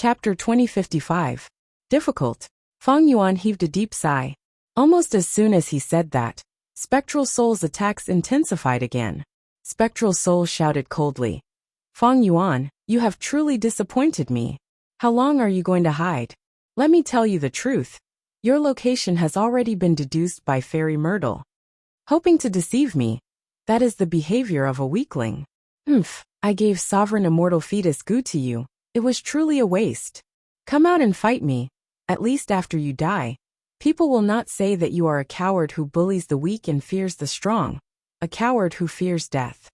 Chapter 2055. Difficult. Fang Yuan heaved a deep sigh. Almost as soon as he said that, Spectral Soul's attacks intensified again. Spectral Soul shouted coldly. Fang Yuan, you have truly disappointed me. How long are you going to hide? Let me tell you the truth. Your location has already been deduced by Fairy Myrtle. Hoping to deceive me. That is the behavior of a weakling. I gave Sovereign Immortal Fetus Gu to you. It was truly a waste. Come out and fight me. At least after you die. People will not say that you are a coward who bullies the weak and fears the strong. A coward who fears death.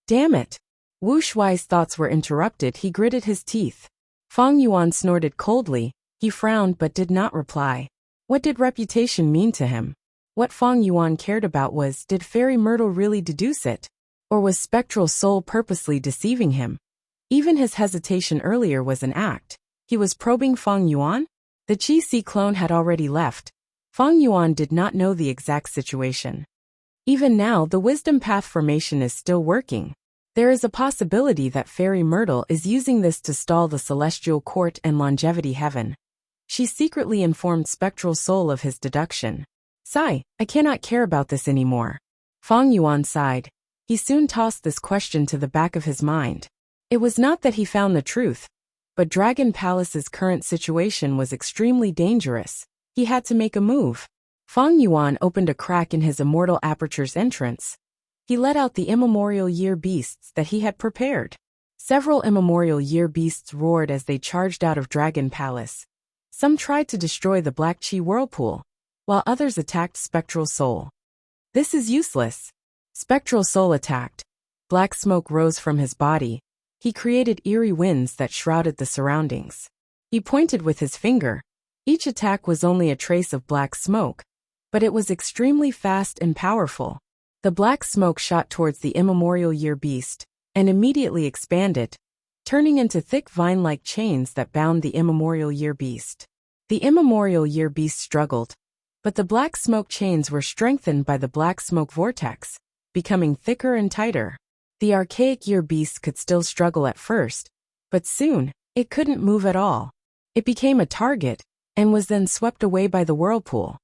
Damn it. Wu Shuai's thoughts were interrupted. He gritted his teeth. Fang Yuan snorted coldly. He frowned but did not reply. What did reputation mean to him? What Fang Yuan cared about was, did Fairy Myrtle really deduce it? Or was Spectral Soul purposely deceiving him? Even his hesitation earlier was an act. He was probing Fang Yuan? The Qi Si clone had already left. Fang Yuan did not know the exact situation. Even now, the Wisdom Path formation is still working. There is a possibility that Fairy Myrtle is using this to stall the Celestial Court and Longevity Heaven. She secretly informed Spectral Soul of his deduction. Sigh, I cannot care about this anymore. Fang Yuan sighed. He soon tossed this question to the back of his mind. It was not that he found the truth, but Dragon Palace's current situation was extremely dangerous. He had to make a move. Fang Yuan opened a crack in his Immortal Aperture's entrance. He let out the immemorial year beasts that he had prepared. Several immemorial year beasts roared as they charged out of Dragon Palace. Some tried to destroy the Black Qi Whirlpool, while others attacked Spectral Soul. This is useless. Spectral Soul attacked. Black smoke rose from his body. He created eerie winds that shrouded the surroundings. He pointed with his finger. Each attack was only a trace of black smoke, but it was extremely fast and powerful. The black smoke shot towards the immemorial year beast, and immediately expanded, turning into thick vine-like chains that bound the immemorial year beast. The immemorial year beast struggled, but the black smoke chains were strengthened by the black smoke vortex, becoming thicker and tighter. The archaic year beast could still struggle at first, but soon, it couldn't move at all. It became a target, and was then swept away by the whirlpool.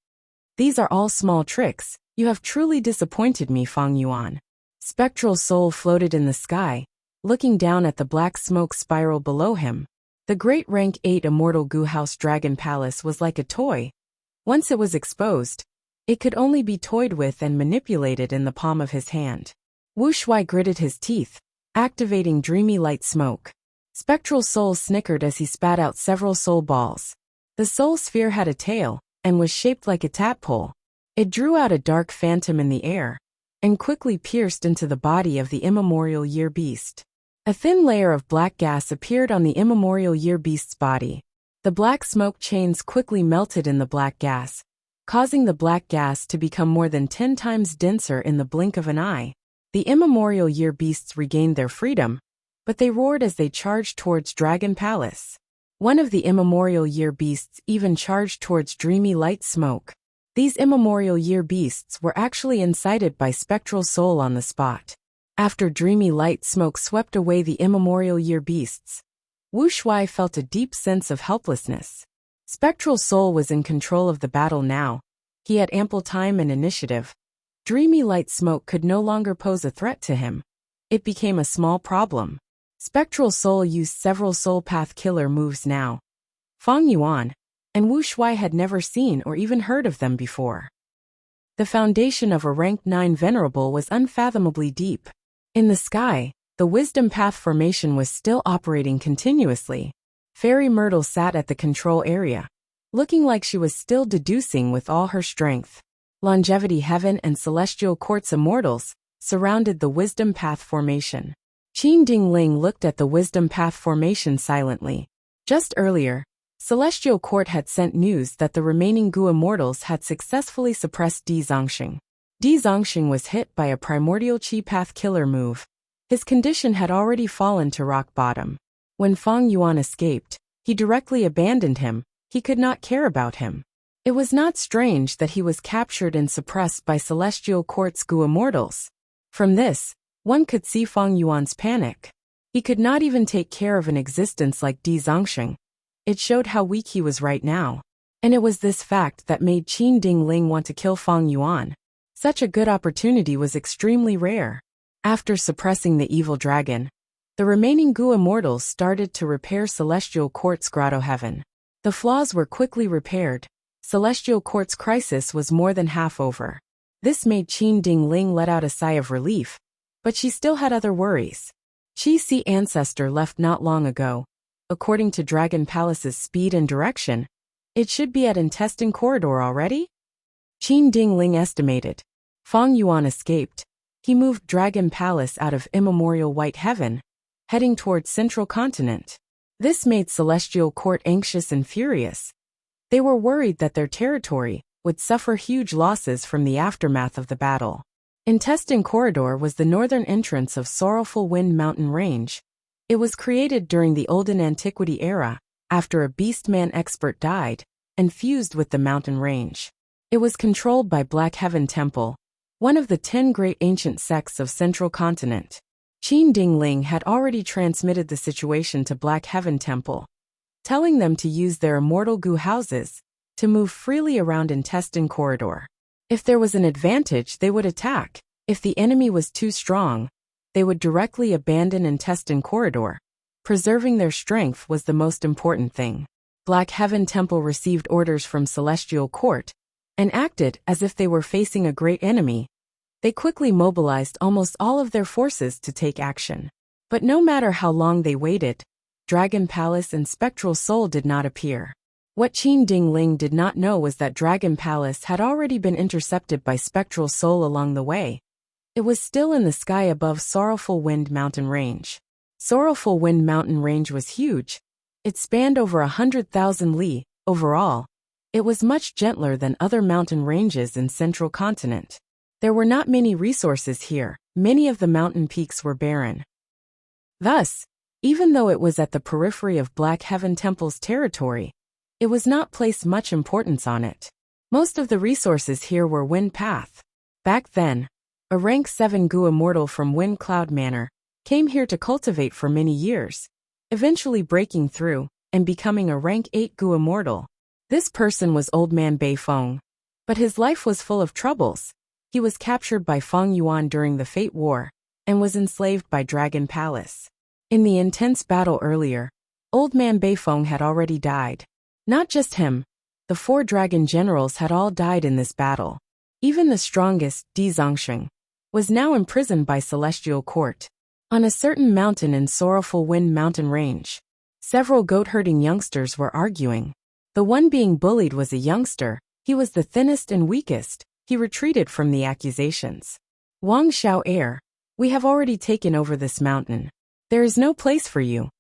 These are all small tricks. You have truly disappointed me, Fang Yuan. Spectral Soul floated in the sky, looking down at the black smoke spiral below him. The great rank 8 Immortal Gu House Dragon Palace was like a toy. Once it was exposed, it could only be toyed with and manipulated in the palm of his hand. Wu Shuai gritted his teeth, activating dreamy light smoke. Spectral Soul snickered as he spat out several soul balls. The soul sphere had a tail, and was shaped like a tadpole. It drew out a dark phantom in the air, and quickly pierced into the body of the immemorial year beast. A thin layer of black gas appeared on the immemorial year beast's body. The black smoke chains quickly melted in the black gas, causing the black gas to become more than 10 times denser in the blink of an eye. The immemorial year beasts regained their freedom, but they roared as they charged towards Dragon Palace. One of the immemorial year beasts even charged towards dreamy light smoke. These immemorial year beasts were actually incited by Spectral Soul on the spot. After dreamy light smoke swept away the immemorial year beasts, Wu Shuai felt a deep sense of helplessness. Spectral Soul was in control of the battle now. He had ample time and initiative. Dreamy light smoke could no longer pose a threat to him. It became a small problem. Spectral Soul used several soul path killer moves now. Fang Yuan and Wu Shuai had never seen or even heard of them before. The foundation of a rank 9 venerable was unfathomably deep. In the sky, the Wisdom Path formation was still operating continuously. Fairy Myrtle sat at the control area, looking like she was still deducing with all her strength. Longevity Heaven and Celestial Court's immortals surrounded the Wisdom Path formation. Qin Dingling looked at the Wisdom Path formation silently. Just earlier, Celestial Court had sent news that the remaining Gu immortals had successfully suppressed Di Zongxing. Di Zongxing was hit by a primordial Qi Path killer move. His condition had already fallen to rock bottom. When Fang Yuan escaped, he directly abandoned him. He could not care about him. It was not strange that he was captured and suppressed by Celestial Court's Gu immortals. From this, one could see Fang Yuan's panic. He could not even take care of an existence like Di Zongxing. It showed how weak he was right now. And it was this fact that made Qin Dingling want to kill Fang Yuan. Such a good opportunity was extremely rare. After suppressing the evil dragon, the remaining Gu immortals started to repair Celestial Court's grotto heaven. The flaws were quickly repaired. Celestial Court's crisis was more than half over. This made Qin Dingling let out a sigh of relief, but she still had other worries. Qi Si ancestor left not long ago. According to Dragon Palace's speed and direction, it should be at Intestine Corridor already? Qin Dingling estimated. Fang Yuan escaped. He moved Dragon Palace out of immemorial White Heaven, heading toward Central Continent. This made Celestial Court anxious and furious. They were worried that their territory would suffer huge losses from the aftermath of the battle. Intestine Corridor was the northern entrance of Sorrowful Wind Mountain Range. It was created during the Olden Antiquity era, after a Beastman expert died, and fused with the mountain range. It was controlled by Black Heaven Temple, one of the 10 great ancient sects of Central Continent. Qin Dingling had already transmitted the situation to Black Heaven Temple, telling them to use their immortal Gu houses to move freely around Intestine Corridor. If there was an advantage, they would attack. If the enemy was too strong, they would directly abandon Intestine Corridor. Preserving their strength was the most important thing. Black Heaven Temple received orders from Celestial Court and acted as if they were facing a great enemy. They quickly mobilized almost all of their forces to take action. But no matter how long they waited, Dragon Palace and Spectral Soul did not appear. What Qin Dingling did not know was that Dragon Palace had already been intercepted by Spectral Soul along the way. It was still in the sky above Sorrowful Wind Mountain Range. Sorrowful Wind Mountain Range was huge. It spanned over 100,000 li. Overall, it was much gentler than other mountain ranges in Central Continent. There were not many resources here. Many of the mountain peaks were barren. Thus, even though it was at the periphery of Black Heaven Temple's territory, it was not placed much importance on it. Most of the resources here were Wind Path. Back then, a rank 7 Gu immortal from Wind Cloud Manor came here to cultivate for many years, eventually breaking through and becoming a rank 8 Gu immortal. This person was Old Man Bei Feng. But his life was full of troubles. He was captured by Fang Yuan during the Fate War and was enslaved by Dragon Palace. In the intense battle earlier, Old Man Bei Feng had already died. Not just him, the 4 dragon generals had all died in this battle. Even the strongest, Di Zongsheng, was now imprisoned by Celestial Court. On a certain mountain in Sorrowful Wind Mountain Range, several goat-herding youngsters were arguing. The one being bullied was a youngster. He was the thinnest and weakest. He retreated from the accusations. Wang Xiao Heir, we have already taken over this mountain. There is no place for you.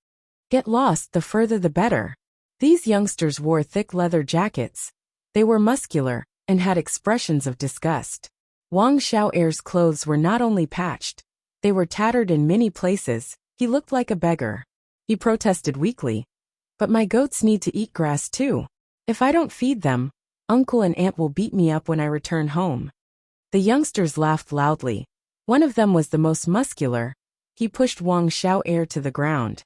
Get lost, the further the better. These youngsters wore thick leather jackets. They were muscular and had expressions of disgust. Wang Xiao Heir's clothes were not only patched, they were tattered in many places. He looked like a beggar. He protested weakly. But my goats need to eat grass too. If I don't feed them, Uncle and Aunt will beat me up when I return home. The youngsters laughed loudly. One of them was the most muscular. He pushed Wang Xiao Heir to the ground.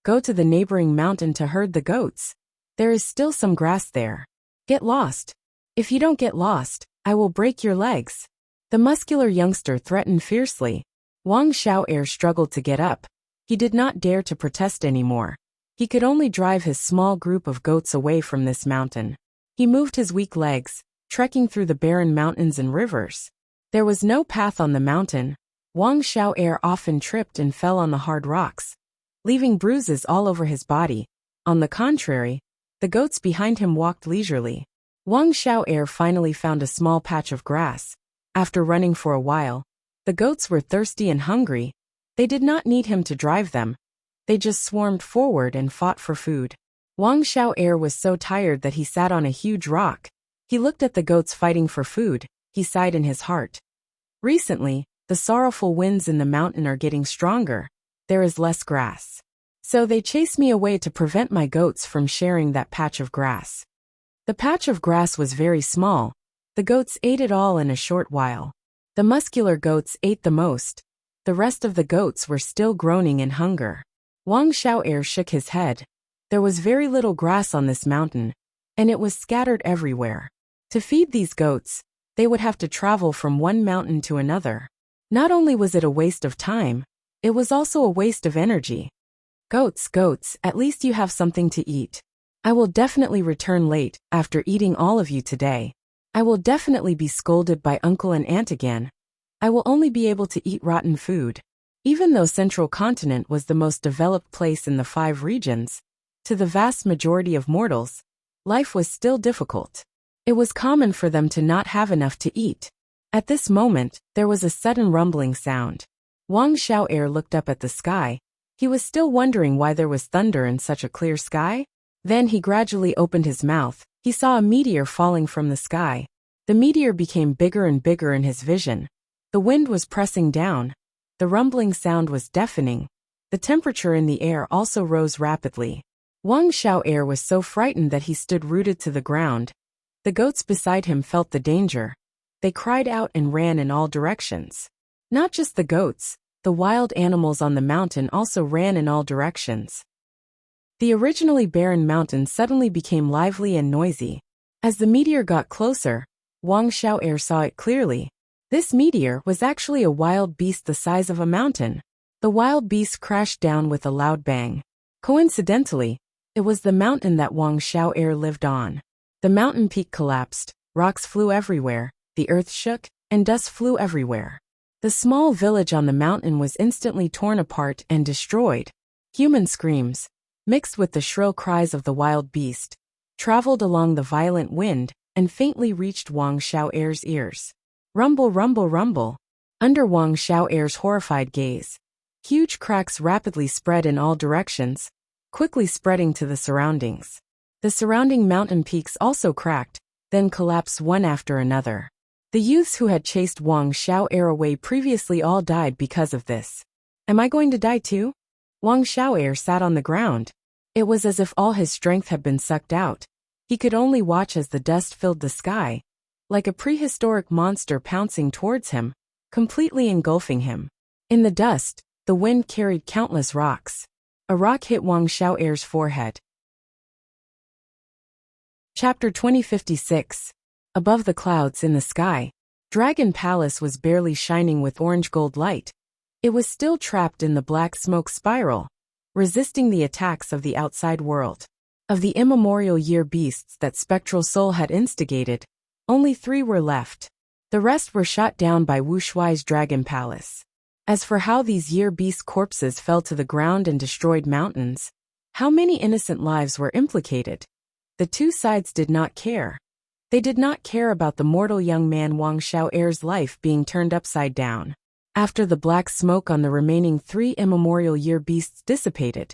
Go to the neighboring mountain to herd the goats. There is still some grass there. Get lost. If you don't get lost, I will break your legs. The muscular youngster threatened fiercely. Wang Xiao Heir struggled to get up. He did not dare to protest anymore. He could only drive his small group of goats away from this mountain. He moved his weak legs, trekking through the barren mountains and rivers. There was no path on the mountain. Wang Xiao Heir often tripped and fell on the hard rocks, leaving bruises all over his body. On the contrary, the goats behind him walked leisurely. Wang Xiao Heir finally found a small patch of grass. After running for a while, the goats were thirsty and hungry. They did not need him to drive them. They just swarmed forward and fought for food. Wang Xiao Heir was so tired that he sat on a huge rock. He looked at the goats fighting for food. He sighed in his heart. Recently, the sorrowful winds in the mountain are getting stronger. There is less grass. So they chase me away to prevent my goats from sharing that patch of grass. The patch of grass was very small. The goats ate it all in a short while. The muscular goats ate the most. The rest of the goats were still groaning in hunger. Wang Xiao Heir shook his head. There was very little grass on this mountain, and it was scattered everywhere. To feed these goats, they would have to travel from one mountain to another. Not only was it a waste of time, it was also a waste of energy. Goats, goats, at least you have something to eat. I will definitely return late after eating all of you today. I will definitely be scolded by uncle and aunt again. I will only be able to eat rotten food. Even though Central Continent was the most developed place in the 5 regions, to the vast majority of mortals, life was still difficult. It was common for them to not have enough to eat. At this moment, there was a sudden rumbling sound. Wang Xiao'er looked up at the sky. He was still wondering why there was thunder in such a clear sky. Then he gradually opened his mouth. He saw a meteor falling from the sky. The meteor became bigger and bigger in his vision. The wind was pressing down. The rumbling sound was deafening. The temperature in the air also rose rapidly. Wang Xiao'er was so frightened that he stood rooted to the ground. The goats beside him felt the danger. They cried out and ran in all directions. Not just the goats, the wild animals on the mountain also ran in all directions. The originally barren mountain suddenly became lively and noisy. As the meteor got closer, Wang Xiao'er saw it clearly. This meteor was actually a wild beast the size of a mountain. The wild beast crashed down with a loud bang. Coincidentally, it was the mountain that Wang Xiao'er lived on. The mountain peak collapsed, rocks flew everywhere, the earth shook, and dust flew everywhere. The small village on the mountain was instantly torn apart and destroyed. Human screams, mixed with the shrill cries of the wild beast, traveled along the violent wind and faintly reached Wang Xiao'er's ears. Rumble, rumble, rumble. Under Wang Xiao'er's horrified gaze, huge cracks rapidly spread in all directions, quickly spreading to the surroundings. The surrounding mountain peaks also cracked, then collapsed one after another. The youths who had chased Wang Xiao'er away previously all died because of this. Am I going to die too? Wang Xiao'er sat on the ground. It was as if all his strength had been sucked out. He could only watch as the dust filled the sky, like a prehistoric monster pouncing towards him, completely engulfing him. In the dust, the wind carried countless rocks. A rock hit Wang Xiao'er's forehead. Chapter 2056. Above the clouds in the sky, Dragon Palace was barely shining with orange gold light. It was still trapped in the black smoke spiral, resisting the attacks of the outside world. Of the immemorial year beasts that Spectral Soul had instigated, only 3 were left. The rest were shot down by Wuxia's Dragon Palace. As for how these year beast corpses fell to the ground and destroyed mountains, how many innocent lives were implicated, the 2 sides did not care. They did not care about the mortal young man Wang Xiao'er's life being turned upside down. After the black smoke on the remaining 3 immemorial year beasts dissipated,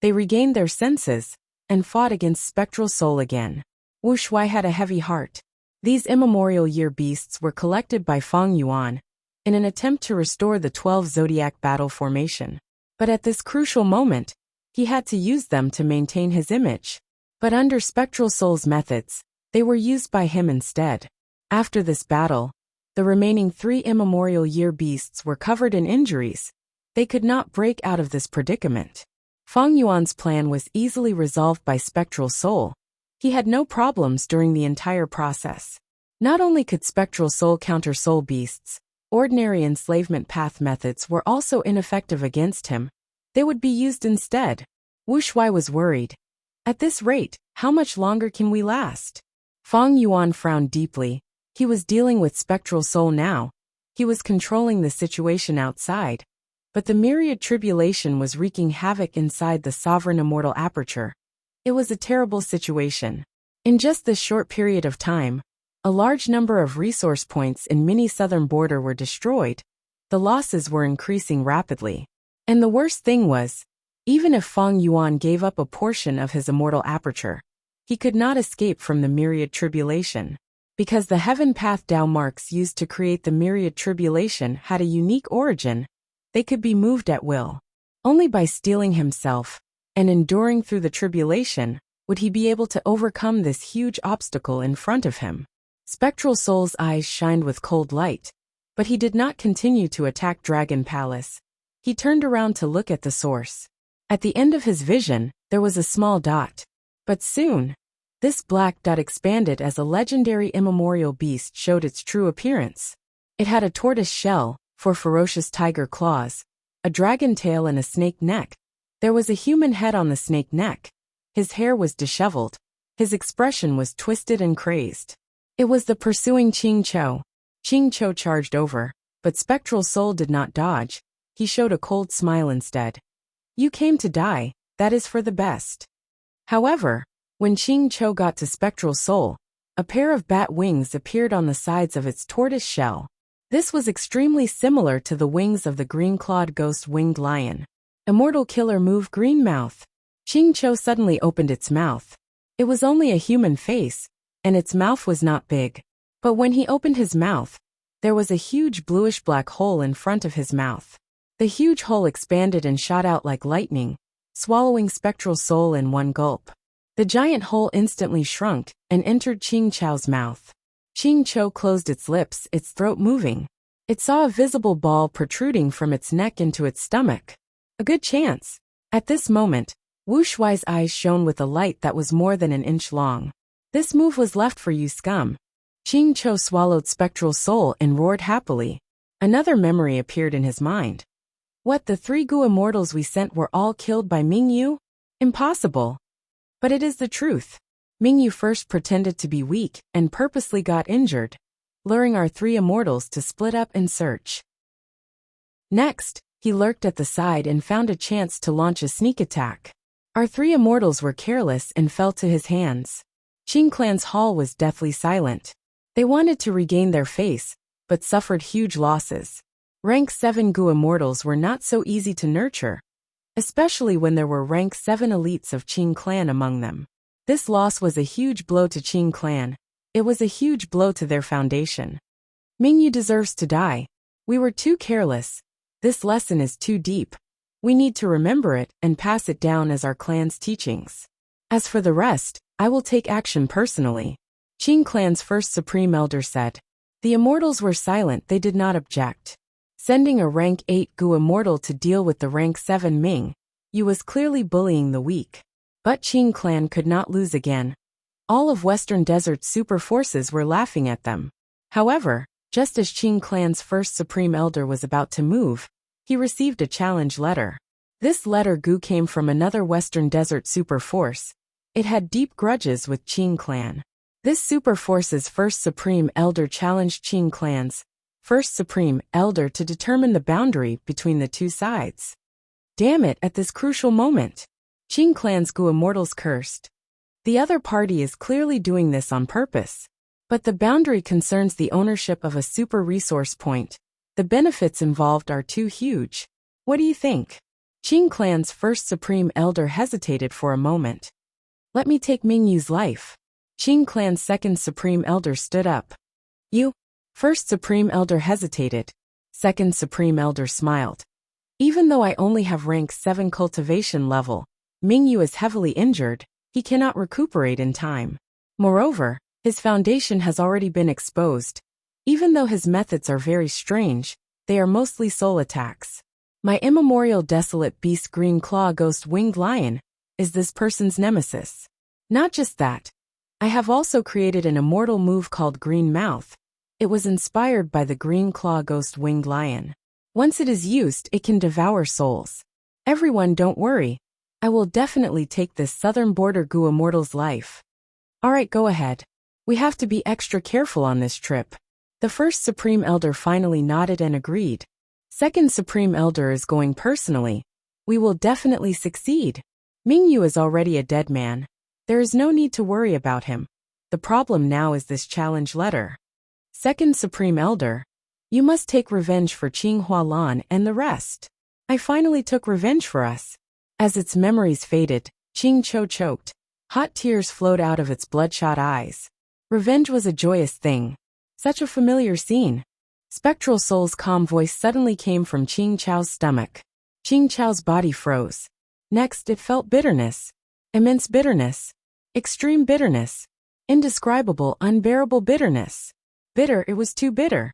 they regained their senses and fought against Spectral Soul again. Wuxia had a heavy heart. These immemorial year beasts were collected by Feng Yuan in an attempt to restore the 12 zodiac battle formation. But at this crucial moment, he had to use them to maintain his image. But under Spectral Soul's methods, they were used by him instead. After this battle, the remaining 3 immemorial year beasts were covered in injuries. They could not break out of this predicament. Feng Yuan's plan was easily resolved by Spectral Soul. He had no problems during the entire process. Not only could Spectral Soul counter soul beasts, ordinary enslavement path methods were also ineffective against him. They would be used instead. Wuxia was worried. At this rate, how much longer can we last? Feng Yuan frowned deeply. He was dealing with Spectral Soul now. He was controlling the situation outside. But the myriad tribulation was wreaking havoc inside the sovereign immortal aperture. It was a terrible situation. In just this short period of time, a large number of resource points in mini southern border were destroyed. The losses were increasing rapidly. And the worst thing was, even if Feng Yuan gave up a portion of his immortal aperture, he could not escape from the myriad tribulation. Because the heaven path Dao marks used to create the myriad tribulation had a unique origin, they could be moved at will. Only by steeling himself and enduring through the tribulation would he be able to overcome this huge obstacle in front of him. Spectral Soul's eyes shined with cold light, but he did not continue to attack Dragon Palace. He turned around to look at the source. At the end of his vision, there was a small dot. But soon, this black dot expanded as a legendary immemorial beast showed its true appearance. It had a tortoise shell, 4 ferocious tiger claws, a dragon tail and a snake neck. There was a human head on the snake neck. His hair was disheveled. His expression was twisted and crazed. It was the pursuing Ching Cho. Ching Cho charged over, but Spectral Soul did not dodge. He showed a cold smile instead. You came to die, that is for the best. However, when Ching Cho got to Spectral Soul, a pair of bat wings appeared on the sides of its tortoise shell. This was extremely similar to the wings of the green-clawed ghost-winged lion. Immortal killer move green mouth. Ching Cho suddenly opened its mouth. It was only a human face, and its mouth was not big. But when he opened his mouth, there was a huge bluish-black hole in front of his mouth. The huge hole expanded and shot out like lightning, swallowing Spectral Soul in one gulp. The giant hole instantly shrunk and entered Ching Cho's mouth. Ching Cho closed its lips, its throat moving. It saw a visible ball protruding from its neck into its stomach. A good chance. At this moment, Wu Shuai's eyes shone with a light that was more than an inch long. This move was left for you, scum. Ching Cho swallowed Spectral Soul and roared happily. Another memory appeared in his mind. What, the 3 Gu immortals we sent were all killed by Mingyu? Impossible. But it is the truth. Mingyu first pretended to be weak and purposely got injured, luring our 3 immortals to split up and search. Next, he lurked at the side and found a chance to launch a sneak attack. Our 3 immortals were careless and fell to his hands. Qing Clan's hall was deathly silent. They wanted to regain their face, but suffered huge losses. Rank 7 Gu immortals were not so easy to nurture, especially when there were rank 7 elites of Qing Clan among them. This loss was a huge blow to Qing Clan. It was a huge blow to their foundation. Mingyu deserves to die. We were too careless. This lesson is too deep. We need to remember it and pass it down as our clan's teachings. As for the rest, I will take action personally. Qing Clan's first Supreme Elder said. The immortals were silent, they did not object. Sending a rank 8 Gu immortal to deal with the rank 7 Ming, Yu was clearly bullying the weak. But Qing Clan could not lose again. All of Western Desert's super forces were laughing at them. However, just as Qing Clan's first Supreme Elder was about to move, he received a challenge letter. This letter Gu came from another Western Desert super force. It had deep grudges with Qing Clan. This super force's first Supreme Elder challenged Qing Clan's first Supreme Elder to determine the boundary between the two sides. Damn it, at this crucial moment. Qing Clan's Gu immortals cursed. The other party is clearly doing this on purpose. But the boundary concerns the ownership of a super resource point. The benefits involved are too huge. What do you think? Qing Clan's first Supreme Elder hesitated for a moment. Let me take Mingyu's life. Qing Clan's second Supreme Elder stood up. You? First Supreme Elder hesitated. Second Supreme Elder smiled. Even though I only have rank 7 cultivation level, Mingyu is heavily injured. He cannot recuperate in time. Moreover, his foundation has already been exposed. Even though his methods are very strange, they are mostly soul attacks. My immemorial desolate beast Green Claw Ghost Winged Lion is this person's nemesis. Not just that. I have also created an immortal move called Green Mouth. It was inspired by the Green Claw Ghost Winged Lion. Once it is used, it can devour souls. Everyone, don't worry. I will definitely take this southern border Gu immortal's life. Alright, go ahead. We have to be extra careful on this trip. The first Supreme Elder finally nodded and agreed. Second Supreme Elder is going personally. We will definitely succeed. Mingyu is already a dead man. There is no need to worry about him. The problem now is this challenge letter. Second Supreme Elder, you must take revenge for Qing Hualan and the rest. I finally took revenge for us. As its memories faded, Qing Cho choked. Hot tears flowed out of its bloodshot eyes. Revenge was a joyous thing. Such a familiar scene. Spectral Soul's calm voice suddenly came from Qing Chao's stomach. Qing Chao's body froze. Next, it felt bitterness. Immense bitterness. Extreme bitterness. Indescribable, unbearable bitterness. Bitter, it was too bitter.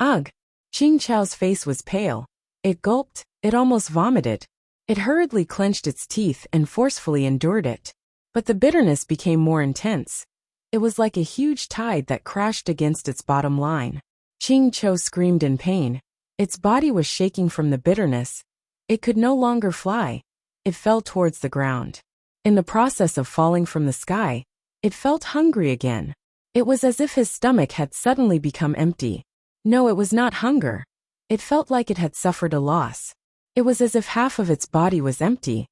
Ugh. Qing Chao's face was pale. It gulped, it almost vomited. It hurriedly clenched its teeth and forcefully endured it. But the bitterness became more intense. It was like a huge tide that crashed against its bottom line. Ching Cho screamed in pain. Its body was shaking from the bitterness. It could no longer fly. It fell towards the ground. In the process of falling from the sky, it felt hungry again. It was as if his stomach had suddenly become empty. No, it was not hunger. It felt like it had suffered a loss. It was as if half of its body was empty.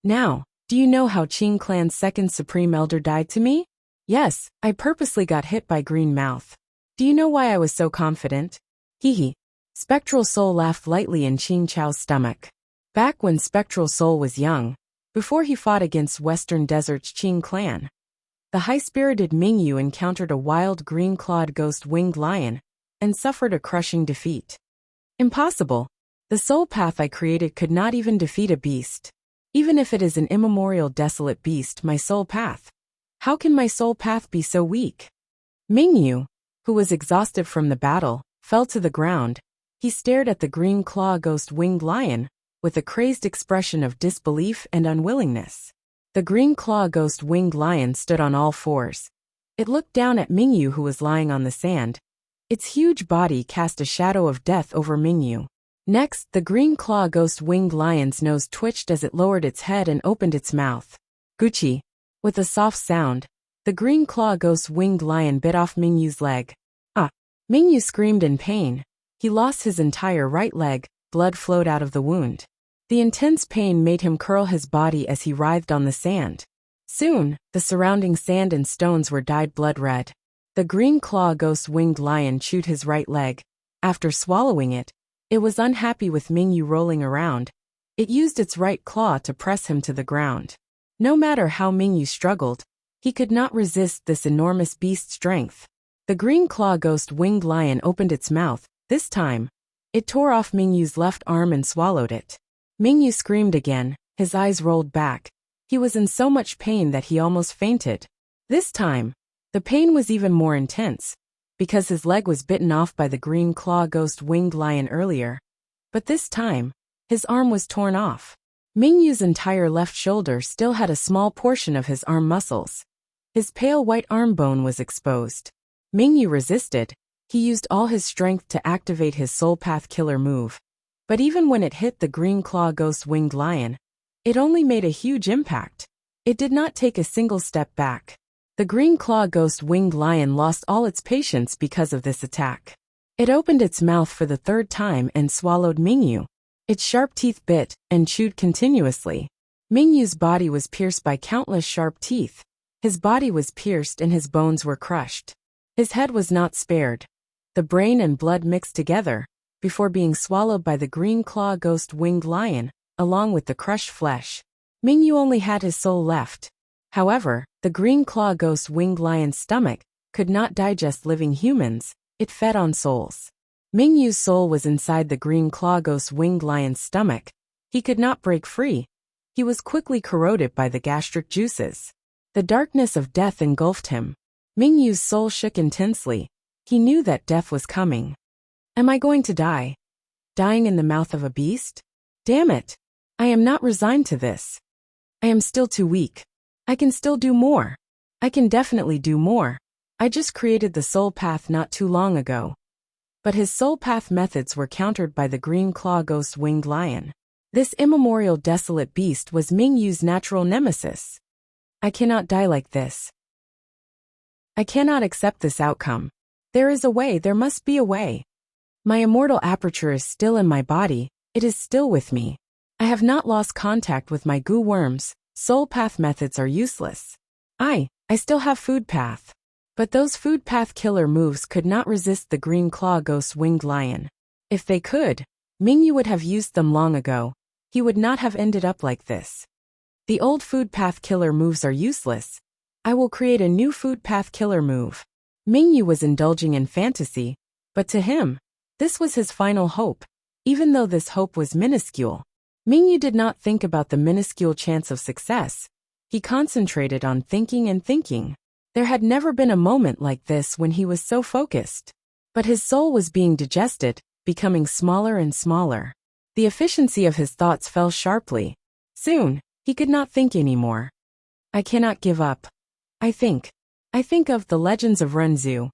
Now, do you know how Qing Clan's second Supreme Elder died to me? Yes, I purposely got hit by Green Mouth. Do you know why I was so confident? Hee hee. Spectral Soul laughed lightly in Qing Chao's stomach. Back when Spectral Soul was young, before he fought against Western Desert's Qing Clan, the high-spirited Mingyu encountered a wild green-clawed ghost-winged lion and suffered a crushing defeat. Impossible. The soul path I created could not even defeat a beast. Even if it is an immemorial desolate beast, my soul path. How can my soul path be so weak? Mingyu, who was exhausted from the battle, fell to the ground. He stared at the green claw ghost-winged lion with a crazed expression of disbelief and unwillingness. The green claw ghost-winged lion stood on all fours. It looked down at Mingyu, who was lying on the sand. Its huge body cast a shadow of death over Mingyu. Next, the green claw ghost-winged lion's nose twitched as it lowered its head and opened its mouth. Gucci. With a soft sound, the green claw ghost-winged lion bit off Mingyu's leg. Ah! Mingyu screamed in pain. He lost his entire right leg. Blood flowed out of the wound. The intense pain made him curl his body as he writhed on the sand. Soon, the surrounding sand and stones were dyed blood red. The green claw ghost-winged lion chewed his right leg. After swallowing it, it was unhappy with Mingyu rolling around. It used its right claw to press him to the ground. No matter how Mingyu struggled, he could not resist this enormous beast's strength. The green claw ghost-winged lion opened its mouth. This time, it tore off Mingyu's left arm and swallowed it. Mingyu screamed again. His eyes rolled back. He was in so much pain that he almost fainted. This time, the pain was even more intense, because his leg was bitten off by the green claw ghost-winged lion earlier. But this time, his arm was torn off. Mingyu's entire left shoulder still had a small portion of his arm muscles. His pale white arm bone was exposed. Mingyu resisted. He used all his strength to activate his soul path killer move. But even when it hit the green claw ghost-winged lion, it only made a huge impact. It did not take a single step back. The green claw ghost-winged lion lost all its patience because of this attack. It opened its mouth for the third time and swallowed Mingyu. Its sharp teeth bit and chewed continuously. Mingyu's body was pierced by countless sharp teeth. His body was pierced and his bones were crushed. His head was not spared. The brain and blood mixed together, before being swallowed by the green claw ghost-winged lion, along with the crushed flesh. Mingyu only had his soul left. However, the green claw ghost-winged lion's stomach could not digest living humans. It fed on souls. Mingyu's soul was inside the green claw ghost-winged lion's stomach. He could not break free. He was quickly corroded by the gastric juices. The darkness of death engulfed him. Mingyu's soul shook intensely. He knew that death was coming. Am I going to die? Dying in the mouth of a beast? Damn it! I am not resigned to this. I am still too weak. I can still do more. I can definitely do more. I just created the soul path not too long ago. But his soul path methods were countered by the green claw ghost-winged lion. This immemorial desolate beast was Mingyu's natural nemesis. I cannot die like this. I cannot accept this outcome. There is a way, there must be a way. My immortal aperture is still in my body, it is still with me. I have not lost contact with my goo worms. Soul path methods are useless. I still have food path. But those food path killer moves could not resist the green claw ghost-winged lion. If they could, Mingyu would have used them long ago. He would not have ended up like this. The old food path killer moves are useless. I will create a new food path killer move. Mingyu was indulging in fantasy, but to him, this was his final hope, even though this hope was minuscule. Mingyu did not think about the minuscule chance of success. He concentrated on thinking and thinking. There had never been a moment like this when he was so focused. But his soul was being digested, becoming smaller and smaller. The efficiency of his thoughts fell sharply. Soon, he could not think anymore. I cannot give up. I think of the legends of Renzu.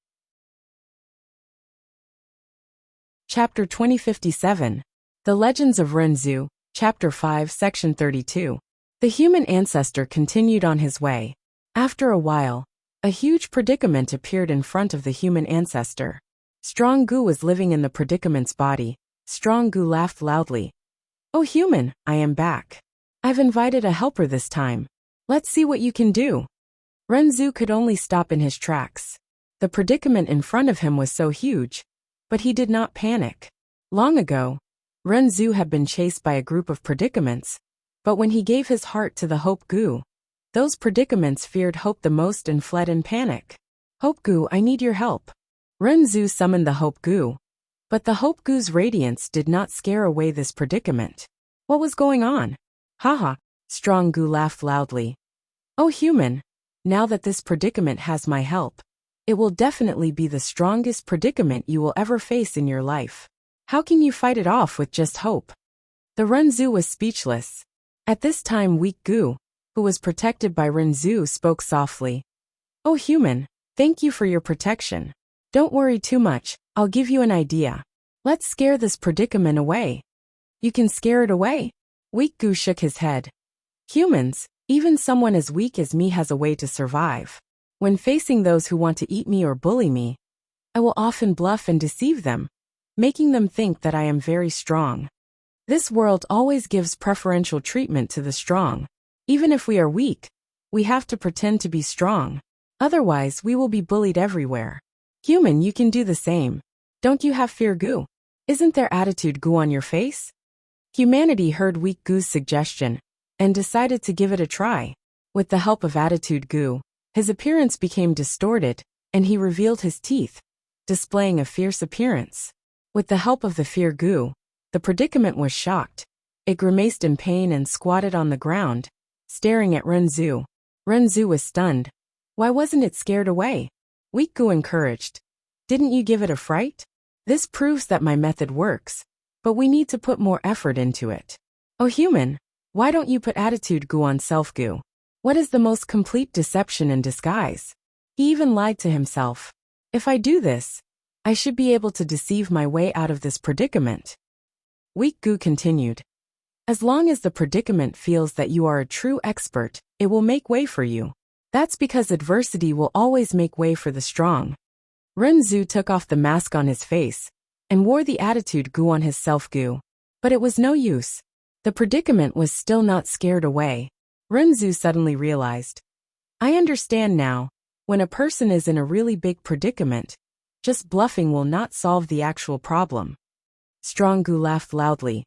Chapter 2057. The Legends of Renzu, Chapter 5, Section 32. The human ancestor continued on his way. After a while, a huge predicament appeared in front of the human ancestor. Strong Gu was living in the predicament's body. Strong Gu laughed loudly. "Oh human, I am back. I've invited a helper this time. Let's see what you can do." Renzu could only stop in his tracks. The predicament in front of him was so huge, but he did not panic. Long ago, Renzu had been chased by a group of predicaments, but when he gave his heart to the Hope Gu, those predicaments feared Hope the most and fled in panic. "Hope Gu, I need your help." Renzu summoned the Hope Gu, but the Hope Gu's radiance did not scare away this predicament. What was going on? Haha, Strong Gu laughed loudly. "Oh human, now that this predicament has my help, it will definitely be the strongest predicament you will ever face in your life. How can you fight it off with just hope?" The Renzu was speechless. At this time weak Gu, who was protected by Renzu, spoke softly. "Oh human, thank you for your protection. Don't worry too much, I'll give you an idea. Let's scare this predicament away." "You can scare it away?" Weak Gu shook his head. "Humans, even someone as weak as me has a way to survive. When facing those who want to eat me or bully me, I will often bluff and deceive them, making them think that I am very strong. This world always gives preferential treatment to the strong. Even if we are weak, we have to pretend to be strong. Otherwise, we will be bullied everywhere. Human, you can do the same. Don't you have fear, Gu? Isn't there attitude, Gu, on your face?" Humanity heard weak Gu's suggestion and decided to give it a try. With the help of attitude Gu, his appearance became distorted, and he revealed his teeth, displaying a fierce appearance. With the help of the fear Gu, the predicament was shocked. It grimaced in pain and squatted on the ground, staring at Renzu. Renzu was stunned. Why wasn't it scared away? Weak Gu encouraged. "Didn't you give it a fright? This proves that my method works, but we need to put more effort into it. Oh human, why don't you put attitude Gu on self Gu? What is the most complete deception in disguise?" He even lied to himself. "If I do this, I should be able to deceive my way out of this predicament." Weak Gu continued. "As long as the predicament feels that you are a true expert, it will make way for you. That's because adversity will always make way for the strong." Renzu took off the mask on his face and wore the attitude Gu on his self Gu. But it was no use. The predicament was still not scared away. Renzu suddenly realized. I understand now. When a person is in a really big predicament, just bluffing will not solve the actual problem. Strong Gu laughed loudly.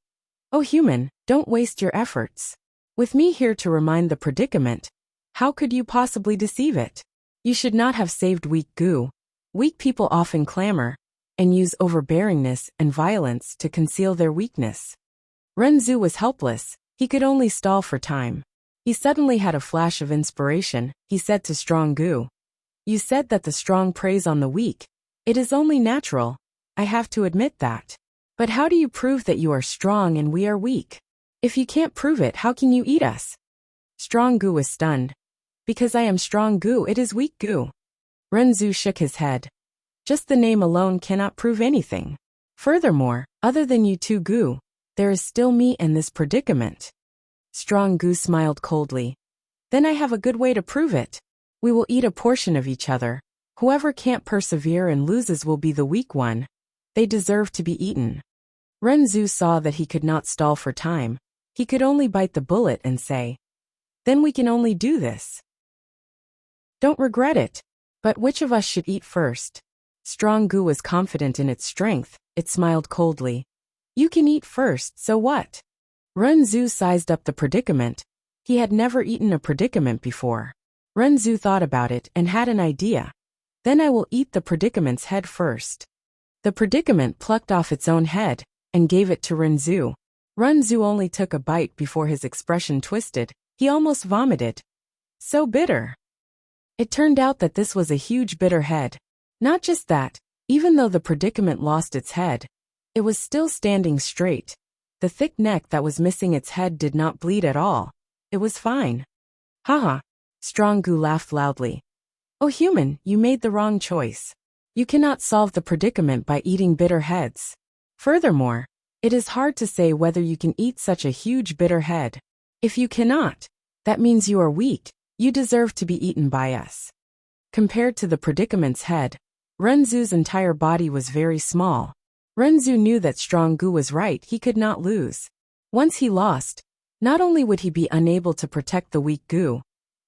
"Oh human, don't waste your efforts. With me here to remind the predicament, how could you possibly deceive it? You should not have saved weak Gu. Weak people often clamor and use overbearingness and violence to conceal their weakness." Renzu was helpless. He could only stall for time. He suddenly had a flash of inspiration. He said to Strong Gu, "You said that the strong preys on the weak. It is only natural. I have to admit that. But how do you prove that you are strong and we are weak? If you can't prove it, how can you eat us?" Strong Gu was stunned. "Because I am Strong Gu, it is weak Gu." Renzu shook his head. "Just the name alone cannot prove anything. Furthermore, other than you two Gu, there is still me and this predicament." Strong Gu smiled coldly. "Then I have a good way to prove it. We will eat a portion of each other. Whoever can't persevere and loses will be the weak one. They deserve to be eaten." Renzu saw that he could not stall for time. He could only bite the bullet and say, "Then we can only do this. Don't regret it. But which of us should eat first?" Strong Gu was confident in its strength. It smiled coldly. "You can eat first, so what?" Renzu sized up the predicament. He had never eaten a predicament before. Renzu thought about it and had an idea. "Then I will eat the predicament's head first." The predicament plucked off its own head and gave it to Renzu. Renzu only took a bite before his expression twisted. He almost vomited. So bitter. It turned out that this was a huge bitter head. Not just that, even though the predicament lost its head, it was still standing straight. The thick neck that was missing its head did not bleed at all. It was fine. Haha. Strong Gu laughed loudly. Oh human, you made the wrong choice. You cannot solve the predicament by eating bitter heads. Furthermore, it is hard to say whether you can eat such a huge bitter head. If you cannot, that means you are weak. You deserve to be eaten by us. Compared to the predicament's head, Renzu's entire body was very small. Renzu knew that Strong Gu was right, he could not lose. Once he lost, not only would he be unable to protect the weak Gu,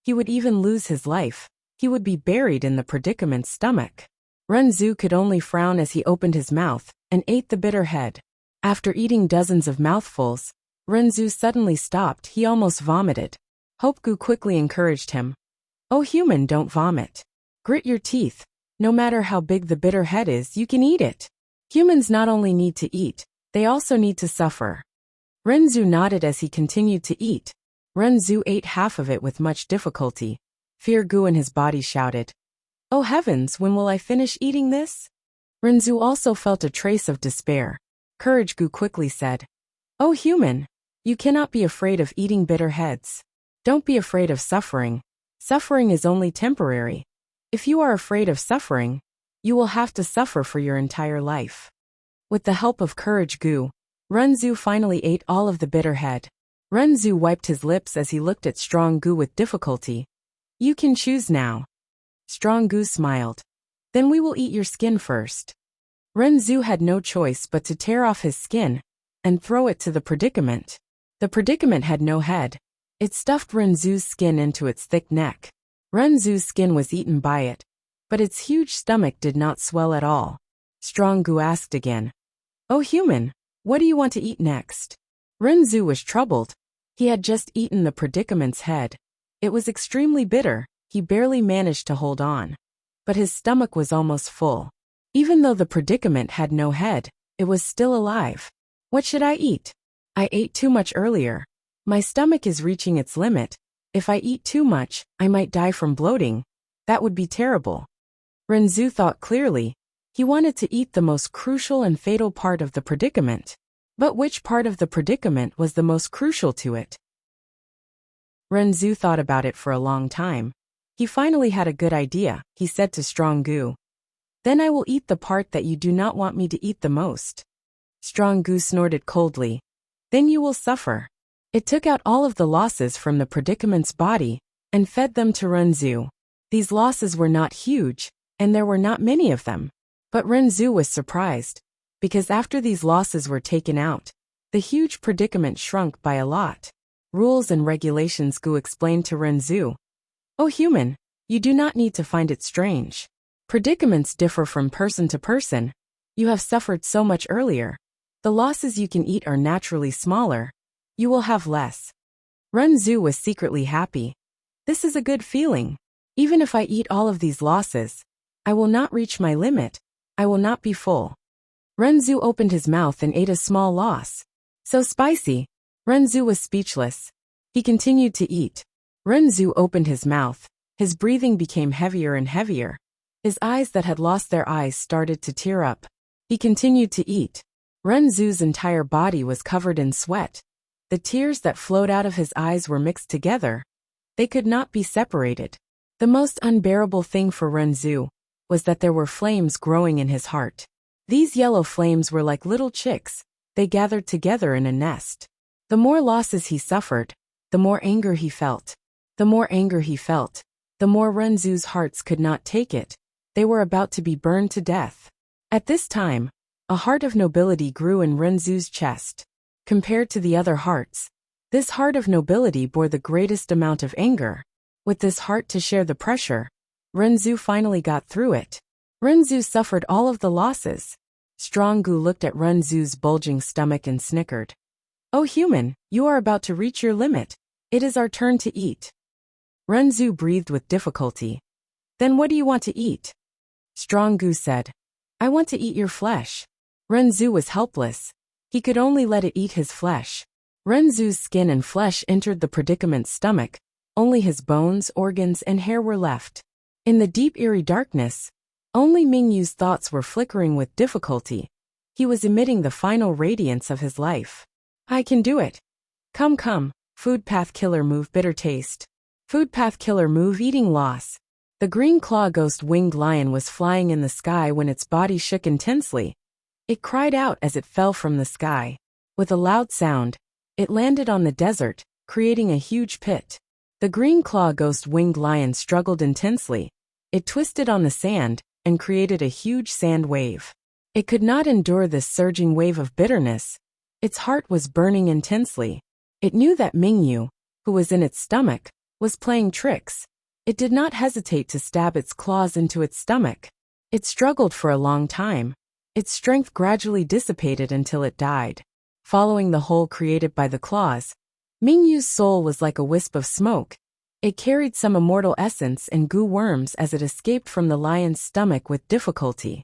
he would even lose his life. He would be buried in the predicament's stomach. Renzu could only frown as he opened his mouth and ate the bitter head. After eating dozens of mouthfuls, Renzu suddenly stopped, he almost vomited. Hope Gu quickly encouraged him. Oh human, don't vomit. Grit your teeth. No matter how big the bitter head is, you can eat it. Humans not only need to eat, they also need to suffer. Renzu nodded as he continued to eat. Renzu ate half of it with much difficulty. Fear Gu in his body shouted. Oh heavens, when will I finish eating this? Renzu also felt a trace of despair. Courage Gu quickly said. Oh human, you cannot be afraid of eating bitter heads. Don't be afraid of suffering. Suffering is only temporary. If you are afraid of suffering, you will have to suffer for your entire life. With the help of Courage Gu, Renzu finally ate all of the bitter head. Renzu wiped his lips as he looked at Strong Gu with difficulty. You can choose now. Strong Gu smiled. Then we will eat your skin first. Renzu had no choice but to tear off his skin and throw it to the predicament. The predicament had no head. It stuffed Renzu's skin into its thick neck. Renzu's skin was eaten by it, but its huge stomach did not swell at all. Strong Gu asked again. Oh human, what do you want to eat next? Renzu was troubled. He had just eaten the predicament's head. It was extremely bitter, he barely managed to hold on. But his stomach was almost full. Even though the predicament had no head, it was still alive. What should I eat? I ate too much earlier. My stomach is reaching its limit. If I eat too much, I might die from bloating. That would be terrible. Renzu thought clearly. He wanted to eat the most crucial and fatal part of the predicament. But which part of the predicament was the most crucial to it? Renzu thought about it for a long time. He finally had a good idea. He said to Strong Gu. Then I will eat the part that you do not want me to eat the most. Strong Gu snorted coldly. Then you will suffer. It took out all of the losses from the predicament's body and fed them to Renzu. These losses were not huge, and there were not many of them. But Renzu was surprised, because after these losses were taken out, the huge predicament shrunk by a lot. Rules and regulations Gu explained to Renzu. Oh human, you do not need to find it strange. Predicaments differ from person to person. You have suffered so much earlier. The losses you can eat are naturally smaller. You will have less. Renzu was secretly happy. This is a good feeling. Even if I eat all of these losses, I will not reach my limit. I will not be full. Renzu opened his mouth and ate a small loss. So spicy. Renzu was speechless. He continued to eat. Renzu opened his mouth. His breathing became heavier and heavier. His eyes that had lost their eyes started to tear up. He continued to eat. Renzu's entire body was covered in sweat. The tears that flowed out of his eyes were mixed together. They could not be separated. The most unbearable thing for Renzu was that there were flames growing in his heart. These yellow flames were like little chicks. They gathered together in a nest. The more losses he suffered, the more anger he felt. The more anger he felt, the more Renzu's hearts could not take it. They were about to be burned to death. At this time, a heart of nobility grew in Renzu's chest. Compared to the other hearts, this heart of nobility bore the greatest amount of anger. With this heart to share the pressure, Renzu finally got through it. Renzu suffered all of the losses. Strong Gu looked at Renzu's bulging stomach and snickered. Oh human, you are about to reach your limit. It is our turn to eat. Renzu breathed with difficulty. Then what do you want to eat? Strong Gu said. I want to eat your flesh. Renzu was helpless. He could only let it eat his flesh. Renzu's skin and flesh entered the predicament's stomach. Only his bones, organs, and hair were left. In the deep eerie darkness, only Mingyu's thoughts were flickering with difficulty. He was emitting the final radiance of his life. I can do it. Come, come. Food path killer move bitter taste. Food path killer move eating loss. The green claw ghost winged lion was flying in the sky when its body shook intensely. It cried out as it fell from the sky. With a loud sound, it landed on the desert, creating a huge pit. The green claw ghost winged lion struggled intensely. It twisted on the sand and created a huge sand wave. It could not endure this surging wave of bitterness. Its heart was burning intensely. It knew that Mingyu, who was in its stomach, was playing tricks. It did not hesitate to stab its claws into its stomach. It struggled for a long time. Its strength gradually dissipated until it died. Following the hole created by the claws, Mingyu's soul was like a wisp of smoke. It carried some immortal essence and goo worms as it escaped from the lion's stomach with difficulty.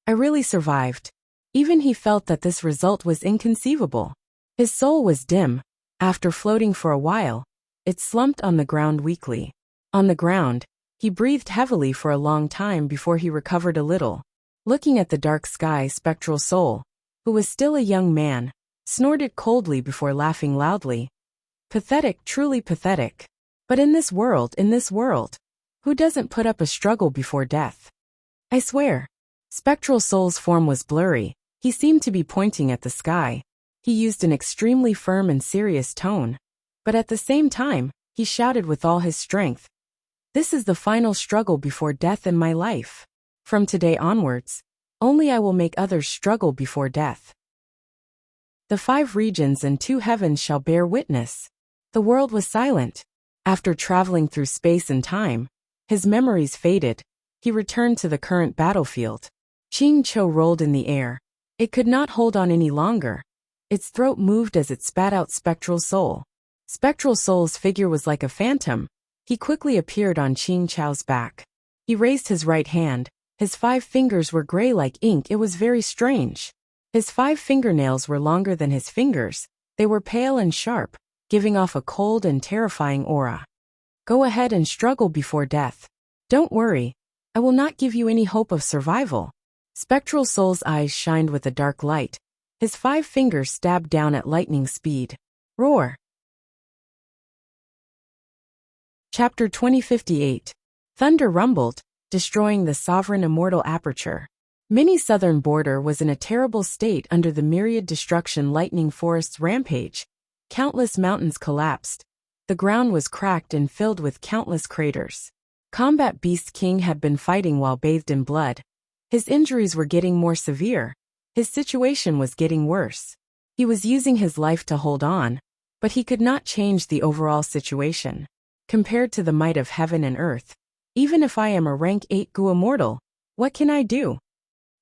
I really survived. Even he felt that this result was inconceivable. His soul was dim. After floating for a while, it slumped on the ground weakly. On the ground, he breathed heavily for a long time before he recovered a little. Looking at the dark sky, spectral soul, who was still a young man, snorted coldly before laughing loudly. Pathetic, truly pathetic. But in this world, who doesn't put up a struggle before death? I swear. Spectral soul's form was blurry. He seemed to be pointing at the sky. He used an extremely firm and serious tone. But at the same time, he shouted with all his strength. This is the final struggle before death in my life. From today onwards, only I will make others struggle before death. The 5 regions and 2 heavens shall bear witness. The world was silent. After traveling through space and time, his memories faded. He returned to the current battlefield. Ching Cho rolled in the air. It could not hold on any longer. Its throat moved as it spat out spectral soul. Spectral soul's figure was like a phantom. He quickly appeared on Ching Chao's back. He raised his right hand. His 5 fingers were gray like ink. It was very strange. His 5 fingernails were longer than his fingers. They were pale and sharp, giving off a cold and terrifying aura. Go ahead and struggle before death. Don't worry. I will not give you any hope of survival. Spectral soul's eyes shined with a dark light. His 5 fingers stabbed down at lightning speed. Roar. Chapter 2058. Thunder rumbled, destroying the sovereign immortal aperture. Mini southern border was in a terrible state under the myriad destruction lightning forest's rampage. Countless mountains collapsed. The ground was cracked and filled with countless craters. Combat Beast King had been fighting while bathed in blood. His injuries were getting more severe. His situation was getting worse. He was using his life to hold on, but he could not change the overall situation. Compared to the might of heaven and earth, even if I am a rank 8 Gu immortal, what can I do?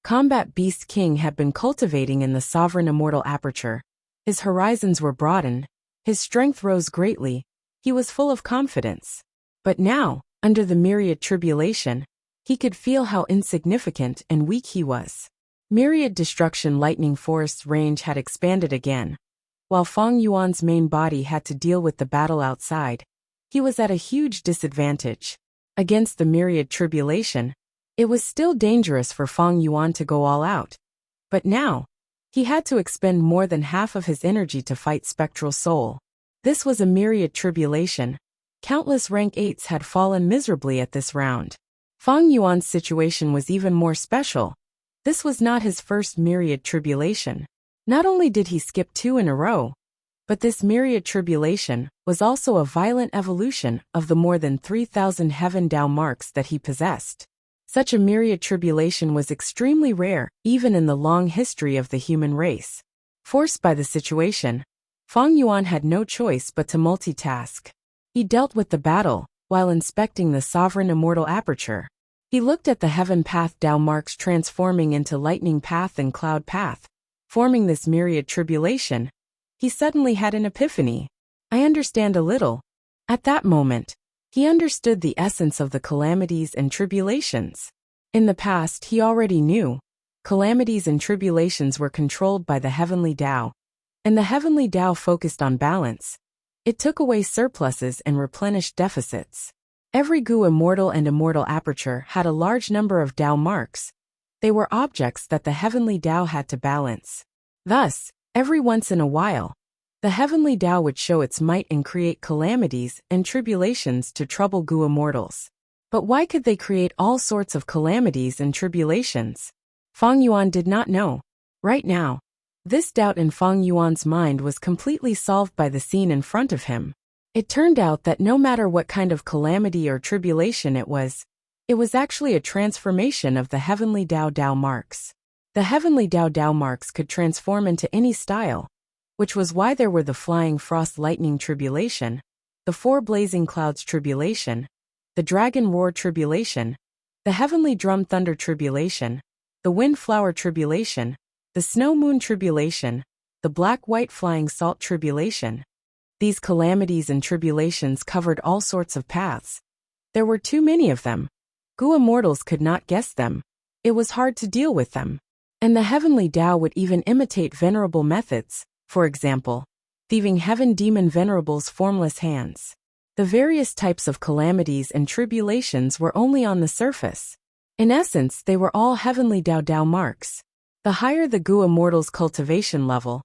Combat Beast King had been cultivating in the sovereign immortal aperture. His horizons were broadened. His strength rose greatly. He was full of confidence. But now, under the myriad tribulation, he could feel how insignificant and weak he was. Myriad destruction lightning forest's range had expanded again. While Feng Yuan's main body had to deal with the battle outside, he was at a huge disadvantage. Against the myriad tribulation, it was still dangerous for Feng Yuan to go all out. But now, he had to expend more than half of his energy to fight Spectral Soul. This was a myriad tribulation. Countless rank 8s had fallen miserably at this round. Feng Yuan's situation was even more special. This was not his first myriad tribulation. Not only did he skip 2 in a row, but this myriad tribulation was also a violent evolution of the more than 3,000 heaven Dao marks that he possessed. Such a myriad tribulation was extremely rare, even in the long history of the human race. Forced by the situation, Feng Yuan had no choice but to multitask. He dealt with the battle, while inspecting the sovereign immortal aperture. He looked at the heaven path Dao marks transforming into lightning path and cloud path, forming this myriad tribulation. He suddenly had an epiphany. I understand a little. At that moment, he understood the essence of the calamities and tribulations. In the past, he already knew. Calamities and tribulations were controlled by the heavenly Dao, and the heavenly Dao focused on balance. It took away surpluses and replenished deficits. Every Gu immortal and immortal aperture had a large number of Dao marks. They were objects that the heavenly Dao had to balance. Thus, every once in a while, The heavenly Tao would show its might and create calamities and tribulations to trouble Gu immortals. But why could they create all sorts of calamities and tribulations? Feng Yuan did not know. Right now, this doubt in Feng Yuan's mind was completely solved by the scene in front of him. It turned out that no matter what kind of calamity or tribulation it was actually a transformation of the heavenly Dao marks. The heavenly Dao marks could transform into any style, which was why there were the flying frost lightning tribulation, the four blazing clouds tribulation, the dragon roar tribulation, the heavenly drum thunder tribulation, the wind flower tribulation, the snow moon tribulation, the black white flying salt tribulation. These calamities and tribulations covered all sorts of paths. There were too many of them. Gu immortals could not guess them. It was hard to deal with them. And the heavenly Tao would even imitate venerable methods, for example, thieving heaven demon venerables' formless hands. The various types of calamities and tribulations were only on the surface. In essence, they were all heavenly Dao marks. The higher the Gu immortals' cultivation level,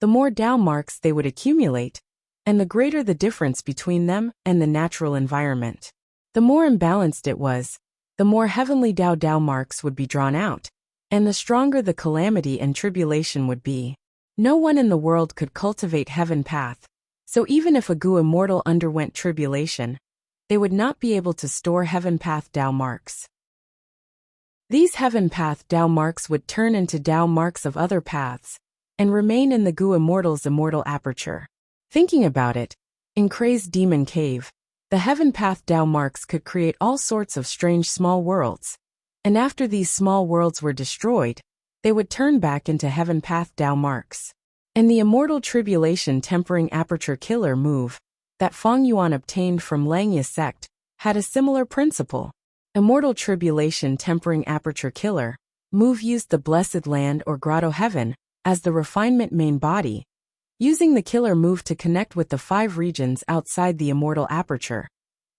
the more Dao marks they would accumulate, and the greater the difference between them and the natural environment. The more imbalanced it was, the more heavenly Dao marks would be drawn out, and the stronger the calamity and tribulation would be. No one in the world could cultivate heaven path, so even if a Gu immortal underwent tribulation, they would not be able to store heaven path Dao marks. These heaven path Dao marks would turn into Dao marks of other paths, and remain in the Gu immortal's immortal aperture. Thinking about it, in Kray's demon cave, the heaven path Dao marks could create all sorts of strange small worlds, and after these small worlds were destroyed, they would turn back into heaven path Dao marks. And the immortal tribulation tempering aperture killer move that Feng Yuan obtained from Langya sect had a similar principle. Immortal tribulation tempering aperture killer move used the blessed land or grotto heaven as the refinement main body, using the killer move to connect with the 5 regions outside the immortal aperture.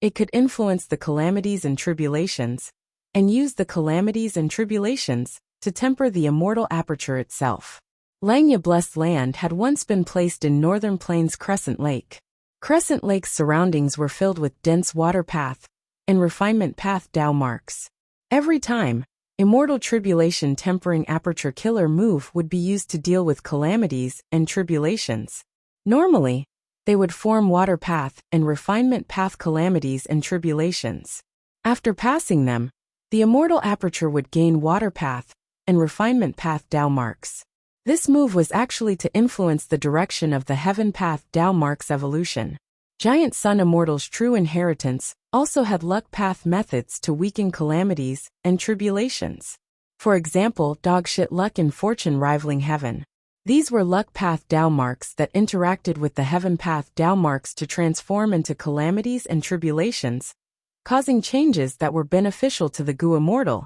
It could influence the calamities and tribulations, and use the calamities and tribulations to temper the immortal aperture itself. Langya Blessed Land had once been placed in Northern Plains Crescent Lake. Crescent Lake's surroundings were filled with dense water path and refinement path Dao marks. Every time, immortal tribulation tempering aperture killer move would be used to deal with calamities and tribulations. Normally, they would form water path and refinement path calamities and tribulations. After passing them, the immortal aperture would gain water path and refinement path Dao marks. This move was actually to influence the direction of the heaven path Dao marks evolution. Giant Sun Immortal's true inheritance also had luck path methods to weaken calamities and tribulations. For example, dogshit luck and fortune rivaling heaven. These were luck path Dao marks that interacted with the heaven path Dao marks to transform into calamities and tribulations, causing changes that were beneficial to the Gu immortal,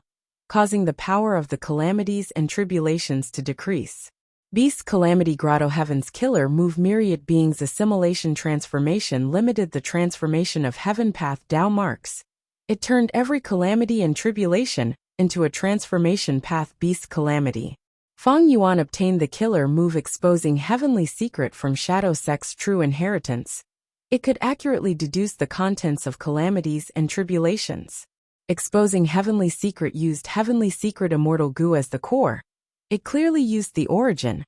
causing the power of the calamities and tribulations to decrease. Beast Calamity Grotto Heaven's killer move myriad beings assimilation transformation limited the transformation of heaven path Dao marks. It turned every calamity and tribulation into a transformation path beast calamity. Feng Yuan obtained the killer move exposing heavenly secret from Shadow Sect's true inheritance. It could accurately deduce the contents of calamities and tribulations. Exposing heavenly secret used heavenly secret immortal Gu as the core. It clearly used the origin,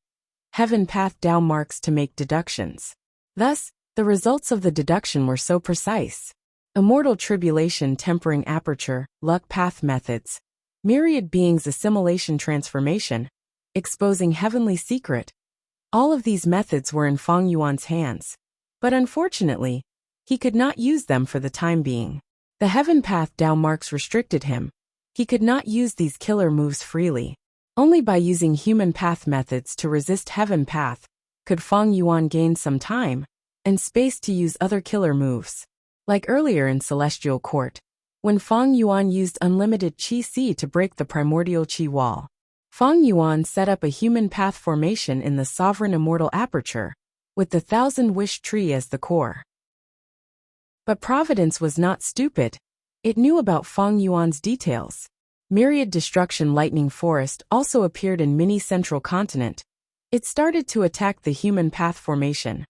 heaven path Dao marks to make deductions. Thus, the results of the deduction were so precise. Immortal tribulation tempering aperture, luck path methods, myriad beings assimilation transformation, exposing heavenly secret. All of these methods were in Feng Yuan's hands. But unfortunately, he could not use them for the time being. The heaven path Dao marks restricted him. He could not use these killer moves freely. Only by using human path methods to resist heaven path could Feng Yuan gain some time and space to use other killer moves. Like earlier in Celestial Court, when Feng Yuan used unlimited Qi Si to break the primordial Qi wall. Feng Yuan set up a human path formation in the sovereign immortal aperture, with the 1,000-wish tree as the core. But Providence was not stupid. It knew about Feng Yuan's details. Myriad Destruction Lightning Forest also appeared in Mini Central Continent, It started to attack the human path formation.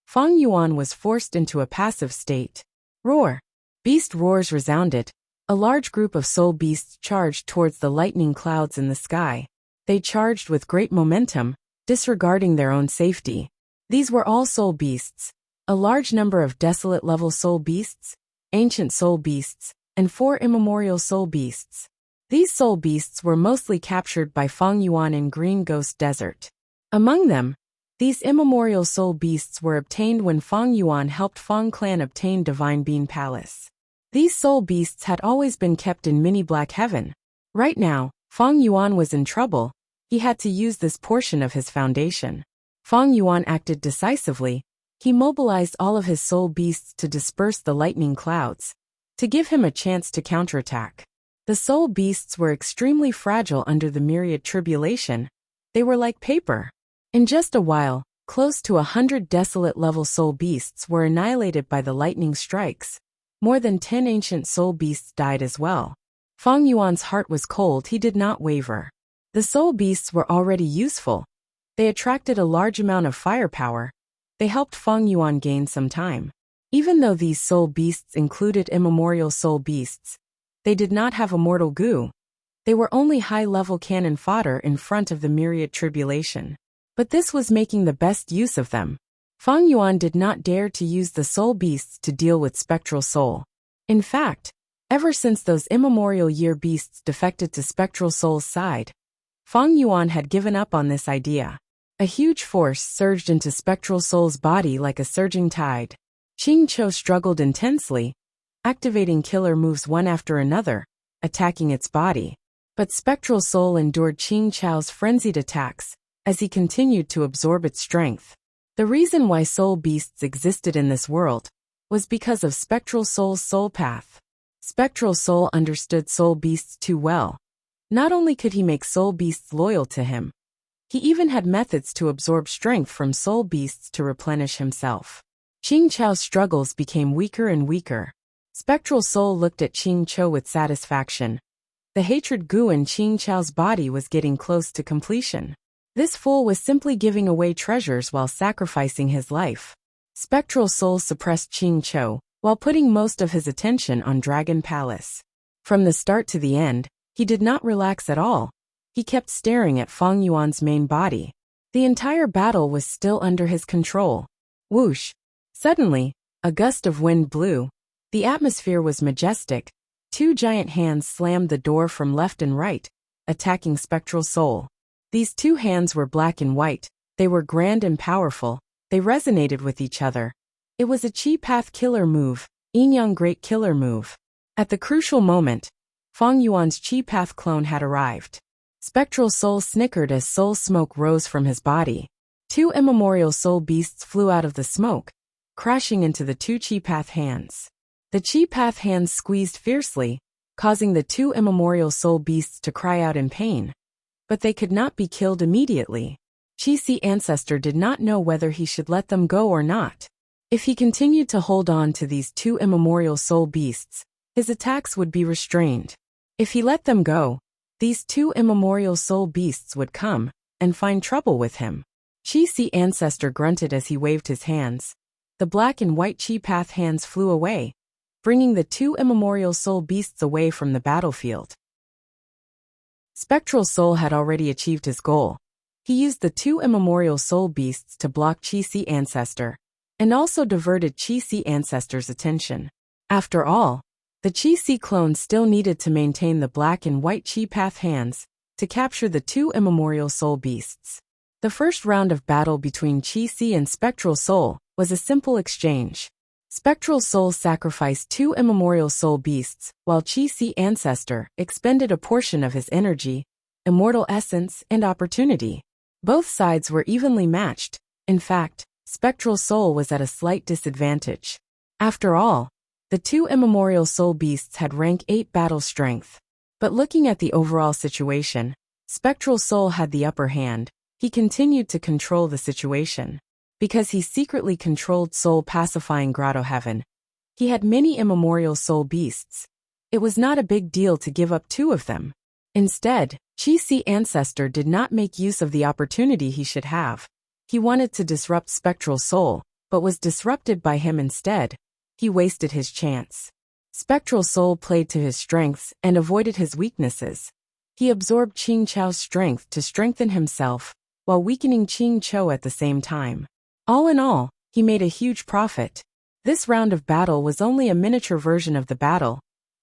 Feng Yuan was forced into a passive state. Roar! Beast roars resounded. A large group of soul beasts charged towards the lightning clouds in the sky. They charged with great momentum, disregarding their own safety. These were all soul beasts. A large number of desolate-level soul beasts, ancient soul beasts, and 4 immemorial soul beasts. These soul beasts were mostly captured by Feng Yuan in Green Ghost Desert. Among them, these immemorial soul beasts were obtained when Feng Yuan helped Feng Clan obtain Divine Bean Palace. These soul beasts had always been kept in Mini Black Heaven. Right now, Feng Yuan was in trouble. He had to use this portion of his foundation. Feng Yuan acted decisively. He mobilized all of his soul beasts to disperse the lightning clouds, to give him a chance to counterattack. The soul beasts were extremely fragile under the myriad tribulation. They were like paper. In just a while, close to 100 desolate-level soul beasts were annihilated by the lightning strikes. More than 10 ancient soul beasts died as well. Feng Yuan's heart was cold. He did not waver. The soul beasts were already useful. They attracted a large amount of firepower. They helped Feng Yuan gain some time. Even though these soul beasts included immemorial soul beasts, they did not have immortal goo. They were only high-level cannon fodder in front of the myriad tribulation. But this was making the best use of them. Feng Yuan did not dare to use the soul beasts to deal with Spectral Soul. In fact, ever since those immemorial year beasts defected to Spectral Soul's side, Feng Yuan had given up on this idea. A huge force surged into Spectral Soul's body like a surging tide. Qing Cho struggled intensely, activating killer moves one after another, attacking its body. But Spectral Soul endured Qing Chao's frenzied attacks, as he continued to absorb its strength. The reason why soul beasts existed in this world was because of Spectral Soul's soul path. Spectral Soul understood soul beasts too well. Not only could he make soul beasts loyal to him, he even had methods to absorb strength from soul beasts to replenish himself. Qing Chao's struggles became weaker and weaker. Spectral Soul looked at Qing Cho with satisfaction. The hatred goo in Qing Chao's body was getting close to completion. This fool was simply giving away treasures while sacrificing his life. Spectral Soul suppressed Qing Cho, while putting most of his attention on Dragon Palace. From the start to the end, he did not relax at all. He kept staring at Feng Yuan's main body. The entire battle was still under his control. Whoosh! Suddenly, a gust of wind blew. The atmosphere was majestic. 2 giant hands slammed the door from left and right, attacking Spectral Soul. These 2 hands were black and white. They were grand and powerful. They resonated with each other. It was a Chi Path killer move, Yin-Yang Great Killer move. At the crucial moment, Feng Yuan's Chi Path clone had arrived. Spectral Soul snickered as soul smoke rose from his body. 2 immemorial soul beasts flew out of the smoke, crashing into the 2 Chi Path hands. The Chi Path hands squeezed fiercely, causing the 2 immemorial soul beasts to cry out in pain. But they could not be killed immediately. Chi-Si Ancestor did not know whether he should let them go or not. If he continued to hold on to these 2 immemorial soul beasts, his attacks would be restrained. If he let them go, these 2 immemorial soul beasts would come and find trouble with him. Chi-Si Ancestor grunted as he waved his hands. The black and white Chi Path hands flew away, bringing the 2 immemorial soul beasts away from the battlefield. Spectral Soul had already achieved his goal. He used the 2 immemorial soul beasts to block Chi-Si Ancestor, and also diverted Chi-Si Ancestor's attention. After all, the Chi-Si clone still needed to maintain the black and white Chi Path hands to capture the 2 immemorial soul beasts. The first round of battle between Chi-Si and Spectral Soul was a simple exchange. Spectral Soul sacrificed 2 immemorial soul beasts, while Chi-Si Ancestor expended a portion of his energy, immortal essence, and opportunity. Both sides were evenly matched. In fact, Spectral Soul was at a slight disadvantage. After all, the 2 immemorial soul beasts had rank 8 battle strength. But looking at the overall situation, Spectral Soul had the upper hand. He continued to control the situation. Because he secretly controlled soul pacifying Grotto Heaven, he had many immemorial soul beasts. It was not a big deal to give up 2 of them. Instead, Qi ancestor did not make use of the opportunity he should have. He wanted to disrupt Spectral Soul, but was disrupted by him instead. He wasted his chance. Spectral Soul played to his strengths and avoided his weaknesses. He absorbed Qing Chao's strength to strengthen himself, while weakening Qing Chou at the same time. All in all, he made a huge profit. This round of battle was only a miniature version of the battle,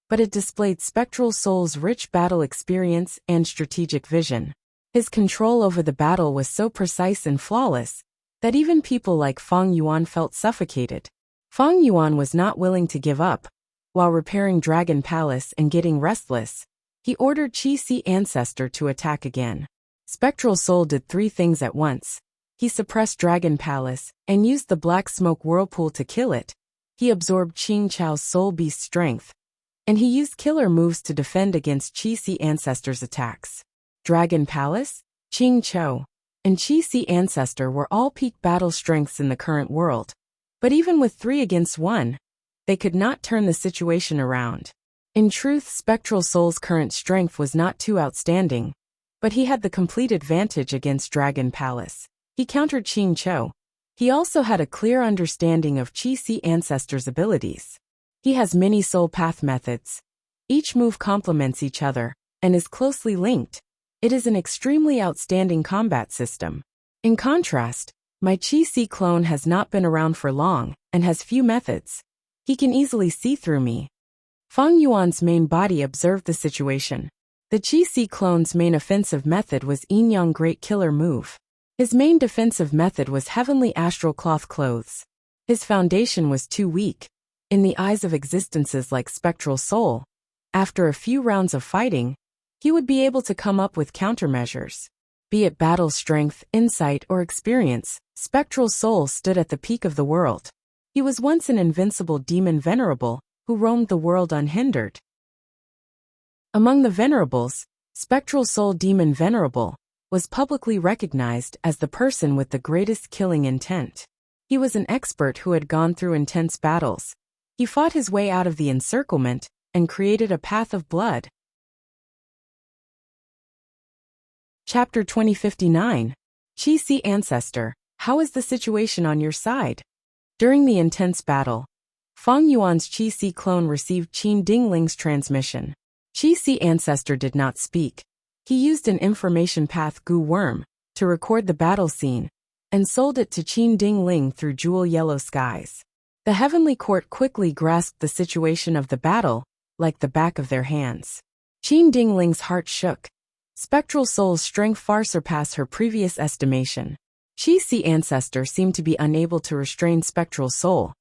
but it displayed Spectral Soul's rich battle experience and strategic vision. His control over the battle was so precise and flawless that even people like Feng Yuan felt suffocated. Feng Yuan was not willing to give up. While repairing Dragon Palace and getting restless, he ordered Qi ancestor to attack again. Spectral Soul did 3 things at once. He suppressed Dragon Palace and used the Black Smoke Whirlpool to kill it. He absorbed Qing Chao's Soul Beast strength, and he used killer moves to defend against Qi ancestor's attacks. Dragon Palace, Qing Chou, and Qi ancestor were all peak battle strengths in the current world. But even with 3 against 1, they could not turn the situation around. In truth, Spectral Soul's current strength was not too outstanding, but he had the complete advantage against Dragon Palace. He countered Qing Chou. He also had a clear understanding of Qi ancestor's abilities. He has many soul path methods. Each move complements each other and is closely linked. It is an extremely outstanding combat system. In contrast, my Qi clone has not been around for long and has few methods. He can easily see through me. Feng Yuan's main body observed the situation. The Qi clone's main offensive method was Yin Yang Great Killer Move. His main defensive method was Heavenly Astral Cloth Clothes. His foundation was too weak. In the eyes of existences like Spectral Soul, after a few rounds of fighting, he would be able to come up with countermeasures. Be it battle strength, insight, or experience, Spectral Soul stood at the peak of the world. He was once an invincible demon venerable who roamed the world unhindered. Among the venerables, Spectral Soul Demon Venerable was publicly recognized as the person with the greatest killing intent. He was an expert who had gone through intense battles. He fought his way out of the encirclement and created a path of blood. Chapter 2059. Qi Ancestor, how is the situation on your side? During the intense battle, Feng Yuan's Qi clone received Qin Dingling's transmission. Qi Ancestor did not speak. He used an information path Gu Worm to record the battle scene and sold it to Qin Dingling through Jewel Yellow Skies. The Heavenly Court quickly grasped the situation of the battle like the back of their hands. Qin Dingling's heart shook. Spectral Soul's strength far surpassed her previous estimation. Qi Ancestor seemed to be unable to restrain Spectral Soul.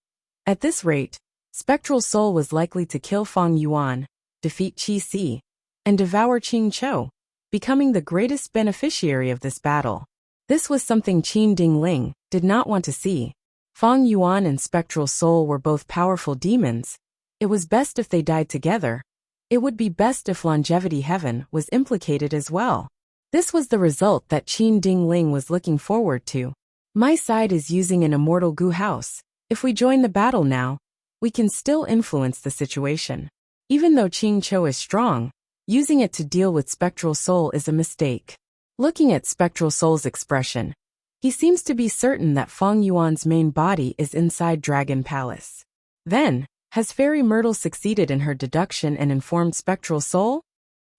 At this rate, Spectral Soul was likely to kill Feng Yuan, defeat Qi, and devour Qing Chou, becoming the greatest beneficiary of this battle. This was something Qin Dingling did not want to see. Feng Yuan and Spectral Soul were both powerful demons. It was best if they died together. It would be best if Longevity Heaven was implicated as well. This was the result that Qin Dingling was looking forward to. My side is using an immortal Gu house. If we join the battle now, we can still influence the situation. Even though Qing Chou is strong, using it to deal with Spectral Soul is a mistake. Looking at Spectral Soul's expression, he seems to be certain that Feng Yuan's main body is inside Dragon Palace. Then, has Fairy Myrtle succeeded in her deduction and informed Spectral Soul?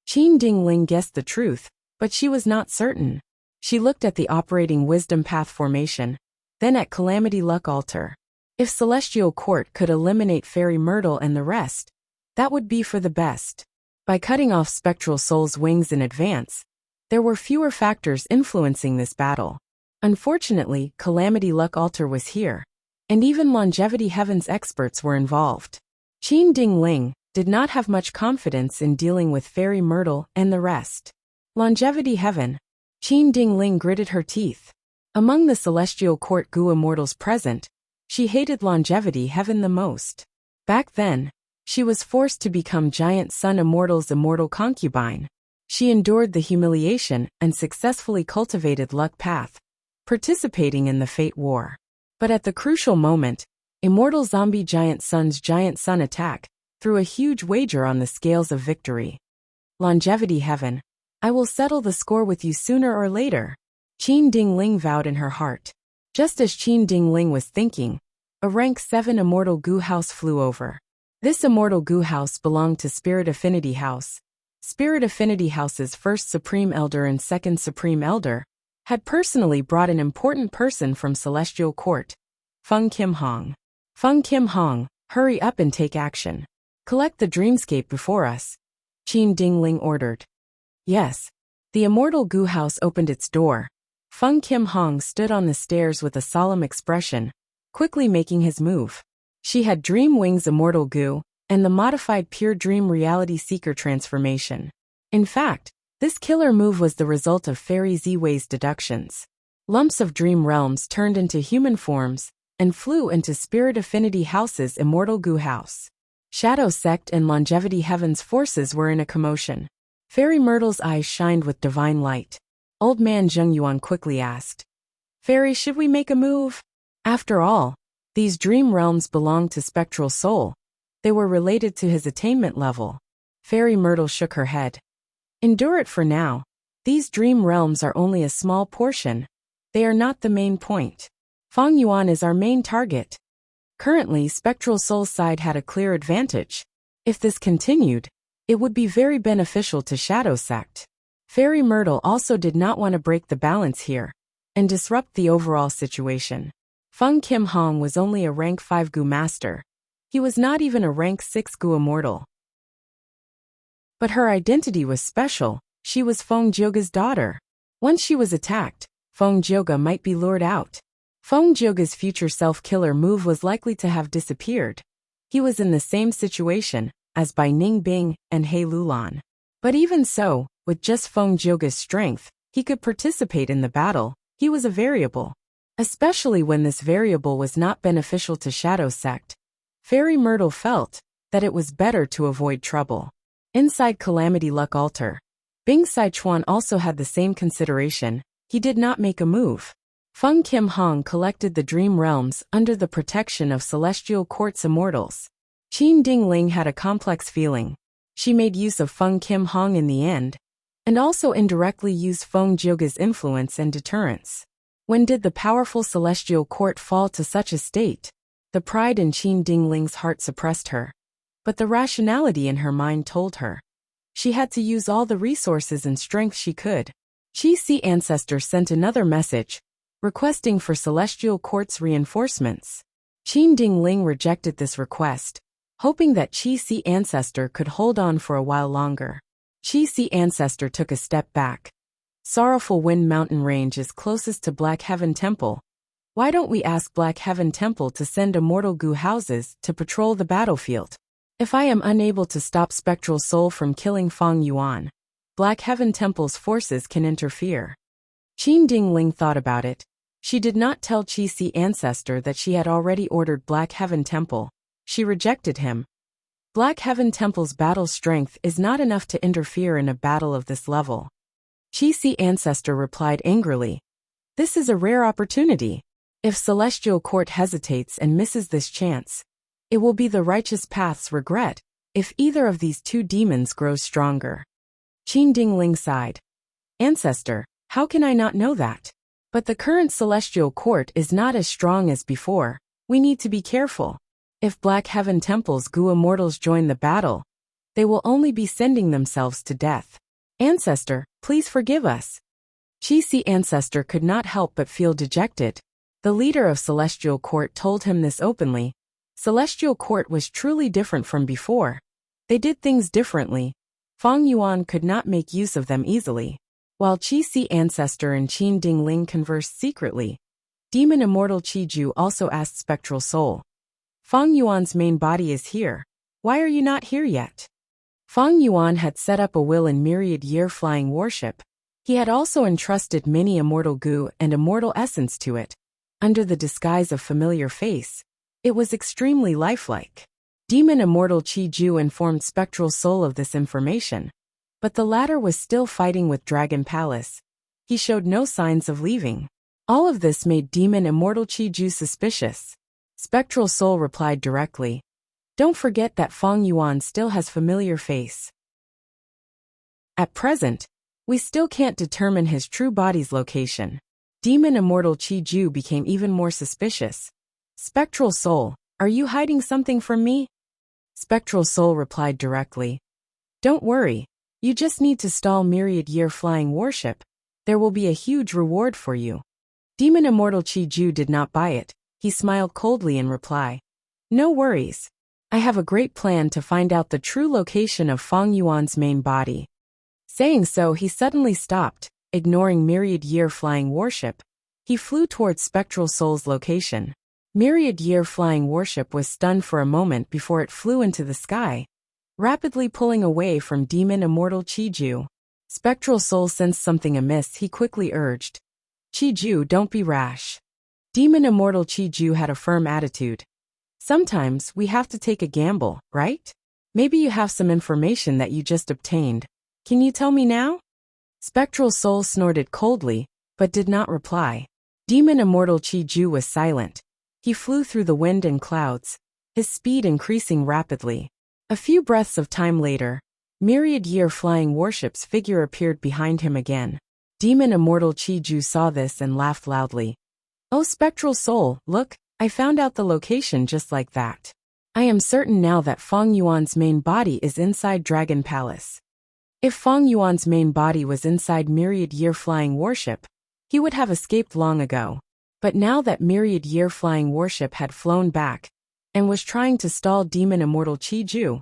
Qin Dingling guessed the truth, but she was not certain. She looked at the operating Wisdom Path formation, then at Calamity Luck Altar. If Celestial Court could eliminate Fairy Myrtle and the rest, that would be for the best. By cutting off Spectral Soul's wings in advance, there were fewer factors influencing this battle. Unfortunately, Calamity Luck Altar was here, and even Longevity Heaven's experts were involved. Qin Dingling did not have much confidence in dealing with Fairy Myrtle and the rest. Longevity Heaven. Qin Dingling gritted her teeth. Among the Celestial Court Gu Immortals present, she hated Longevity Heaven the most. Back then, she was forced to become Giant Sun Immortal's immortal concubine. She endured the humiliation and successfully cultivated Luck Path, participating in the Fate War. But at the crucial moment, Immortal Zombie Giant Sun's Giant Sun attack threw a huge wager on the scales of victory. Longevity Heaven. I will settle the score with you sooner or later. Qin Dingling vowed in her heart. Just as Qin Dingling was thinking, a rank 7 immortal goo house flew over. This immortal goo house belonged to Spirit Affinity House. Spirit Affinity House's first Supreme Elder and second Supreme Elder had personally brought an important person from Celestial Court, Feng Kim Hong. Feng Kim Hong, hurry up and take action. Collect the dreamscape before us, Qin Dingling ordered. Yes. The immortal goo house opened its door. Feng Kim Hong stood on the stairs with a solemn expression, quickly making his move. She had Dream Wings Immortal Goo and the modified Pure Dream Reality Seeker transformation. In fact, this killer move was the result of Fairy Z-Way's deductions. Lumps of dream realms turned into human forms and flew into Spirit Affinity House's Immortal Goo House. Shadow Sect and Longevity Heaven's forces were in a commotion. Fairy Myrtle's eyes shined with divine light. Old man Zheng Yuan quickly asked, Fairy, should we make a move? After all, these dream realms belonged to Spectral Soul. They were related to his attainment level. Fairy Myrtle shook her head. Endure it for now. These dream realms are only a small portion. They are not the main point. Feng Yuan is our main target. Currently, Spectral Soul's side had a clear advantage. If this continued, it would be very beneficial to Shadow Sect. Fairy Myrtle also did not want to break the balance here and disrupt the overall situation. Feng Kim Hong was only a rank 5 Goo Master. He was not even a rank 6 Goo Immortal. But her identity was special. She was Feng Jioga's daughter. Once she was attacked, Feng Jioga might be lured out. Feng Jioga's future self-killer move was likely to have disappeared. He was in the same situation as Bai Ningbing and He Lulan. But even so, with just Feng Jioga's strength, he could participate in the battle. He was a variable. Especially when this variable was not beneficial to Shadow Sect. Fairy Myrtle felt that it was better to avoid trouble. Inside Calamity Luck Altar, Bing Sichuan also had the same consideration. He did not make a move. Feng Kim Hong collected the Dream Realms under the protection of Celestial Court's immortals. Qin Dingling had a complex feeling. She made use of Feng Kim Hong in the end, and also indirectly used Feng Jioga's influence and deterrence. When did the powerful Celestial Court fall to such a state? The pride in Qin Dingling's heart suppressed her. But the rationality in her mind told her. She had to use all the resources and strength she could. Qi Si Ancestor sent another message, requesting for Celestial Court's reinforcements. Qin Dingling rejected this request, hoping that Qi Si Ancestor could hold on for a while longer. Qi Si Ancestor took a step back. Sorrowful Wind Mountain Range is closest to Black Heaven Temple. Why don't we ask Black Heaven Temple to send immortal goo houses to patrol the battlefield? If I am unable to stop Spectral Soul from killing Feng Yuan, Black Heaven Temple's forces can interfere. Qin Dingling thought about it. She did not tell Qi Si Ancestor that she had already ordered Black Heaven Temple. She rejected him. Black Heaven Temple's battle strength is not enough to interfere in a battle of this level. Qi Si Ancestor replied angrily. This is a rare opportunity. If Celestial Court hesitates and misses this chance, it will be the Righteous Path's regret if either of these two demons grows stronger. Qin Dingling sighed. Ancestor, how can I not know that? But the current Celestial Court is not as strong as before. We need to be careful. If Black Heaven Temple's Goo Immortals join the battle, they will only be sending themselves to death. Ancestor, please forgive us. Qi Si Ancestor could not help but feel dejected. The leader of Celestial Court told him this openly. Celestial Court was truly different from before. They did things differently. Feng Yuan could not make use of them easily. While Qi Si Ancestor and Qin Dingling conversed secretly, Demon Immortal Qi Ju also asked Spectral Soul. Feng Yuan's main body is here. Why are you not here yet? Feng Yuan had set up a will in Myriad Year Flying Warship. He had also entrusted many Immortal Goo and Immortal Essence to it. Under the disguise of familiar face, it was extremely lifelike. Demon Immortal Qi Ju informed Spectral Soul of this information. But the latter was still fighting with Dragon Palace. He showed no signs of leaving. All of this made Demon Immortal Qi Ju suspicious. Spectral Soul replied directly. Don't forget that Feng Yuan still has familiar face. At present, We still can't determine his true body's location. Demon Immortal Chi-Ju became even more suspicious. Spectral Soul, are you hiding something from me? Spectral Soul replied directly. Don't worry. You just need to stall Myriad Year Flying Warship. There will be a huge reward for you. Demon Immortal Chi-Ju did not buy it. He smiled coldly in reply. No worries. I have a great plan to find out the true location of Fang Yuan's main body. Saying so, he suddenly stopped, ignoring Myriad Year Flying Warship. He flew towards Spectral Soul's location. Myriad Year Flying Warship was stunned for a moment before it flew into the sky, rapidly pulling away from Demon Immortal Chi-Ju. Spectral Soul sensed something amiss. He quickly urged. Chi-Ju, don't be rash. Demon Immortal Chi-Ju had a firm attitude. Sometimes we have to take a gamble, right? Maybe you have some information that you just obtained. Can you tell me now? Spectral Soul snorted coldly, but did not reply. Demon Immortal Chi-Ju was silent. He flew through the wind and clouds, his speed increasing rapidly. A few breaths of time later, Myriad Year Flying Warship's figure appeared behind him again. Demon Immortal Chi-Ju saw this and laughed loudly. Oh, Spectral Soul, look, I found out the location just like that. I am certain now that Fang Yuan's main body is inside Dragon Palace. If Fang Yuan's main body was inside Myriad Year Flying Warship, he would have escaped long ago. But now that Myriad Year Flying Warship had flown back and was trying to stall Demon Immortal Chi-Ju,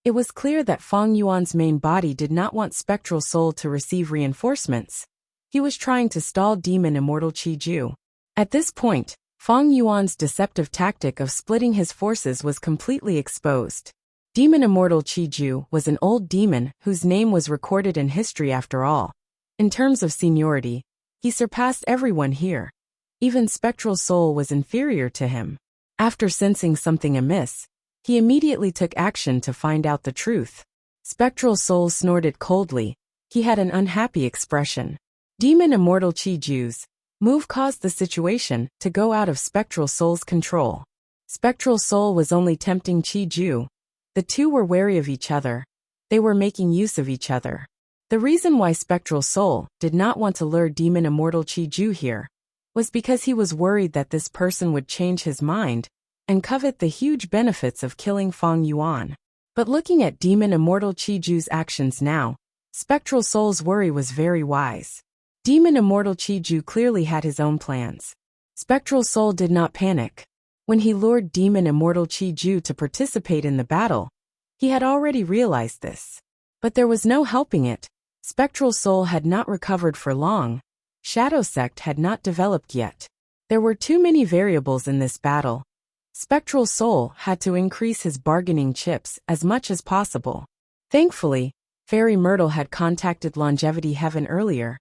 it was clear that Fang Yuan's main body did not want Spectral Soul to receive reinforcements. He was trying to stall Demon Immortal Chi-Ju. At this point, Fang Yuan's deceptive tactic of splitting his forces was completely exposed. Demon Immortal Chi-Ju was an old demon whose name was recorded in history after all. In terms of seniority, he surpassed everyone here. Even Spectral Soul was inferior to him. After sensing something amiss, he immediately took action to find out the truth. Spectral Soul snorted coldly. He had an unhappy expression. Demon Immortal Chi-Ju's move caused the situation to go out of Spectral Soul's control. Spectral Soul was only tempting Chi-Ju. The two were wary of each other. They were making use of each other. The reason why Spectral Soul did not want to lure Demon Immortal Chi-Ju here was because he was worried that this person would change his mind and covet the huge benefits of killing Fang Yuan. But looking at Demon Immortal Chi-Ju's actions now, Spectral Soul's worry was very wise. Demon Immortal Chi-Ju clearly had his own plans. Spectral Soul did not panic. When he lured Demon Immortal Chi-Ju to participate in the battle, he had already realized this. But there was no helping it. Spectral Soul had not recovered for long. Shadow Sect had not developed yet. There were too many variables in this battle. Spectral Soul had to increase his bargaining chips as much as possible. Thankfully, Fairy Myrtle had contacted Longevity Heaven earlier.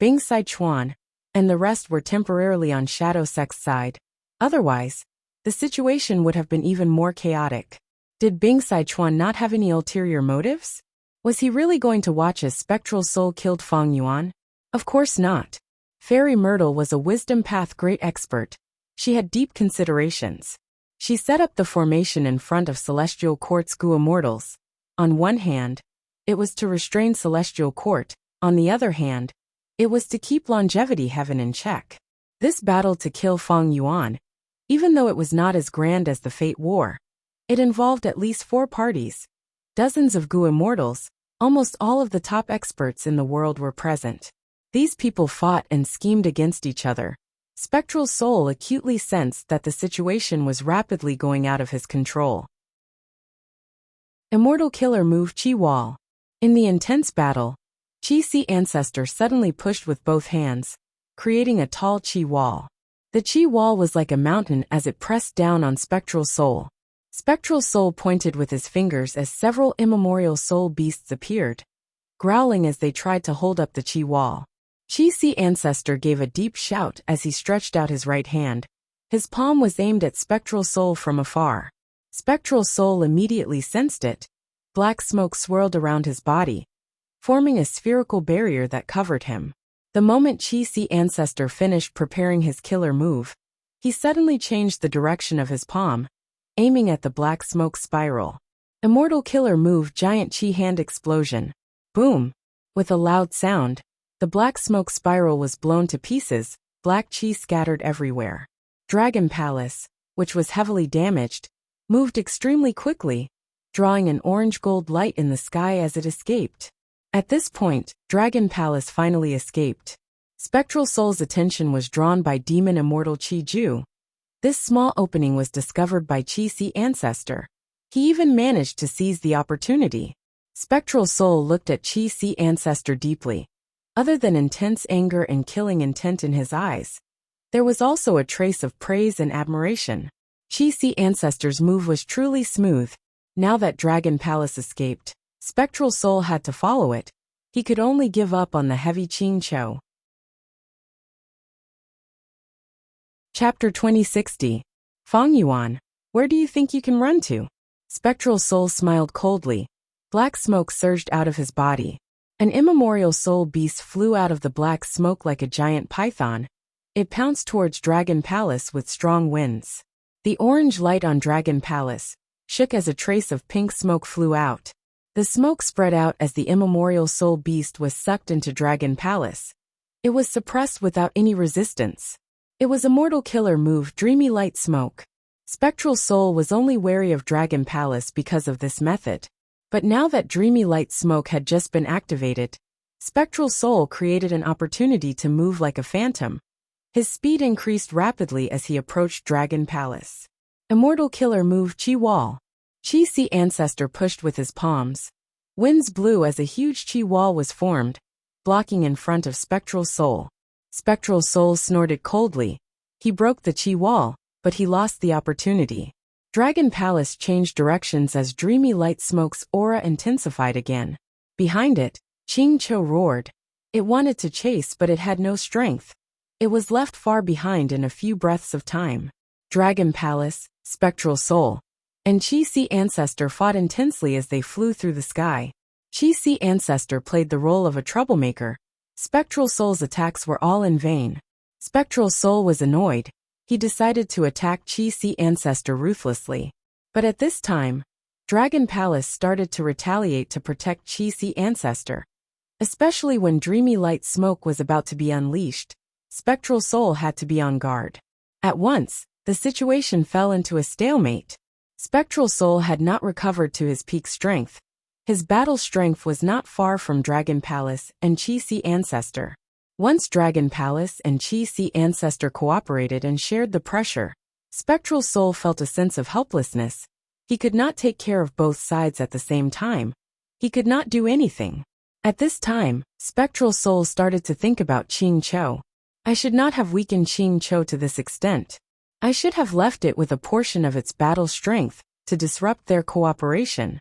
Bing Sichuan and the rest were temporarily on Shadow Sect's side. Otherwise, the situation would have been even more chaotic. Did Bing Sichuan not have any ulterior motives? Was he really going to watch as Spectral Soul killed Fang Yuan? Of course not. Fairy Myrtle was a Wisdom Path great expert. She had deep considerations. She set up the formation in front of Celestial Court's Gu Immortals. On one hand, it was to restrain Celestial Court. On the other hand, it was to keep Longevity Heaven in check. This battle to kill Fang Yuan, even though it was not as grand as the Fate War, it involved at least 4 parties. Dozens of Gu Immortals, almost all of the top experts in the world were present. These people fought and schemed against each other. Spectral Soul acutely sensed that the situation was rapidly going out of his control. Immortal Killer Move Chi Wall. In the intense battle, Chi Si Ancestor suddenly pushed with both hands, creating a tall Chi Wall. The Chi Wall was like a mountain as it pressed down on Spectral Soul. Spectral Soul pointed with his fingers as several immemorial soul beasts appeared, growling as they tried to hold up the Chi Wall. Chi Si Ancestor gave a deep shout as he stretched out his right hand. His palm was aimed at Spectral Soul from afar. Spectral Soul immediately sensed it. Black smoke swirled around his body, forming a spherical barrier that covered him. The moment Chi Si Ancestor finished preparing his killer move, he suddenly changed the direction of his palm, aiming at the black smoke spiral. Immortal Killer Move Giant Chi Hand Explosion. Boom! With a loud sound, the black smoke spiral was blown to pieces, black chi scattered everywhere. Dragon Palace, which was heavily damaged, moved extremely quickly, drawing an orange-gold light in the sky as it escaped. At this point, Dragon Palace finally escaped. Spectral Soul's attention was drawn by demon immortal Chi Ju. This small opening was discovered by Chi Si Ancestor. He even managed to seize the opportunity. Spectral Soul looked at Chi Si Ancestor deeply. Other than intense anger and killing intent in his eyes, there was also a trace of praise and admiration. Chi Si Ancestor's move was truly smooth. Now that Dragon Palace escaped, Spectral Soul had to follow it. He could only give up on the heavy Qing Cho. Chapter 2060. Feng Yuan, where do you think you can run to? Spectral Soul smiled coldly. Black smoke surged out of his body. An immemorial soul beast flew out of the black smoke like a giant python. It pounced towards Dragon Palace with strong winds. The orange light on Dragon Palace shook as a trace of pink smoke flew out. The smoke spread out as the immemorial soul beast was sucked into Dragon Palace. It was suppressed without any resistance. It was a mortal killer move, dreamy light smoke. Spectral Soul was only wary of Dragon Palace because of this method. But now that dreamy light smoke had just been activated, Spectral Soul created an opportunity to move like a phantom. His speed increased rapidly as he approached Dragon Palace. Immortal killer move Chi Wall. Chi Si Ancestor pushed with his palms. Winds blew as a huge Chi Wall was formed, blocking in front of Spectral Soul. Spectral Soul snorted coldly. He broke the Chi Wall, but he lost the opportunity. Dragon Palace changed directions as dreamy light smoke's aura intensified again. Behind it, Qing Cho roared. It wanted to chase, but it had no strength. It was left far behind in a few breaths of time. Dragon Palace, Spectral Soul, and Chi Si Ancestor fought intensely as they flew through the sky. Chi Si Ancestor played the role of a troublemaker. Spectral Soul's attacks were all in vain. Spectral Soul was annoyed. He decided to attack Chi Si Ancestor ruthlessly. But at this time, Dragon Palace started to retaliate to protect Chi Si Ancestor. Especially when dreamy light smoke was about to be unleashed, Spectral Soul had to be on guard. At once, the situation fell into a stalemate. Spectral Soul had not recovered to his peak strength. His battle strength was not far from Dragon Palace and Chi Si Ancestor. Once Dragon Palace and Chi Si Ancestor cooperated and shared the pressure, Spectral Soul felt a sense of helplessness. He could not take care of both sides at the same time. He could not do anything. At this time, Spectral Soul started to think about Qing Cho. I should not have weakened Qing Cho to this extent. I should have left it with a portion of its battle strength to disrupt their cooperation.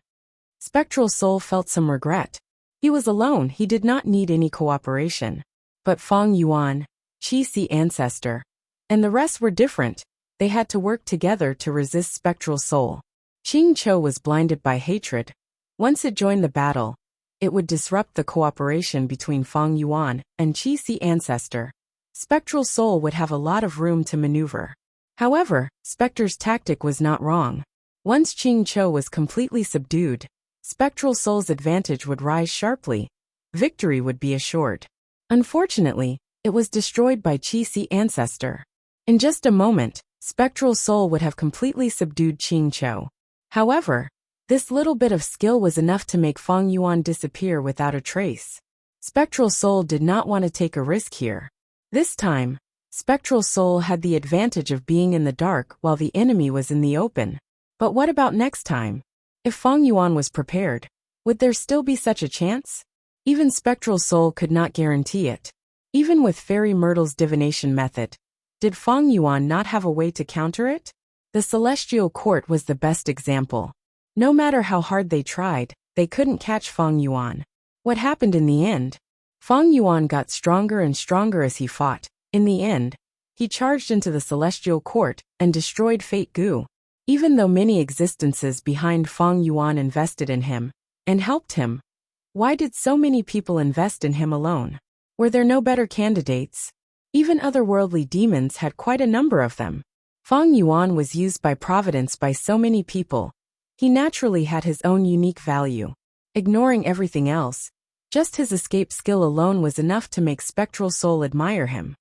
Spectral Soul felt some regret. He was alone, he did not need any cooperation. But Feng Yuan, Chi Si Ancestor, and the rest were different. They had to work together to resist Spectral Soul. Qing Cho was blinded by hatred. Once it joined the battle, it would disrupt the cooperation between Feng Yuan and Chi Si Ancestor. Spectral Soul would have a lot of room to maneuver. However, Spectre's tactic was not wrong. Once Qing Cho was completely subdued, Spectral Soul's advantage would rise sharply. Victory would be assured. Unfortunately, it was destroyed by Chi Si Ancestor. In just a moment, Spectral Soul would have completely subdued Qing Cho. However, this little bit of skill was enough to make Feng Yuan disappear without a trace. Spectral Soul did not want to take a risk here. This time, Spectral Soul had the advantage of being in the dark while the enemy was in the open. But what about next time? If Feng Yuan was prepared, would there still be such a chance? Even Spectral Soul could not guarantee it. Even with Fairy Myrtle's divination method, did Feng Yuan not have a way to counter it? The Celestial Court was the best example. No matter how hard they tried, they couldn't catch Feng Yuan. What happened in the end? Feng Yuan got stronger and stronger as he fought. In the end, he charged into the Celestial Court and destroyed Fate Gu. Even though many existences behind Feng Yuan invested in him and helped him, why did so many people invest in him alone? Were there no better candidates? Even otherworldly demons had quite a number of them. Feng Yuan was used by Providence by so many people. He naturally had his own unique value. Ignoring everything else, Just his escape skill alone was enough to make Spectral Soul admire him.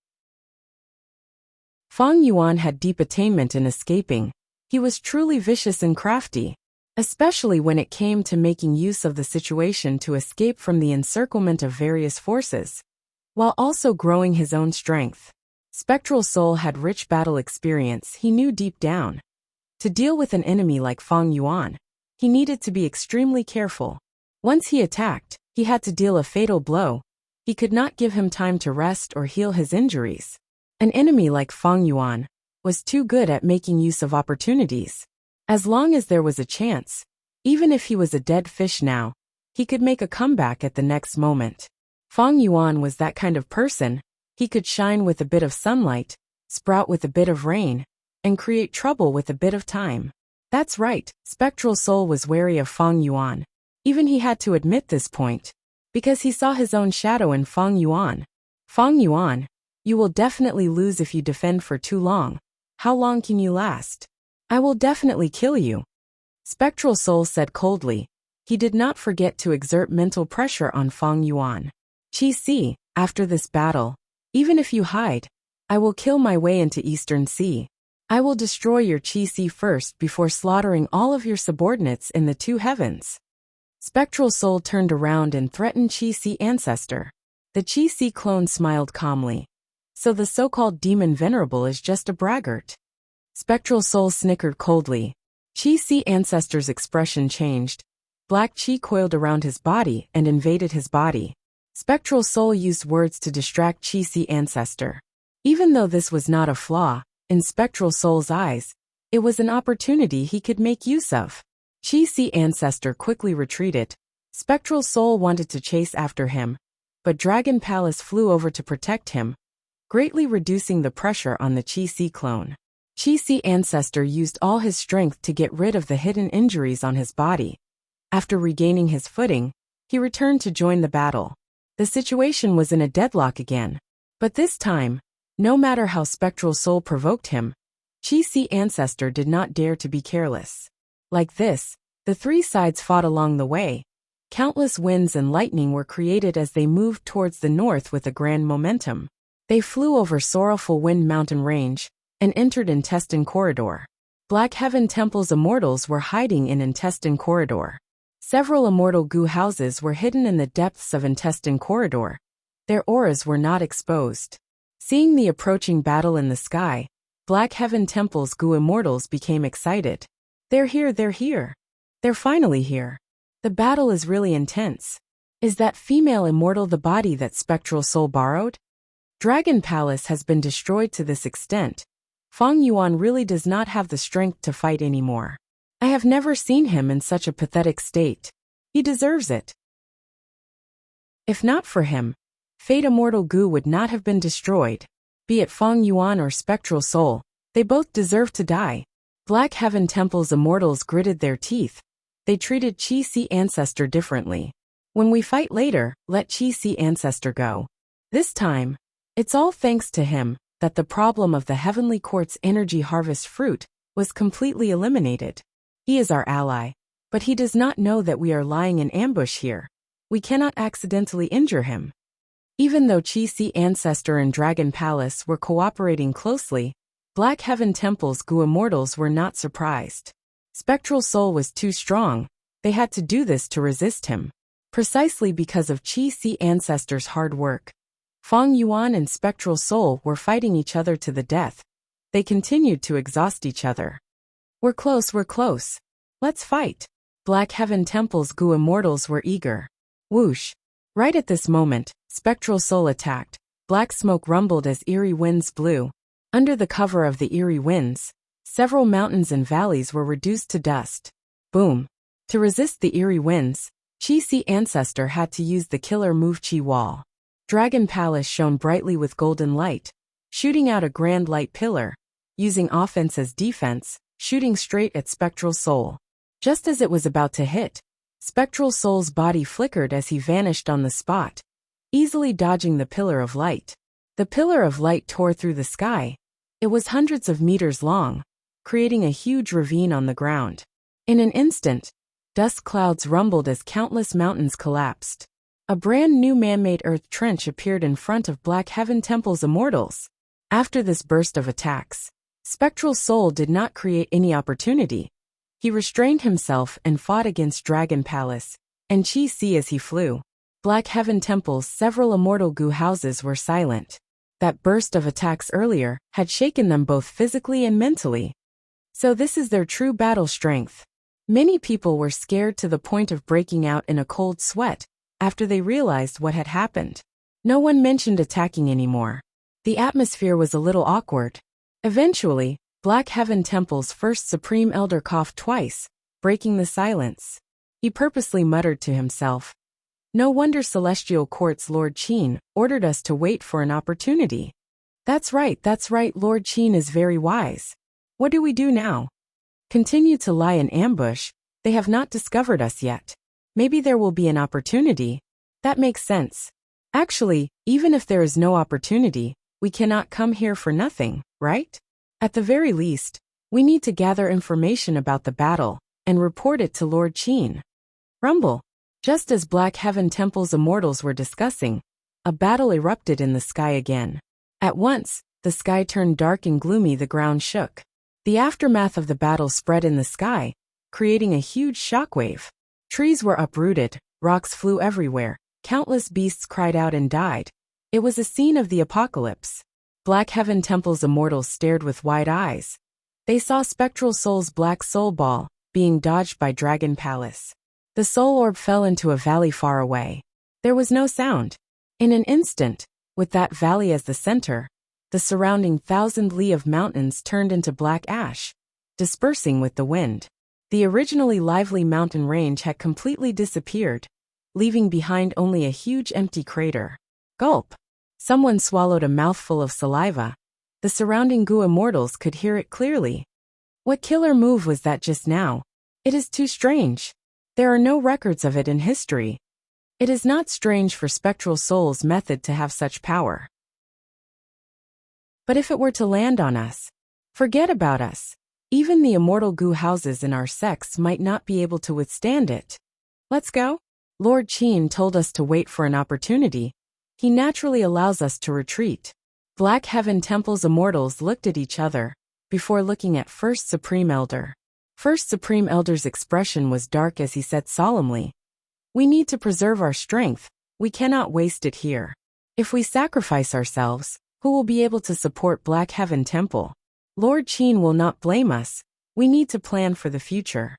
Fang Yuan had deep attainment in escaping. He was truly vicious and crafty, especially when it came to making use of the situation to escape from the encirclement of various forces, while also growing his own strength. Spectral Soul had rich battle experience. He knew deep down, to deal with an enemy like Fang Yuan, he needed to be extremely careful. Once he attacked, he had to deal a fatal blow. He could not give him time to rest or heal his injuries. An enemy like Fang Yuan was too good at making use of opportunities. As long as there was a chance, even if he was a dead fish now, he could make a comeback at the next moment. Fang Yuan was that kind of person. He could shine with a bit of sunlight, sprout with a bit of rain, and create trouble with a bit of time. That's right, Spectral Soul was wary of Fang Yuan. Even he had to admit this point, because he saw his own shadow in Fang Yuan. Fang Yuan, you will definitely lose if you defend for too long. How long can you last? I will definitely kill you. Spectral Soul said coldly. He did not forget to exert mental pressure on Fang Yuan. Qi Si, after this battle, even if you hide, I will kill my way into Eastern Sea. I will destroy your Qi Si first before slaughtering all of your subordinates in the two heavens. Spectral Soul turned around and threatened Qi Si ancestor. The Qi Si clone smiled calmly. So the so-called demon venerable is just a braggart. Spectral Soul snickered coldly. Qi Si ancestor's expression changed. Black Qi coiled around his body and invaded his body. Spectral Soul used words to distract Qi Si ancestor. Even though this was not a flaw, in Spectral Soul's eyes, it was an opportunity he could make use of. Qi Si ancestor quickly retreated. Spectral Soul wanted to chase after him, but Dragon Palace flew over to protect him, greatly reducing the pressure on the Qi Si clone. Qi Si ancestor used all his strength to get rid of the hidden injuries on his body. After regaining his footing, he returned to join the battle. The situation was in a deadlock again. But this time, no matter how Spectral Soul provoked him, Qi Si ancestor did not dare to be careless. Like this, the three sides fought along the way. Countless winds and lightning were created as they moved towards the north with a grand momentum. They flew over Sorrowful Wind Mountain Range and entered Intestine Corridor. Black Heaven Temple's immortals were hiding in Intestine Corridor. Several immortal goo houses were hidden in the depths of Intestine Corridor. Their auras were not exposed. Seeing the approaching battle in the sky, Black Heaven Temple's goo immortals became excited. They're here, they're here. They're finally here. The battle is really intense. Is that female immortal the body that Spectral Soul borrowed? Dragon Palace has been destroyed to this extent. Fang Yuan really does not have the strength to fight anymore. I have never seen him in such a pathetic state. He deserves it. If not for him, Fate Immortal Goo would not have been destroyed. Be it Fang Yuan or Spectral Soul, they both deserve to die. Black Heaven Temple's immortals gritted their teeth. They treated Qi Si ancestor differently. When we fight later, let Qi Si ancestor go. This time, it's all thanks to him that the problem of the Heavenly Court's energy harvest fruit was completely eliminated. He is our ally, but he does not know that we are lying in ambush here. We cannot accidentally injure him. Even though Qi Si ancestor and Dragon Palace were cooperating closely, Black Heaven Temple's goo immortals were not surprised. Spectral Soul was too strong. They had to do this to resist him. Precisely because of Qi Si ancestor's hard work, Fang Yuan and Spectral Soul were fighting each other to the death. They continued to exhaust each other. We're close, we're close. Let's fight. Black Heaven Temple's goo immortals were eager. Whoosh. Right at this moment, Spectral Soul attacked. Black smoke rumbled as eerie winds blew. Under the cover of the eerie winds, several mountains and valleys were reduced to dust. Boom. To resist the eerie winds, Qi Si ancestor had to use the killer move Qi Wall. Dragon Palace shone brightly with golden light, shooting out a grand light pillar, using offense as defense, shooting straight at Spectral Soul. Just as it was about to hit, Spectral Soul's body flickered as he vanished on the spot, easily dodging the pillar of light. The pillar of light tore through the sky. It was hundreds of meters long, creating a huge ravine on the ground. In an instant, dust clouds rumbled as countless mountains collapsed. A brand new man-made earth trench appeared in front of Black Heaven Temple's immortals. After this burst of attacks, Spectral Soul did not create any opportunity. He restrained himself and fought against Dragon Palace and Chi Si as he flew. Black Heaven Temple's several immortal goo houses were silent. That burst of attacks earlier had shaken them both physically and mentally. So this is their true battle strength. Many people were scared to the point of breaking out in a cold sweat after they realized what had happened. No one mentioned attacking anymore. The atmosphere was a little awkward. Eventually, Black Heaven Temple's first Supreme Elder coughed twice, breaking the silence. He purposely muttered to himself, "No wonder Celestial Court's Lord Qin ordered us to wait for an opportunity. That's right, Lord Qin is very wise. What do we do now? Continue to lie in ambush? They have not discovered us yet. Maybe there will be an opportunity. That makes sense. Actually, even if there is no opportunity, we cannot come here for nothing, right? At the very least, we need to gather information about the battle and report it to Lord Qin." Rumble. Just as Black Heaven Temple's immortals were discussing, a battle erupted in the sky again. At once, the sky turned dark and gloomy, the ground shook. The aftermath of the battle spread in the sky, creating a huge shockwave. Trees were uprooted, rocks flew everywhere, countless beasts cried out and died. It was a scene of the apocalypse. Black Heaven Temple's immortals stared with wide eyes. They saw Spectral Soul's black soul ball being dodged by Dragon Palace. The soul orb fell into a valley far away. There was no sound. In an instant, with that valley as the center, the surrounding 1,000 li of mountains turned into black ash, dispersing with the wind. The originally lively mountain range had completely disappeared, leaving behind only a huge empty crater. Gulp! Someone swallowed a mouthful of saliva. The surrounding goo immortals could hear it clearly. What killer move was that just now? It is too strange. There are no records of it in history. It is not strange for Spectral Soul's method to have such power. But if it were to land on us? Forget about us. Even the immortal goo houses in our sects might not be able to withstand it. Let's go? Lord Qin told us to wait for an opportunity. He naturally allows us to retreat. Black Heaven Temple's immortals looked at each other before looking at First Supreme Elder. First Supreme Elder's expression was dark as he said solemnly, "We need to preserve our strength. We cannot waste it here. If we sacrifice ourselves, who will be able to support Black Heaven Temple? Lord Qin will not blame us. We need to plan for the future."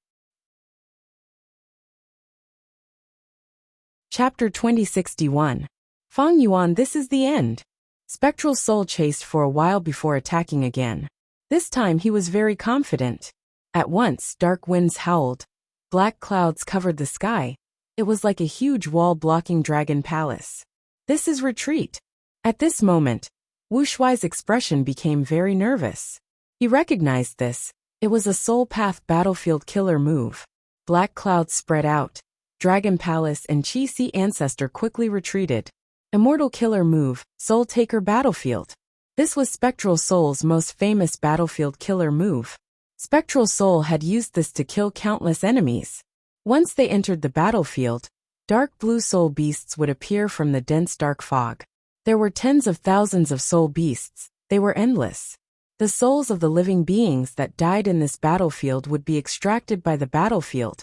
Chapter 2061. Feng Yuan. This is the end. Spectral Soul chased for a while before attacking again. This time he was very confident. At once, dark winds howled. Black clouds covered the sky. It was like a huge wall blocking Dragon Palace. This is retreat. At this moment, Wu Shuai's expression became very nervous. He recognized this. It was a Soul Path battlefield killer move. Black clouds spread out. Dragon Palace and Chi Si Ancestor quickly retreated. Immortal killer move, Soul Taker battlefield. This was Spectral Soul's most famous battlefield killer move. Spectral Soul had used this to kill countless enemies. Once they entered the battlefield, dark blue soul beasts would appear from the dense dark fog. There were tens of thousands of soul beasts. They were endless. The souls of the living beings that died in this battlefield would be extracted by the battlefield,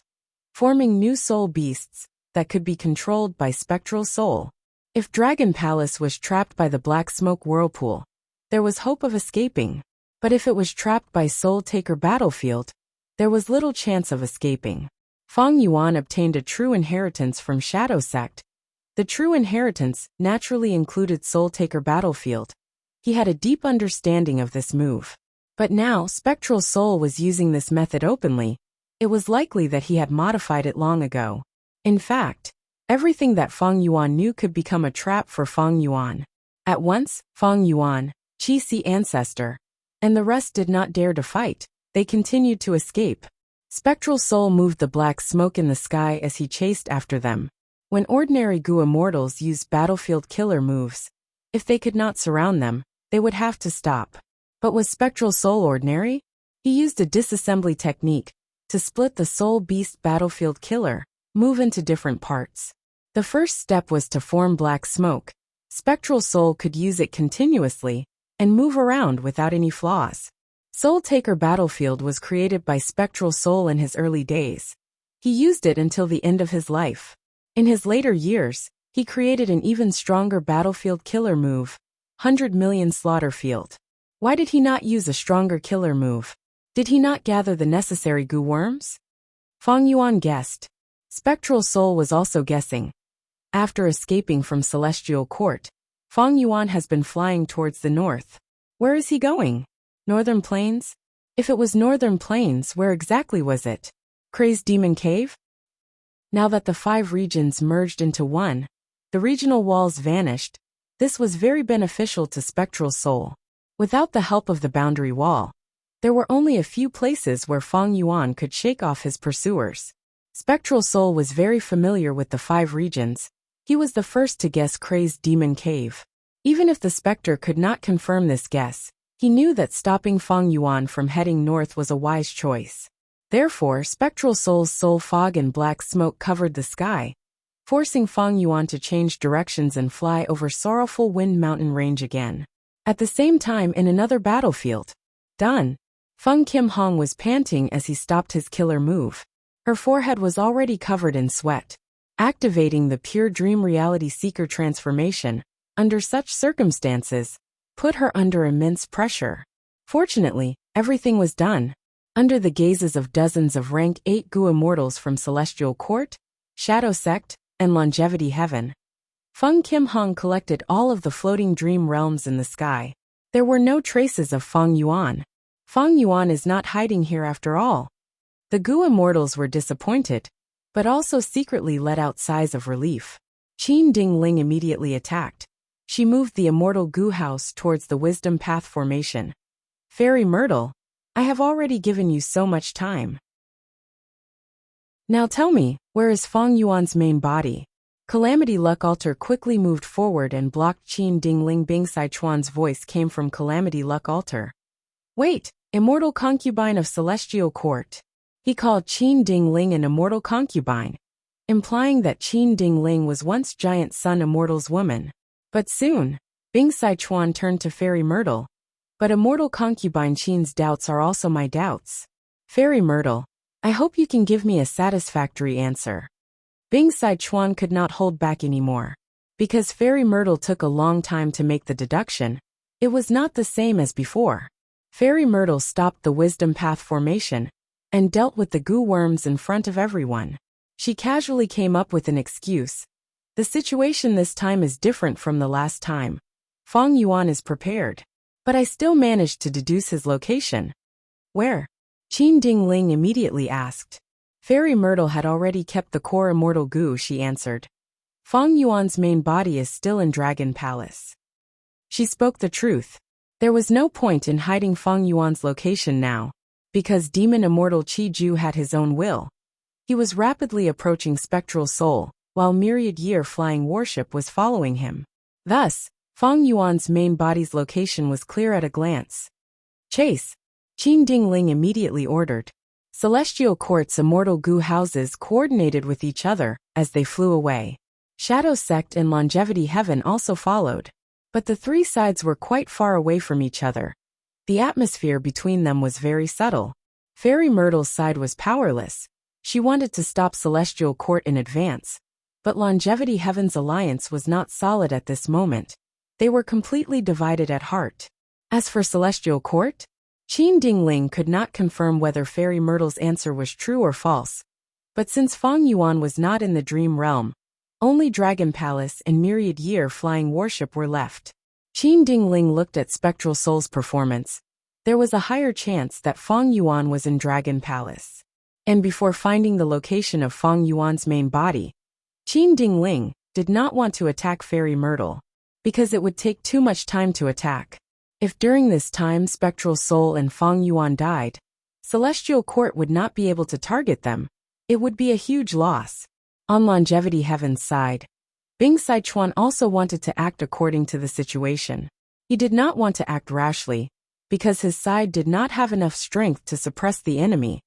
forming new soul beasts that could be controlled by Spectral Soul. If Dragon Palace was trapped by the black smoke whirlpool, there was hope of escaping. But if it was trapped by Soul Taker battlefield, there was little chance of escaping. Feng Yuan obtained a true inheritance from Shadow Sect. The true inheritance naturally included Soul Taker battlefield. He had a deep understanding of this move. But now Spectral Soul was using this method openly. It was likely that he had modified it long ago. In fact, everything that Feng Yuan knew could become a trap for Feng Yuan. At once, Feng Yuan, Chi Si Ancestor, and the rest did not dare to fight. They continued to escape. Spectral Soul moved the black smoke in the sky as he chased after them. When ordinary goo immortals used battlefield killer moves, if they could not surround them, they would have to stop. But was Spectral Soul ordinary? He used a disassembly technique to split the soul beast battlefield killer move into different parts. The first step was to form black smoke. Spectral Soul could use it continuously and move around without any flaws. Soul Taker Battlefield was created by Spectral Soul in his early days. He used it until the end of his life. In his later years, he created an even stronger battlefield killer move, 100 million Slaughter Field. Why did he not use a stronger killer move? Did he not gather the necessary goo worms? Feng Yuan guessed. Spectral Soul was also guessing. After escaping from Celestial Court, Feng Yuan has been flying towards the north. Where is he going? Northern Plains? If it was Northern Plains, where exactly was it? Crazed Demon Cave? Now that the 5 regions merged into one, the regional walls vanished. This was very beneficial to Spectral Soul. Without the help of the boundary wall, there were only a few places where Feng Yuan could shake off his pursuers. Spectral Soul was very familiar with the 5 regions. He was the first to guess Crazed Demon Cave. Even if the Spectre could not confirm this guess, he knew that stopping Feng Yuan from heading north was a wise choice. Therefore, Spectral Soul's soul fog and black smoke covered the sky, forcing Feng Yuan to change directions and fly over Sorrowful Wind Mountain Range again. At the same time, in another battlefield, done. Feng Kim Hong was panting as he stopped his killer move. Her forehead was already covered in sweat. Activating the Pure Dream Reality Seeker transformation, under such circumstances, put her under immense pressure. Fortunately, everything was done. Under the gazes of dozens of rank 8 Gu immortals from Celestial Court, Shadow Sect, and Longevity Heaven, Feng Kim Hong collected all of the floating dream realms in the sky. There were no traces of Feng Yuan. Feng Yuan is not hiding here after all. The Gu immortals were disappointed, but also secretly let out sighs of relief. Qin Ding Ling immediately attacked. She moved the immortal Gu house towards the Wisdom Path formation. Fairy Myrtle, I have already given you so much time. Now tell me, where is Feng Yuan's main body? Calamity Luck Altar quickly moved forward and blocked Qin Ding Ling. Bing Sichuan's voice came from Calamity Luck Altar. Wait, immortal concubine of Celestial Court. He called Qin Ding Ling an immortal concubine, implying that Qin Ding Ling was once Giant Sun Immortal's woman. But soon, Bing Sichuan turned to Fairy Myrtle. But immortal concubine Qin's doubts are also my doubts. Fairy Myrtle, I hope you can give me a satisfactory answer. Bing Sichuan could not hold back anymore. Because Fairy Myrtle took a long time to make the deduction, it was not the same as before. Fairy Myrtle stopped the Wisdom Path formation and dealt with the Gu worms in front of everyone. She casually came up with an excuse. The situation this time is different from the last time. Feng Yuan is prepared. But I still managed to deduce his location. Where? Qin Ding Ling immediately asked. Fairy Myrtle had already kept the core immortal Gu, she answered. Feng Yuan's main body is still in Dragon Palace. She spoke the truth. There was no point in hiding Feng Yuan's location now, because Demon Immortal Qi Ju had his own will. He was rapidly approaching Spectral Soul, while Myriad Year Flying Warship was following him. Thus, Feng Yuan's main body's location was clear at a glance. Chase! Qin Ding Ling immediately ordered. Celestial Court's immortal Gu houses coordinated with each other as they flew away. Shadow Sect and Longevity Heaven also followed. But the 3 sides were quite far away from each other. The atmosphere between them was very subtle. Fairy Myrtle's side was powerless. She wanted to stop Celestial Court in advance. But Longevity Heaven's alliance was not solid at this moment. They were completely divided at heart. As for Celestial Court, Qin Ding Ling could not confirm whether Fairy Myrtle's answer was true or false. But since Feng Yuan was not in the Dream Realm, only Dragon Palace and Myriad Year Flying Warship were left. Qin Ding Ling looked at Spectral Soul's performance. There was a higher chance that Feng Yuan was in Dragon Palace. And before finding the location of Feng Yuan's main body, Qin Ding Ling did not want to attack Fairy Myrtle, because it would take too much time to attack. If during this time Spectral Soul and Feng Yuan died, Celestial Court would not be able to target them. It would be a huge loss. On Longevity Heaven's side, Bing Sichuan also wanted to act according to the situation. He did not want to act rashly, because his side did not have enough strength to suppress the enemy.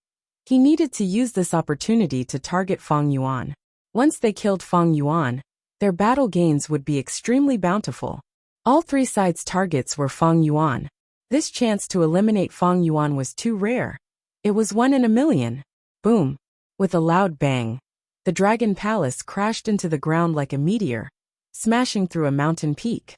He needed to use this opportunity to target Feng Yuan. Once they killed Feng Yuan, their battle gains would be extremely bountiful. All three sides' targets were Feng Yuan. This chance to eliminate Feng Yuan was too rare. It was 1 in a million. Boom! With a loud bang, the Dragon Palace crashed into the ground like a meteor, smashing through a mountain peak.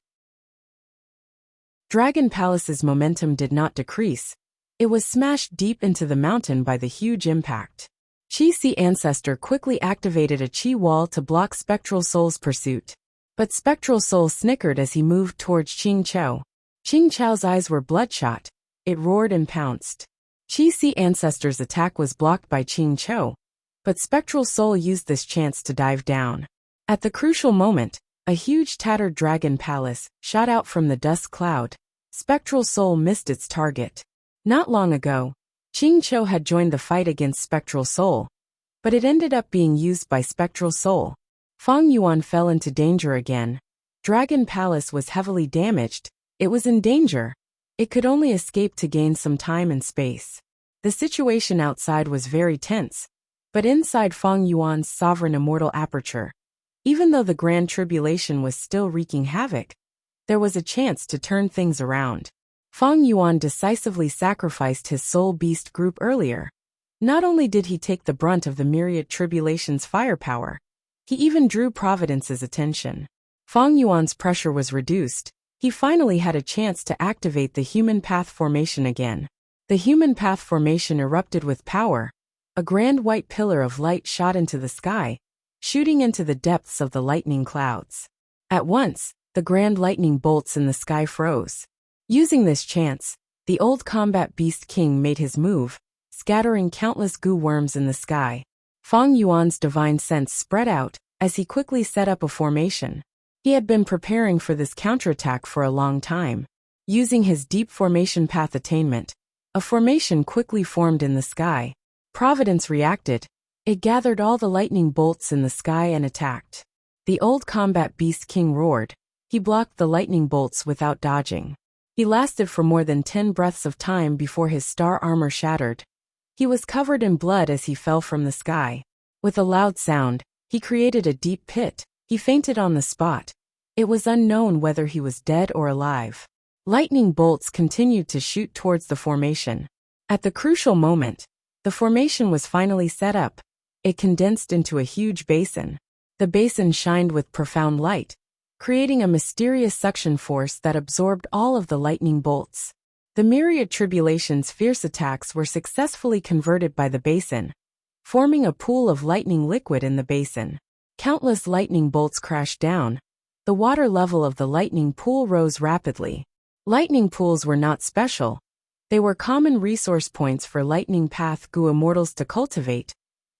Dragon Palace's momentum did not decrease. It was smashed deep into the mountain by the huge impact. Qi Ancestor quickly activated a Qi wall to block Spectral Soul's pursuit. But Spectral Soul snickered as he moved towards Qing Chou. Qing Chou's eyes were bloodshot. It roared and pounced. Qi Ancestor's attack was blocked by Qing Chou, but Spectral Soul used this chance to dive down. At the crucial moment, a huge tattered dragon palace shot out from the dust cloud. Spectral Soul missed its target. Not long ago, Qing Chou had joined the fight against Spectral Soul, but it ended up being used by Spectral Soul. Feng Yuan fell into danger again. Dragon Palace was heavily damaged. It was in danger. It could only escape to gain some time and space. The situation outside was very tense, but inside Feng Yuan's sovereign immortal aperture, even though the Grand Tribulation was still wreaking havoc, there was a chance to turn things around. Feng Yuan decisively sacrificed his soul beast group earlier. Not only did he take the brunt of the myriad tribulation's firepower, he even drew Providence's attention. Feng Yuan's pressure was reduced. He finally had a chance to activate the Human Path Formation again. The Human Path Formation erupted with power. A grand white pillar of light shot into the sky, shooting into the depths of the lightning clouds. At once, the grand lightning bolts in the sky froze. Using this chance, the old combat beast king made his move, scattering countless goo worms in the sky. Feng Yuan's divine sense spread out as he quickly set up a formation. He had been preparing for this counterattack for a long time. Using his deep formation path attainment, a formation quickly formed in the sky. Providence reacted. It gathered all the lightning bolts in the sky and attacked. The old combat beast king roared. He blocked the lightning bolts without dodging. He lasted for more than 10 breaths of time before his star armor shattered. He was covered in blood as he fell from the sky. With a loud sound, he created a deep pit. He fainted on the spot. It was unknown whether he was dead or alive. Lightning bolts continued to shoot towards the formation. At the crucial moment, the formation was finally set up. It condensed into a huge basin. The basin shined with profound light, creating a mysterious suction force that absorbed all of the lightning bolts. The myriad tribulation's fierce attacks were successfully converted by the basin, forming a pool of lightning liquid in the basin. Countless lightning bolts crashed down. The water level of the lightning pool rose rapidly. Lightning pools were not special. They were common resource points for Lightning Path Goo Immortals to cultivate.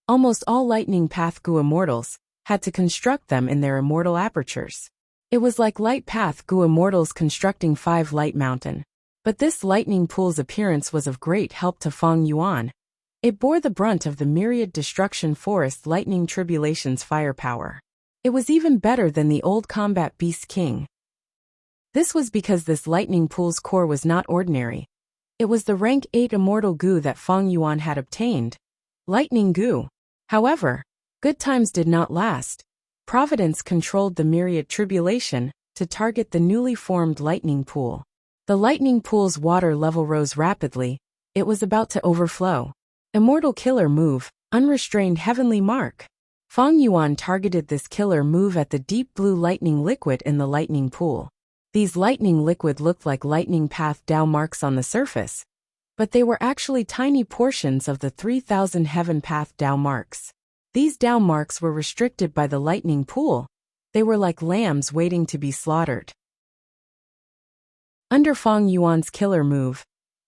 Almost all Lightning Path Goo Immortals had to construct them in their immortal apertures. It was like Light Path Goo Immortals constructing 5 Light Mountain. But this lightning pool's appearance was of great help to Feng Yuan. It bore the brunt of the myriad destruction forest lightning tribulation's firepower. It was even better than the old combat beast king. This was because this lightning pool's core was not ordinary. It was the rank 8 immortal goo that Feng Yuan had obtained. Lightning goo. However, good times did not last. Providence controlled the myriad tribulation to target the newly formed lightning pool. The lightning pool's water level rose rapidly. It was about to overflow. Immortal killer move, unrestrained heavenly mark. Feng Yuan targeted this killer move at the deep blue lightning liquid in the lightning pool. These lightning liquid looked like lightning path Dao marks on the surface, but they were actually tiny portions of the 3,000 heaven path Dao marks. These Dao marks were restricted by the lightning pool. They were like lambs waiting to be slaughtered. Under Feng Yuan's killer move,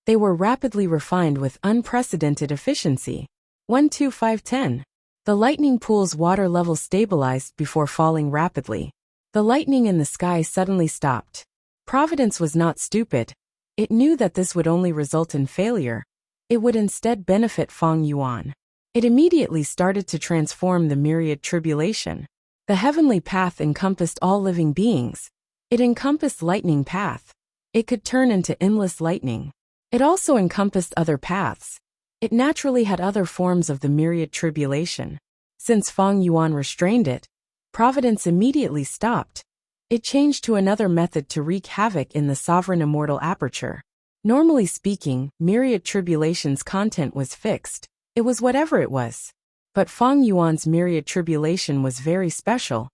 they were rapidly refined with unprecedented efficiency. 12510. The lightning pool's water level stabilized before falling rapidly. The lightning in the sky suddenly stopped. Providence was not stupid. It knew that this would only result in failure. It would instead benefit Feng Yuan. It immediately started to transform the myriad tribulation. The heavenly path encompassed all living beings. It encompassed lightning path. It could turn into endless lightning. It also encompassed other paths. It naturally had other forms of the myriad tribulation. Since Fang Yuan restrained it, Providence immediately stopped. It changed to another method to wreak havoc in the sovereign immortal aperture. Normally speaking, myriad tribulation's content was fixed. It was whatever it was. But Fang Yuan's myriad tribulation was very special.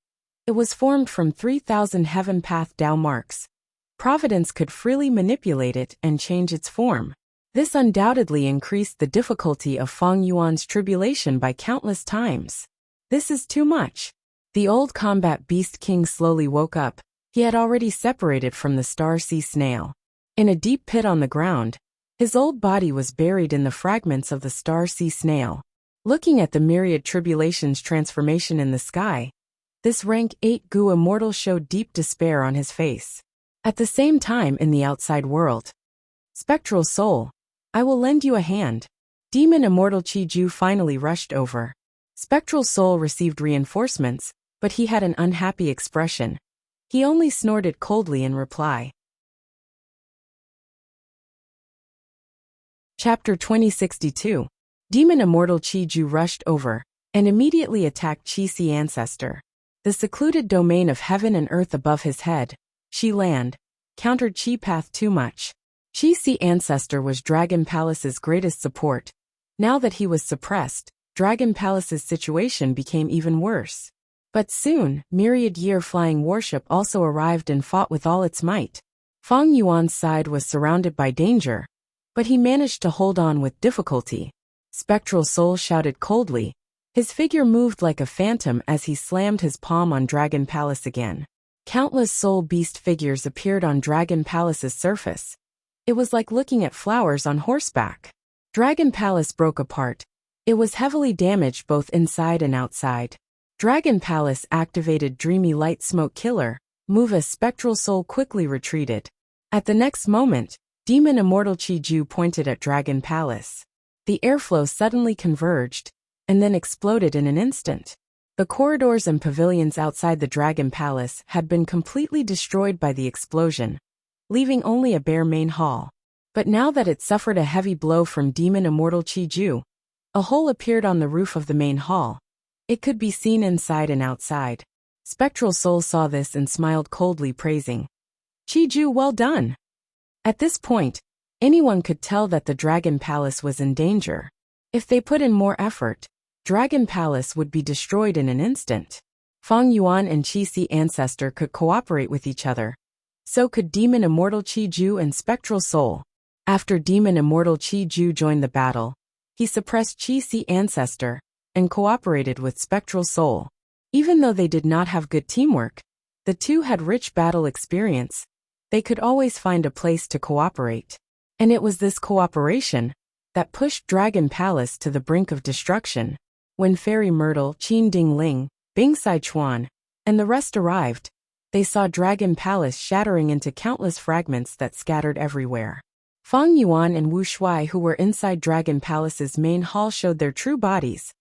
It was formed from 3,000 heaven path Tao marks. Providence could freely manipulate it and change its form. This undoubtedly increased the difficulty of Fang Yuan's tribulation by countless times. This is too much. The old combat beast king slowly woke up. He had already separated from the star sea snail. In a deep pit on the ground, his old body was buried in the fragments of the star sea snail. Looking at the myriad tribulation's transformation in the sky, this rank 8 Gu immortal showed deep despair on his face. At the same time in the outside world, Spectral Soul, I will lend you a hand. Demon immortal Qi Ju finally rushed over. Spectral Soul received reinforcements, but he had an unhappy expression. He only snorted coldly in reply. Chapter 2062. Demon immortal Qi Ju rushed over and immediately attacked Qi Si Ancestor. The secluded domain of heaven and earth above his head, Qi Land, countered Qi Path too much. Qi Si Ancestor was Dragon Palace's greatest support. Now that he was suppressed, Dragon Palace's situation became even worse. But soon, Myriad Year Flying Warship also arrived and fought with all its might. Fang Yuan's side was surrounded by danger, but he managed to hold on with difficulty. Spectral Soul shouted coldly. His figure moved like a phantom as he slammed his palm on Dragon Palace again. Countless soul beast figures appeared on Dragon Palace's surface. It was like looking at flowers on horseback. Dragon Palace broke apart. It was heavily damaged both inside and outside. Dragon Palace activated Dreamy Light Smoke Killer, move as Spectral Soul quickly retreated. At the next moment, Demon Immortal Qi Ju pointed at Dragon Palace. The airflow suddenly converged, and then exploded in an instant. The corridors and pavilions outside the Dragon Palace had been completely destroyed by the explosion, leaving only a bare main hall. But now that it suffered a heavy blow from Demon Immortal Qi Ju, a hole appeared on the roof of the main hall. It could be seen inside and outside. Spectral Soul saw this and smiled coldly, praising Qi Ju, well done. At this point, anyone could tell that the Dragon Palace was in danger. If they put in more effort, Dragon Palace would be destroyed in an instant. Fang Yuan and Qi Si Ancestor could cooperate with each other. So could Demon Immortal Qi Ju and Spectral Soul. After Demon Immortal Qi Ju joined the battle, he suppressed Qi Si Ancestor and cooperated with Spectral Soul. Even though they did not have good teamwork, the two had rich battle experience. They could always find a place to cooperate. And it was this cooperation that pushed Dragon Palace to the brink of destruction. When Fairy Myrtle, Qin Ding Ling, Bing Sai Chuan, and the rest arrived, they saw Dragon Palace shattering into countless fragments that scattered everywhere. Fang Yuan and Wu Shuai, who were inside Dragon Palace's main hall, showed their true bodies.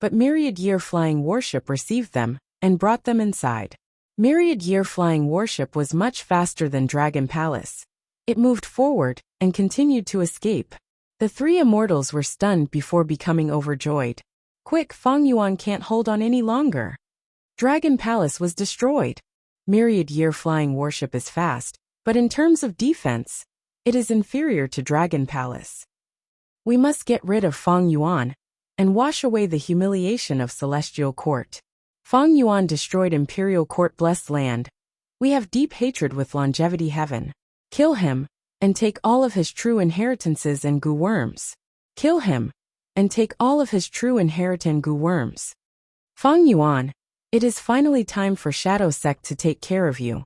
But Myriad Year Flying Warship received them and brought them inside. Myriad Year Flying Warship was much faster than Dragon Palace. It moved forward and continued to escape. The three immortals were stunned before becoming overjoyed. Quick, Fang Yuan can't hold on any longer. Dragon Palace was destroyed. Myriad Year Flying Warship is fast, but in terms of defense, it is inferior to Dragon Palace. We must get rid of Fang Yuan and wash away the humiliation of Celestial Court. Fang Yuan destroyed Imperial Court Blessed Land. We have deep hatred with Longevity Heaven. Kill him, and take all of his true inheritances and Gu worms. Kill him, and take all of his true inheritance Gu worms. Fang Yuan, it is finally time for Shadow Sect to take care of you.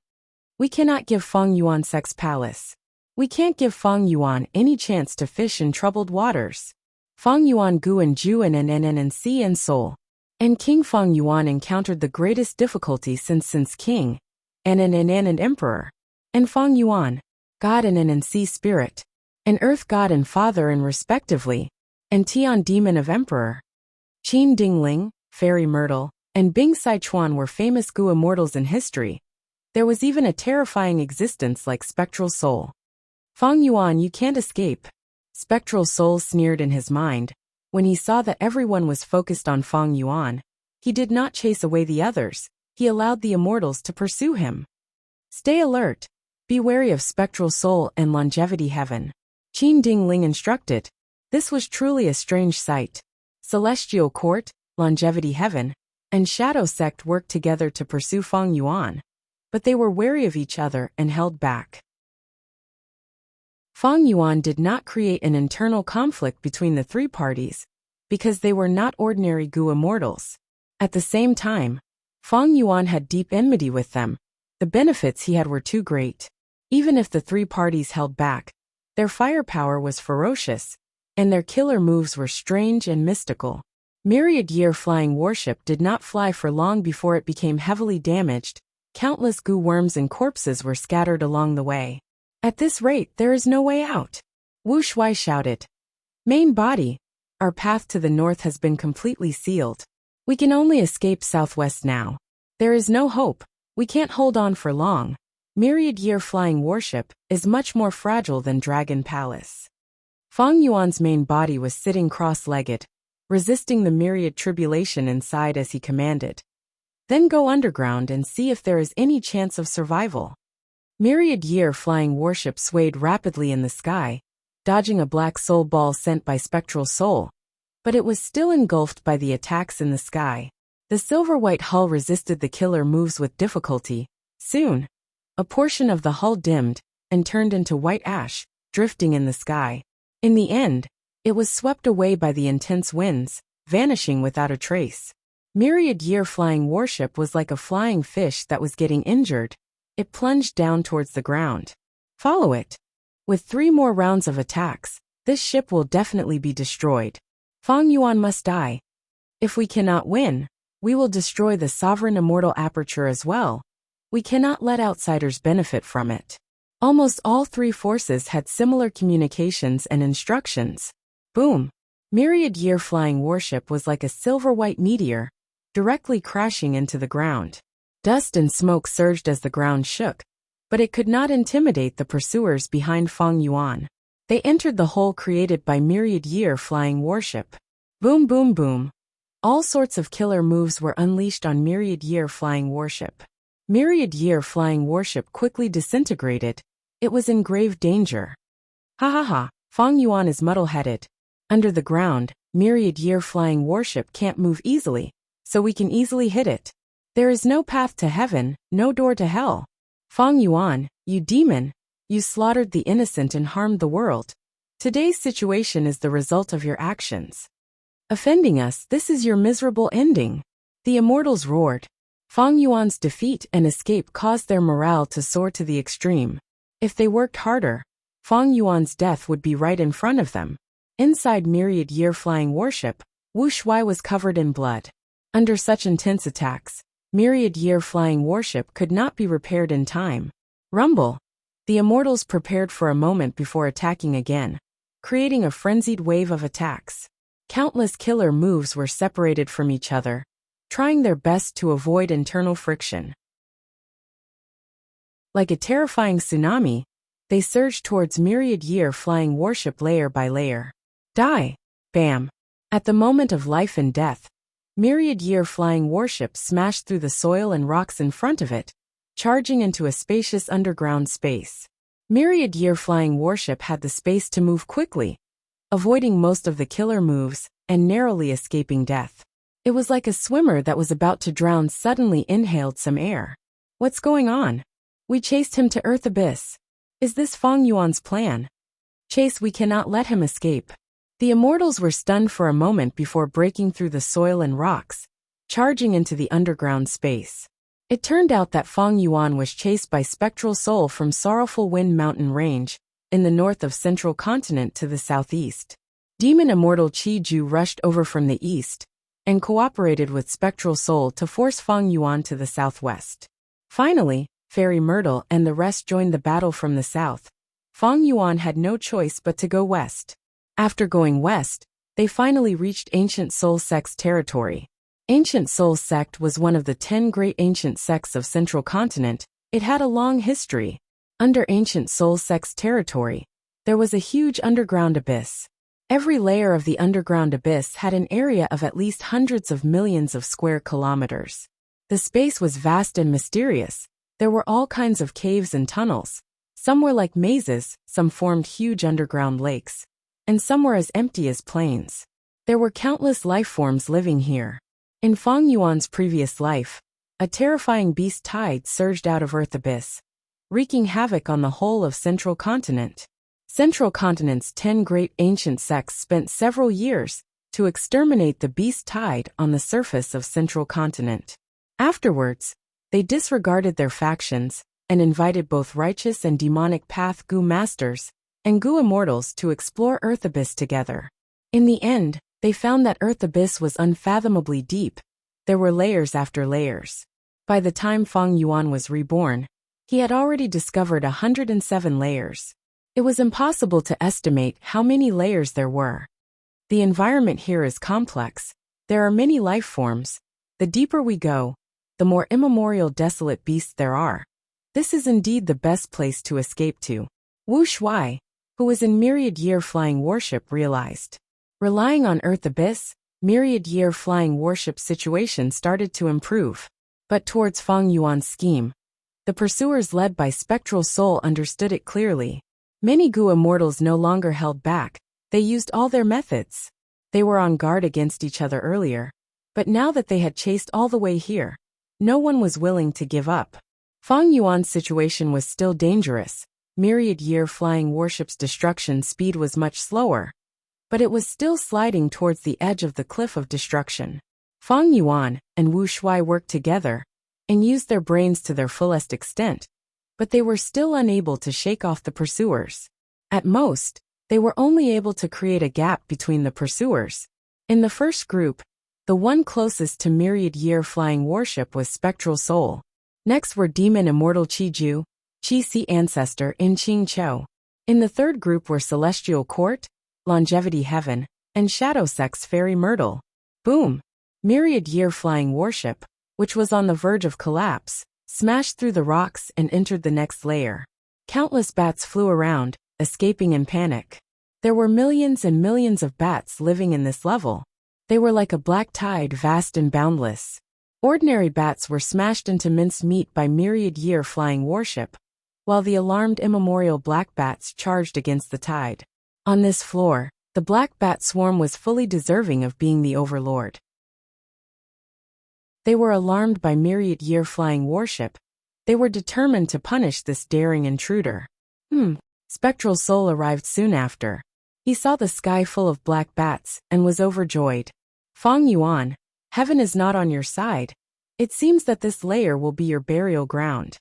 We cannot give Fang Yuan Sect's palace. We can't give Fang Yuan any chance to fish in troubled waters. Fang Yuan Gu and Ju and Si and Soul. And King Fang Yuan encountered the greatest difficulty since King, and Emperor. And Fang Yuan, God and Sea Spirit, and Earth God and Father and respectively, and Tian Demon of Emperor. Qin Dingling, Fairy Myrtle, and Bing Sai Chuan were famous Gu immortals in history. There was even a terrifying existence like Spectral Soul. Fang Yuan, you can't escape. Spectral Soul sneered in his mind. When he saw that everyone was focused on Fang Yuan, He did not chase away the others, he allowed the immortals to pursue him. Stay alert. Be wary of spectral soul and longevity heaven. Qin Ding Ling instructed. This was truly a strange sight. Celestial Court, Longevity Heaven, and Shadow Sect worked together to pursue Feng Yuan, but they were wary of each other and held back. Feng Yuan did not create an internal conflict between the three parties, because they were not ordinary Gu immortals. At the same time, Feng Yuan had deep enmity with them. The benefits he had were too great. Even if the three parties held back, their firepower was ferocious, and their killer moves were strange and mystical. Myriad-year flying warship did not fly for long before it became heavily damaged. Countless Gu worms and corpses were scattered along the way. At this rate, there is no way out. Wu Shuai shouted. Main body, our path to the north has been completely sealed. We can only escape southwest now. There is no hope. We can't hold on for long. Myriad-year flying warship is much more fragile than Dragon Palace. Feng Yuan's main body was sitting cross-legged, resisting the myriad tribulation inside as he commanded. Then go underground and see if there is any chance of survival. Myriad-year flying warship swayed rapidly in the sky, dodging a black soul ball sent by spectral soul, but it was still engulfed by the attacks in the sky. The silver-white hull resisted the killer moves with difficulty. Soon, a portion of the hull dimmed and turned into white ash, drifting in the sky. In the end, it was swept away by the intense winds, vanishing without a trace. Myriad-year flying warship was like a flying fish that was getting injured. It plunged down towards the ground. Follow it. With 3 more rounds of attacks, this ship will definitely be destroyed. Feng Yuan must die. If we cannot win, we will destroy the sovereign immortal aperture as well. We cannot let outsiders benefit from it. Almost all 3 forces had similar communications and instructions. Boom! Myriad-year flying warship was like a silver-white meteor, directly crashing into the ground. Dust and smoke surged as the ground shook, but it could not intimidate the pursuers behind Feng Yuan. They entered the hole created by Myriad-year flying warship. Boom boom boom. All sorts of killer moves were unleashed on Myriad-year flying warship. Myriad-year flying warship quickly disintegrated. It was in grave danger. Ha ha ha, Feng Yuan is muddle-headed. Under the ground, Myriad-year flying warship can't move easily, so we can easily hit it. There is no path to heaven, no door to hell. Feng Yuan, you demon, you slaughtered the innocent and harmed the world. Today's situation is the result of your actions. Offending us, this is your miserable ending. The immortals roared. Feng Yuan's defeat and escape caused their morale to soar to the extreme. If they worked harder, Feng Yuan's death would be right in front of them. Inside Myriad-year flying warship, Wu Shuai was covered in blood. Under such intense attacks, Myriad-year flying warship could not be repaired in time. Rumble! The immortals prepared for a moment before attacking again, creating a frenzied wave of attacks. Countless killer moves were separated from each other, trying their best to avoid internal friction. Like a terrifying tsunami, they surged towards Myriad-year flying warship layer by layer. Die! Bam! At the moment of life and death, Myriad-year flying warship smashed through the soil and rocks in front of it, charging into a spacious underground space. Myriad-year flying warship had the space to move quickly, avoiding most of the killer moves and narrowly escaping death. It was like a swimmer that was about to drown suddenly inhaled some air. What's going on? We chased him to Earth Abyss. Is this Feng Yuan's plan? Chase, we cannot let him escape. The immortals were stunned for a moment before breaking through the soil and rocks, charging into the underground space. It turned out that Feng Yuan was chased by spectral soul from Sorrowful Wind Mountain Range, in the north of Central Continent to the southeast. Demon immortal Qi Ju rushed over from the east, and cooperated with spectral soul to force Feng Yuan to the southwest. Finally, Fairy Myrtle and the rest joined the battle from the south. Feng Yuan had no choice but to go west. After going west, they finally reached Ancient Soul Sect's territory. Ancient Soul Sect was one of the 10 great ancient sects of Central Continent. It had a long history. Under Ancient Soul Sect's territory, there was a huge underground abyss. Every layer of the underground abyss had an area of at least hundreds of millions of square kilometers. The space was vast and mysterious. There were all kinds of caves and tunnels. Some were like mazes, some formed huge underground lakes, and some were as empty as plains. There were countless life forms living here. In Feng Yuan's previous life, a terrifying beast tide surged out of Earth Abyss, wreaking havoc on the whole of Central Continent. Central Continent's 10 great ancient sects spent several years to exterminate the beast tide on the surface of Central Continent. Afterwards, they disregarded their factions and invited both righteous and demonic path Gu masters and Gu immortals to explore Earth Abyss together. In the end, they found that Earth Abyss was unfathomably deep. There were layers after layers. By the time Feng Yuan was reborn, he had already discovered 107 layers. It was impossible to estimate how many layers there were. The environment here is complex. There are many life forms. The deeper we go, the more immemorial desolate beasts there are. This is indeed the best place to escape to. Wuxia, who was in Myriad Year Flying Warship, realized. Relying on Earth Abyss, Myriad Year Flying Warship situation started to improve. But towards Feng Yuan's scheme, the pursuers led by Spectral Soul understood it clearly. Many Gu immortals no longer held back. They used all their methods. They were on guard against each other earlier, but now that they had chased all the way here, no one was willing to give up. Feng Yuan's situation was still dangerous. Myriad Year Flying Warship's destruction speed was much slower, but it was still sliding towards the edge of the cliff of destruction. Feng Yuan and Wuxia worked together and used their brains to their fullest extent, but they were still unable to shake off the pursuers. At most, they were only able to create a gap between the pursuers. In the first group, the one closest to Myriad Year Flying Warship was Spectral Soul. Next were Demon Immortal Qiju, Qi Ancestor, and Qing Chou. In the third group were Celestial Court, Longevity Heaven, and Shadow Sex Fairy Myrtle. Boom! Myriad Year Flying Warship, which was on the verge of collapse, smashed through the rocks and entered the next layer. Countless bats flew around, escaping in panic. There were millions and millions of bats living in this level. They were like a black tide, vast and boundless. Ordinary bats were smashed into mincemeat by Myriad Year Flying Warship, while the alarmed immemorial black bats charged against the tide. On this floor, the black bat swarm was fully deserving of being the overlord. They were alarmed by Myriad Year Flying Warship. They were determined to punish this daring intruder. Spectral Soul arrived soon after. He saw the sky full of black bats and was overjoyed. Feng Yuan, heaven is not on your side. It seems that this layer will be your burial ground.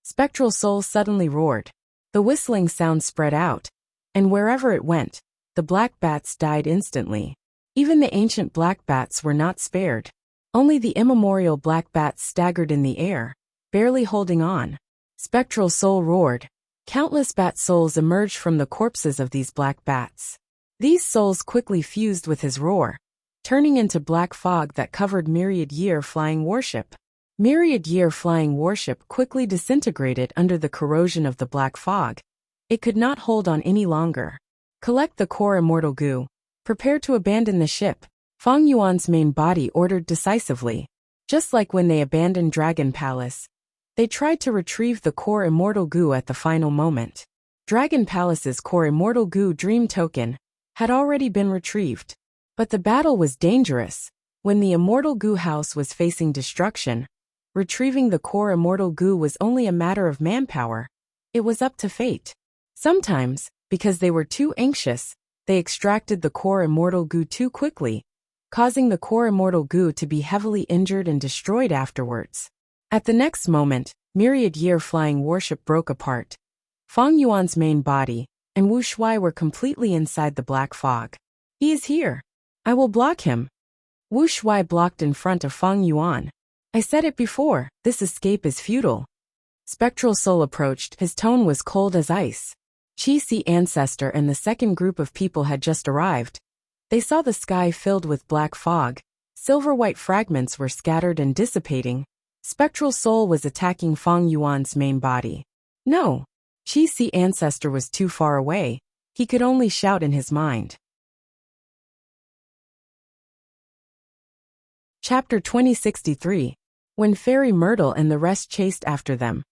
Spectral Soul suddenly roared. The whistling sound spread out, and wherever it went, the black bats died instantly. Even the ancient black bats were not spared. Only the immemorial black bats staggered in the air, barely holding on. Spectral Soul roared. Countless bat souls emerged from the corpses of these black bats. These souls quickly fused with his roar, turning into black fog that covered Myriad Year Flying Warship. Myriad Year Flying Warship quickly disintegrated under the corrosion of the black fog. It could not hold on any longer. Collect the core immortal goo. Prepare to abandon the ship. Feng Yuan's main body ordered decisively. Just like when they abandoned Dragon Palace, they tried to retrieve the core immortal goo at the final moment. Dragon Palace's core immortal goo dream token had already been retrieved. But the battle was dangerous. When the immortal goo house was facing destruction, retrieving the core immortal goo was only a matter of manpower. It was up to fate. Sometimes, because they were too anxious, they extracted the core immortal goo too quickly, causing the core immortal goo to be heavily injured and destroyed afterwards. At the next moment, Myriad Year Flying Warship broke apart. Feng Yuan's main body and Wuxia were completely inside the black fog. He is here. I will block him. Wuxia blocked in front of Feng Yuan. I said it before, this escape is futile. Spectral Soul approached. His tone was cold as ice. Qi Ancestor and the second group of people had just arrived. They saw the sky filled with black fog. Silver-white fragments were scattered and dissipating. Spectral Soul was attacking Feng Yuan's main body. No. Qi Ancestor was too far away. He could only shout in his mind. Chapter 2063. When Fairy Myrtle and the rest chased after them,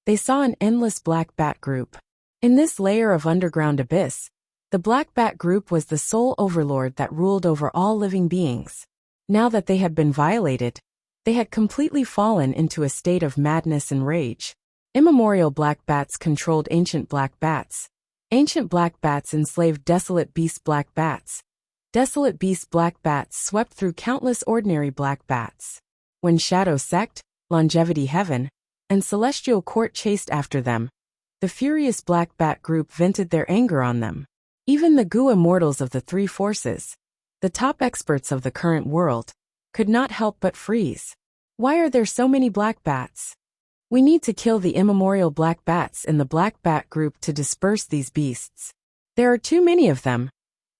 they saw an endless black bat group. In this layer of underground abyss, the black bat group was the sole overlord that ruled over all living beings. Now that they had been violated, they had completely fallen into a state of madness and rage. Immemorial black bats controlled ancient black bats. Ancient black bats enslaved desolate beast black bats. Desolate beast black bats swept through countless ordinary black bats. When Shadow Sect, Longevity Heaven, and Celestial Court chased after them, the furious black bat group vented their anger on them. Even the Gu immortals of the three forces, the top experts of the current world, could not help but freeze. Why are there so many black bats? We need to kill the immemorial black bats in the black bat group to disperse these beasts. There are too many of them.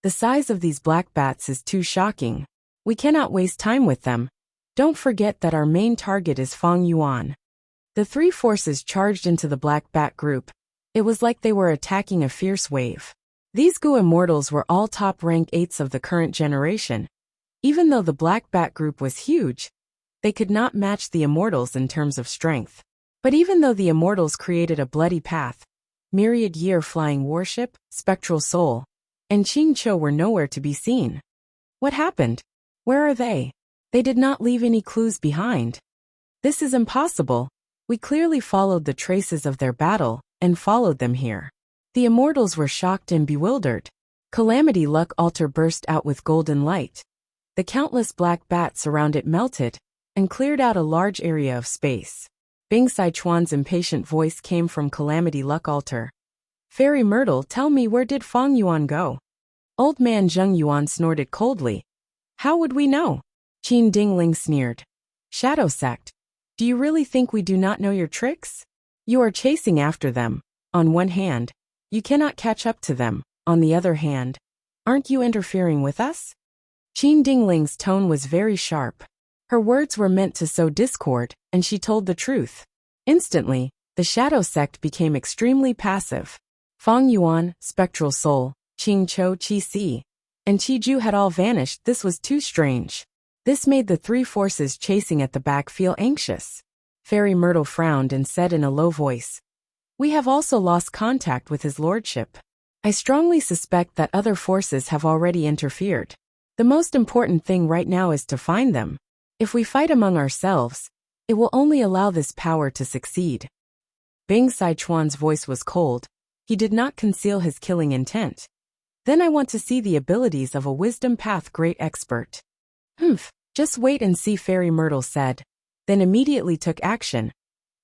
The size of these black bats is too shocking. We cannot waste time with them. Don't forget that our main target is Feng Yuan. The three forces charged into the black bat group. It was like they were attacking a fierce wave. These Gu immortals were all top rank 8s of the current generation. Even though the black bat group was huge, they could not match the immortals in terms of strength. But even though the immortals created a bloody path, Myriad Year Flying Warship, Spectral Soul, and Qing Cho were nowhere to be seen. What happened? Where are they? They did not leave any clues behind. This is impossible. We clearly followed the traces of their battle and followed them here. The immortals were shocked and bewildered. Calamity Luck Altar burst out with golden light. The countless black bats around it melted and cleared out a large area of space. Bing Sichuan's impatient voice came from Calamity Luck Altar. Fairy Myrtle, tell me, where did Feng Yuan go? Old man Zheng Yuan snorted coldly. How would we know? Qin Dingling sneered. Shadow Sect, do you really think we do not know your tricks? You are chasing after them. On one hand, you cannot catch up to them. On the other hand, aren't you interfering with us? Qin Dingling's tone was very sharp. Her words were meant to sow discord, and she told the truth. Instantly, the Shadow Sect became extremely passive. Feng Yuan, Spectral Soul, Qing Cho, Qi Si, and Qi Ju had all vanished. This was too strange. This made the three forces chasing at the back feel anxious. Fairy Myrtle frowned and said in a low voice, "We have also lost contact with his lordship. I strongly suspect that other forces have already interfered. The most important thing right now is to find them. If we fight among ourselves, it will only allow this power to succeed." Bing Sichuan's voice was cold. He did not conceal his killing intent. Then I want to see the abilities of a wisdom path great expert. Just wait and see, Fairy Myrtle said. Then immediately took action,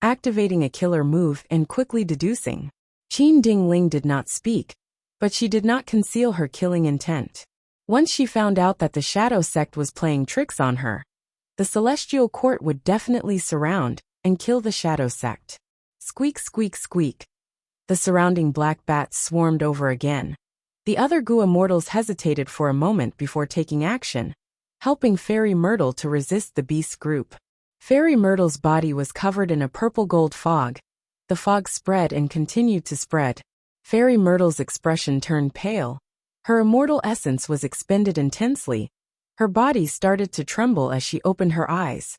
activating a killer move and quickly deducing. Qin Dingling did not speak, but she did not conceal her killing intent. Once she found out that the Shadow Sect was playing tricks on her, the Celestial Court would definitely surround and kill the Shadow Sect. Squeak, squeak, squeak. The surrounding black bats swarmed over again. The other Gu immortals hesitated for a moment before taking action, helping Fairy Myrtle to resist the beast group. Fairy Myrtle's body was covered in a purple-gold fog. The fog spread and continued to spread. Fairy Myrtle's expression turned pale. Her immortal essence was expended intensely. Her body started to tremble as she opened her eyes,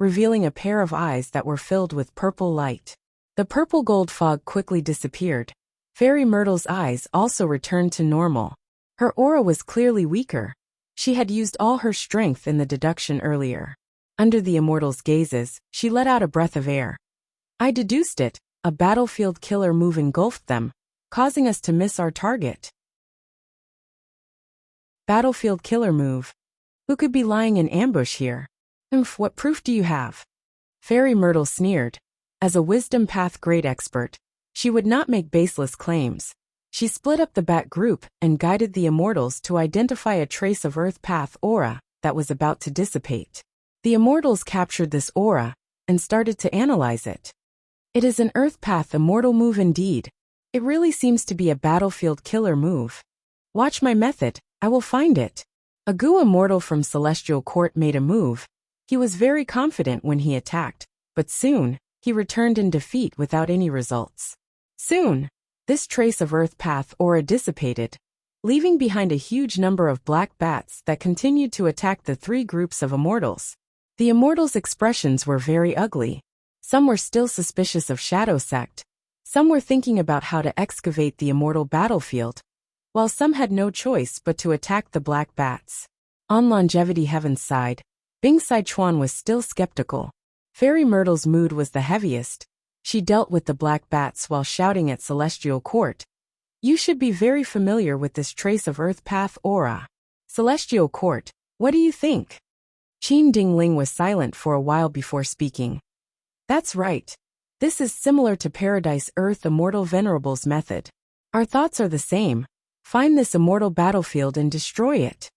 revealing a pair of eyes that were filled with purple light. The purple-gold fog quickly disappeared. Fairy Myrtle's eyes also returned to normal. Her aura was clearly weaker. She had used all her strength in the deduction earlier. Under the immortal's gazes, she let out a breath of air. I deduced it. A battlefield killer move engulfed them, causing us to miss our target. Battlefield killer move. Who could be lying in ambush here? What proof do you have? Fairy Myrtle sneered. As a wisdom path great expert, she would not make baseless claims. She split up the bat group and guided the immortals to identify a trace of earth path aura that was about to dissipate. The immortals captured this aura and started to analyze it. It is an earth path immortal move indeed. It really seems to be a battlefield killer move. Watch my method, I will find it. A Gu immortal from Celestial Court made a move. He was very confident when he attacked, but soon, he returned in defeat without any results. Soon, this trace of earth path aura dissipated, leaving behind a huge number of black bats that continued to attack the three groups of immortals. The immortals' expressions were very ugly. Some were still suspicious of Shadow Sect. Some were thinking about how to excavate the immortal battlefield, while some had no choice but to attack the black bats. On Longevity Heaven's side, Bing Sichuan was still skeptical. Fairy Myrtle's mood was the heaviest. She dealt with the black bats while shouting at Celestial Court. You should be very familiar with this trace of Earth Path aura. Celestial Court, what do you think? Qin Dingling was silent for a while before speaking. That's right. This is similar to Paradise Earth Immortal Venerable's method. Our thoughts are the same. Find this immortal battlefield and destroy it.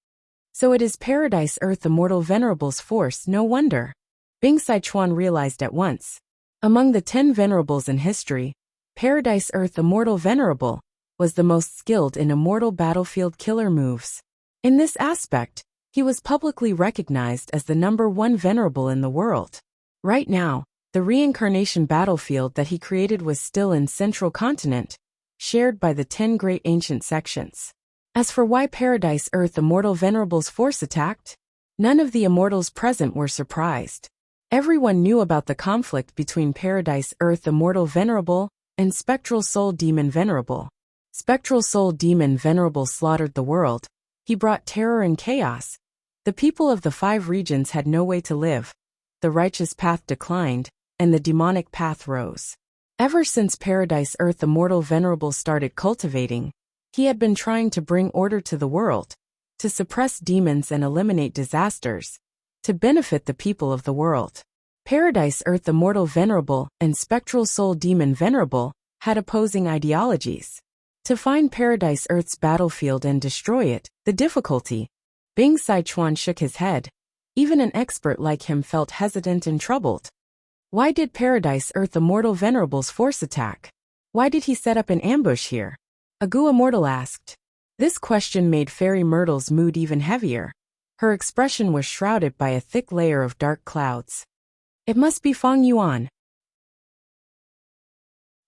So it is Paradise Earth Immortal Venerable's force, no wonder. Bing Sichuan realized at once. Among the 10 venerables in history, Paradise Earth Immortal Venerable was the most skilled in immortal battlefield killer moves. In this aspect, he was publicly recognized as the #1 venerable in the world. Right now, the reincarnation battlefield that he created was still in Central Continent, shared by the 10 great ancient sections. As for why Paradise Earth Immortal Venerable's force attacked, none of the immortals present were surprised. Everyone knew about the conflict between Paradise Earth Immortal Venerable and Spectral Soul Demon Venerable. Spectral Soul Demon Venerable slaughtered the world. He brought terror and chaos. The people of the 5 regions had no way to live. The righteous path declined, and the demonic path rose. Ever since Paradise Earth Immortal Venerable started cultivating, he had been trying to bring order to the world, to suppress demons and eliminate disasters, to benefit the people of the world. Paradise Earth Immortal Venerable and Spectral Soul Demon Venerable had opposing ideologies. To find Paradise Earth's battlefield and destroy it, the difficulty. Bing Sichuan shook his head. Even an expert like him felt hesitant and troubled. Why did Paradise Earth Immortal Venerable's force attack? Why did he set up an ambush here? Agu Immortal asked. This question made Fairy Myrtle's mood even heavier. Her expression was shrouded by a thick layer of dark clouds. It must be Feng Yuan.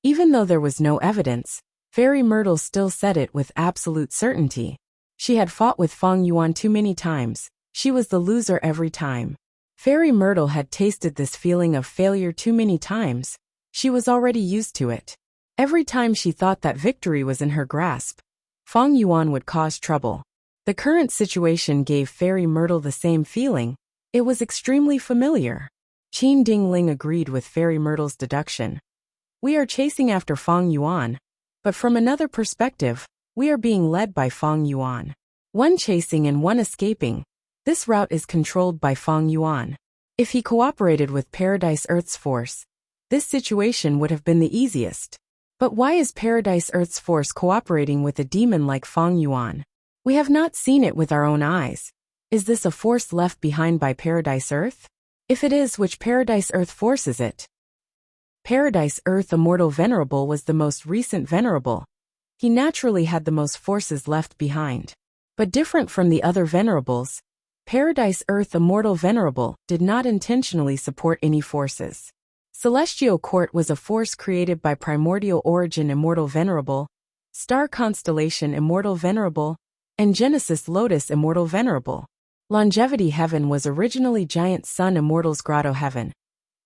Even though there was no evidence, Fairy Myrtle still said it with absolute certainty. She had fought with Feng Yuan too many times. She was the loser every time. Fairy Myrtle had tasted this feeling of failure too many times. She was already used to it. Every time she thought that victory was in her grasp, Feng Yuan would cause trouble. The current situation gave Fairy Myrtle the same feeling. It was extremely familiar. Qin Dingling agreed with Fairy Myrtle's deduction. We are chasing after Feng Yuan, but from another perspective, we are being led by Feng Yuan. One chasing and one escaping. This route is controlled by Feng Yuan. If he cooperated with Paradise Earth's force, this situation would have been the easiest. But why is Paradise Earth's force cooperating with a demon like Feng Yuan? We have not seen it with our own eyes. Is this a force left behind by Paradise Earth? If it is, which Paradise Earth force is it? Paradise Earth Immortal Venerable was the most recent venerable. He naturally had the most forces left behind. But different from the other venerables, Paradise Earth Immortal Venerable did not intentionally support any forces. Celestial Court was a force created by Primordial Origin Immortal Venerable, Star Constellation Immortal Venerable, and Genesis Lotus Immortal Venerable. Longevity Heaven was originally Giant Sun Immortal's Grotto Heaven.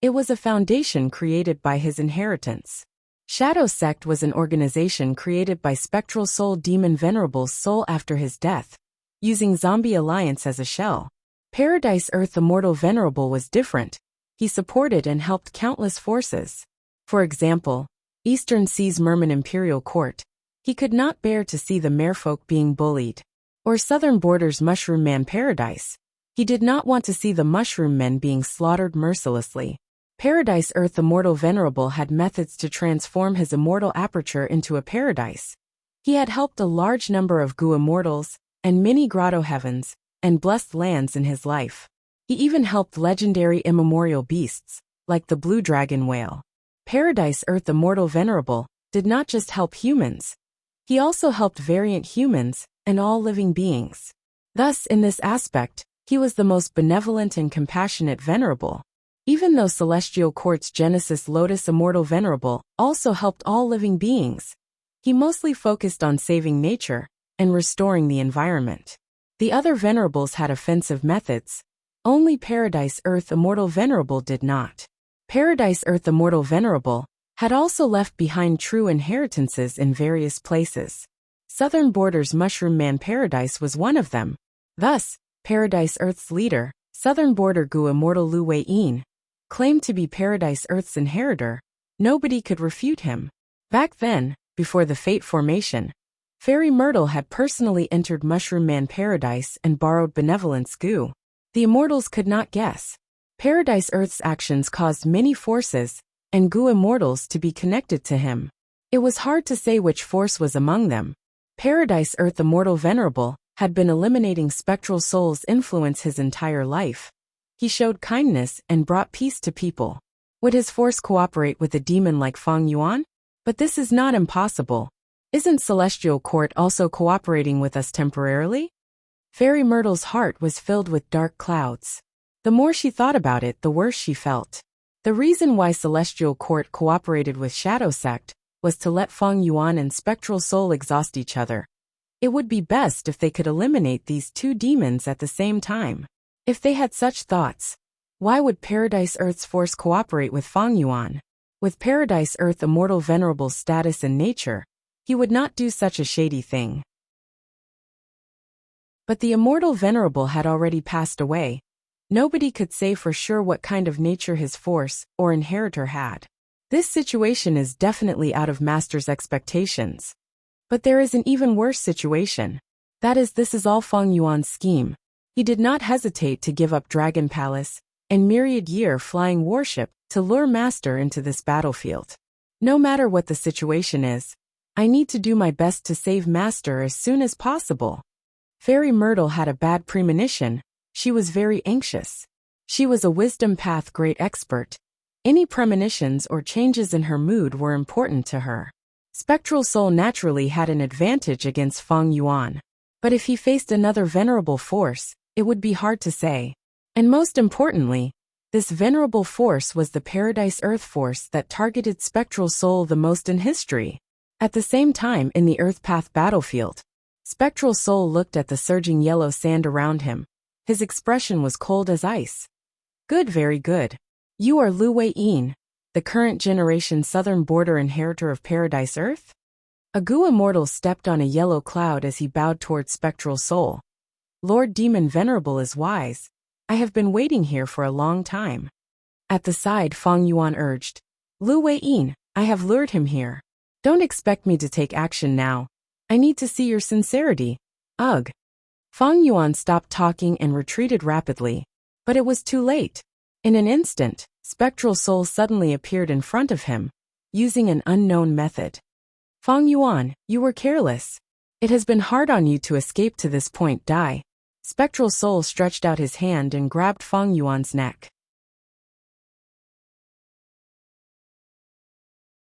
It was a foundation created by his inheritance. Shadow Sect was an organization created by Spectral Soul Demon Venerable's soul after his death, using Zombie Alliance as a shell. Paradise Earth Immortal Venerable was different. He supported and helped countless forces. For example, Eastern Seas Merman Imperial Court. He could not bear to see the merfolk being bullied. Or Southern Borders Mushroom Man Paradise. He did not want to see the Mushroom Men being slaughtered mercilessly. Paradise Earth Immortal Venerable had methods to transform his immortal aperture into a paradise. He had helped a large number of Gu Immortals, and many Grotto Heavens, and blessed lands in his life. He even helped legendary immemorial beasts, like the Blue Dragon Whale. Paradise Earth Immortal Venerable did not just help humans. He also helped variant humans, and all living beings. Thus, in this aspect, he was the most benevolent and compassionate venerable. Even though Celestial Court's Genesis Lotus Immortal Venerable also helped all living beings, he mostly focused on saving nature and restoring the environment. The other venerables had offensive methods. Only Paradise Earth Immortal Venerable did not. Paradise Earth Immortal Venerable had also left behind true inheritances in various places. Southern Border's Mushroom Man Paradise was one of them. Thus, Paradise Earth's leader, Southern Border Gu Immortal Lu Wei-yin, claimed to be Paradise Earth's inheritor. Nobody could refute him. Back then, before the Fate formation, Fairy Myrtle had personally entered Mushroom Man Paradise and borrowed Benevolence Gu. The Immortals could not guess. Paradise Earth's actions caused many forces, and Gu Immortals to be connected to him. It was hard to say which force was among them. Paradise Earth Immortal Venerable had been eliminating spectral souls' influence his entire life. He showed kindness and brought peace to people. Would his force cooperate with a demon like Fang Yuan? But this is not impossible. Isn't Celestial Court also cooperating with us temporarily? Fairy Myrtle's heart was filled with dark clouds. The more she thought about it, the worse she felt. The reason why Celestial Court cooperated with Shadow Sect was to let Fang Yuan and Spectral Soul exhaust each other. It would be best if they could eliminate these two demons at the same time. If they had such thoughts, why would Paradise Earth's force cooperate with Fang Yuan? With Paradise Earth Immortal Venerable's status and nature, he would not do such a shady thing. But the Immortal Venerable had already passed away. Nobody could say for sure what kind of nature his force or inheritor had. This situation is definitely out of Master's expectations. But there is an even worse situation. That is, this is all Fang Yuan's scheme. He did not hesitate to give up Dragon Palace and Myriad Year Flying Warship to lure Master into this battlefield. No matter what the situation is, I need to do my best to save Master as soon as possible. Fairy Myrtle had a bad premonition. She was very anxious. She was a wisdom path great expert. Any premonitions or changes in her mood were important to her. Spectral Soul naturally had an advantage against Fang Yuan. But if he faced another venerable force, it would be hard to say. And most importantly, this venerable force was the Paradise Earth force that targeted Spectral Soul the most in history. At the same time, in the Earth Path battlefield, Spectral Soul looked at the surging yellow sand around him. His expression was cold as ice. Good, very good. You are Lu Wei-yin, the current generation Southern Border inheritor of Paradise Earth? A Gu Immortal stepped on a yellow cloud as he bowed towards Spectral Soul. Lord Demon Venerable is wise. I have been waiting here for a long time. At the side, Fang Yuan urged. Lu Wei-yin, I have lured him here. Don't expect me to take action now. I need to see your sincerity. Ugh. Fang Yuan stopped talking and retreated rapidly. But it was too late. In an instant, Spectral Soul suddenly appeared in front of him, using an unknown method. Fang Yuan, you were careless. It has been hard on you to escape to this point. Die. Spectral Soul stretched out his hand and grabbed Fang Yuan's neck.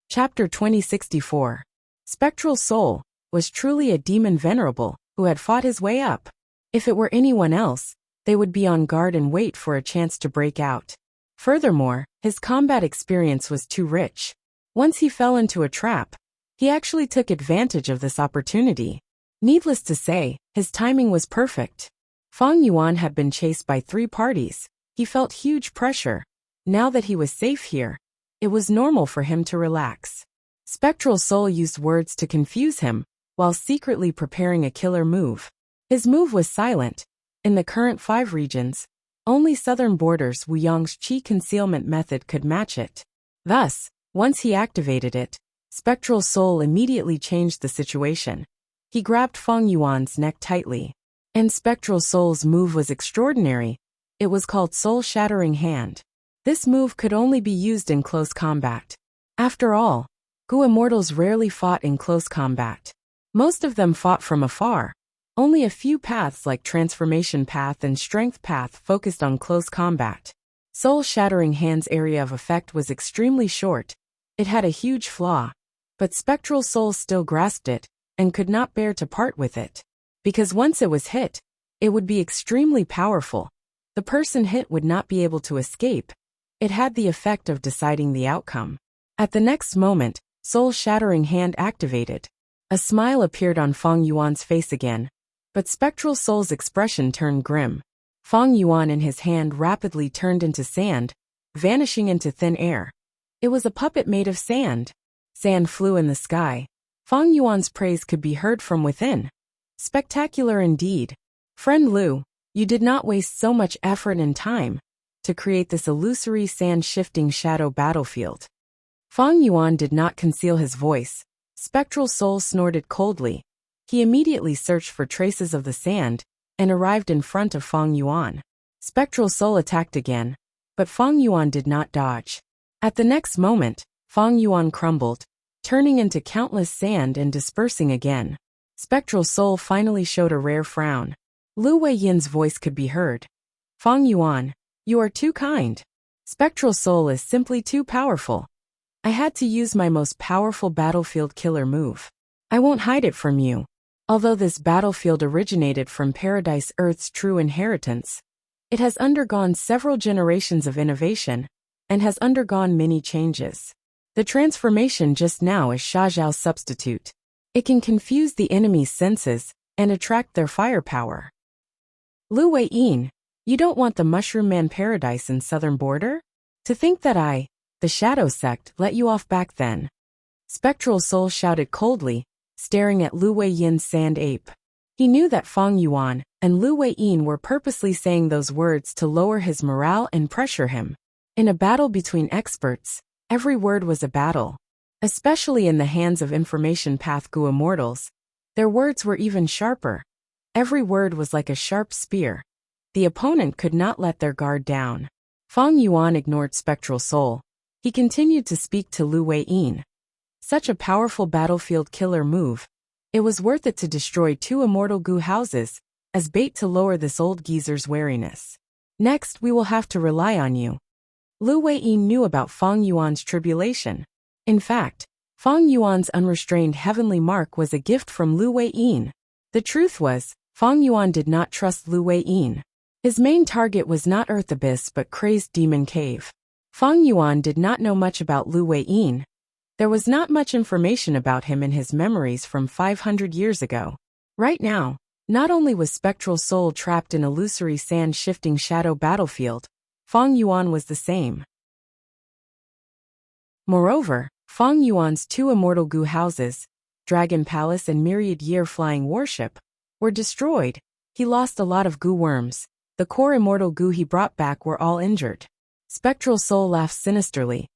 Chapter 2064. Spectral Soul was truly a demon venerable who had fought his way up. If it were anyone else, they would be on guard and wait for a chance to break out. Furthermore, his combat experience was too rich. Once he fell into a trap, he actually took advantage of this opportunity. Needless to say, his timing was perfect. Fang Yuan had been chased by 3 parties. He felt huge pressure. Now that he was safe here, it was normal for him to relax. Spectral Soul used words to confuse him, while secretly preparing a killer move. His move was silent. In the current 5 regions, only Southern Border's Wuyong's Qi concealment method could match it. Thus, once he activated it, Spectral Soul immediately changed the situation. He grabbed Fang Yuan's neck tightly. And Spectral Soul's move was extraordinary. It was called Soul Shattering Hand. This move could only be used in close combat. After all, Gu Immortals rarely fought in close combat. Most of them fought from afar. Only a few paths like Transformation Path and Strength Path focused on close combat. Soul Shattering Hand's area of effect was extremely short. It had a huge flaw. But Spectral Soul still grasped it, and could not bear to part with it. Because once it was hit, it would be extremely powerful. The person hit would not be able to escape. It had the effect of deciding the outcome. At the next moment, Soul Shattering Hand activated. A smile appeared on Fang Yuan's face again. But Spectral Soul's expression turned grim. Fang Yuan in his hand rapidly turned into sand, vanishing into thin air. It was a puppet made of sand. Sand flew in the sky. Fang Yuan's praise could be heard from within. Spectacular indeed. Friend Lu, you did not waste so much effort and time to create this illusory sand-shifting shadow battlefield. Fang Yuan did not conceal his voice. Spectral Soul snorted coldly. He immediately searched for traces of the sand and arrived in front of Fang Yuan. Spectral Soul attacked again, but Fang Yuan did not dodge. At the next moment, Fang Yuan crumbled, turning into countless sand and dispersing again. Spectral Soul finally showed a rare frown. Lu Weiyin's voice could be heard. Fang Yuan, you are too kind. Spectral Soul is simply too powerful. I had to use my most powerful battlefield killer move. I won't hide it from you. Although this battlefield originated from Paradise Earth's true inheritance, it has undergone several generations of innovation and has undergone many changes. The transformation just now is Shajiao's substitute. It can confuse the enemy's senses and attract their firepower. Lu Weiyin, you don't want the Mushroom Man paradise in southern border? To think that I, the Shadow Sect, let you off back then. Spectral Soul shouted coldly, staring at Lu Weiyin's sand ape. He knew that Fang Yuan and Lu Weiyin were purposely saying those words to lower his morale and pressure him. In a battle between experts, every word was a battle. Especially in the hands of Information Path Gu immortals, their words were even sharper. Every word was like a sharp spear. The opponent could not let their guard down. Fang Yuan ignored Spectral Soul. He continued to speak to Lu Weiyin. Such a powerful battlefield killer move. It was worth it to destroy 2 immortal Gu houses as bait to lower this old geezer's wariness. Next, we will have to rely on you. Lu Weiyin knew about Fang Yuan's tribulation. In fact, Fang Yuan's unrestrained heavenly mark was a gift from Lu Weiyin. The truth was, Fang Yuan did not trust Lu Weiyin. His main target was not Earth Abyss but Crazed Demon Cave. Fang Yuan did not know much about Lu Weiyin. There was not much information about him in his memories from 500 years ago. Right now, not only was Spectral Soul trapped in illusory sand-shifting shadow battlefield, Fang Yuan was the same. Moreover, Fang Yuan's 2 immortal Gu houses, Dragon Palace and Myriad Year Flying Warship, were destroyed. He lost a lot of Gu worms. The core immortal Gu he brought back were all injured. Spectral Soul laughed sinisterly.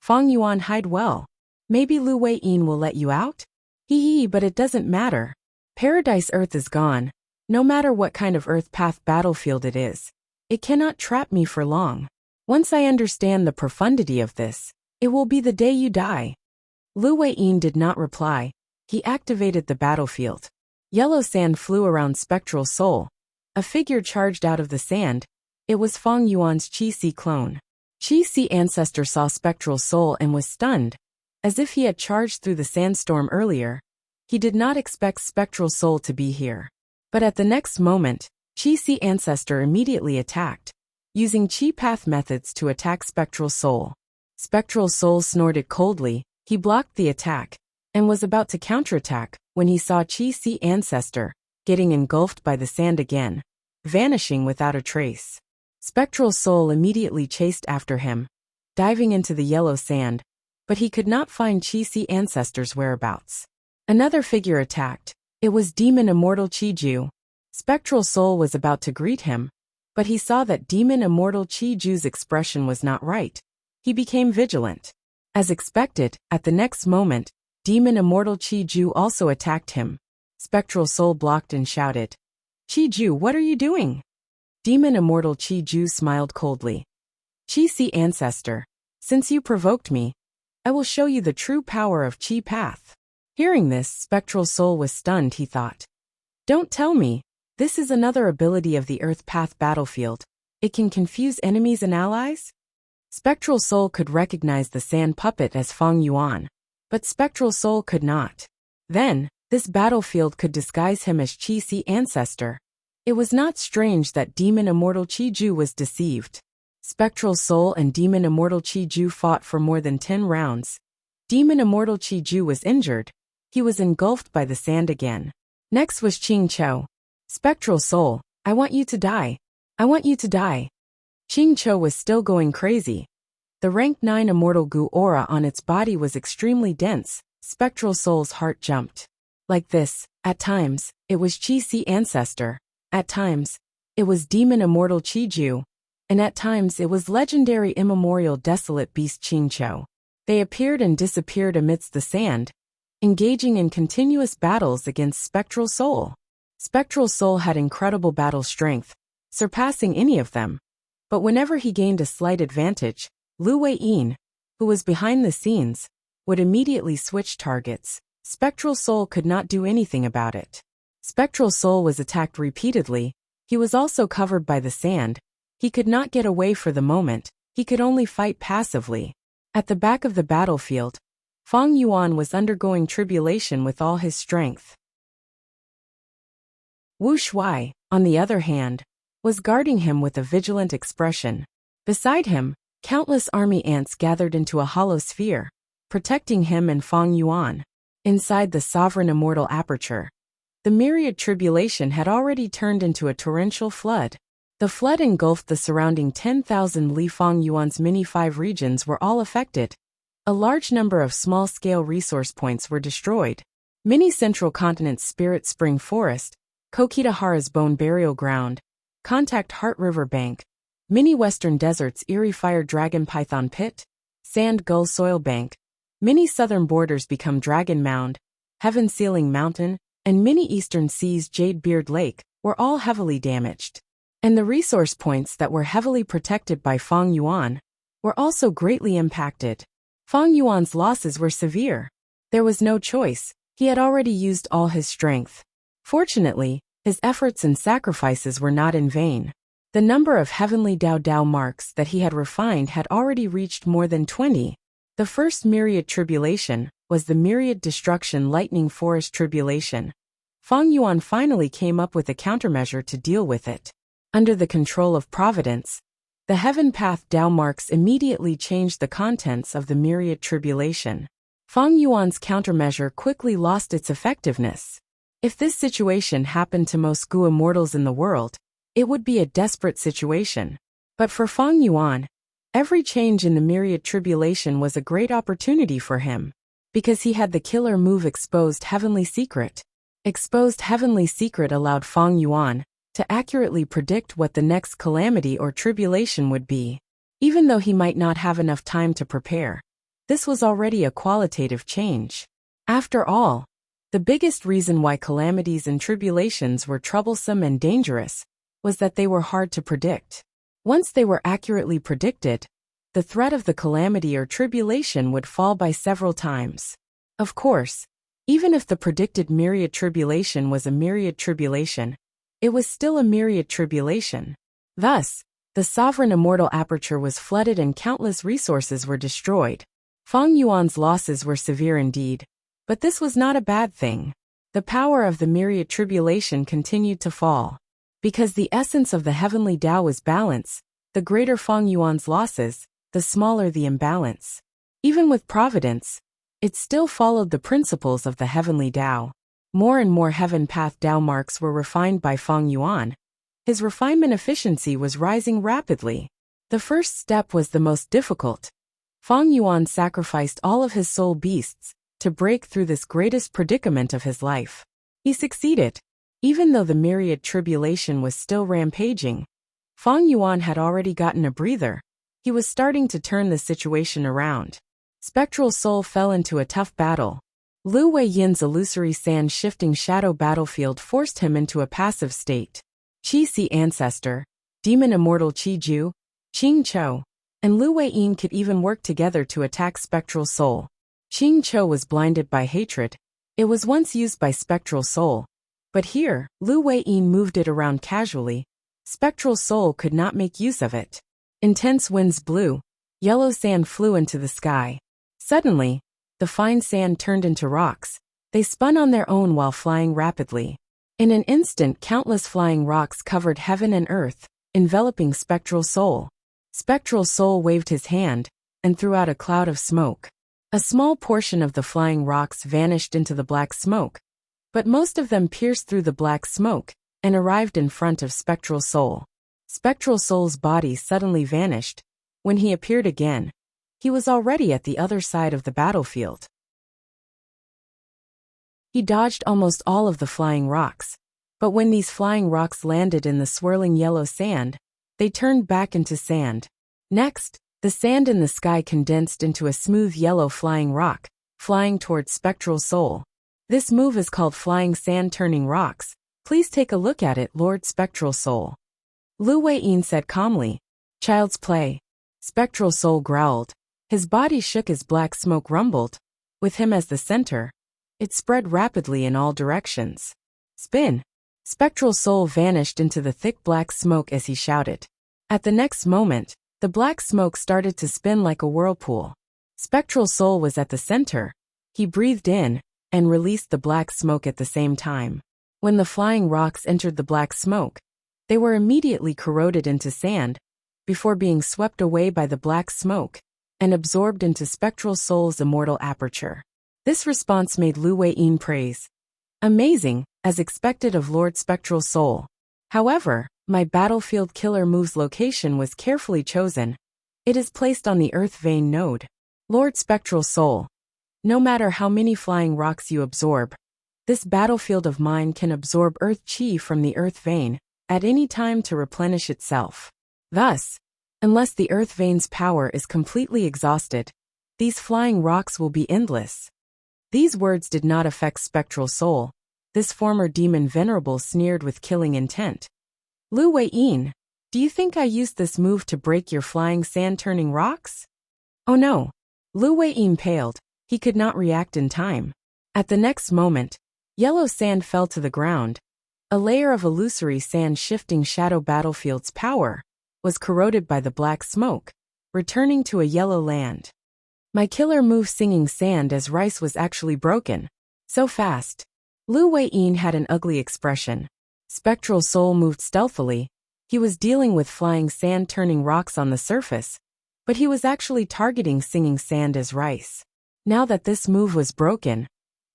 Fang Yuan, hide well. Maybe Lu Weiyin will let you out? Hee, but it doesn't matter. Paradise Earth is gone. No matter what kind of Earth Path battlefield it is, it cannot trap me for long. Once I understand the profundity of this, it will be the day you die. Lu Weiyin did not reply. He activated the battlefield. Yellow sand flew around Spectral Soul. A figure charged out of the sand. It was Fang Yuan's Qi-Si clone. Qi-Si ancestor saw Spectral Soul and was stunned. As if he had charged through the sandstorm earlier, he did not expect Spectral Soul to be here. But at the next moment, Qi-Si ancestor immediately attacked, using Qi Path methods to attack Spectral Soul. Spectral Soul snorted coldly. He blocked the attack and was about to counterattack when he saw Qi-Si ancestor getting engulfed by the sand again, vanishing without a trace. Spectral Soul immediately chased after him, diving into the yellow sand, but he could not find Qi-Si ancestor's whereabouts. Another figure attacked. It was Demon Immortal Qi-Ju. Spectral Soul was about to greet him, but he saw that Demon Immortal Qi-Ju's expression was not right. He became vigilant. As expected, at the next moment, Demon Immortal Qi-Ju also attacked him. Spectral Soul blocked and shouted, Qi-Ju, what are you doing? Demon Immortal Qi-Ju smiled coldly. Qi-Si ancestor, since you provoked me, I will show you the true power of Qi Path. Hearing this, Spectral Soul was stunned. He thought, don't tell me, this is another ability of the Earth Path battlefield. It can confuse enemies and allies? Spectral Soul could recognize the sand puppet as Fang Yuan, but Spectral Soul could not. Then, this battlefield could disguise him as Qi-Si ancestor. It was not strange that Demon Immortal Qi-Ju was deceived. Spectral Soul and Demon Immortal Qi-Ju fought for more than 10 rounds. Demon Immortal Qi-Ju was injured. He was engulfed by the sand again. Next was Qing Chou. Spectral Soul, I want you to die. I want you to die. Cho was still going crazy. The rank 9 immortal goo aura on its body was extremely dense. Spectral Soul's heart jumped. Like this, at times, it was Chi-Si ancestor. At times, it was demon immortal Chi-Ju. And at times it was legendary immemorial desolate beast Cho. They appeared and disappeared amidst the sand, engaging in continuous battles against Spectral Soul. Spectral Soul had incredible battle strength, surpassing any of them. But whenever he gained a slight advantage, Lu Wei-yin, who was behind the scenes, would immediately switch targets. Spectral Soul could not do anything about it. Spectral Soul was attacked repeatedly. He was also covered by the sand. He could not get away for the moment. He could only fight passively. At the back of the battlefield, Fang Yuan was undergoing tribulation with all his strength. Wu Shuai, on the other hand, was guarding him with a vigilant expression. Beside him, countless army ants gathered into a hollow sphere, protecting him and Fang Yuan. Inside the sovereign immortal aperture, the myriad tribulation had already turned into a torrential flood. The flood engulfed the surrounding 10,000 Li. Fang Yuan's mini-5 regions were all affected. A large number of small-scale resource points were destroyed. Mini Central Continent's Spirit Spring Forest, Kokitahara's Bone Burial Ground, Contact Heart River Bank, Mini Western Desert's Eerie Fire Dragon Python Pit, Sand Gull Soil Bank, Mini Southern Borders Become Dragon Mound, Heaven Sealing Mountain, and Mini Eastern Seas Jade Beard Lake were all heavily damaged. And the resource points that were heavily protected by Fang Yuan were also greatly impacted. Fang Yuan's losses were severe. There was no choice. He had already used all his strength. Fortunately, his efforts and sacrifices were not in vain. The number of heavenly Dao marks that he had refined had already reached more than 20. The first myriad tribulation was the myriad destruction lightning forest tribulation. Fang Yuan finally came up with a countermeasure to deal with it. Under the control of Providence, the Heaven Path Dao marks immediately changed the contents of the myriad tribulation. Fang Yuan's countermeasure quickly lost its effectiveness. If this situation happened to most Gu immortals in the world, it would be a desperate situation. But for Fang Yuan, every change in the myriad tribulation was a great opportunity for him, because he had the killer move Exposed Heavenly Secret. Exposed Heavenly Secret allowed Fang Yuan to accurately predict what the next calamity or tribulation would be, even though he might not have enough time to prepare. This was already a qualitative change. After all, the biggest reason why calamities and tribulations were troublesome and dangerous was that they were hard to predict. Once they were accurately predicted, the threat of the calamity or tribulation would fall by several times. Of course, even if the predicted myriad tribulation was a myriad tribulation, it was still a myriad tribulation. Thus, the sovereign immortal aperture was flooded and countless resources were destroyed. Fang Yuan's losses were severe indeed, but this was not a bad thing. The power of the myriad tribulation continued to fall. Because the essence of the heavenly Tao was balance, the greater Fang Yuan's losses, the smaller the imbalance. Even with Providence, it still followed the principles of the heavenly Tao. More and more Heaven Path Dao marks were refined by Fang Yuan. His refinement efficiency was rising rapidly. The first step was the most difficult. Fang Yuan sacrificed all of his soul beasts to break through this greatest predicament of his life. He succeeded. Even though the myriad tribulation was still rampaging, Fang Yuan had already gotten a breather. He was starting to turn the situation around. Spectral Soul fell into a tough battle. Lu Wei-yin's illusory sand-shifting shadow battlefield forced him into a passive state. Chi-Si ancestor, demon immortal Chi-Ju, Cho, and Lu Wei-yin could even work together to attack Spectral Soul. Cho was blinded by hatred. It was once used by Spectral Soul. But here, Lu Wei-yin moved it around casually. Spectral Soul could not make use of it. Intense winds blew. Yellow sand flew into the sky. Suddenly, the fine sand turned into rocks. They spun on their own while flying rapidly. In an instant, countless flying rocks covered heaven and earth, enveloping Spectral Soul. Spectral Soul waved his hand and threw out a cloud of smoke. A small portion of the flying rocks vanished into the black smoke, but most of them pierced through the black smoke and arrived in front of Spectral Soul. Spectral Soul's body suddenly vanished. When he appeared again, he was already at the other side of the battlefield. He dodged almost all of the flying rocks, but when these flying rocks landed in the swirling yellow sand, they turned back into sand. Next, the sand in the sky condensed into a smooth yellow flying rock, flying towards Spectral Soul. This move is called flying sand turning rocks. Please take a look at it, Lord Spectral Soul. Lu Weiyin said calmly. Child's play. Spectral Soul growled. His body shook as black smoke rumbled. With him as the center, it spread rapidly in all directions. Spin. Spectral Soul vanished into the thick black smoke as he shouted. At the next moment, the black smoke started to spin like a whirlpool. Spectral Soul was at the center. He breathed in and released the black smoke at the same time. When the flying rocks entered the black smoke, they were immediately corroded into sand before being swept away by the black smoke and absorbed into Spectral Soul's immortal aperture. This response made Lu Weiyin praise. Amazing, as expected of Lord Spectral Soul. However, my battlefield killer move's location was carefully chosen. It is placed on the Earth Vein node. Lord Spectral Soul. No matter how many flying rocks you absorb, this battlefield of mine can absorb Earth Chi from the Earth Vein at any time to replenish itself. Thus, unless the Earth Vein's power is completely exhausted, these flying rocks will be endless. These words did not affect Spectral Soul. This former demon venerable sneered with killing intent. Lu Weiyin, do you think I used this move to break your flying sand-turning rocks? Oh no. Lu Weiyin paled. He could not react in time. At the next moment, yellow sand fell to the ground. A layer of illusory sand shifting shadow battlefield's power was corroded by the black smoke, returning to a yellow land. My killer move singing sand as rice was actually broken. So fast. Lu Weiyin had an ugly expression. Spectral Soul moved stealthily. He was dealing with flying sand turning rocks on the surface, but he was actually targeting singing sand as rice. Now that this move was broken,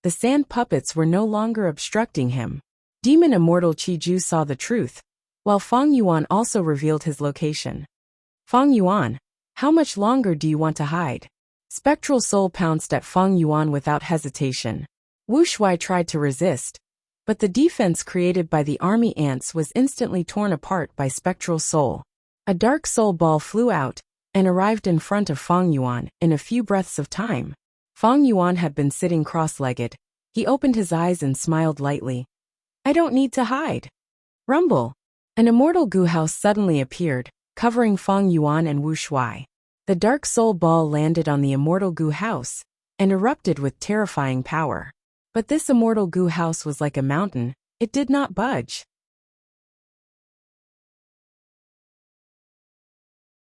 the sand puppets were no longer obstructing him. Demon Immortal Qiju saw the truth, while Feng Yuan also revealed his location. Feng Yuan, how much longer do you want to hide? Spectral Soul pounced at Feng Yuan without hesitation. Wuxia tried to resist, but the defense created by the army ants was instantly torn apart by Spectral Soul. A dark soul ball flew out and arrived in front of Feng Yuan in a few breaths of time. Feng Yuan had been sitting cross-legged. He opened his eyes and smiled lightly. I don't need to hide. Rumble. An immortal goo house suddenly appeared, covering Feng Yuan and Wu Shuai. The dark soul ball landed on the immortal goo house and erupted with terrifying power. But this immortal goo house was like a mountain. It did not budge.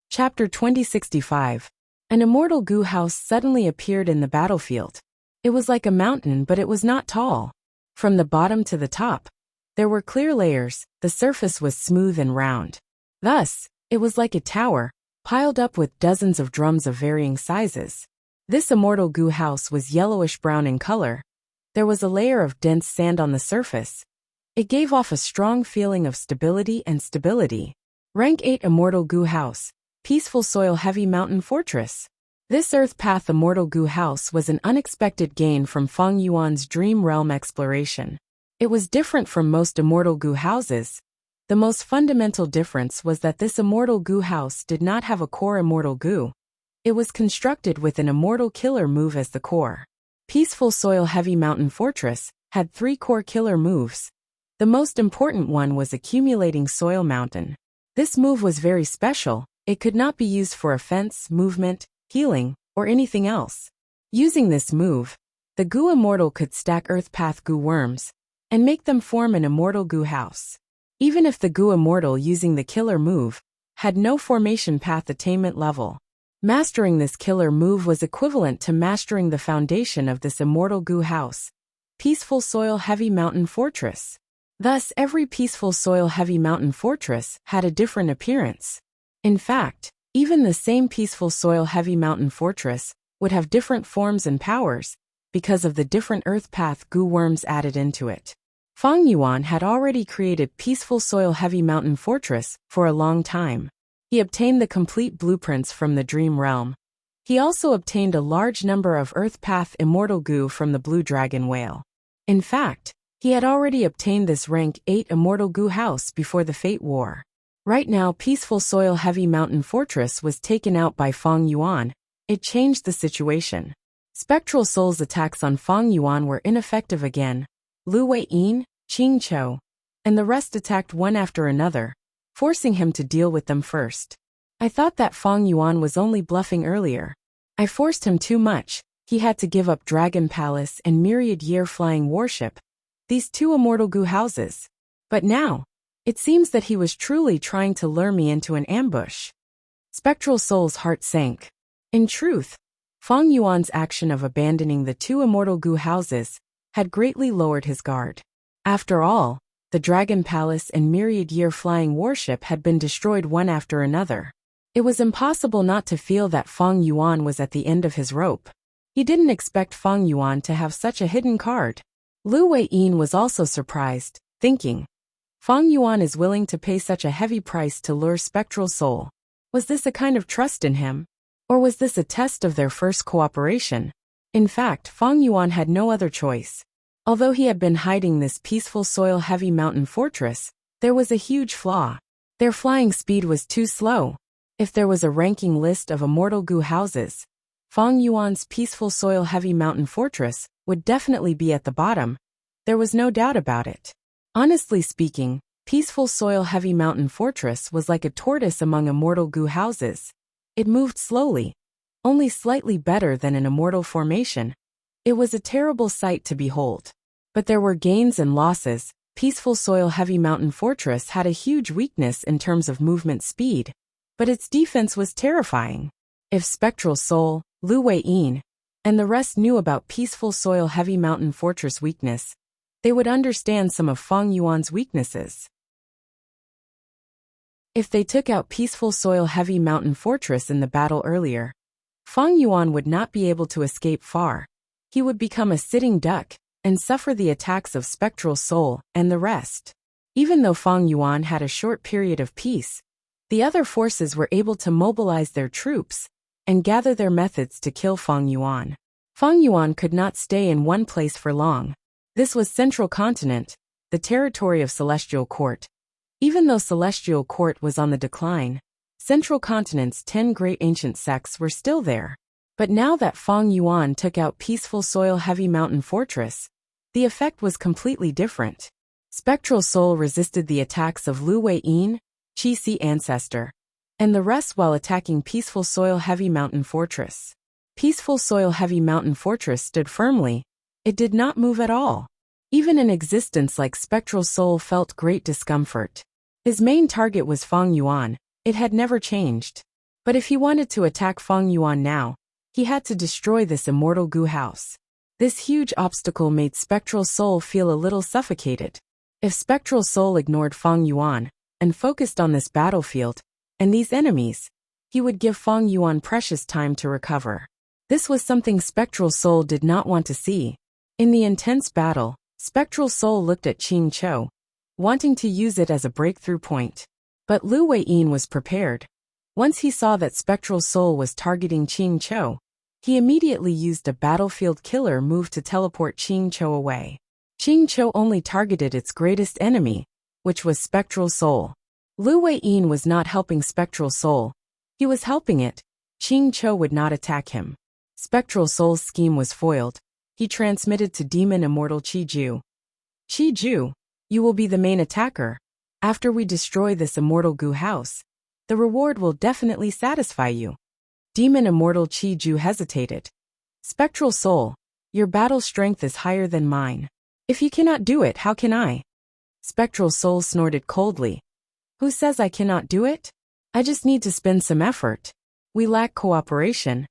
Chapter 2065. An immortal goo house suddenly appeared in the battlefield. It was like a mountain, but it was not tall. From the bottom to the top, there were clear layers. The surface was smooth and round. Thus, it was like a tower, piled up with dozens of drums of varying sizes. This immortal goo house was yellowish-brown in color. There was a layer of dense sand on the surface. It gave off a strong feeling of stability and stability. Rank 8 Immortal Goo House. Peaceful Soil Heavy Mountain Fortress. This Earth Path Immortal Goo House was an unexpected gain from Feng Yuan's Dream Realm exploration. It was different from most Immortal Goo houses. The most fundamental difference was that this Immortal Goo house did not have a core Immortal Goo. It was constructed with an Immortal Killer move as the core. Peaceful Soil Heavy Mountain Fortress had 3 core killer moves. The most important one was Accumulating Soil Mountain. This move was very special. It could not be used for offense, movement, healing, or anything else. Using this move, the Goo Immortal could stack Earth Path Goo worms and make them form an Immortal Goo house. Even if the Goo Immortal using the killer move had no formation path attainment level, mastering this killer move was equivalent to mastering the foundation of this Immortal Goo house, Peaceful Soil Heavy Mountain Fortress. Thus, every Peaceful Soil Heavy Mountain Fortress had a different appearance. In fact, even the same Peaceful Soil Heavy Mountain Fortress would have different forms and powers because of the different Earth Path Goo worms added into it. Fang Yuan had already created Peaceful Soil Heavy Mountain Fortress for a long time. He obtained the complete blueprints from the Dream Realm. He also obtained a large number of Earth Path Immortal Goo from the Blue Dragon Whale. In fact, he had already obtained this rank 8 Immortal Goo house before the Fate War. Right now, Peaceful Soil Heavy Mountain Fortress was taken out by Fang Yuan. It changed the situation. Spectral Soul's attacks on Fang Yuan were ineffective again. Lu Wei-yin, Qing Chou, and the rest attacked one after another, forcing him to deal with them first. I thought that Fang Yuan was only bluffing earlier. I forced him too much. He had to give up Dragon Palace and Myriad Year Flying Warship, these 2 Immortal Goo houses. But now, it seems that he was truly trying to lure me into an ambush. Spectral Soul's heart sank. In truth, Fang Yuan's action of abandoning the 2 Immortal Goo houses had greatly lowered his guard. After all, the Dragon Palace and Myriad Year Flying Warship had been destroyed one after another. It was impossible not to feel that Fang Yuan was at the end of his rope. He didn't expect Fang Yuan to have such a hidden card. Lu Wei-yin was also surprised, thinking, Fang Yuan is willing to pay such a heavy price to lure Spectral Soul. Was this a kind of trust in him? Or was this a test of their first cooperation? In fact, Fang Yuan had no other choice. Although he had been hiding this Peaceful Soil Heavy Mountain Fortress, there was a huge flaw. Their flying speed was too slow. If there was a ranking list of Immortal Goo houses, Fang Yuan's Peaceful Soil Heavy Mountain Fortress would definitely be at the bottom. There was no doubt about it. Honestly speaking, Peaceful Soil Heavy Mountain Fortress was like a tortoise among Immortal Goo houses. It moved slowly, only slightly better than an immortal formation. It was a terrible sight to behold. But there were gains and losses. Peaceful Soil Heavy Mountain Fortress had a huge weakness in terms of movement speed, but its defense was terrifying. If Spectral Soul, Lu Wei-yin, and the rest knew about Peaceful Soil Heavy Mountain Fortress weakness, they would understand some of Fang Yuan's weaknesses. If they took out Peaceful Soil Heavy Mountain Fortress in the battle earlier, Fang Yuan would not be able to escape far. He would become a sitting duck and suffer the attacks of Spectral Soul and the rest. Even though Fang Yuan had a short period of peace, the other forces were able to mobilize their troops and gather their methods to kill Fang Yuan. Fang Yuan could not stay in one place for long. This was Central Continent, the territory of Celestial Court. Even though Celestial Court was on the decline, Central Continent's 10 great ancient sects were still there. But now that Fang Yuan took out Peaceful Soil Heavy Mountain Fortress, the effect was completely different. Spectral Soul resisted the attacks of Lu Wei-yin, Qi Si Ancestor, and the rest while attacking Peaceful Soil Heavy Mountain Fortress. Peaceful Soil Heavy Mountain Fortress stood firmly. It did not move at all. Even an existence like Spectral Soul felt great discomfort. His main target was Fang Yuan. It had never changed. But if he wanted to attack Fang Yuan now, he had to destroy this Immortal Goo house. This huge obstacle made Spectral Soul feel a little suffocated. If Spectral Soul ignored Fang Yuan and focused on this battlefield and these enemies, he would give Fang Yuan precious time to recover. This was something Spectral Soul did not want to see. In the intense battle, Spectral Soul looked at Qing Chou, wanting to use it as a breakthrough point. But Lu Wei-yin was prepared. Once he saw that Spectral Soul was targeting Qing Chou, he immediately used a battlefield killer move to teleport Qing Chou away. Qing Chou only targeted its greatest enemy, which was Spectral Soul. Lu Wei-yin was not helping Spectral Soul. He was helping it. Qing Chou would not attack him. Spectral Soul's scheme was foiled. He transmitted to Demon Immortal Qi Ju. Qi Ju, you will be the main attacker. After we destroy this Immortal Goo house, the reward will definitely satisfy you. Demon Immortal Qi Ju hesitated. Spectral Soul, your battle strength is higher than mine. If you cannot do it, how can I? Spectral Soul snorted coldly. Who says I cannot do it? I just need to spend some effort. We lack cooperation.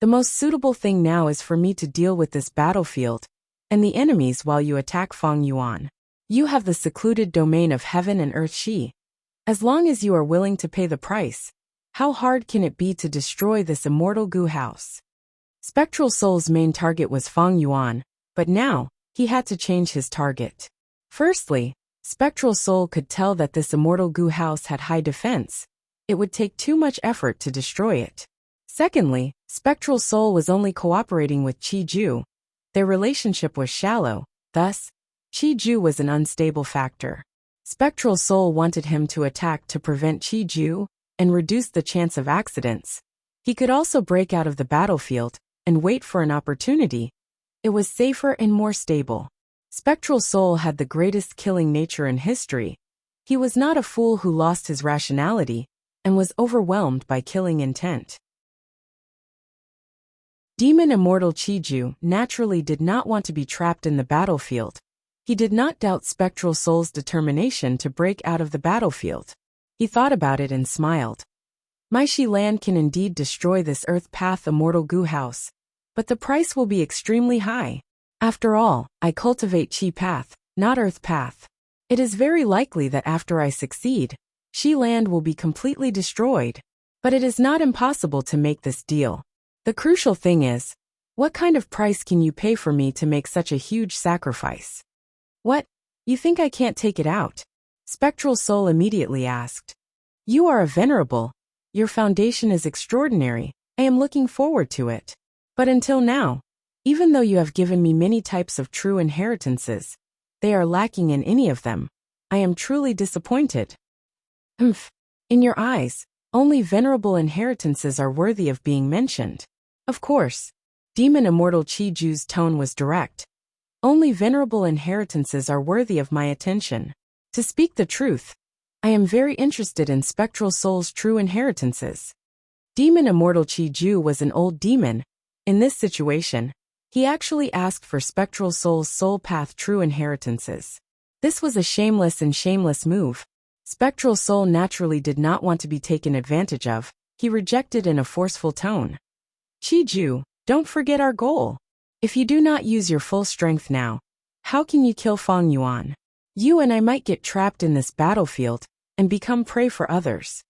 The most suitable thing now is for me to deal with this battlefield and the enemies while you attack Fang Yuan. You have the secluded domain of heaven and earth Shi. As long as you are willing to pay the price, how hard can it be to destroy this Immortal Goo house? Spectral Soul's main target was Fang Yuan, but now, he had to change his target. Firstly, Spectral Soul could tell that this immortal goo house had high defense. It would take too much effort to destroy it. Secondly, Spectral Soul was only cooperating with Chi-Ju. Their relationship was shallow, thus, Chi-Ju was an unstable factor. Spectral Soul wanted him to attack to prevent Chi-Ju and reduce the chance of accidents. He could also break out of the battlefield and wait for an opportunity. It was safer and more stable. Spectral Soul had the greatest killing nature in history. He was not a fool who lost his rationality and was overwhelmed by killing intent. Demon Immortal Chi-Ju naturally did not want to be trapped in the battlefield. He did not doubt Spectral Soul's determination to break out of the battlefield. He thought about it and smiled. My Shi land can indeed destroy this Earth Path Immortal Goo House, but the price will be extremely high. After all, I cultivate Chi Path, not Earth Path. It is very likely that after I succeed, Shi land will be completely destroyed. But it is not impossible to make this deal. The crucial thing is, what kind of price can you pay for me to make such a huge sacrifice? What? You think I can't take it out? Spectral Soul immediately asked. You are a venerable. Your foundation is extraordinary. I am looking forward to it. But until now, even though you have given me many types of true inheritances, they are lacking in any of them. I am truly disappointed. In your eyes, only venerable inheritances are worthy of being mentioned. Of course. Demon Immortal Chi-Ju's tone was direct. Only venerable inheritances are worthy of my attention. To speak the truth, I am very interested in Spectral Soul's true inheritances. Demon Immortal Chi-Ju was an old demon. In this situation, he actually asked for Spectral Soul's soul path true inheritances. This was a shameless move. Spectral Soul naturally did not want to be taken advantage of. He rejected in a forceful tone. Chi-Ju, don't forget our goal. If you do not use your full strength now, how can you kill Fang Yuan? You and I might get trapped in this battlefield and become prey for others.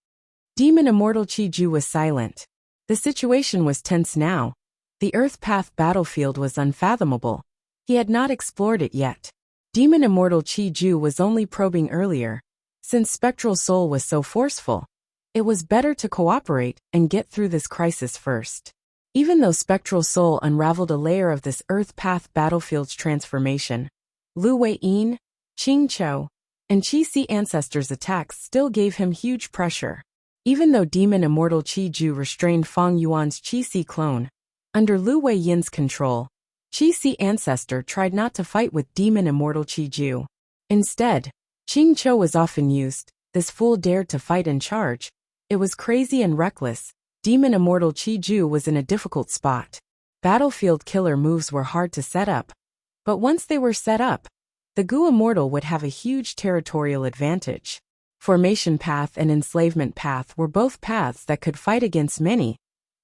Demon Immortal Chi-Ju was silent. The situation was tense now. The Earth Path battlefield was unfathomable. He had not explored it yet. Demon Immortal Chi-Ju was only probing earlier. Since Spectral Soul was so forceful, it was better to cooperate and get through this crisis first. Even though Spectral Soul unraveled a layer of this Earth Path battlefield's transformation, Lu Wei-yin, Qing Chou, and Qi-Si ancestors' attacks still gave him huge pressure. Even though Demon Immortal Chi-Ju restrained Fang Yuan's Qi-Si clone, under Lu Wei-yin's control, Qi-Si ancestor tried not to fight with Demon Immortal Chi-Ju. Instead, Qing Chou was often used. This fool dared to fight and charge. It was crazy and reckless. Demon Immortal Chi-Ju was in a difficult spot. Battlefield killer moves were hard to set up. But once they were set up, the Gu Immortal would have a huge territorial advantage. Formation Path and Enslavement Path were both paths that could fight against many,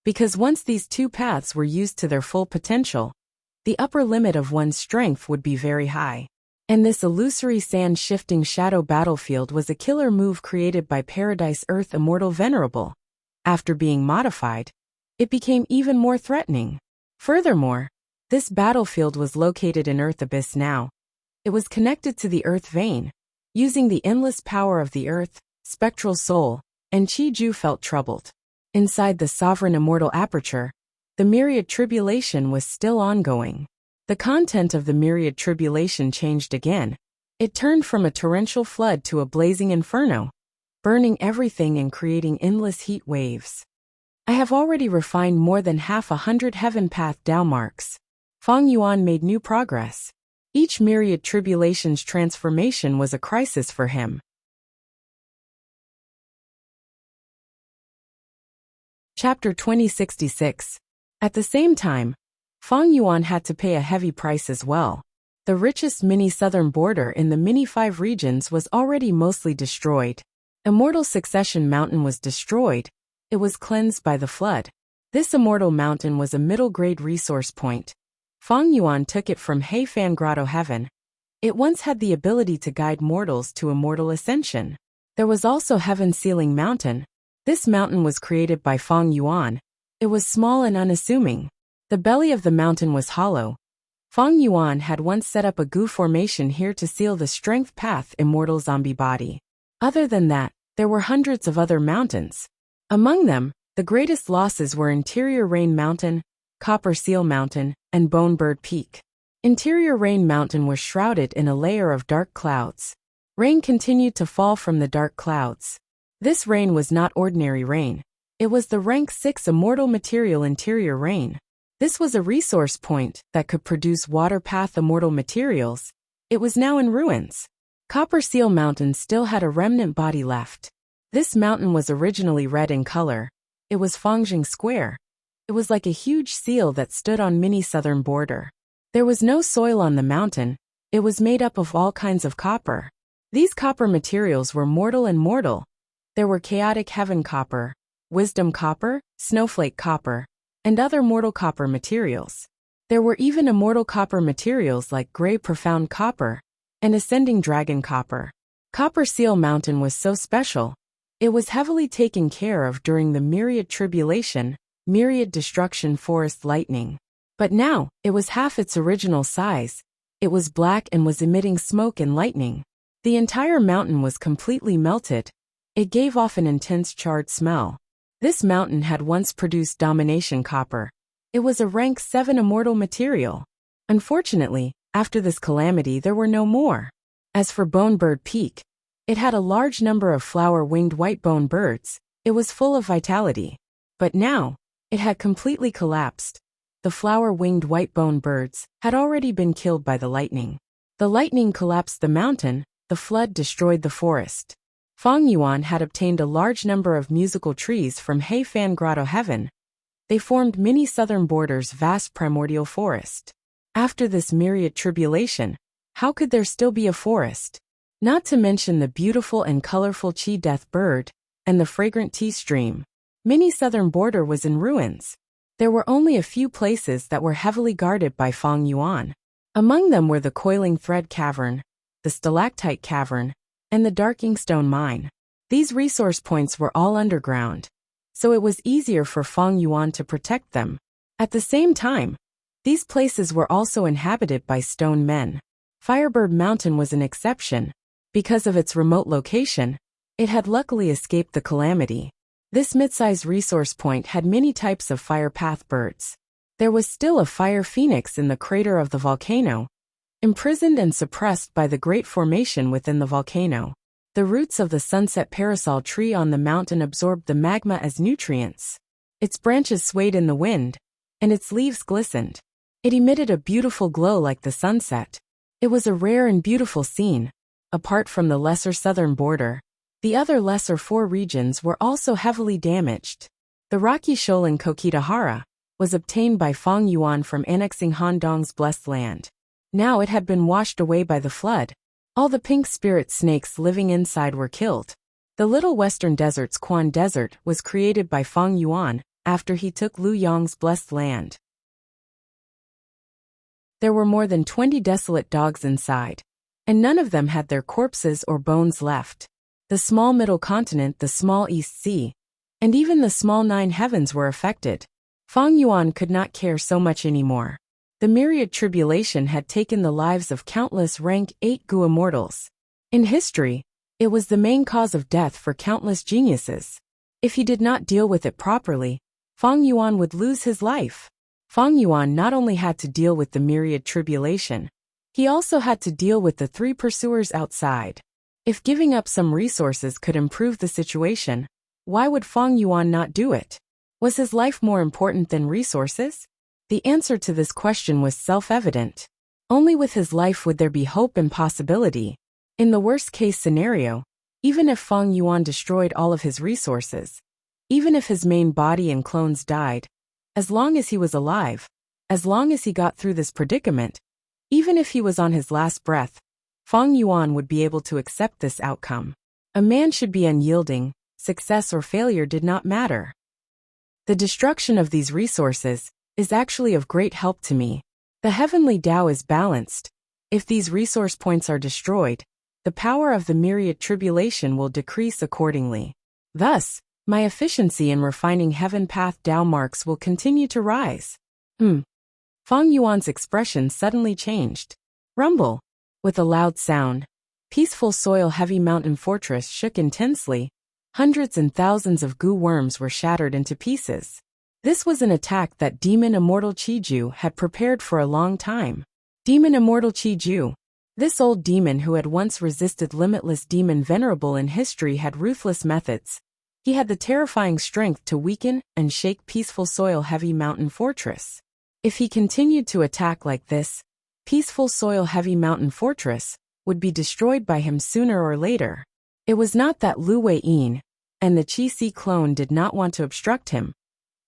because once these two paths were used to their full potential, the upper limit of one's strength would be very high. And this illusory sand-shifting shadow battlefield was a killer move created by Paradise Earth Immortal Venerable. After being modified, it became even more threatening. Furthermore, this battlefield was located in Earth Abyss now. It was connected to the Earth Vein. Using the endless power of the Earth, Spectral Soul, and Chi-Ju felt troubled. Inside the Sovereign Immortal Aperture, the Myriad Tribulation was still ongoing. The content of the Myriad Tribulation changed again. It turned from a torrential flood to a blazing inferno, burning everything and creating endless heat waves. I have already refined more than 100 Heaven Path downmarks. Fang Yuan made new progress. Each Myriad Tribulation's transformation was a crisis for him. Chapter 2066. At the same time, Fang Yuan had to pay a heavy price as well. The richest mini-southern border in the mini-5 regions was already mostly destroyed. Immortal Succession Mountain was destroyed. It was cleansed by the flood. This immortal mountain was a middle-grade resource point. Fang Yuan took it from Heifan Grotto Heaven. It once had the ability to guide mortals to immortal ascension. There was also Heaven Ceiling Mountain. This mountain was created by Fang Yuan. It was small and unassuming. The belly of the mountain was hollow. Feng Yuan had once set up a goo formation here to seal the strength path immortal zombie body. Other than that, there were hundreds of other mountains. Among them, the greatest losses were Interior Rain Mountain, Copper Seal Mountain, and Bone Bird Peak. Interior Rain Mountain was shrouded in a layer of dark clouds. Rain continued to fall from the dark clouds. This rain was not ordinary rain. It was the rank 6 immortal material Interior Rain. This was a resource point that could produce water path immortal materials. It was now in ruins. Copper Seal Mountain still had a remnant body left. This mountain was originally red in color. It was Fangjing Square. It was like a huge seal that stood on mini southern border. There was no soil on the mountain. It was made up of all kinds of copper. These copper materials were mortal and mortal. There were chaotic heaven copper, wisdom copper, snowflake copper, and other mortal copper materials. There were even immortal copper materials like gray profound copper and ascending dragon copper. Copper Seal Mountain was so special. It was heavily taken care of during the Myriad Tribulation, Myriad Destruction Forest Lightning. But now, it was half its original size. It was black and was emitting smoke and lightning. The entire mountain was completely melted. It gave off an intense charred smell. This mountain had once produced domination copper. It was a rank 7 immortal material. Unfortunately, after this calamity there were no more. As for Bone Bird Peak, it had a large number of flower-winged white bone birds. It was full of vitality. But now, it had completely collapsed. The flower-winged white bone birds had already been killed by the lightning. The lightning collapsed the mountain, the flood destroyed the forest. Feng Yuan had obtained a large number of musical trees from Heifan Grotto Heaven. They formed mini southern borders vast primordial forest. After this myriad tribulation, how could there still be a forest? Not to mention the beautiful and colorful Chi Death bird, and the fragrant tea stream. Mini southern border was in ruins. There were only a few places that were heavily guarded by Feng Yuan. Among them were the Coiling Thread Cavern, the Stalactite Cavern, and the Dark Inkstone Mine. These resource points were all underground, so it was easier for Feng Yuan to protect them. At the same time, these places were also inhabited by stone men. Firebird Mountain was an exception. Because of its remote location, it had luckily escaped the calamity. This mid-sized resource point had many types of fire path birds. There was still a fire phoenix in the crater of the volcano, imprisoned and suppressed by the great formation within the volcano. The roots of the sunset parasol tree on the mountain absorbed the magma as nutrients. Its branches swayed in the wind, and its leaves glistened. It emitted a beautiful glow like the sunset. It was a rare and beautiful scene. Apart from the lesser southern border, the other lesser 4 regions were also heavily damaged. The rocky shoal in Kokitahara was obtained by Feng Yuan from annexing Han Dong's blessed land. Now it had been washed away by the flood. All the pink spirit snakes living inside were killed. The Little Western Desert's Quan Desert was created by Feng Yuan after he took Liu Yong's blessed land. There were more than 20 desolate dogs inside, and none of them had their corpses or bones left. The small middle continent, the small East Sea, and even the small 9 heavens were affected. Feng Yuan could not care so much anymore. The myriad tribulation had taken the lives of countless rank 8 Gu immortals. In history, it was the main cause of death for countless geniuses. If he did not deal with it properly, Feng Yuan would lose his life. Feng Yuan not only had to deal with the myriad tribulation, he also had to deal with the 3 pursuers outside. If giving up some resources could improve the situation, why would Feng Yuan not do it? Was his life more important than resources? The answer to this question was self-evident. Only with his life would there be hope and possibility. In the worst-case scenario, even if Feng Yuan destroyed all of his resources, even if his main body and clones died, as long as he was alive, as long as he got through this predicament, even if he was on his last breath, Feng Yuan would be able to accept this outcome. A man should be unyielding. Success or failure did not matter. The destruction of these resources is actually of great help to me. The heavenly Tao is balanced. If these resource points are destroyed, the power of the myriad tribulation will decrease accordingly. Thus, my efficiency in refining heaven path Tao marks will continue to rise. Fang Yuan's expression suddenly changed. Rumble. With a loud sound, Peaceful Soil Heavy Mountain Fortress shook intensely. Hundreds and thousands of goo worms were shattered into pieces. This was an attack that Demon Immortal Qiju had prepared for a long time. Demon Immortal Qiju. This old demon who had once resisted limitless demon venerable in history had ruthless methods. He had the terrifying strength to weaken and shake Peaceful Soil Heavy Mountain Fortress. If he continued to attack like this, Peaceful Soil Heavy Mountain Fortress would be destroyed by him sooner or later. It was not that Lu Weiyin and the Qi Si clone did not want to obstruct him,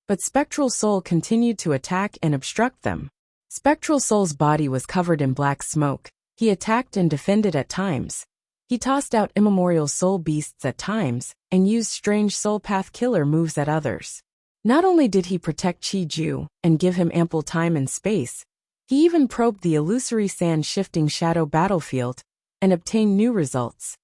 but Spectral Soul continued to attack and obstruct them. Spectral Soul's body was covered in black smoke. He attacked and defended at times. He tossed out immemorial soul beasts at times and used strange soul path killer moves at others. Not only did he protect Qiju and give him ample time and space, he even probed the illusory sand-shifting shadow battlefield and obtained new results.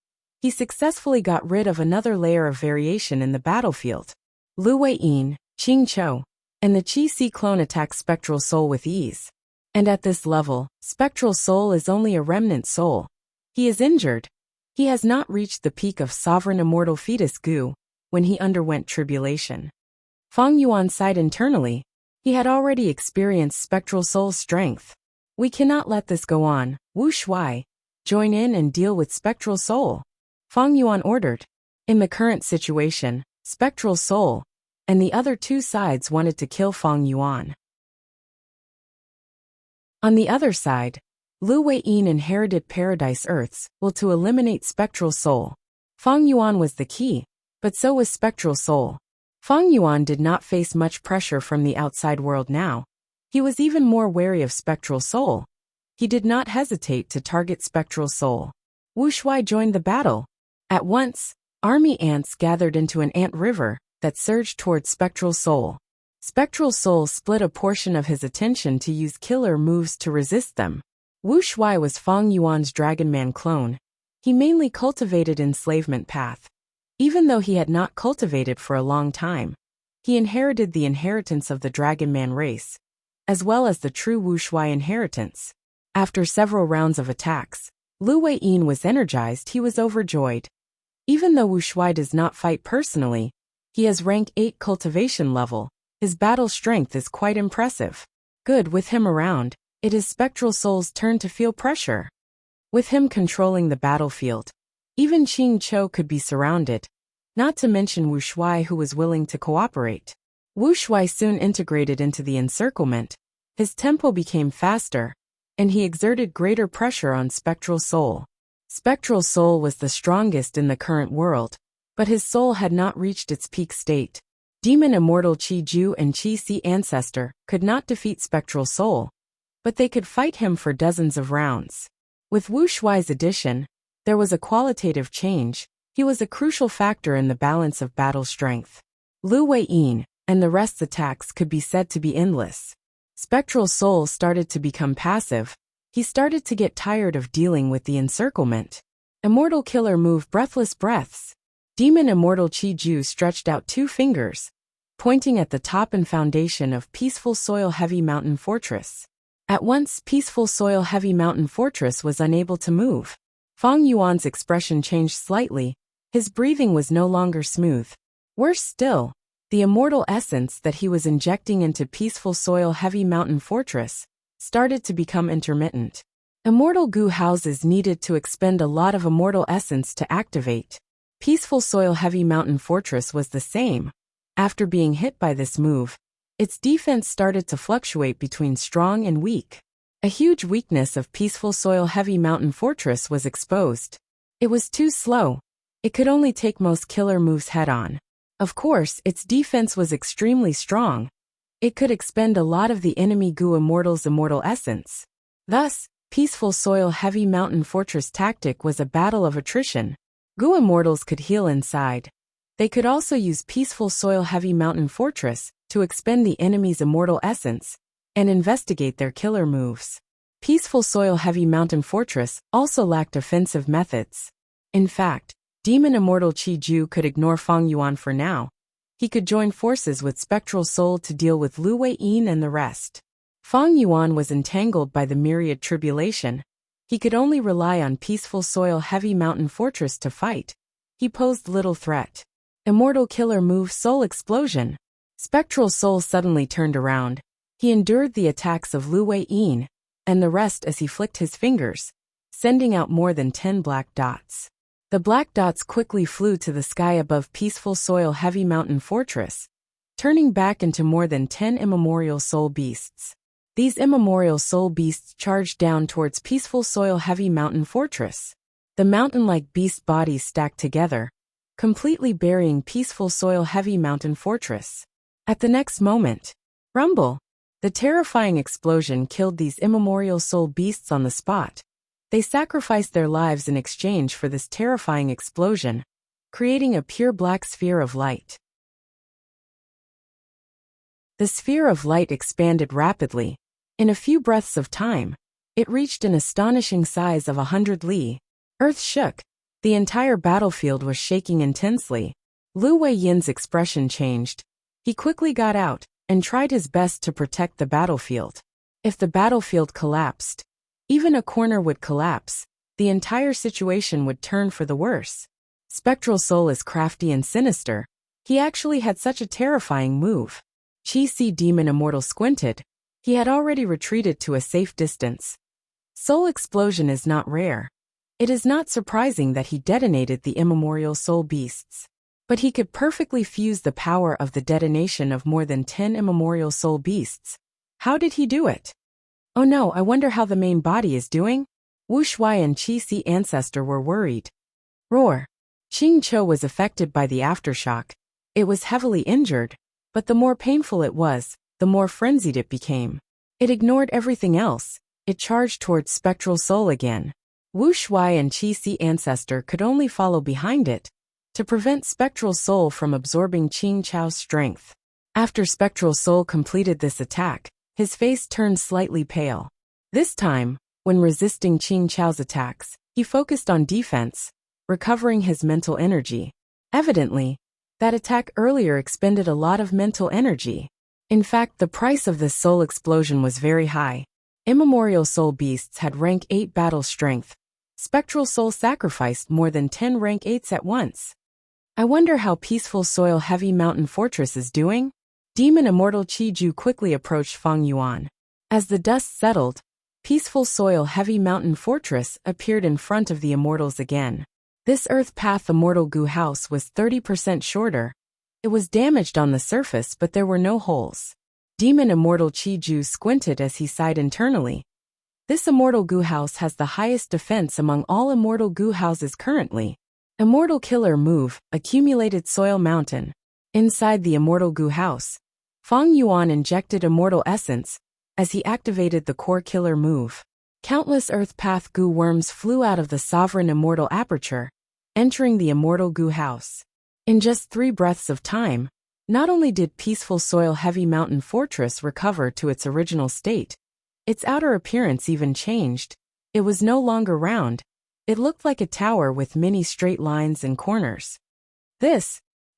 He successfully got rid of another layer of variation in the battlefield. Lu Weiyin, Qing Chou, and the Qi Si clone attacked Spectral Soul with ease. And at this level, Spectral Soul is only a remnant soul. He is injured. He has not reached the peak of Sovereign Immortal Fetus Gu when he underwent tribulation. Fang Yuan sighed internally. He had already experienced Spectral Soul's strength. We cannot let this go on. Wu Shuai, join in and deal with Spectral Soul. Fang Yuan ordered. In the current situation, Spectral Soul and the other two sides wanted to kill Fang Yuan. On the other side, Lu Weiyin inherited Paradise Earth's will to eliminate Spectral Soul. Fang Yuan was the key, but so was Spectral Soul. Fang Yuan did not face much pressure from the outside world now. He was even more wary of Spectral Soul. He did not hesitate to target Spectral Soul. Wu Shuai joined the battle. At once, army ants gathered into an ant river that surged towards Spectral Soul. Spectral Soul split a portion of his attention to use killer moves to resist them. Wu Shuai was Fang Yuan's Dragon Man clone. He mainly cultivated enslavement path. Even though he had not cultivated for a long time, he inherited the inheritance of the Dragon Man race, as well as the true Wu Shuai inheritance. After several rounds of attacks, Lu Weiyin was energized. He was overjoyed. Even though Wu Shuai does not fight personally, he has rank 8 cultivation level. His battle strength is quite impressive. Good, with him around, it is Spectral Soul's turn to feel pressure. With him controlling the battlefield, even Qing Chou could be surrounded, not to mention Wu Shuai who was willing to cooperate. Wu Shuai soon integrated into the encirclement. His tempo became faster, and he exerted greater pressure on Spectral Soul. Spectral Soul was the strongest in the current world, but his soul had not reached its peak state. Demon Immortal Qiju and Qi Si Ancestor could not defeat Spectral Soul, but they could fight him for dozens of rounds. With Wu Shuai's addition, there was a qualitative change. He was a crucial factor in the balance of battle strength. Lu Weiyin and the rest's attacks could be said to be endless. Spectral Soul started to become passive. He started to get tired of dealing with the encirclement. Immortal Killer move Breathless Breaths. Demon Immortal Qiju stretched out 2 fingers, pointing at the top and foundation of Peaceful Soil Heavy Mountain Fortress. At once, Peaceful Soil Heavy Mountain Fortress was unable to move. Fang Yuan's expression changed slightly. His breathing was no longer smooth. Worse still, the immortal essence that he was injecting into Peaceful Soil Heavy Mountain Fortress started to become intermittent. Immortal goo houses needed to expend a lot of immortal essence to activate. Peaceful Soil Heavy Mountain Fortress was the same. After being hit by this move, its defense started to fluctuate between strong and weak. A huge weakness of Peaceful Soil Heavy Mountain Fortress was exposed. It was too slow. It could only take most killer moves head-on. Of course, its defense was extremely strong. It could expend a lot of the enemy goo immortal's immortal essence. Thus, Peaceful Soil Heavy Mountain Fortress tactic was a battle of attrition. Goo immortals could heal inside. They could also use Peaceful Soil Heavy Mountain Fortress to expend the enemy's immortal essence and investigate their killer moves. Peaceful Soil Heavy Mountain Fortress also lacked offensive methods. In fact, Demon Immortal Qiju could ignore Fang Yuan for now. He could join forces with Spectral Soul to deal with Lu Weiyin and the rest. Fang Yuan was entangled by the myriad tribulation. He could only rely on peaceful soil heavy mountain fortress to fight. He posed little threat. Immortal killer move soul explosion. Spectral soul suddenly turned around. He endured the attacks of Lu Wei-yin, and the rest as he flicked his fingers, sending out more than 10 black dots. The black dots quickly flew to the sky above peaceful soil heavy mountain fortress, turning back into more than 10 immemorial soul beasts. These immemorial soul beasts charged down towards peaceful soil heavy mountain fortress. The mountain-like beast bodies stacked together, completely burying peaceful soil heavy mountain fortress. At the next moment, rumble! The terrifying explosion killed these immemorial soul beasts on the spot. They sacrificed their lives in exchange for this terrifying explosion, creating a pure black sphere of light. The sphere of light expanded rapidly. In a few breaths of time, it reached an astonishing size of 100 li. Earth shook. The entire battlefield was shaking intensely. Lu Wei-yin's expression changed. He quickly got out and tried his best to protect the battlefield. If the battlefield collapsed, even a corner would collapse, the entire situation would turn for the worse. Spectral Soul is crafty and sinister. He actually had such a terrifying move. Qi Demon Immortal squinted. He had already retreated to a safe distance. Soul explosion is not rare. It is not surprising that he detonated the immemorial soul beasts. But he could perfectly fuse the power of the detonation of more than 10 immemorial soul beasts. How did he do it? Oh no, I wonder how the main body is doing? Wuxia and Qi ancestor were worried. Roar! Qing Cho was affected by the aftershock. It was heavily injured, but the more painful it was, the more frenzied it became. It ignored everything else. It charged towards Spectral Soul again. Wuxia and Qi ancestor could only follow behind it to prevent Spectral Soul from absorbing Qing Chao's strength. After Spectral Soul completed this attack, his face turned slightly pale. This time, when resisting Qing Chao's attacks, he focused on defense, recovering his mental energy. Evidently, that attack earlier expended a lot of mental energy. In fact, the price of this soul explosion was very high. Immemorial soul beasts had rank 8 battle strength. Spectral Soul sacrificed more than 10 rank 8s at once. I wonder how peaceful soil heavy mountain fortress is doing? Demon Immortal Qi Ju quickly approached Fang Yuan. As the dust settled, peaceful soil heavy mountain fortress appeared in front of the immortals again. This Earth Path Immortal Gu house was 30% shorter. It was damaged on the surface, but there were no holes. Demon Immortal Qi Ju squinted as he sighed internally. This Immortal Gu house has the highest defense among all Immortal Gu houses currently. Immortal Killer Move, Accumulated Soil Mountain. Inside the Immortal Gu house, Fang Yuan injected Immortal Essence as he activated the Core Killer Move. Countless Earth Path Gu worms flew out of the Sovereign Immortal Aperture, entering the Immortal Gu house. In just 3 breaths of time, not only did peaceful soil heavy mountain fortress recover to its original state, its outer appearance even changed. It was no longer round. It looked like a tower with many straight lines and corners.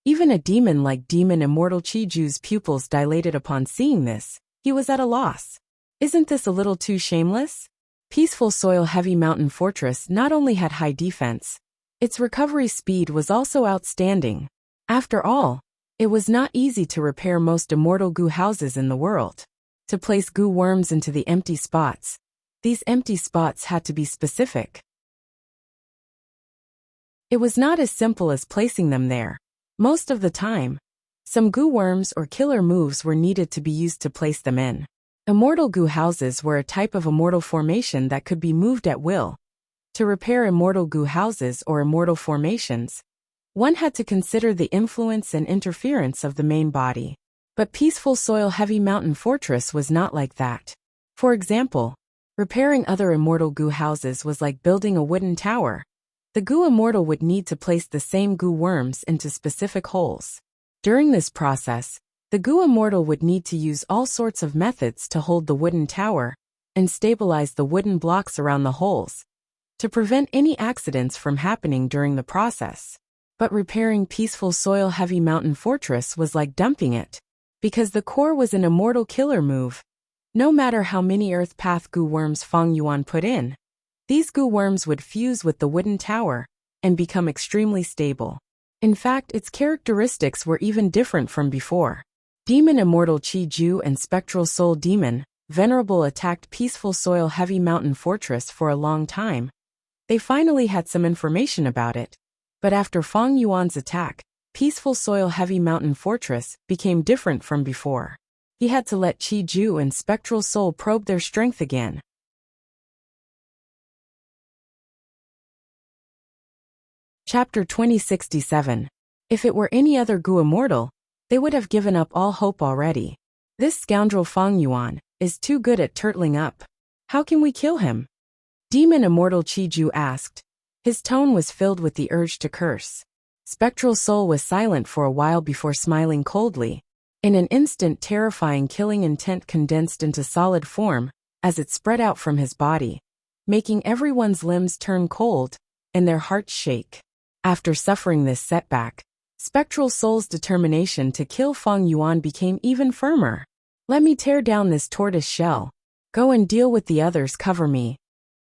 Even a demon like Demon Immortal Qi Ju's pupils dilated upon seeing this. He was at a loss. Isn't this a little too shameless? Peaceful soil heavy mountain fortress not only had high defense, its recovery speed was also outstanding. After all, it was not easy to repair most immortal Gu houses in the world. To place Gu worms into the empty spots, these empty spots had to be specific. It was not as simple as placing them there. Most of the time, some Gu worms or killer moves were needed to be used to place them in. Immortal Gu houses were a type of immortal formation that could be moved at will. To repair immortal Gu houses or immortal formations, one had to consider the influence and interference of the main body. But peaceful soil heavy mountain fortress was not like that. For example, repairing other immortal Gu houses was like building a wooden tower. The Gu immortal would need to place the same Gu worms into specific holes. During this process, the Gu immortal would need to use all sorts of methods to hold the wooden tower and stabilize the wooden blocks around the holes, to prevent any accidents from happening during the process. But repairing peaceful soil heavy mountain fortress was like dumping it. Because the core was an immortal killer move, No matter how many Earth Path goo worms Fang Yuan put in, these goo worms would fuse with the wooden tower and become extremely stable. In fact, its characteristics were even different from before. Demon Immortal Qi Ju and Spectral Soul Demon, Venerable attacked Peaceful Soil Heavy Mountain Fortress for a long time. They finally had some information about it. But after Fang Yuan's attack, Peaceful Soil Heavy Mountain Fortress became different from before. He had to let Qi Ju and Spectral Soul probe their strength again. Chapter 2067. If it were any other Gu immortal, they would have given up all hope already. This scoundrel Fang Yuan is too good at turtling up. How can we kill him? Demon Immortal Qi Ju asked. His tone was filled with the urge to curse. Spectral Soul was silent for a while before smiling coldly. In an instant, terrifying killing intent condensed into solid form as it spread out from his body, making everyone's limbs turn cold and their hearts shake. After suffering this setback, Spectral Soul's determination to kill Fang Yuan became even firmer. Let me tear down this tortoise shell. Go and deal with the others, cover me.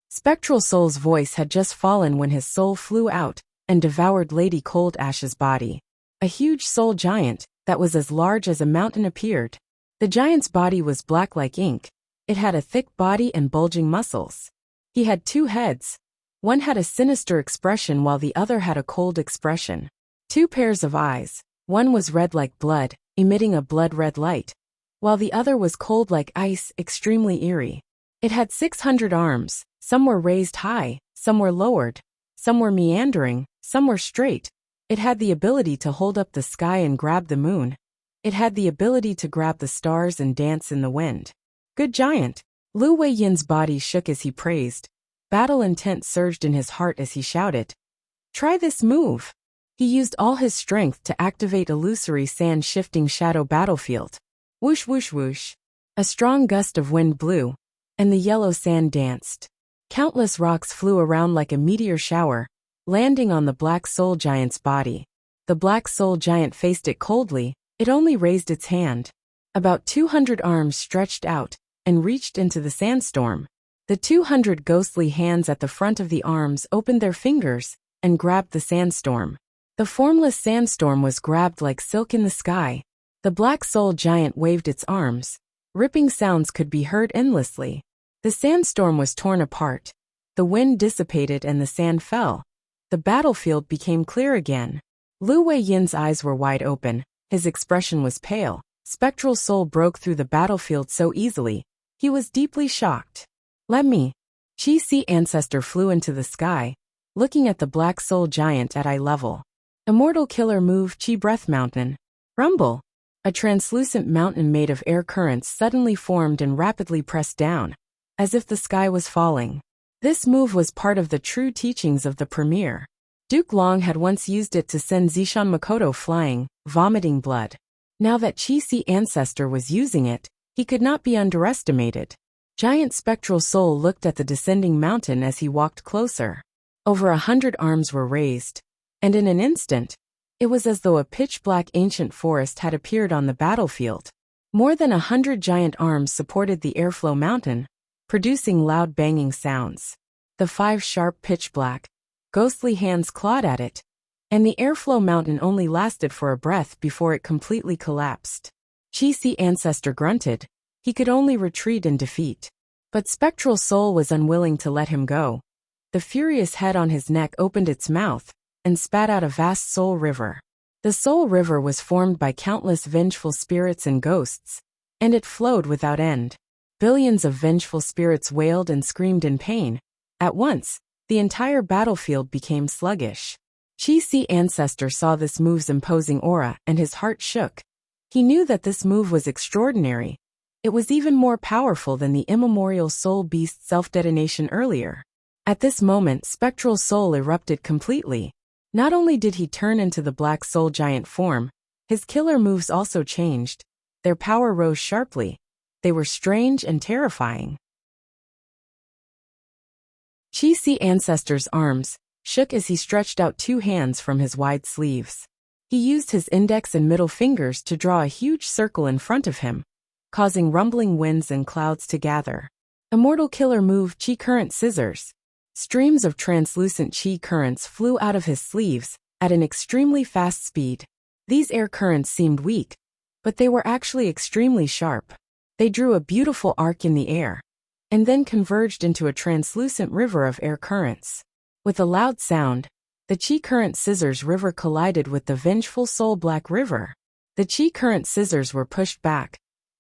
Spectral Soul's voice had just fallen when his soul flew out and devoured Lady Cold Ash's body. A huge soul giant that was as large as a mountain appeared. The giant's body was black like ink. It had a thick body and bulging muscles. He had 2 heads. One had a sinister expression while the other had a cold expression. 2 pairs of eyes. One was red like blood, emitting a blood-red light, while the other was cold like ice, extremely eerie. It had 600 arms. Some were raised high, some were lowered, some were meandering, some were straight. It had the ability to hold up the sky and grab the moon. It had the ability to grab the stars and dance in the wind. Good giant. Lu Weiyin's body shook as he praised. Battle intent surged in his heart as he shouted. Try this move. He used all his strength to activate illusory sand-shifting shadow battlefield. Whoosh whoosh whoosh. A strong gust of wind blew, and the yellow sand danced. Countless rocks flew around like a meteor shower, landing on the Black Soul Giant's body. The Black Soul Giant faced it coldly. It only raised its hand. About 200 arms stretched out and reached into the sandstorm. The 200 ghostly hands at the front of the arms opened their fingers and grabbed the sandstorm. The formless sandstorm was grabbed like silk in the sky. The Black Soul Giant waved its arms. Ripping sounds could be heard endlessly. The sandstorm was torn apart. The wind dissipated and the sand fell. The battlefield became clear again. Lu Weiyin's eyes were wide open. His expression was pale. Spectral Soul broke through the battlefield so easily. He was deeply shocked. Let me. Qi Si Ancestor flew into the sky, looking at the Black Soul Giant at eye level. Immortal Killer Move Qi Breath Mountain. Rumble. A translucent mountain made of air currents suddenly formed and rapidly pressed down, as if the sky was falling. This move was part of the true teachings of the Premier. Duke Long had once used it to send Zishan Makoto flying, vomiting blood. Now that Qi Si Ancestor was using it, he could not be underestimated. Giant Spectral Soul looked at the descending mountain as he walked closer. Over 100 arms were raised, and in an instant, it was as though a pitch-black ancient forest had appeared on the battlefield. More than 100 giant arms supported the airflow mountain, producing loud banging sounds. The 5 sharp pitch-black, ghostly hands clawed at it, and the airflow mountain only lasted for a breath before it completely collapsed. Qi Si Ancestor grunted. He could only retreat in defeat. But Spectral Soul was unwilling to let him go. The furious head on his neck opened its mouth and spat out a vast soul river. The soul river was formed by countless vengeful spirits and ghosts, and it flowed without end. Billions of vengeful spirits wailed and screamed in pain. At once, the entire battlefield became sluggish. Qi Si Ancestor saw this move's imposing aura and his heart shook. He knew that this move was extraordinary. It was even more powerful than the immemorial Soul Beast self-detonation earlier. At this moment, Spectral Soul erupted completely. Not only did he turn into the Black Soul Giant form, his killer moves also changed. Their power rose sharply. They were strange and terrifying. Qi Si Ancestor's arms shook as he stretched out 2 hands from his wide sleeves. He used his index and middle fingers to draw a huge circle in front of him, causing rumbling winds and clouds to gather. Immortal Killer Move Chi Current Scissors. Streams of translucent chi currents flew out of his sleeves at an extremely fast speed. These air currents seemed weak, but they were actually extremely sharp. They drew a beautiful arc in the air, and then converged into a translucent river of air currents. With a loud sound, the Chi Current Scissors River collided with the Vengeful Soul Black River. The Chi Current Scissors were pushed back.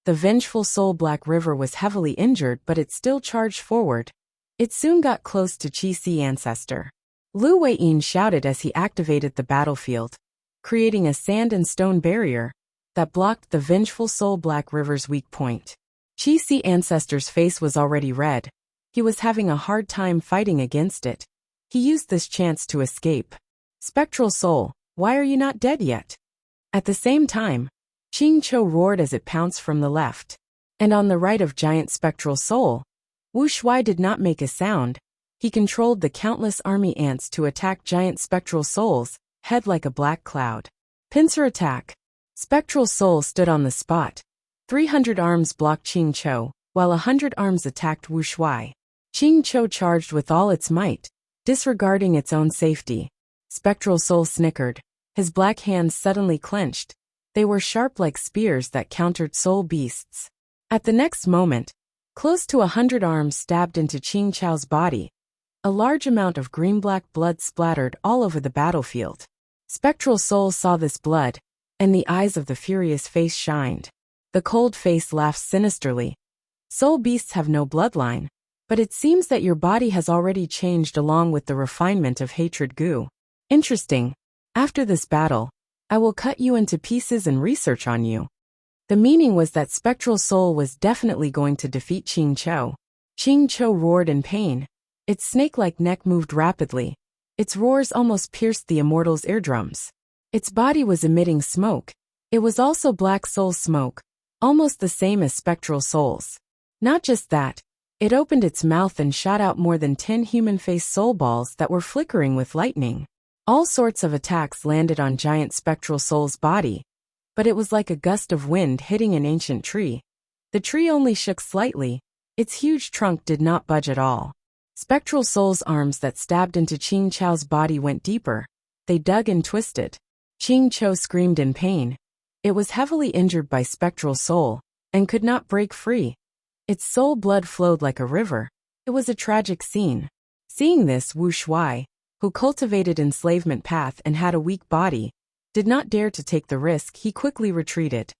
The Vengeful Soul Black River was heavily injured, but it still charged forward. It soon got close to Chi Sea Ancestor. Lu Weiyin shouted as he activated the battlefield, creating a sand and stone barrier that blocked the Vengeful Soul Black River's weak point. Chi Sea Ancestor's face was already red. He was having a hard time fighting against it. He used this chance to escape. Spectral Soul, why are you not dead yet? At the same time, Qing Cho roared as it pounced from the left. And on the right of Giant Spectral Soul, Wu Shuai did not make a sound. He controlled the countless army ants to attack Giant Spectral Soul's head like a black cloud. Pincer attack. Spectral Soul stood on the spot. 300 arms blocked Qing Cho, while 100 arms attacked Wu Shuai. Qing Cho charged with all its might, disregarding its own safety. Spectral Soul snickered. His black hands suddenly clenched. They were sharp like spears that countered soul beasts. At the next moment, close to 100 arms stabbed into Qing Chao's body. A large amount of green-black blood splattered all over the battlefield. Spectral Soul saw this blood, and the eyes of the furious face shined. The cold face laughed sinisterly. Soul beasts have no bloodline, but it seems that your body has already changed along with the refinement of hatred goo. Interesting. After this battle, I will cut you into pieces and research on you. The meaning was that Spectral Soul was definitely going to defeat Qing Cho. Qing Cho roared in pain. Its snake-like neck moved rapidly. Its roars almost pierced the immortal's eardrums. Its body was emitting smoke. It was also Black Soul smoke, almost the same as Spectral Soul's. Not just that, it opened its mouth and shot out more than 10 human-faced soul balls that were flickering with lightning. All sorts of attacks landed on Giant Spectral Soul's body, but it was like a gust of wind hitting an ancient tree. The tree only shook slightly. Its huge trunk did not budge at all. Spectral Soul's arms that stabbed into Qing Chao's body went deeper. They dug and twisted. Qing Cho screamed in pain. It was heavily injured by Spectral Soul, and could not break free. Its soul blood flowed like a river. It was a tragic scene. Seeing this, Wu Shuai, who cultivated enslavement path and had a weak body, did not dare to take the risk. He quickly retreated.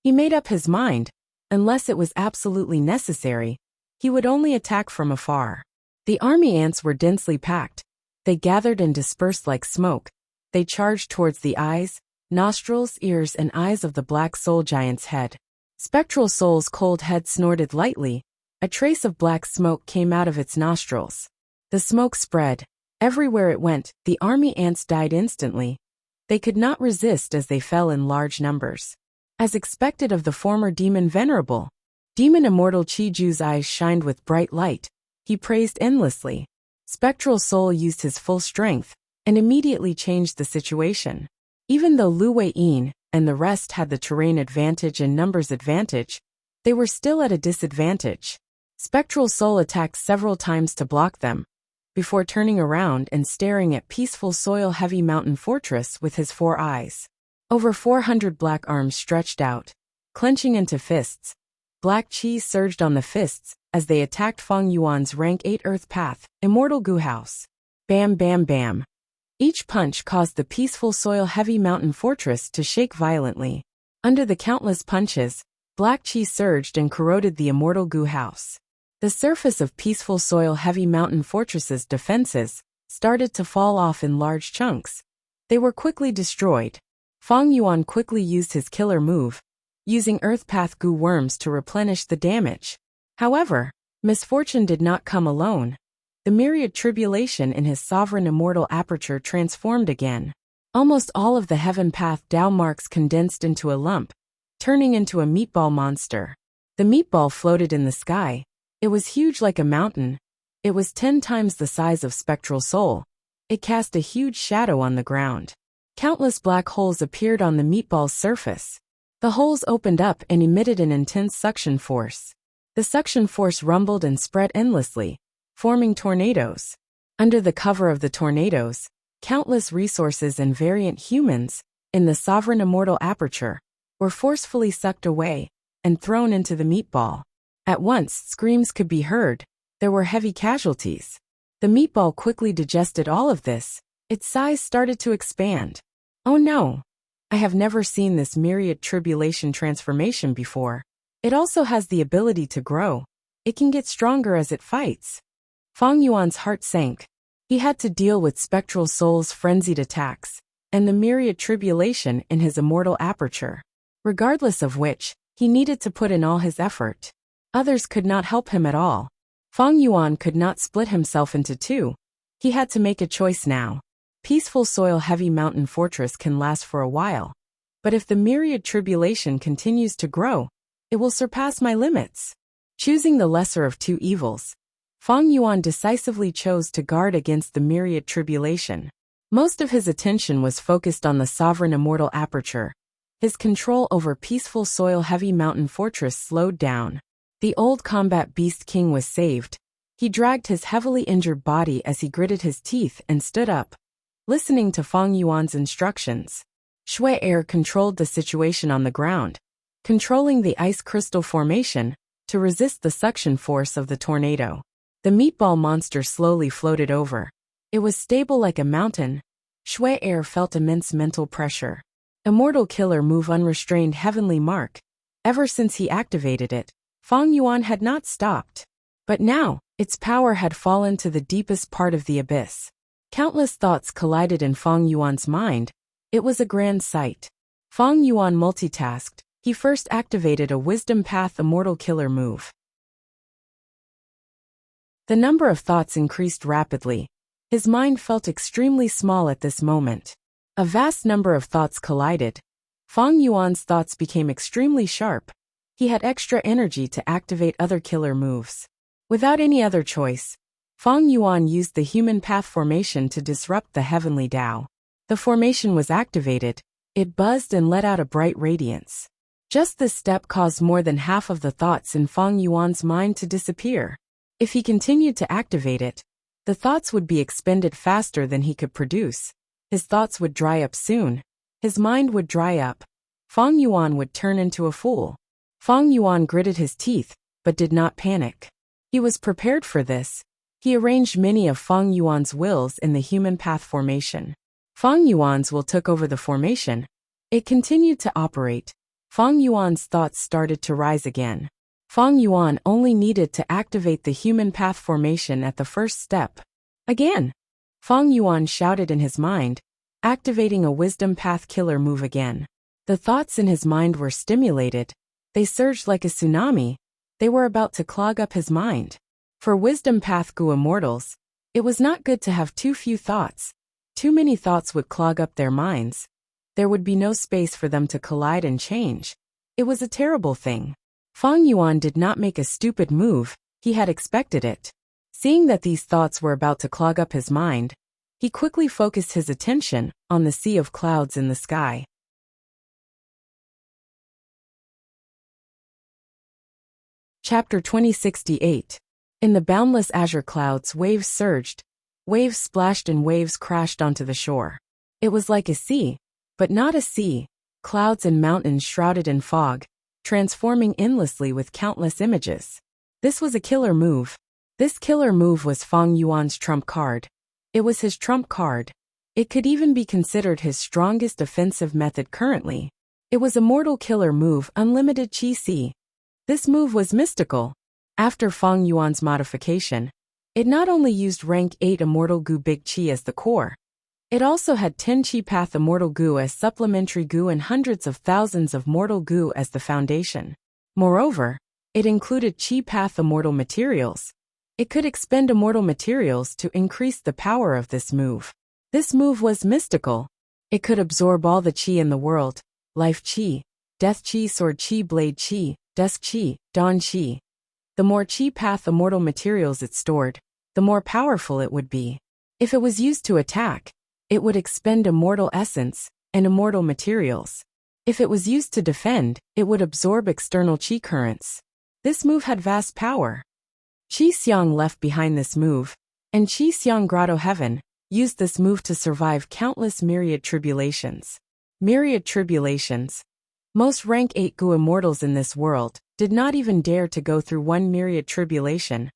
He made up his mind, unless it was absolutely necessary, he would only attack from afar. The army ants were densely packed. They gathered and dispersed like smoke. They charged towards the eyes, nostrils, ears, and eyes of the Black Soul Giant's head. Spectral Soul's cold head snorted lightly. A trace of black smoke came out of its nostrils. The smoke spread. Everywhere it went, the army ants died instantly. They could not resist as they fell in large numbers. As expected of the former demon venerable, Demon Immortal Chi Ju's eyes shined with bright light. He praised endlessly. Spectral Soul used his full strength, and immediately changed the situation. Even though Lu Weiyin and the rest had the terrain advantage and numbers advantage, they were still at a disadvantage. Spectral Soul attacked several times to block them, before turning around and staring at peaceful soil-heavy mountain fortress with his 4 eyes. Over 400 black arms stretched out, clenching into fists. Black chi surged on the fists as they attacked Feng Yuan's rank 8 Earth Path, Immortal Goo House. Bam bam bam. Each punch caused the peaceful soil-heavy mountain fortress to shake violently. Under the countless punches, black chi surged and corroded the Immortal Goo House. The surface of peaceful soil-heavy mountain fortresses' defenses started to fall off in large chunks. They were quickly destroyed. Feng Yuan quickly used his killer move, using Earth Path Goo worms to replenish the damage. However, misfortune did not come alone. The myriad tribulation in his sovereign immortal aperture transformed again. Almost all of the Heaven Path Dao marks condensed into a lump, turning into a meatball monster. The meatball floated in the sky. It was huge like a mountain. It was 10 times the size of Spectral Soul. It cast a huge shadow on the ground. Countless black holes appeared on the meatball's surface. The holes opened up and emitted an intense suction force. The suction force rumbled and spread endlessly, forming tornadoes. Under the cover of the tornadoes, countless resources and variant humans, in the sovereign immortal aperture, were forcefully sucked away and thrown into the meatball. At once, screams could be heard. There were heavy casualties. The meatball quickly digested all of this. Its size started to expand. Oh no! I have never seen this myriad tribulation transformation before. It also has the ability to grow. It can get stronger as it fights. Fang Yuan's heart sank. He had to deal with Spectral Soul's frenzied attacks, and the myriad tribulation in his immortal aperture. Regardless of which, he needed to put in all his effort. Others could not help him at all. Fang Yuan could not split himself into two. He had to make a choice now. Peaceful Soil Heavy Mountain Fortress can last for a while. But if the myriad tribulation continues to grow, it will surpass my limits. Choosing the lesser of two evils, Fang Yuan decisively chose to guard against the myriad tribulation. Most of his attention was focused on the sovereign immortal aperture. His control over Peaceful Soil Heavy Mountain Fortress slowed down. The old combat beast king was saved. He dragged his heavily injured body as he gritted his teeth and stood up, listening to Fang Yuan's instructions. Shui Air controlled the situation on the ground, controlling the ice crystal formation to resist the suction force of the tornado. The meatball monster slowly floated over. It was stable like a mountain. Shui Air felt immense mental pressure. Immortal Killer Move Unrestrained Heavenly Mark. Ever since he activated it, Fang Yuan had not stopped. But now, its power had fallen to the deepest part of the abyss. Countless thoughts collided in Fang Yuan's mind. It was a grand sight. Fang Yuan multitasked. He first activated a Wisdom Path Immortal Killer Move. The number of thoughts increased rapidly. His mind felt extremely small at this moment. A vast number of thoughts collided. Fang Yuan's thoughts became extremely sharp. He had extra energy to activate other killer moves. Without any other choice, Fang Yuan used the Human Path formation to disrupt the Heavenly Tao. The formation was activated. It buzzed and let out a bright radiance. Just this step caused more than half of the thoughts in Fang Yuan's mind to disappear. If he continued to activate it, the thoughts would be expended faster than he could produce. His thoughts would dry up soon. His mind would dry up. Fang Yuan would turn into a fool. Fang Yuan gritted his teeth, but did not panic. He was prepared for this. He arranged many of Fang Yuan's wills in the Human Path formation. Fang Yuan's will took over the formation. It continued to operate. Fang Yuan's thoughts started to rise again. Fang Yuan only needed to activate the Human Path formation at the first step. Again! Fang Yuan shouted in his mind, activating a Wisdom Path Killer Move again. The thoughts in his mind were stimulated. They surged like a tsunami. They were about to clog up his mind. For Wisdom Path Gu Immortals, it was not good to have too few thoughts. Too many thoughts would clog up their minds. There would be no space for them to collide and change. It was a terrible thing. Fang Yuan did not make a stupid move. He had expected it. Seeing that these thoughts were about to clog up his mind, he quickly focused his attention on the sea of clouds in the sky. Chapter 2068. In the boundless azure clouds, waves surged. Waves splashed and waves crashed onto the shore. It was like a sea, but not a sea. Clouds and mountains shrouded in fog, transforming endlessly with countless images. This was a killer move. This killer move was Fang Yuan's trump card. It was his trump card. It could even be considered his strongest offensive method currently. It was Immortal Killer Move Unlimited Qi Si. This move was mystical. After Fang Yuan's modification, it not only used rank 8 Immortal Gu Big Qi as the core, it also had 10 Qi Path Immortal Gu as supplementary Gu and hundreds of thousands of Mortal Gu as the foundation. Moreover, it included Qi Path Immortal Materials. It could expend immortal materials to increase the power of this move. This move was mystical. It could absorb all the Qi in the world: Life Qi, Death Qi, Sword Qi, Blade Qi, Dusk Qi, Dawn Qi. The more Qi Path Immortal Materials it stored, the more powerful it would be. If it was used to attack, it would expend immortal essence and immortal materials. If it was used to defend, it would absorb external qi currents. This move had vast power. Qi Xiang left behind this move, and Qi Xiang Grotto Heaven used this move to survive countless myriad tribulations. Myriad tribulations. Most rank 8 Gu immortals in this world did not even dare to go through one myriad tribulation.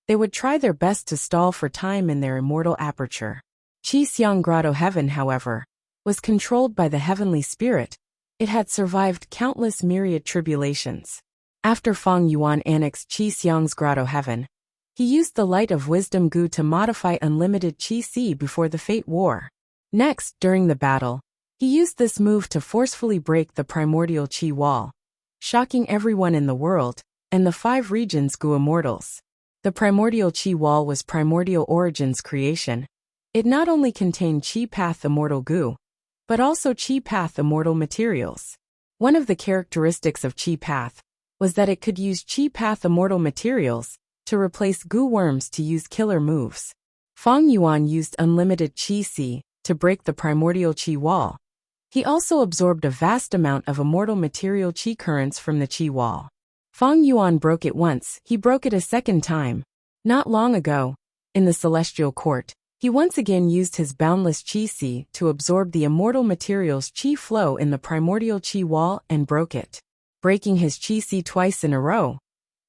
They would try their best to stall for time in their immortal aperture. Qi Xiang Grotto Heaven, however, was controlled by the heavenly spirit. It had survived countless myriad tribulations. After Feng Yuan annexed Qi Xiang's Grotto Heaven, he used the light of wisdom Gu to modify unlimited Qi Si before the Fate War. Next, during the battle, he used this move to forcefully break the primordial Qi wall, shocking everyone in the world, and the 5 regions Gu immortals. The primordial Qi wall was Primordial Origin's creation. It not only contained Qi Path Immortal Gu, but also Qi Path Immortal materials. One of the characteristics of Qi Path was that it could use Qi Path Immortal materials to replace Gu worms to use killer moves. Feng Yuan used unlimited Qi Si to break the primordial Qi wall. He also absorbed a vast amount of immortal material Qi currents from the Qi wall. Feng Yuan broke it once, he broke it a second time. Not long ago, in the Celestial Court, he once again used his boundless Qi Si to absorb the immortal materials Qi flow in the primordial Qi wall and broke it, breaking his Qi Si twice in a row.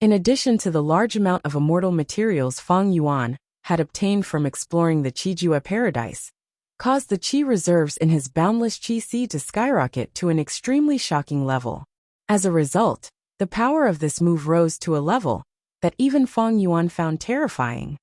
In addition to the large amount of immortal materials Feng Yuan had obtained from exploring the Qijue paradise, caused the Qi reserves in his boundless Qi Si to skyrocket to an extremely shocking level. As a result, the power of this move rose to a level that even Feng Yuan found terrifying.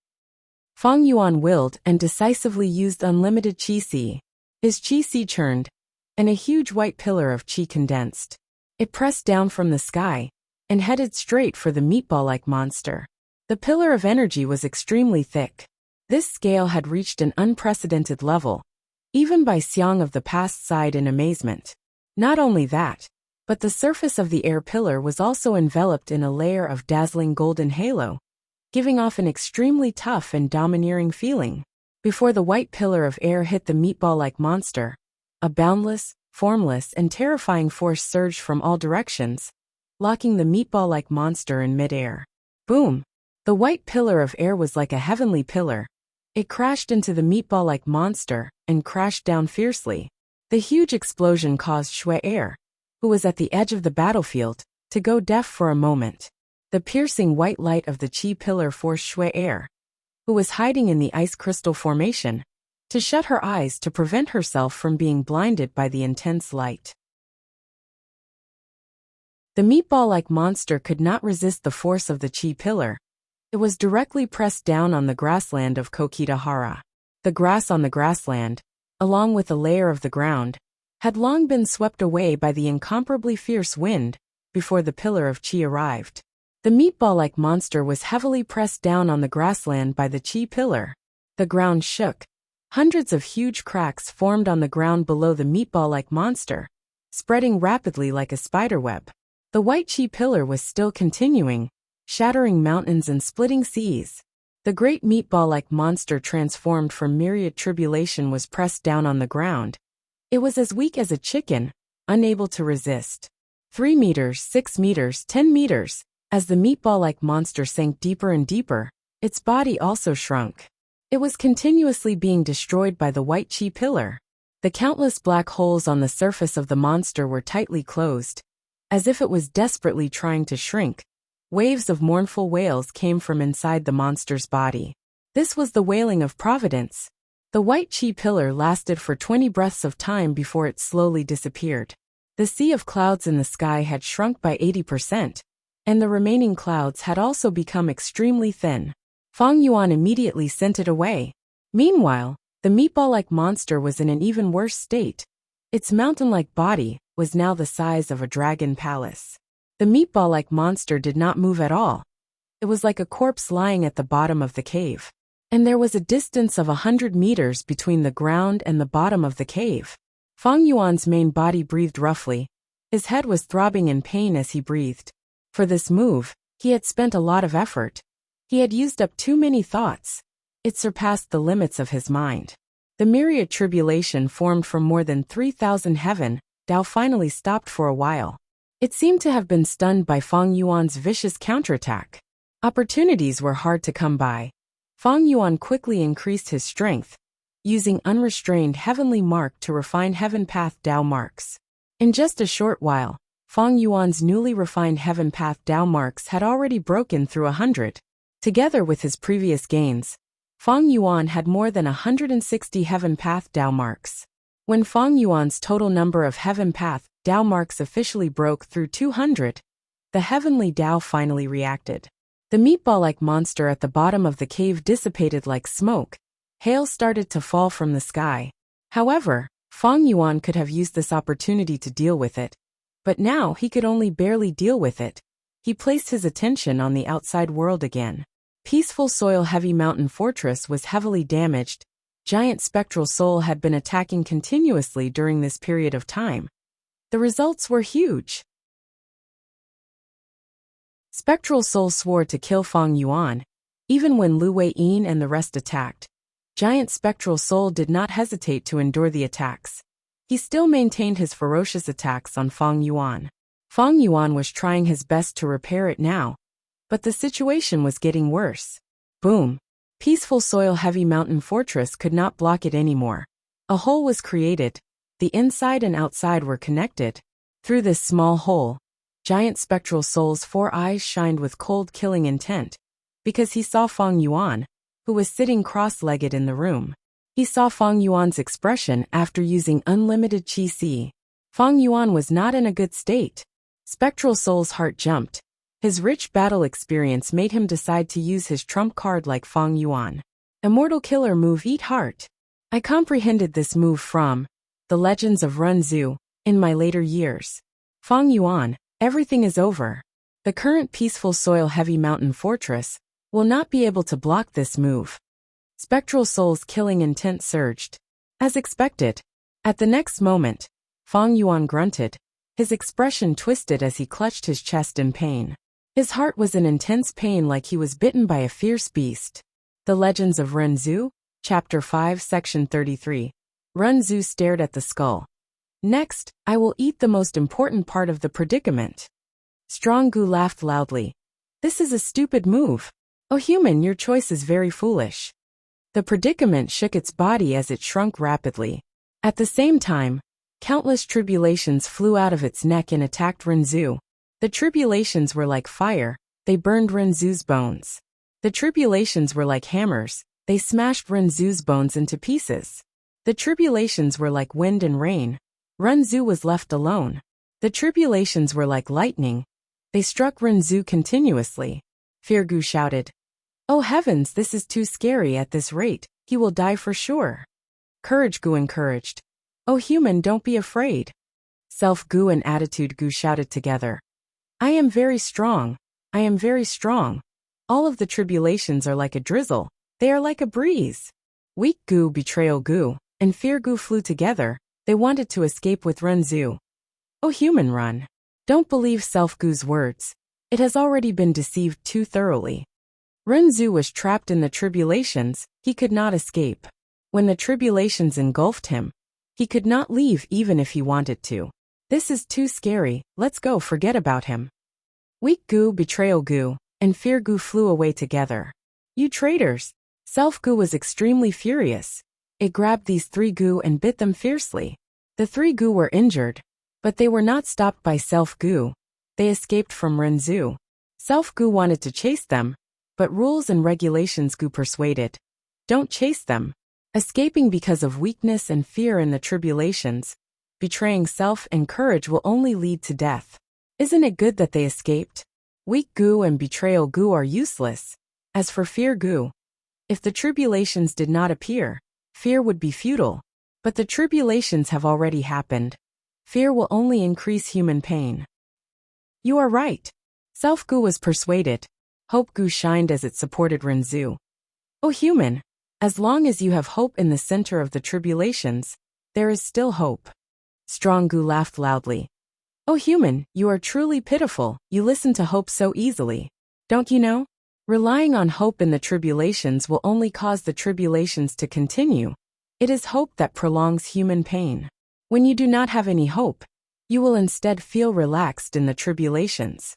Feng Yuan willed and decisively used unlimited Qi Si. His Qi Si churned, and a huge white pillar of Qi condensed. It pressed down from the sky and headed straight for the meatball-like monster. The pillar of energy was extremely thick. This scale had reached an unprecedented level. Even Bai Xiang of the past sighed in amazement. Not only that, but the surface of the air pillar was also enveloped in a layer of dazzling golden halo, giving off an extremely tough and domineering feeling. Before the white pillar of air hit the meatball-like monster, a boundless, formless, and terrifying force surged from all directions, locking the meatball-like monster in midair. Boom! The white pillar of air was like a heavenly pillar. It crashed into the meatball-like monster and crashed down fiercely. The huge explosion caused Shui Air, who was at the edge of the battlefield, to go deaf for a moment. The piercing white light of the Qi pillar forced Shui Air, who was hiding in the ice crystal formation, to shut her eyes to prevent herself from being blinded by the intense light. The meatball-like monster could not resist the force of the Qi pillar. It was directly pressed down on the grassland of Kokitahara. The grass on the grassland, along with a layer of the ground, had long been swept away by the incomparably fierce wind before the pillar of Qi arrived. The meatball-like monster was heavily pressed down on the grassland by the Qi pillar. The ground shook. Hundreds of huge cracks formed on the ground below the meatball-like monster, spreading rapidly like a spiderweb. The white Qi pillar was still continuing, shattering mountains and splitting seas. The great meatball-like monster transformed from myriad tribulation was pressed down on the ground. It was as weak as a chicken, unable to resist. 3 meters, 6 meters, 10 meters. As the meatball-like monster sank deeper and deeper, its body also shrunk. It was continuously being destroyed by the white Qi pillar. The countless black holes on the surface of the monster were tightly closed, as if it was desperately trying to shrink. Waves of mournful wails came from inside the monster's body. This was the wailing of providence. The white Qi pillar lasted for 20 breaths of time before it slowly disappeared. The sea of clouds in the sky had shrunk by 80%, and the remaining clouds had also become extremely thin. Feng Yuan immediately sent it away. Meanwhile, the meatball-like monster was in an even worse state. Its mountain-like body was now the size of a dragon palace. The meatball-like monster did not move at all. It was like a corpse lying at the bottom of the cave. And there was a distance of 100 meters between the ground and the bottom of the cave. Feng Yuan's main body breathed roughly. His head was throbbing in pain as he breathed. For this move, he had spent a lot of effort. He had used up too many thoughts. It surpassed the limits of his mind. The myriad tribulation formed from more than 3,000 heaven Dao finally stopped for a while. It seemed to have been stunned by Fang Yuan's vicious counterattack. Opportunities were hard to come by. Fang Yuan quickly increased his strength, using unrestrained heavenly mark to refine heaven path Dao marks. In just a short while, Fang Yuan's newly refined heaven path Dao marks had already broken through 100. Together with his previous gains, Fang Yuan had more than 160 heaven path Dao marks. When Fang Yuan's total number of heaven path Dao marks officially broke through 200, the heavenly Dao finally reacted. The meatball-like monster at the bottom of the cave dissipated like smoke. Hail started to fall from the sky. However, Fang Yuan could have used this opportunity to deal with it. But now he could only barely deal with it. He placed his attention on the outside world again. Peaceful Soil Heavy Mountain Fortress was heavily damaged. Giant Spectral Soul had been attacking continuously during this period of time. The results were huge. Spectral Soul swore to kill Fang Yuan. Even when Lu Weiyin and the rest attacked, Giant Spectral Soul did not hesitate to endure the attacks. He still maintained his ferocious attacks on Fang Yuan. Fang Yuan was trying his best to repair it now, but the situation was getting worse. Boom! Peaceful Soil Heavy Mountain Fortress could not block it anymore. A hole was created. The inside and outside were connected. Through this small hole, Giant Spectral Soul's 4 eyes shined with cold killing intent, because he saw Fang Yuan, who was sitting cross-legged in the room. He saw Fang Yuan's expression after using unlimited Qi. Fang Yuan was not in a good state. Spectral Soul's heart jumped. His rich battle experience made him decide to use his trump card like Fang Yuan. Immortal Killer move Eat Heart. I comprehended this move from The Legends of Run Zhu in my later years. Fang Yuan, everything is over. The current Peaceful Soil Heavy Mountain Fortress will not be able to block this move. Spectral Soul's killing intent surged. As expected, at the next moment, Fang Yuan grunted. His expression twisted as he clutched his chest in pain. His heart was in intense pain like he was bitten by a fierce beast. The Legends of Ren Zhu, Chapter 5, Section 33. Ren Zhu stared at the skull. Next, I will eat the most important part of the predicament. Strong Gu laughed loudly. This is a stupid move. Oh human, your choice is very foolish. The predicament shook its body as it shrunk rapidly. At the same time, countless tribulations flew out of its neck and attacked Ren Zhu. The tribulations were like fire, they burned Ren Zhu's bones. The tribulations were like hammers, they smashed Ren Zhu's bones into pieces. The tribulations were like wind and rain. Ren Zhu was left alone. The tribulations were like lightning. They struck Ren Zhu continuously. Fear Gu shouted. Oh heavens, this is too scary at this rate, he will die for sure. Courage Gu encouraged. Oh human, don't be afraid. Self Gu and Attitude Gu shouted together. I am very strong. I am very strong. All of the tribulations are like a drizzle. They are like a breeze. Weak Gu, Betrayal Gu, and Fear Gu flew together. They wanted to escape with Ren Zhu. Oh human, run. Don't believe Self Gu's words. It has already been deceived too thoroughly. Ren Zhu was trapped in the tribulations, he could not escape. When the tribulations engulfed him, he could not leave even if he wanted to. This is too scary, let's go, forget about him. Weak Gu, Betrayal Gu, and Fear Gu flew away together. You traitors! Self Gu was extremely furious. It grabbed these 3 Gu and bit them fiercely. The 3 Gu were injured, but they were not stopped by Self Gu. They escaped from Ren Zhu. Self Gu wanted to chase them, but rules and regulations Gu persuaded. Don't chase them. Escaping because of weakness and fear in the tribulations, betraying self and courage will only lead to death. Isn't it good that they escaped? Weak Gu and Betrayal Gu are useless. As for Fear Gu, if the tribulations did not appear, fear would be futile. But the tribulations have already happened. Fear will only increase human pain. You are right. Self Gu was persuaded. Hope Gu shined as it supported Ren Zhu. Oh human, as long as you have hope in the center of the tribulations, there is still hope. Strong Gu laughed loudly. Oh human, you are truly pitiful, you listen to hope so easily. Don't you know? Relying on hope in the tribulations will only cause the tribulations to continue. It is hope that prolongs human pain. When you do not have any hope, You will instead feel relaxed in the tribulations.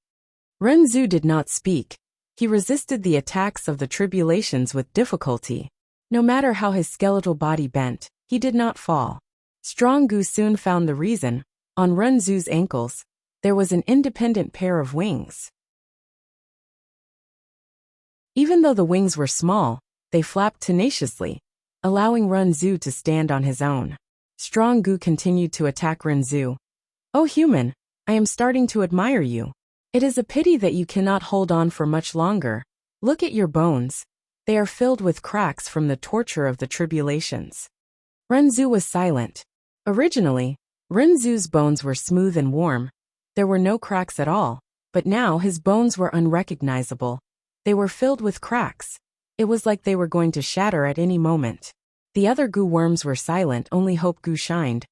Renzu did not speak. He resisted the attacks of the tribulations with difficulty. No matter how his skeletal body bent, he did not fall. Strong Gu soon found the reason. On Renzu's ankles, there was an independent pair of wings. Even though the wings were small, they flapped tenaciously, allowing Renzu to stand on his own. Strong Gu continued to attack Renzu. "Oh human, I am starting to admire you. It is a pity that you cannot hold on for much longer. Look at your bones. They are filled with cracks from the torture of the tribulations." Renzu was silent. Originally, Renzu's bones were smooth and warm. There were no cracks at all, but now his bones were unrecognizable. They were filled with cracks. It was like they were going to shatter at any moment. The other Gu worms were silent, only Hope Gu shined.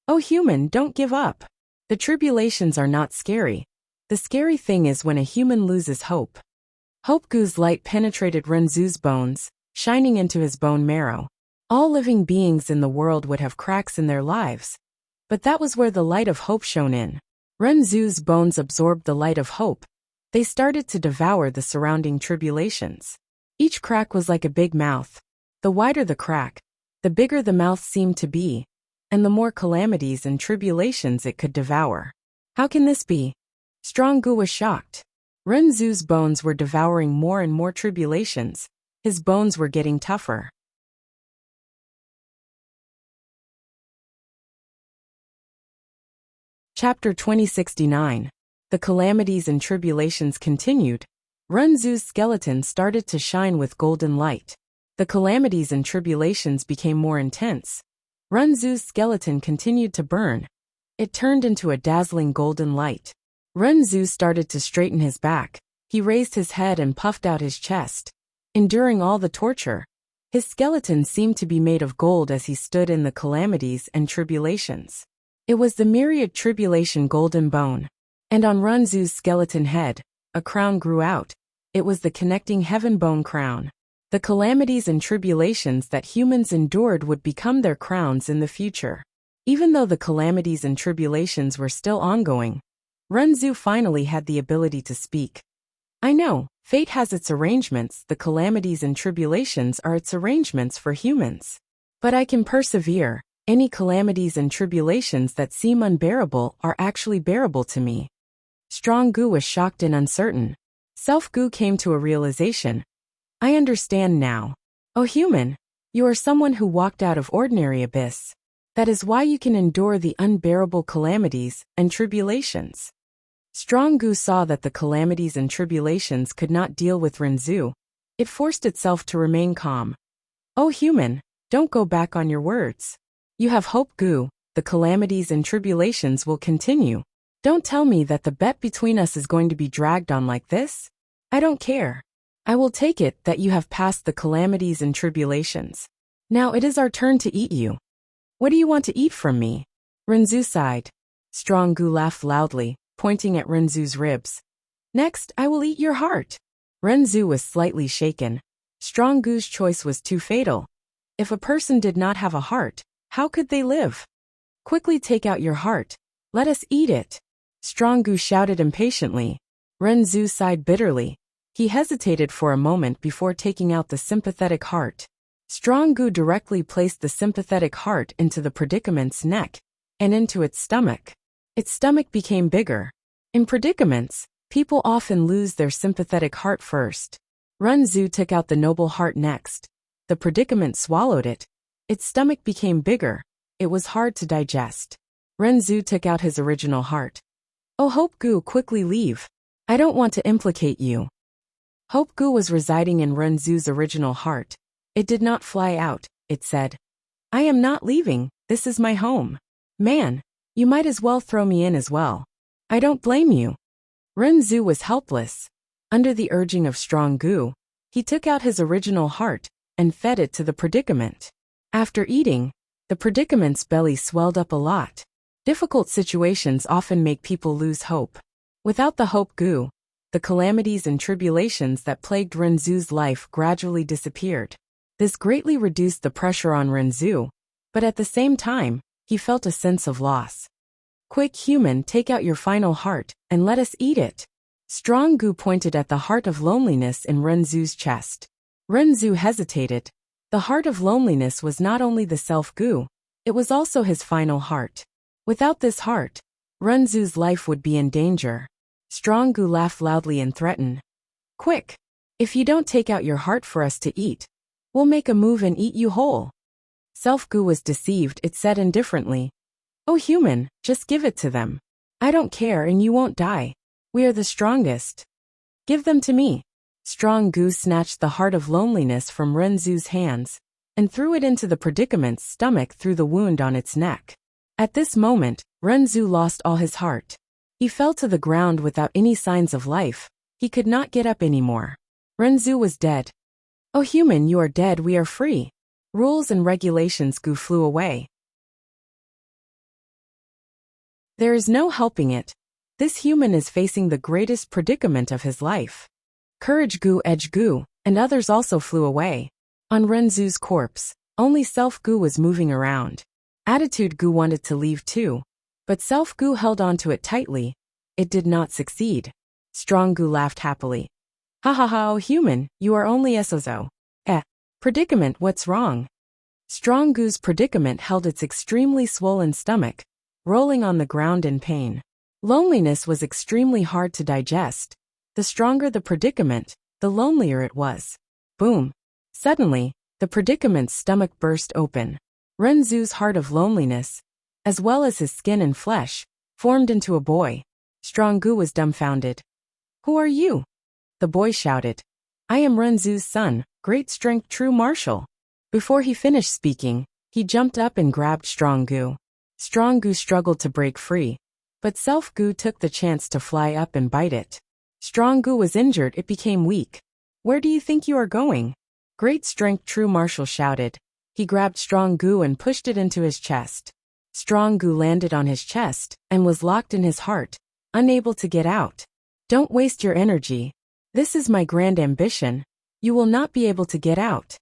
"Oh human, don't give up. The tribulations are not scary. The scary thing is when a human loses hope." Hope Gu's light penetrated Renzu's bones, shining into his bone marrow. All living beings in the world would have cracks in their lives. But that was where the light of hope shone in. Renzu's bones absorbed the light of hope. They started to devour the surrounding tribulations. Each crack was like a big mouth. The wider the crack, the bigger the mouth seemed to be, and the more calamities and tribulations it could devour. How can this be? Strong Gu was shocked. Renzu's bones were devouring more and more tribulations. His bones were getting tougher. Chapter 2069. The calamities and tribulations continued. Renzu's skeleton started to shine with golden light. The calamities and tribulations became more intense. Renzu's skeleton continued to burn. It turned into a dazzling golden light. Renzu started to straighten his back. He raised his head and puffed out his chest. Enduring all the torture, his skeleton seemed to be made of gold as he stood in the calamities and tribulations. It was the myriad tribulation golden bone. And on Renzu's skeleton head, a crown grew out. It was the connecting heaven bone crown. The calamities and tribulations that humans endured would become their crowns in the future. Even though the calamities and tribulations were still ongoing, Renzu finally had the ability to speak. "I know, fate has its arrangements, the calamities and tribulations are its arrangements for humans. But I can persevere. Any calamities and tribulations that seem unbearable are actually bearable to me." Strong Gu was shocked and uncertain. Self Gu came to a realization. "I understand now. Oh human, you are someone who walked out of ordinary abyss. That is why you can endure the unbearable calamities and tribulations." Strong Gu saw that the calamities and tribulations could not deal with Renzu. It forced itself to remain calm. "Oh human, don't go back on your words. You have hope, Gu. The calamities and tribulations will continue. Don't tell me that the bet between us is going to be dragged on like this. I don't care. I will take it that you have passed the calamities and tribulations. Now it is our turn to eat you. What do you want to eat from me?" Renzu sighed. Strong Gu laughed loudly, pointing at Renzu's ribs. "Next, I will eat your heart." Renzu was slightly shaken. Strong Gu's choice was too fatal. If a person did not have a heart, how could they live? "Quickly take out your heart. Let us eat it." Strong Gu shouted impatiently. Renzu sighed bitterly. He hesitated for a moment before taking out the sympathetic heart. Strong Gu directly placed the sympathetic heart into the predicament's neck and into its stomach. Its stomach became bigger. In predicaments, people often lose their sympathetic heart first. Renzu took out the noble heart next. The predicament swallowed it. Its stomach became bigger. It was hard to digest. Renzu took out his original heart. "Oh Hope Gu, quickly leave. I don't want to implicate you." Hope Gu was residing in Renzu's original heart. It did not fly out, it said. "I am not leaving, this is my home. Man, you might as well throw me in as well. I don't blame you." Renzu was helpless. Under the urging of Strong Gu, he took out his original heart and fed it to the predicament. After eating, the predicament's belly swelled up a lot. Difficult situations often make people lose hope. Without the Hope Gu, the calamities and tribulations that plagued Renzu's life gradually disappeared. This greatly reduced the pressure on Renzu, but at the same time, he felt a sense of loss. Quick human, take out your final heart, and let us eat it. Strong Gu pointed at the heart of loneliness in Renzu's chest. Renzu hesitated. The heart of loneliness was not only the self-Gu, it was also his final heart. Without this heart, Renzu's life would be in danger. Strong Gu laughed loudly and threatened. Quick! If you don't take out your heart for us to eat, we'll make a move and eat you whole. Self-Gu was deceived, it said indifferently. Oh human, just give it to them. I don't care and you won't die. We are the strongest. Give them to me. Strong Gu snatched the heart of loneliness from Renzu's hands and threw it into the predicament's stomach through the wound on its neck. At this moment, Renzu lost all his heart. He fell to the ground without any signs of life. He could not get up anymore. Renzu was dead. Oh human, you are dead, we are free. Rules and regulations. Gu flew away. There is no helping it. This human is facing the greatest predicament of his life. Courage Gu, Edge Gu, and others also flew away. On Renzu's corpse, only Self-Gu was moving around. Attitude Gu wanted to leave too, but Self-Gu held onto it tightly. It did not succeed. Strong Gu laughed happily. Ha ha ha, oh human, you are only Sozo. Predicament, what's wrong? Strong Gu's predicament held its extremely swollen stomach, rolling on the ground in pain. Loneliness was extremely hard to digest. The stronger the predicament, the lonelier it was. Boom! Suddenly, the predicament's stomach burst open. Renzu's heart of loneliness, as well as his skin and flesh, formed into a boy. Strong Gu was dumbfounded. Who are you? The boy shouted. I am Renzu's son, great strength true martial. Before he finished speaking, he jumped up and grabbed Strong Gu. Strong Gu struggled to break free, but Self-Gu took the chance to fly up and bite it. Strong Gu was injured, it became weak. Where do you think you are going? Great strength true martial shouted. He grabbed Strong Gu and pushed it into his chest. Strong Gu landed on his chest and was locked in his heart, unable to get out. Don't waste your energy. This is my grand ambition. You will not be able to get out.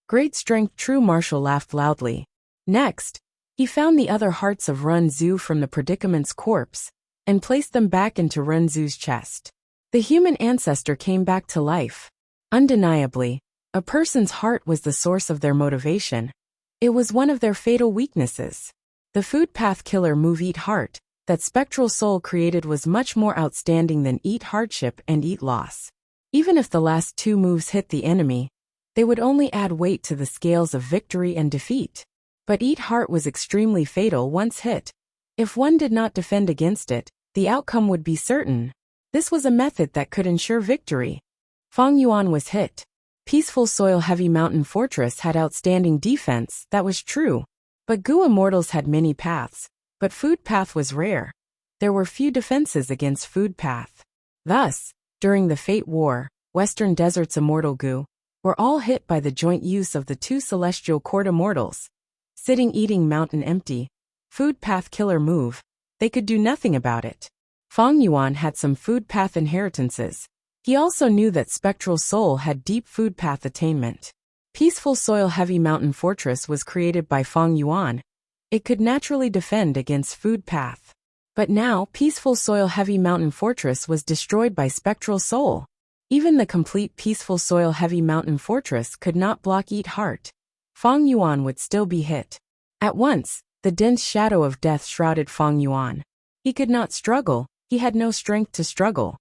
Great strength true martial laughed loudly. Next, he found the other hearts of Renzu from the predicament's corpse and placed them back into Renzu's chest. The human ancestor came back to life. Undeniably, a person's heart was the source of their motivation. It was one of their fatal weaknesses. The food path killer move Eat Heart that Spectral Soul created was much more outstanding than Eat Hardship and Eat Loss. Even if the last two moves hit the enemy, they would only add weight to the scales of victory and defeat. But Eat Heart was extremely fatal once hit. If one did not defend against it, the outcome would be certain. This was a method that could ensure victory. Feng Yuan was hit. Peaceful Soil Heavy Mountain Fortress had outstanding defense, that was true. But Gu Immortals had many paths, but Food Path was rare. There were few defenses against Food Path. Thus, during the Fate War, Western Desert's Immortal Gu were all hit by the joint use of the two Celestial Court Immortals. Sitting Eating Mountain Empty, Food Path Killer move, they could do nothing about it. Feng Yuan had some Food Path inheritances. He also knew that Spectral Soul had deep Food Path attainment. Peaceful Soil Heavy Mountain Fortress was created by Feng Yuan. It could naturally defend against Food Path. But now, Peaceful Soil Heavy Mountain Fortress was destroyed by Spectral Soul. Even the complete Peaceful Soil Heavy Mountain Fortress could not block Eat Heart. Feng Yuan would still be hit. At once, the dense shadow of death shrouded Feng Yuan. He could not struggle, he had no strength to struggle.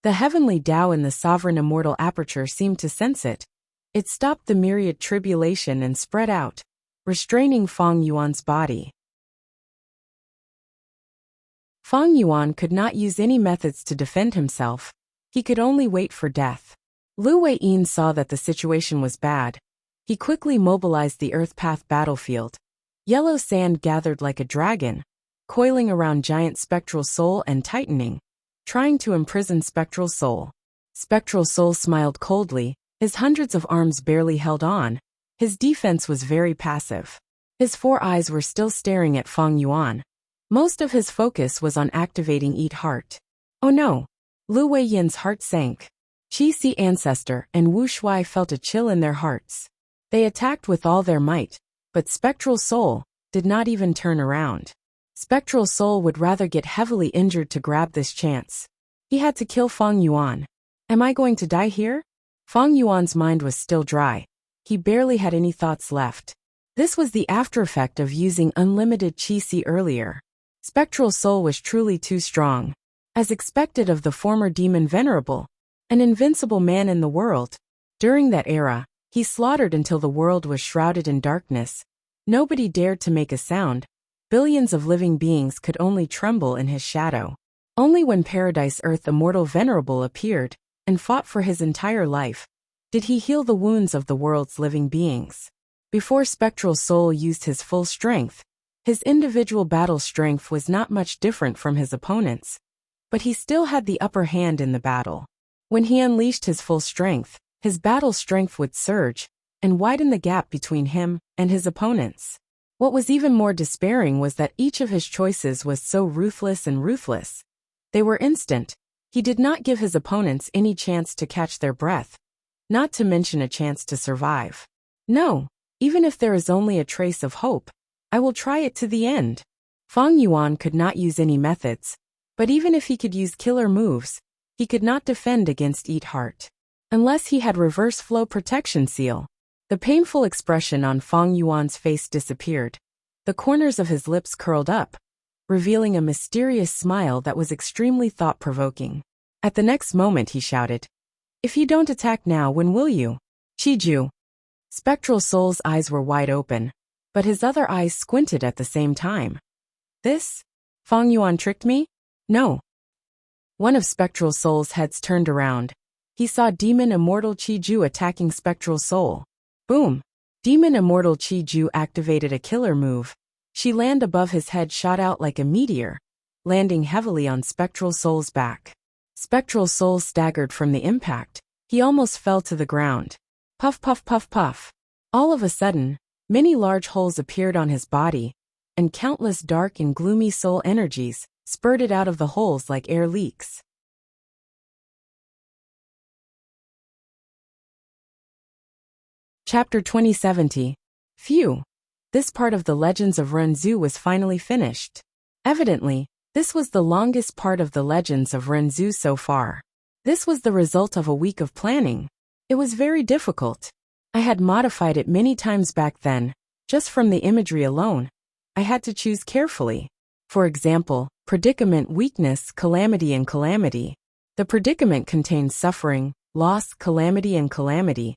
The heavenly Tao in the sovereign immortal aperture seemed to sense it. It stopped the myriad tribulation and spread out, restraining Feng Yuan's body. Feng Yuan could not use any methods to defend himself. He could only wait for death. Lu Weiyin saw that the situation was bad. He quickly mobilized the Earth Path battlefield. Yellow sand gathered like a dragon, coiling around giant Spectral Soul and tightening, trying to imprison Spectral Soul. Spectral Soul smiled coldly, his hundreds of arms barely held on. His defense was very passive. His 4 eyes were still staring at Feng Yuan. Most of his focus was on activating Eat Heart. Oh no! Lu Weiyin's heart sank. Qi Si Ancestor and Wu Shuai felt a chill in their hearts. They attacked with all their might, but Spectral Soul did not even turn around. Spectral Soul would rather get heavily injured to grab this chance. He had to kill Feng Yuan. Am I going to die here? Feng Yuan's mind was still dry. He barely had any thoughts left. This was the aftereffect of using unlimited Qi earlier. Spectral Soul was truly too strong. As expected of the former demon venerable, an invincible man in the world. During that era, he slaughtered until the world was shrouded in darkness. Nobody dared to make a sound. Billions of living beings could only tremble in his shadow. Only when Paradise Earth Immortal Venerable appeared, and fought for his entire life, did he heal the wounds of the world's living beings. Before Spectral Soul used his full strength, his individual battle strength was not much different from his opponent's, but he still had the upper hand in the battle. When he unleashed his full strength, his battle strength would surge, and widen the gap between him and his opponents. What was even more despairing was that each of his choices was so ruthless and ruthless. They were instant. He did not give his opponents any chance to catch their breath, not to mention a chance to survive. No, even if there is only a trace of hope, I will try it to the end. Feng Yuan could not use any methods, but even if he could use killer moves, he could not defend against Eat Heart. Unless he had reverse flow protection seal. The painful expression on Feng Yuan's face disappeared. The corners of his lips curled up, revealing a mysterious smile that was extremely thought-provoking. At the next moment he shouted, "If you don't attack now, when will you?" Qiju. Spectral Soul's eyes were wide open, but his other eyes squinted at the same time. This? Feng Yuan tricked me? No. One of Spectral Soul's heads turned around. He saw Demon Immortal Qiju attacking Spectral Soul. Boom! Demon Immortal Qiju activated a killer move. She landed above his head, shot out like a meteor, landing heavily on Spectral Soul's back. Spectral Soul staggered from the impact. He almost fell to the ground. Puff puff puff puff. All of a sudden, many large holes appeared on his body, and countless dark and gloomy soul energies spurted out of the holes like air leaks. Chapter 2070. Phew. This part of the Legends of Renzu was finally finished. Evidently, this was the longest part of the Legends of Renzu so far. This was the result of a week of planning. It was very difficult. I had modified it many times back then. Just from the imagery alone, I had to choose carefully. For example, predicament, weakness, calamity, and calamity. The predicament contains suffering, loss, calamity, and calamity.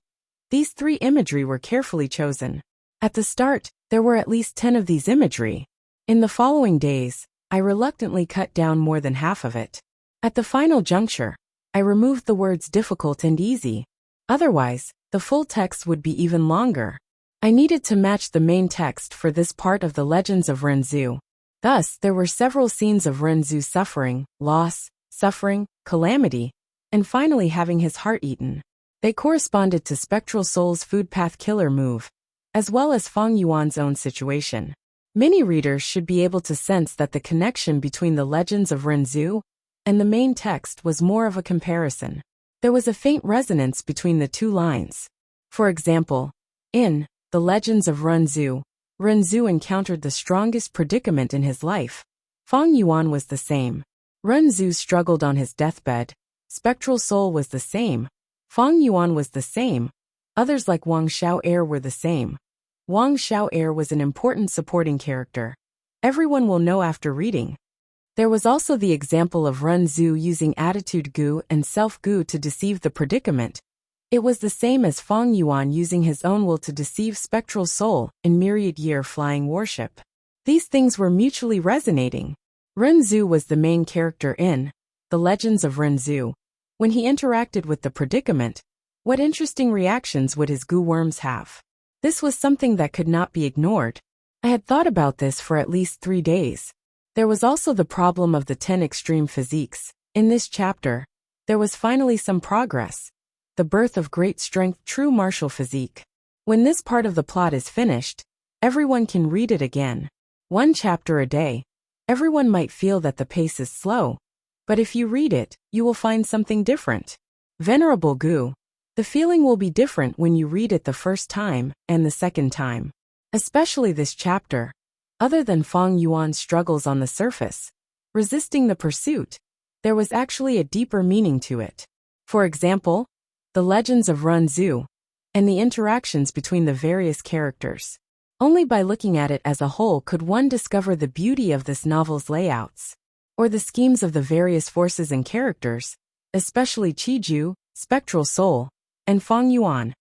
These three imagery were carefully chosen. At the start, there were at least 10 of these imagery. In the following days, I reluctantly cut down more than half of it. At the final juncture, I removed the words difficult and easy. Otherwise, the full text would be even longer. I needed to match the main text for this part of the Legends of Renzu. Thus, there were several scenes of Renzu suffering, loss, suffering, calamity, and finally having his heart eaten. They corresponded to Spectral Soul's food path killer move, as well as Feng Yuan's own situation. Many readers should be able to sense that the connection between the Legends of Renzu and the main text was more of a comparison. There was a faint resonance between the two lines. For example, in The Legends of Renzu, Renzu encountered the strongest predicament in his life. Feng Yuan was the same. Renzu struggled on his deathbed. Spectral Soul was the same. Feng Yuan was the same. Others like Wang Xiao'er were the same. Wang Xiao'er was an important supporting character. Everyone will know after reading. There was also the example of Renzu using attitude gu and self-gu to deceive the predicament. It was the same as Feng Yuan using his own will to deceive Spectral Soul in Myriad Year Flying Worship. These things were mutually resonating. Renzu was the main character in The Legends of Renzu. When he interacted with the predicament, what interesting reactions would his gu worms have? This was something that could not be ignored. I had thought about this for at least 3 days. There was also the problem of the 10 extreme physiques. In this chapter, there was finally some progress. The birth of great strength, true martial physique. When this part of the plot is finished, everyone can read it again. 1 chapter a day. Everyone might feel that the pace is slow, but if you read it, you will find something different. Venerable Gu. The feeling will be different when you read it the first time and the second time. Especially this chapter. Other than Fang Yuan's struggles on the surface, resisting the pursuit, there was actually a deeper meaning to it. For example, the legends of Renzu, and the interactions between the various characters. Only by looking at it as a whole could one discover the beauty of this novel's layouts, or the schemes of the various forces and characters, especially Qiju, Spectral Soul, and Fang Yuan.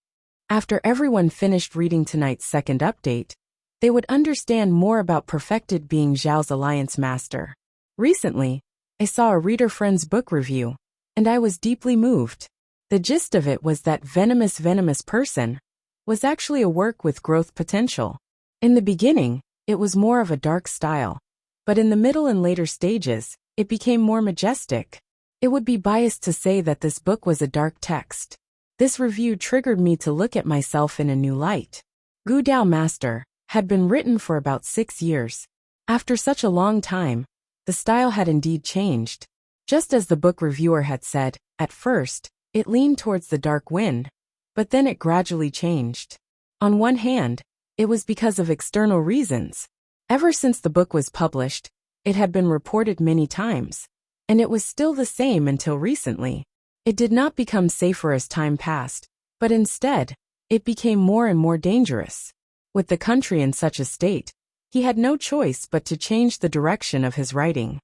After everyone finished reading tonight's second update, they would understand more about perfected being Zhao's alliance master. Recently, I saw a reader friend's book review, and I was deeply moved. The gist of it was that Venomous Person was actually a work with growth potential. In the beginning, it was more of a dark style, but in the middle and later stages, it became more majestic. It would be biased to say that this book was a dark text. This review triggered me to look at myself in a new light. Gu Dao Master had been written for about 6 years. After such a long time, the style had indeed changed. Just as the book reviewer had said, at first, it leaned towards the dark wind, but then it gradually changed. On one hand, it was because of external reasons. Ever since the book was published, it had been reported many times, and it was still the same until recently. It did not become safer as time passed, but instead, it became more and more dangerous. With the country in such a state, he had no choice but to change the direction of his writing.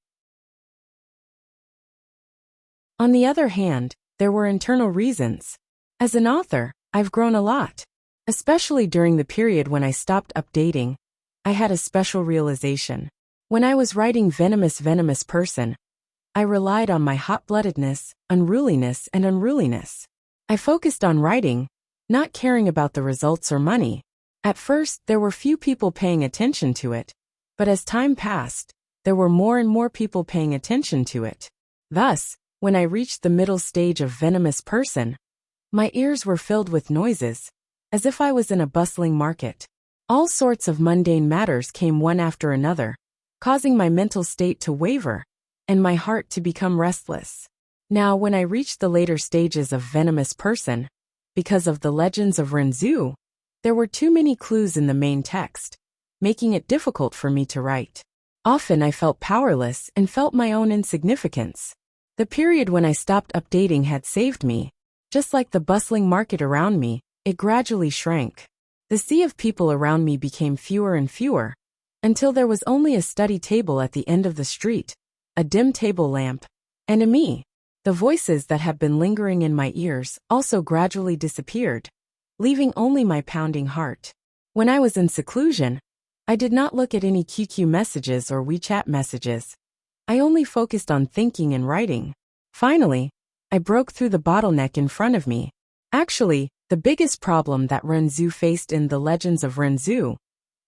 On the other hand, there were internal reasons. As an author, I've grown a lot. Especially during the period when I stopped updating, I had a special realization. When I was writing Venomous Person, I relied on my hot-bloodedness, unruliness, and unruliness. I focused on writing, not caring about the results or money. At first, there were few people paying attention to it, but as time passed, there were more and more people paying attention to it. Thus, when I reached the middle stage of Venomous Person, my ears were filled with noises, as if I was in a bustling market. All sorts of mundane matters came one after another, causing my mental state to waver, and my heart to become restless. Now, when I reached the later stages of Venomous Person, because of the legends of Renzu, there were too many clues in the main text, making it difficult for me to write. Often I felt powerless and felt my own insignificance. The period when I stopped updating had saved me. Just like the bustling market around me, it gradually shrank. The sea of people around me became fewer and fewer, until there was only a study table at the end of the street, a dim table lamp, and a me. The voices that had been lingering in my ears also gradually disappeared, leaving only my pounding heart. When I was in seclusion, I did not look at any QQ messages or WeChat messages. I only focused on thinking and writing. Finally, I broke through the bottleneck in front of me. Actually, the biggest problem that Renzu faced in The Legends of Renzu,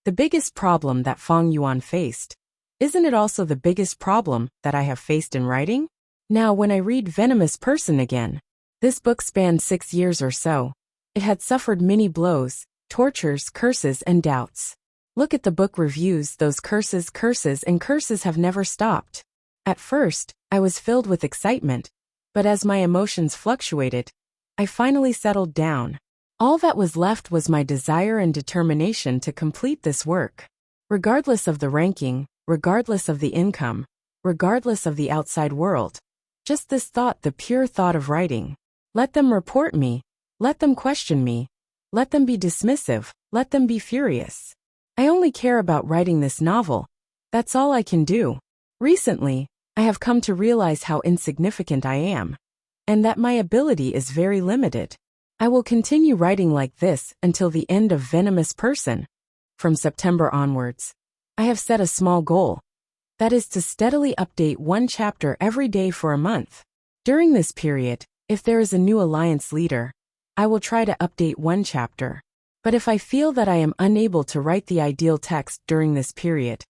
the biggest problem that Fang Yuan faced, isn't it also the biggest problem that I have faced in writing? Now, when I read Venomous Person again, this book spanned 6 years or so. It had suffered many blows, tortures, curses, and doubts. Look at the book reviews, those curses have never stopped. At first, I was filled with excitement, but as my emotions fluctuated, I finally settled down. All that was left was my desire and determination to complete this work. Regardless of the ranking, regardless of the income, regardless of the outside world. Just this thought, the pure thought of writing. Let them report me. Let them question me. Let them be dismissive. Let them be furious. I only care about writing this novel. That's all I can do. Recently, I have come to realize how insignificant I am, and that my ability is very limited. I will continue writing like this until the end of Venomous Person. From September onwards, I have set a small goal. That is to steadily update 1 chapter every day for a month. During this period, if there is a new alliance leader, I will try to update 1 chapter. But if I feel that I am unable to write the ideal text during this period,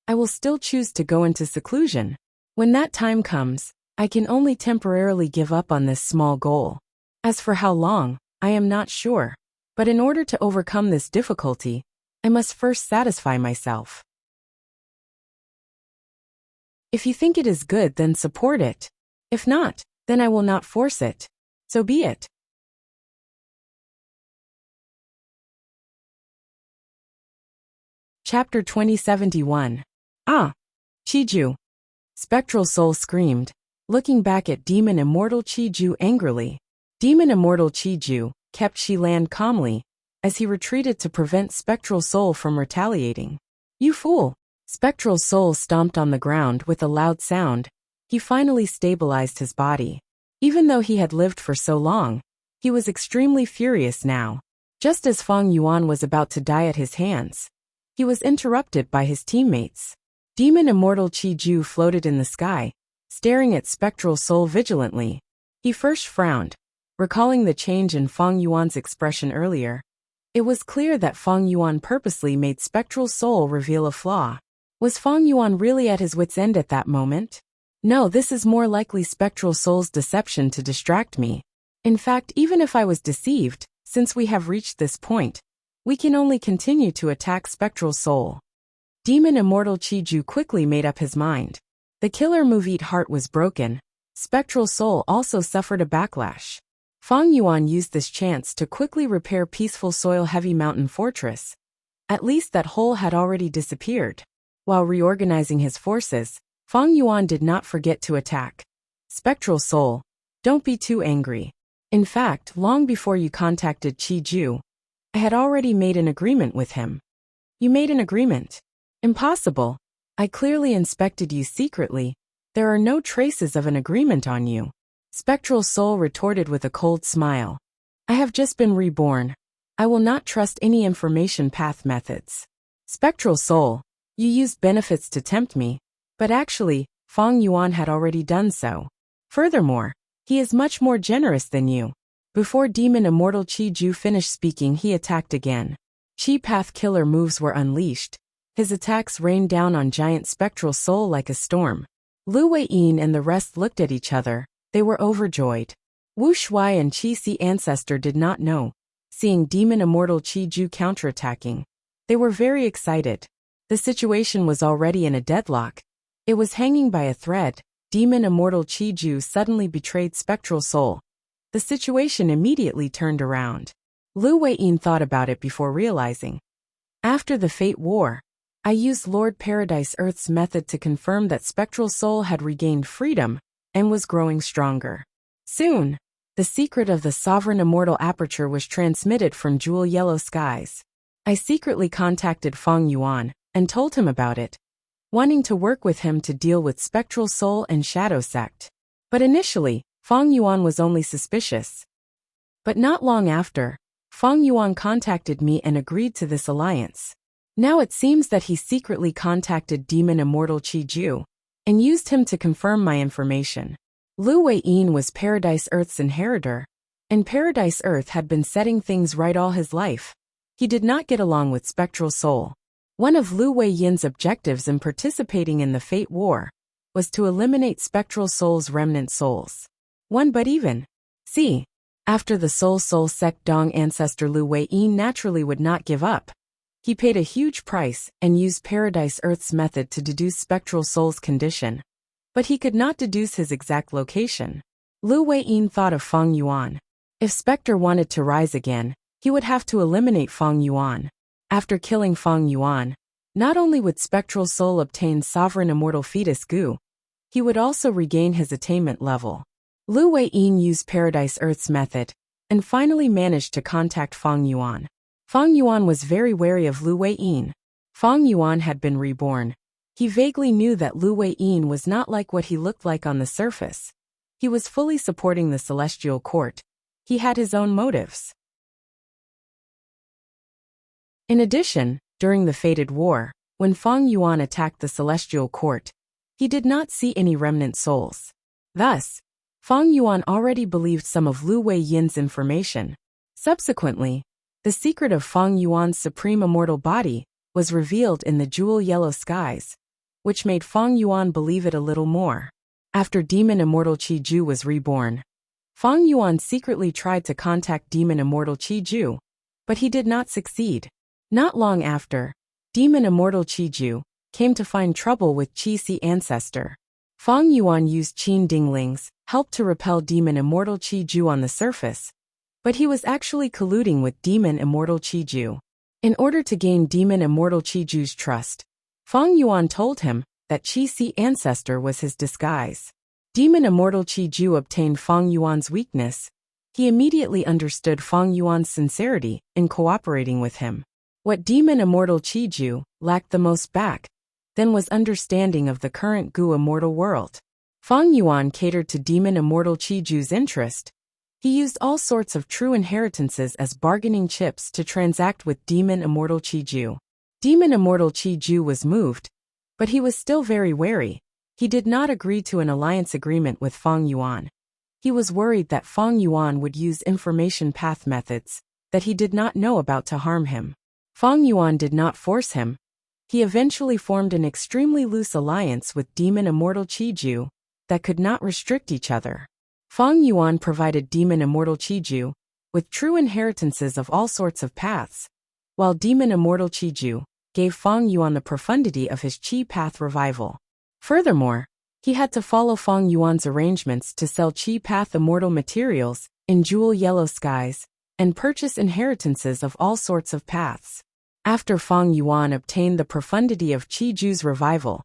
I will still choose to go into seclusion. When that time comes, I can only temporarily give up on this small goal. As for how long, I am not sure. But in order to overcome this difficulty, I must first satisfy myself. If you think it is good, then support it. If not, then I will not force it. So be it. Chapter 2071. Ah! Qiju. Spectral Soul screamed, looking back at Demon Immortal Qiju angrily. Demon Immortal Qiju kept Shilan calmly as he retreated to prevent Spectral Soul from retaliating. You fool! Spectral Soul stomped on the ground with a loud sound. He finally stabilized his body. Even though he had lived for so long, he was extremely furious now. Just as Feng Yuan was about to die at his hands, he was interrupted by his teammates. Demon Immortal Qiju floated in the sky, staring at Spectral Soul vigilantly. He first frowned, recalling the change in Feng Yuan's expression earlier. It was clear that Feng Yuan purposely made Spectral Soul reveal a flaw. Was Feng Yuan really at his wit's end at that moment? No, this is more likely Spectral Soul's deception to distract me. In fact, even if I was deceived, since we have reached this point, we can only continue to attack Spectral Soul. Demon Immortal Qiju quickly made up his mind. The killer Movite heart was broken. Spectral Soul also suffered a backlash. Feng Yuan used this chance to quickly repair Peaceful Soil Heavy Mountain Fortress. At least that hole had already disappeared. While reorganizing his forces, Feng Yuan did not forget to attack. Spectral Soul, don't be too angry. In fact, long before you contacted Qiju, I had already made an agreement with him. You made an agreement? Impossible. I clearly inspected you secretly. There are no traces of an agreement on you. Spectral Soul retorted with a cold smile. I have just been reborn. I will not trust any information path methods. Spectral Soul, you used benefits to tempt me, but actually, Feng Yuan had already done so. Furthermore, he is much more generous than you. Before Demon Immortal Qiju finished speaking, he attacked again. Chi Path killer moves were unleashed. His attacks rained down on giant Spectral Soul like a storm. Lu Weiyin and the rest looked at each other. They were overjoyed. Wu Shuai and Qi Si Ancestor did not know. Seeing Demon Immortal Qiju counterattacking, they were very excited. The situation was already in a deadlock. It was hanging by a thread. Demon Immortal Qiju suddenly betrayed Spectral Soul. The situation immediately turned around. Lu Weiyin thought about it before realizing. After the Fate War, I used Lord Paradise Earth's method to confirm that Spectral Soul had regained freedom and was growing stronger. Soon, the secret of the Sovereign Immortal Aperture was transmitted from Jewel Yellow Skies. I secretly contacted Feng Yuan and told him about it, wanting to work with him to deal with Spectral Soul and Shadow Sect. But initially, Feng Yuan was only suspicious. But not long after, Feng Yuan contacted me and agreed to this alliance. Now it seems that he secretly contacted Demon Immortal Qiju and used him to confirm my information. Lu Weiyin was Paradise Earth's inheritor, and Paradise Earth had been setting things right all his life. He did not get along with Spectral Soul. One of Lu Weiyin's objectives in participating in the Fate War was to eliminate Spectral Soul's remnant souls. But even. See, after the Soul Sect Dong ancestor Lu Weiyin naturally would not give up. He paid a huge price and used Paradise Earth's method to deduce Spectral Soul's condition. But he could not deduce his exact location. Lu Weiyin thought of Feng Yuan. If Spectre wanted to rise again, he would have to eliminate Feng Yuan. After killing Feng Yuan, not only would Spectral Soul obtain Sovereign Immortal Fetus Gu, he would also regain his attainment level. Lu Weiyin used Paradise Earth's method, and finally managed to contact Feng Yuan. Feng Yuan was very wary of Lu Weiyin. Feng Yuan had been reborn. He vaguely knew that Lu Weiyin was not like what he looked like on the surface. He was fully supporting the Celestial Court. He had his own motives. In addition, during the Fated War, when Feng Yuan attacked the Celestial Court, he did not see any remnant souls. Thus, Feng Yuan already believed some of Lu Weiyin's information. Subsequently, the secret of Feng Yuan's supreme immortal body was revealed in the Jewel Yellow Skies, which made Feng Yuan believe it a little more. After Demon Immortal Qiju was reborn, Feng Yuan secretly tried to contact Demon Immortal Qiju, but he did not succeed. Not long after, Demon Immortal Qiju came to find trouble with Qi Si Ancestor. Feng Yuan used Qin Dingling's help to repel Demon Immortal Qiju on the surface, but he was actually colluding with Demon Immortal Qiju. In order to gain demon immortal Qiju's trust, Feng Yuan told him that Qi ancestor was his disguise. Demon immortal Qiju obtained Feng Yuan's weakness. He immediately understood Feng Yuan's sincerity in cooperating with him. What demon immortal Qiju lacked the most back then was understanding of the current Gu immortal world. Feng Yuan catered to demon immortal Qiju's interest. He used all sorts of true inheritances as bargaining chips to transact with demon immortal Qiju. Demon immortal Qiju was moved, but he was still very wary. He did not agree to an alliance agreement with Feng Yuan. He was worried that Feng Yuan would use information path methods that he did not know about to harm him. Feng Yuan did not force him. He eventually formed an extremely loose alliance with demon immortal Qiju that could not restrict each other. Feng Yuan provided demon immortal Qiju with true inheritances of all sorts of paths, while demon immortal Qiju gave Feng Yuan the profundity of his Qi path revival. Furthermore, he had to follow Feng Yuan's arrangements to sell Qi path immortal materials in jewel yellow skies and purchase inheritances of all sorts of paths. After Feng Yuan obtained the profundity of Qiju's revival,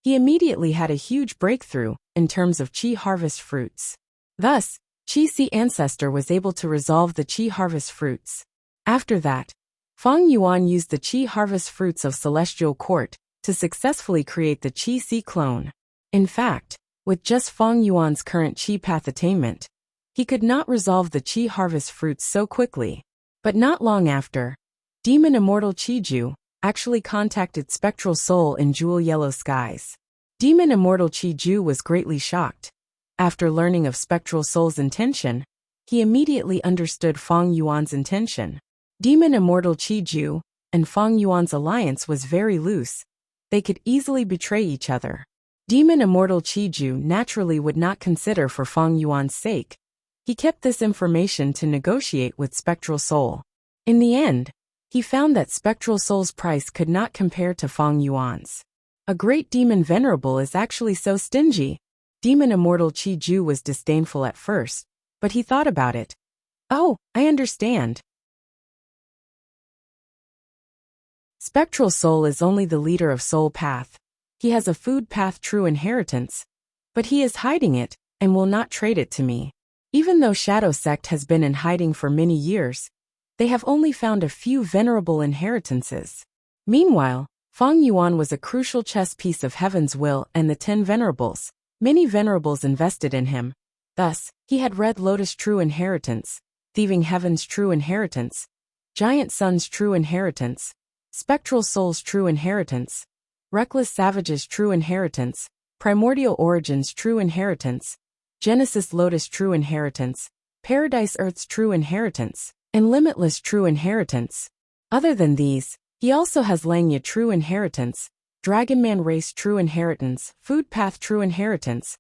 he immediately had a huge breakthrough in terms of Qi harvest fruits. Thus, Qi ancestor was able to resolve the Qi harvest fruits. After that, Feng Yuan used the Qi harvest fruits of Celestial Court to successfully create the Qi clone. In fact, with just Feng Yuan's current Qi path attainment, he could not resolve the Qi harvest fruits so quickly. But not long after, demon immortal Qiju actually contacted Spectral Soul in jewel yellow skies. Demon immortal Qiju was greatly shocked. After learning of Spectral Soul's intention, he immediately understood Feng Yuan's intention. Demon immortal Qiju and Feng Yuan's alliance was very loose. They could easily betray each other. Demon immortal Qiju naturally would not consider for Feng Yuan's sake. He kept this information to negotiate with Spectral Soul. In the end, he found that Spectral Soul's price could not compare to Feng Yuan's. A great demon venerable is actually so stingy. Demon immortal Qiju was disdainful at first, but he thought about it. Oh, I understand. Spectral Soul is only the leader of Soul Path. He has a food path true inheritance, but he is hiding it and will not trade it to me. Even though Shadow Sect has been in hiding for many years, they have only found a few venerable inheritances. Meanwhile, Feng Yuan was a crucial chess piece of Heaven's Will and the 10 venerables. Many venerables invested in him. Thus, he had Red Lotus true inheritance, Thieving Heaven's true inheritance, Giant Sun's true inheritance, Spectral Soul's true inheritance, Reckless Savage's true inheritance, Primordial Origin's true inheritance, Genesis Lotus true inheritance, Paradise Earth's true inheritance, and Limitless true inheritance. Other than these, he also has Langya true inheritance, Dragonman Race true inheritance, Food Path true inheritance,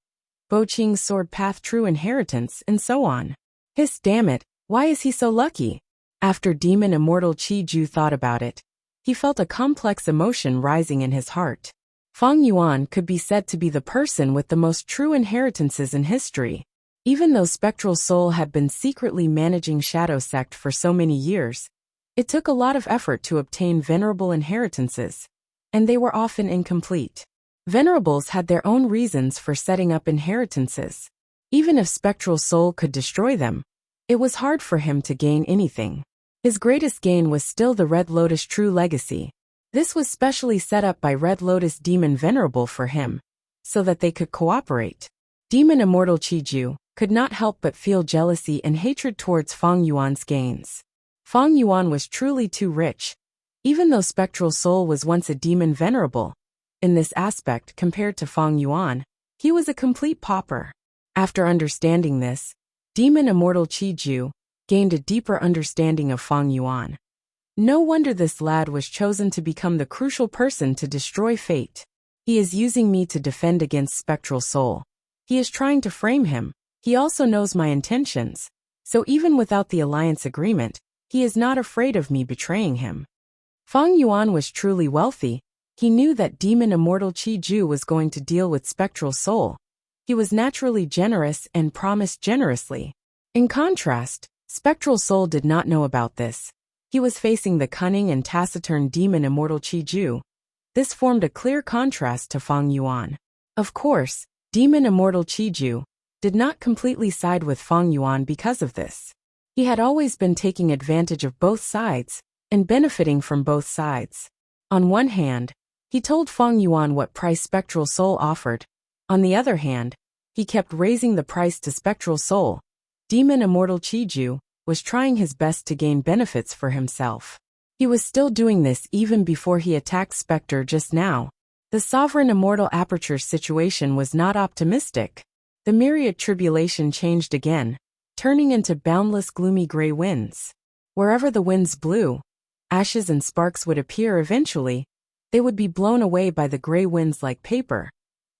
Boqing's Sword Path true inheritance, and so on. Hiss, damn it, why is he so lucky? After demon immortal Qiju thought about it, he felt a complex emotion rising in his heart. Feng Yuan could be said to be the person with the most true inheritances in history. Even though Spectral Soul had been secretly managing Shadow Sect for so many years, it took a lot of effort to obtain venerable inheritances, and they were often incomplete. Venerables had their own reasons for setting up inheritances. Even if Spectral Soul could destroy them, it was hard for him to gain anything. His greatest gain was still the Red Lotus True Legacy. This was specially set up by Red Lotus Demon Venerable for him, so that they could cooperate. Demon Immortal Qiju could not help but feel jealousy and hatred towards Feng Yuan's gains. Feng Yuan was truly too rich. Even though Spectral Soul was once a demon venerable, in this aspect compared to Feng Yuan, he was a complete pauper. After understanding this, Demon Immortal Qiju gained a deeper understanding of Feng Yuan. No wonder this lad was chosen to become the crucial person to destroy fate. He is using me to defend against Spectral Soul. He is trying to frame him. He also knows my intentions. So even without the alliance agreement, he is not afraid of me betraying him. Feng Yuan was truly wealthy. He knew that Demon Immortal Qiju was going to deal with Spectral Soul. He was naturally generous and promised generously. In contrast, Spectral Soul did not know about this. He was facing the cunning and taciturn demon immortal Qiju. This formed a clear contrast to Fang Yuan. Of course, demon immortal Qiju did not completely side with Fang Yuan because of this. He had always been taking advantage of both sides and benefiting from both sides. On one hand, he told Fang Yuan what price Spectral Soul offered. On the other hand, he kept raising the price to Spectral Soul. Demon immortal Qiju was trying his best to gain benefits for himself. He was still doing this even before he attacked Spectre just now. The Sovereign Immortal Aperture situation was not optimistic. The myriad tribulation changed again, turning into boundless gloomy gray winds. Wherever the winds blew, ashes and sparks would appear eventually. They would be blown away by the gray winds like paper,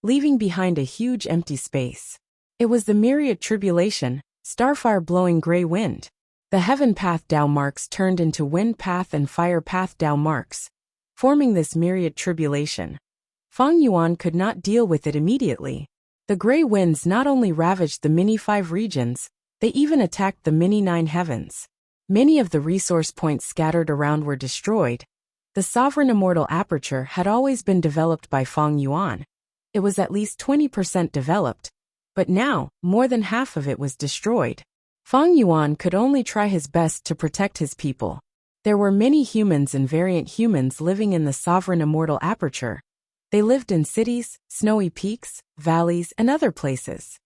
leaving behind a huge empty space. It was the myriad tribulation, starfire blowing gray wind. The heaven path Dao marks turned into wind path and fire path Dao marks, forming this myriad tribulation. Fang Yuan could not deal with it immediately. The gray winds not only ravaged the mini-5 regions, they even attacked the mini-9 heavens. Many of the resource points scattered around were destroyed. The Sovereign Immortal Aperture had always been developed by Fang Yuan. It was at least 20% developed, but now, more than half of it was destroyed. Fang Yuan could only try his best to protect his people. There were many humans and variant humans living in the Sovereign Immortal Aperture. They lived in cities, snowy peaks, valleys, and other places.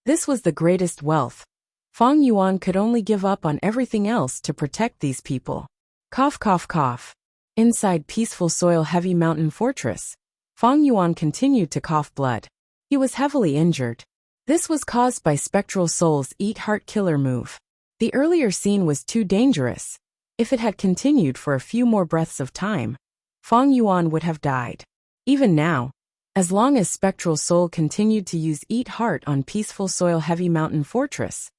This was the greatest wealth. Fang Yuan could only give up on everything else to protect these people. Cough, cough, cough. Inside Peaceful Soil Heavy Mountain Fortress, Fang Yuan continued to cough blood. He was heavily injured. This was caused by Spectral Soul's Eat Heart Killer move. The earlier scene was too dangerous. If it had continued for a few more breaths of time, Fang Yuan would have died. Even now, as long as Spectral Soul continued to use Eat Heart on Peaceful Soil Heavy Mountain Fortress,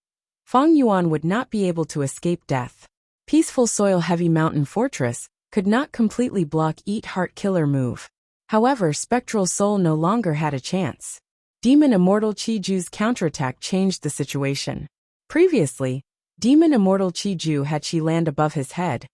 Fang Yuan would not be able to escape death. Peaceful Soil Heavy Mountain Fortress could not completely block Eat Heart Killer move. However, Spectral Soul no longer had a chance. Demon Immortal Qiju's counterattack changed the situation. Previously, Demon Immortal Qiju had Qi land above his head.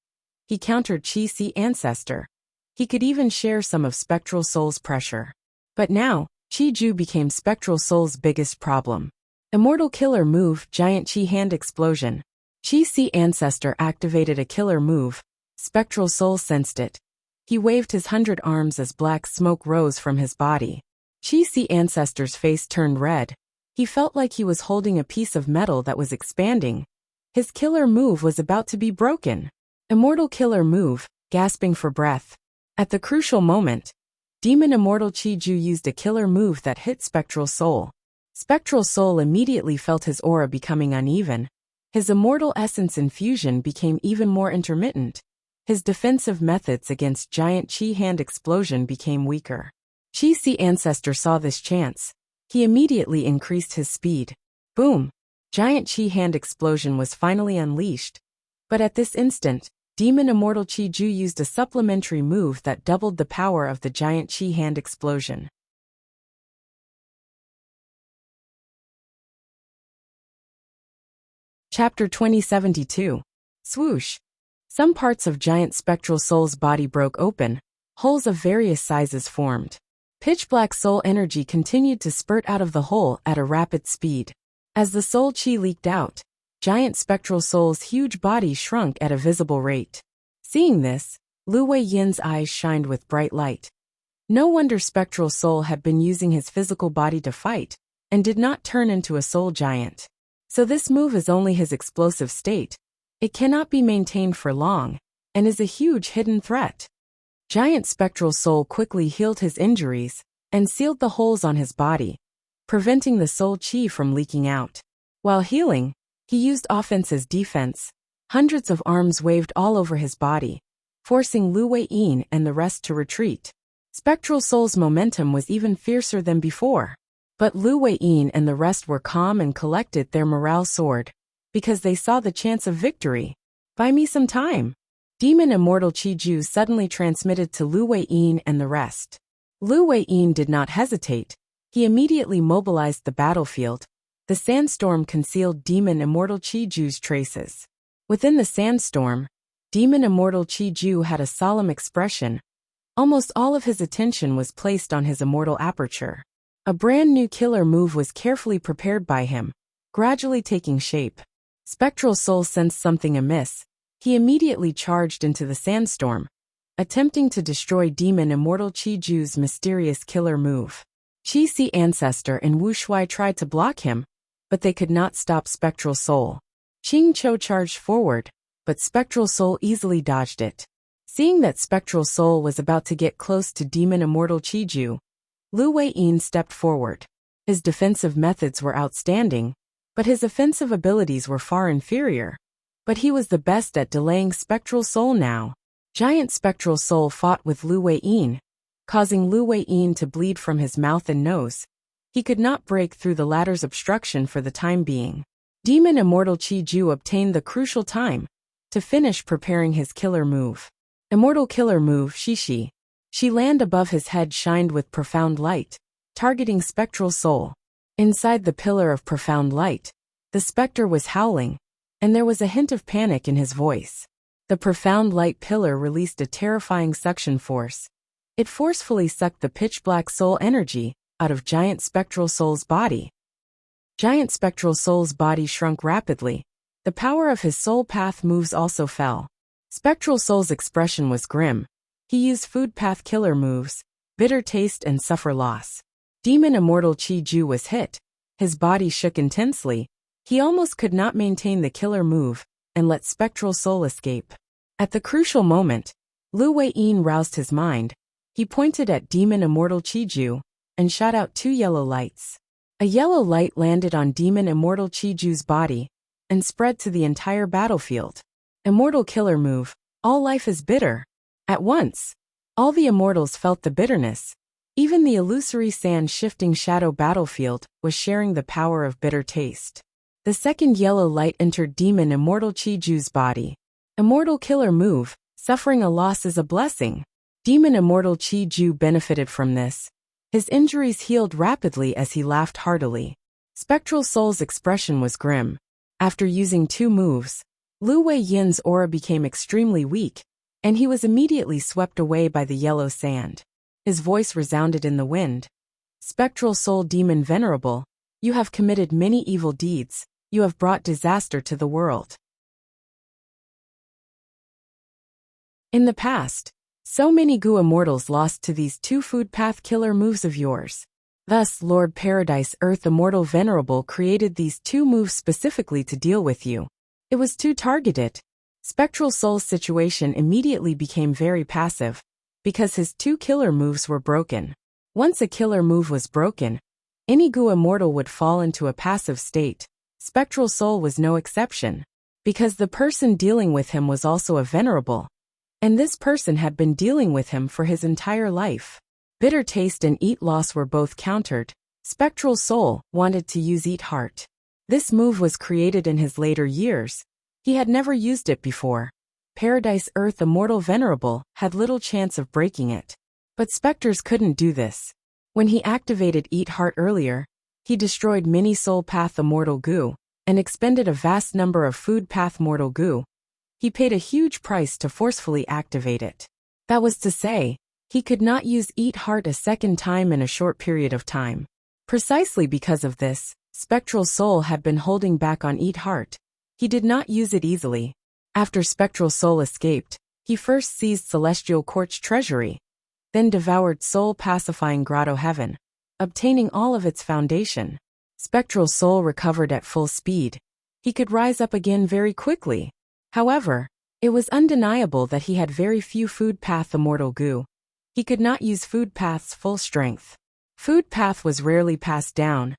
He countered Qi Si Ancestor. He could even share some of Spectral Soul's pressure. But now, Qiju became Spectral Soul's biggest problem. Immortal Killer move, Giant Qi Hand Explosion. Qi Si Ancestor activated a killer move. Spectral Soul sensed it. He waved his 100 arms as black smoke rose from his body. Qi Si Ancestor's face turned red. He felt like he was holding a piece of metal that was expanding. His killer move was about to be broken. Immortal Killer move, gasping for breath. At the crucial moment, Demon Immortal Qiju used a killer move that hit Spectral Soul. Spectral Soul immediately felt his aura becoming uneven. His immortal essence infusion became even more intermittent. His defensive methods against Giant Qi Hand Explosion became weaker. Qi Si Ancestor saw this chance. He immediately increased his speed. Boom! Giant Qi Hand Explosion was finally unleashed. But at this instant, Demon Immortal Qiju used a supplementary move that doubled the power of the Giant Qi Hand Explosion. Chapter 2072. Swoosh! Some parts of Giant Spectral Soul's body broke open. Holes of various sizes formed. Pitch-black soul energy continued to spurt out of the hole at a rapid speed. As the soul chi leaked out, Giant Spectral Soul's huge body shrunk at a visible rate. Seeing this, Lu Wei Yin's eyes shined with bright light. No wonder Spectral Soul had been using his physical body to fight, and did not turn into a soul giant. So this move is only his explosive state. It cannot be maintained for long, and is a huge hidden threat. Giant Spectral Soul quickly healed his injuries, and sealed the holes on his body, preventing the soul chi from leaking out. While healing, he used offense as defense. Hundreds of arms waved all over his body, forcing Lu Wei Yin and the rest to retreat. Spectral Soul's momentum was even fiercer than before. But Lu Wei Yin and the rest were calm and collected, their morale soared, because they saw the chance of victory. Buy me some time. Demon Immortal Qiju suddenly transmitted to Lu Wei Yin and the rest. Lu Wei Yin did not hesitate. He immediately mobilized the battlefield. The sandstorm concealed Demon Immortal Chi-Ju's traces. Within the sandstorm, Demon Immortal Chi-Ju had a solemn expression. Almost all of his attention was placed on his immortal aperture. A brand new killer move was carefully prepared by him, gradually taking shape. Spectral Soul sensed something amiss. He immediately charged into the sandstorm, attempting to destroy Demon Immortal Chi-Ju's mysterious killer move. Chi-Si Ancestor and Wuxia tried to block him, but they could not stop Spectral Soul. Ching Cho charged forward, but Spectral Soul easily dodged it. Seeing that Spectral Soul was about to get close to Demon Immortal Chi-Ju, Lu Wei-yin stepped forward. His defensive methods were outstanding, but his offensive abilities were far inferior. But he was the best at delaying Spectral Soul now. Giant Spectral Soul fought with Lu Wei-yin, causing Lu Wei-yin to bleed from his mouth and nose. He could not break through the latter's obstruction for the time being. Demon Immortal Chi-Ju obtained the crucial time to finish preparing his killer move. Immortal Killer Move Shishi. She land above his head shined with profound light, targeting Spectral Soul. Inside the pillar of profound light, the specter was howling, and there was a hint of panic in his voice. The profound light pillar released a terrifying suction force. It forcefully sucked the pitch-black soul energy out of Giant Spectral Soul's body. Giant Spectral Soul's body shrunk rapidly. The power of his soul path moves also fell. Spectral Soul's expression was grim. He used food path killer moves, Bitter Taste and Suffer Loss. Demon Immortal Chi-Ju was hit. His body shook intensely. He almost could not maintain the killer move and let Spectral Soul escape. At the crucial moment, Lu Wei-yin roused his mind. He pointed at Demon Immortal Chi-Ju and shot out 2 yellow lights. A yellow light landed on Demon Immortal Chi-Ju's body and spread to the entire battlefield. Immortal Killer Move. All life is bitter. At once, all the immortals felt the bitterness. Even the illusory sand-shifting shadow battlefield was sharing the power of bitter taste. The second yellow light entered Demon Immortal Chi-Ju's body. Immortal Killer Move. Suffering a loss is a blessing. Demon Immortal Chi-Ju benefited from this. His injuries healed rapidly as he laughed heartily. Spectral Soul's expression was grim. After using 2 moves, Lu Wei-yin's aura became extremely weak, and he was immediately swept away by the yellow sand. His voice resounded in the wind. Spectral Soul Demon Venerable, you have committed many evil deeds. You have brought disaster to the world. In the past, so many Gu immortals lost to these 2 food path killer moves of yours. Thus, Lord Paradise Earth Immortal Venerable created these 2 moves specifically to deal with you. It was too targeted. Spectral Soul's situation immediately became very passive, because his 2 killer moves were broken. Once a killer move was broken, any Gu immortal would fall into a passive state. Spectral Soul was no exception, because the person dealing with him was also a venerable, and this person had been dealing with him for his entire life. Bitter Taste and Eat Loss were both countered. Spectral Soul wanted to use Eat Heart. This move was created in his later years. He had never used it before. Paradise Earth Immortal Venerable had little chance of breaking it. But specters couldn't do this. When he activated Eat Heart earlier, he destroyed many Soul Path Immortal Gu, and expended a vast number of Food Path Mortal Gu. He paid a huge price to forcefully activate it. That was to say, he could not use Eat Heart a second time in a short period of time. Precisely because of this, Spectral Soul had been holding back on Eat Heart. He did not use it easily. After Spectral Soul escaped, he first seized Celestial Quartz Treasury, then devoured Soul Pacifying Grotto Heaven, obtaining all of its foundation. Spectral Soul recovered at full speed. He could rise up again very quickly. However, it was undeniable that he had very few Food Path Immortal Gu. He could not use Food Path's full strength. Food Path was rarely passed down.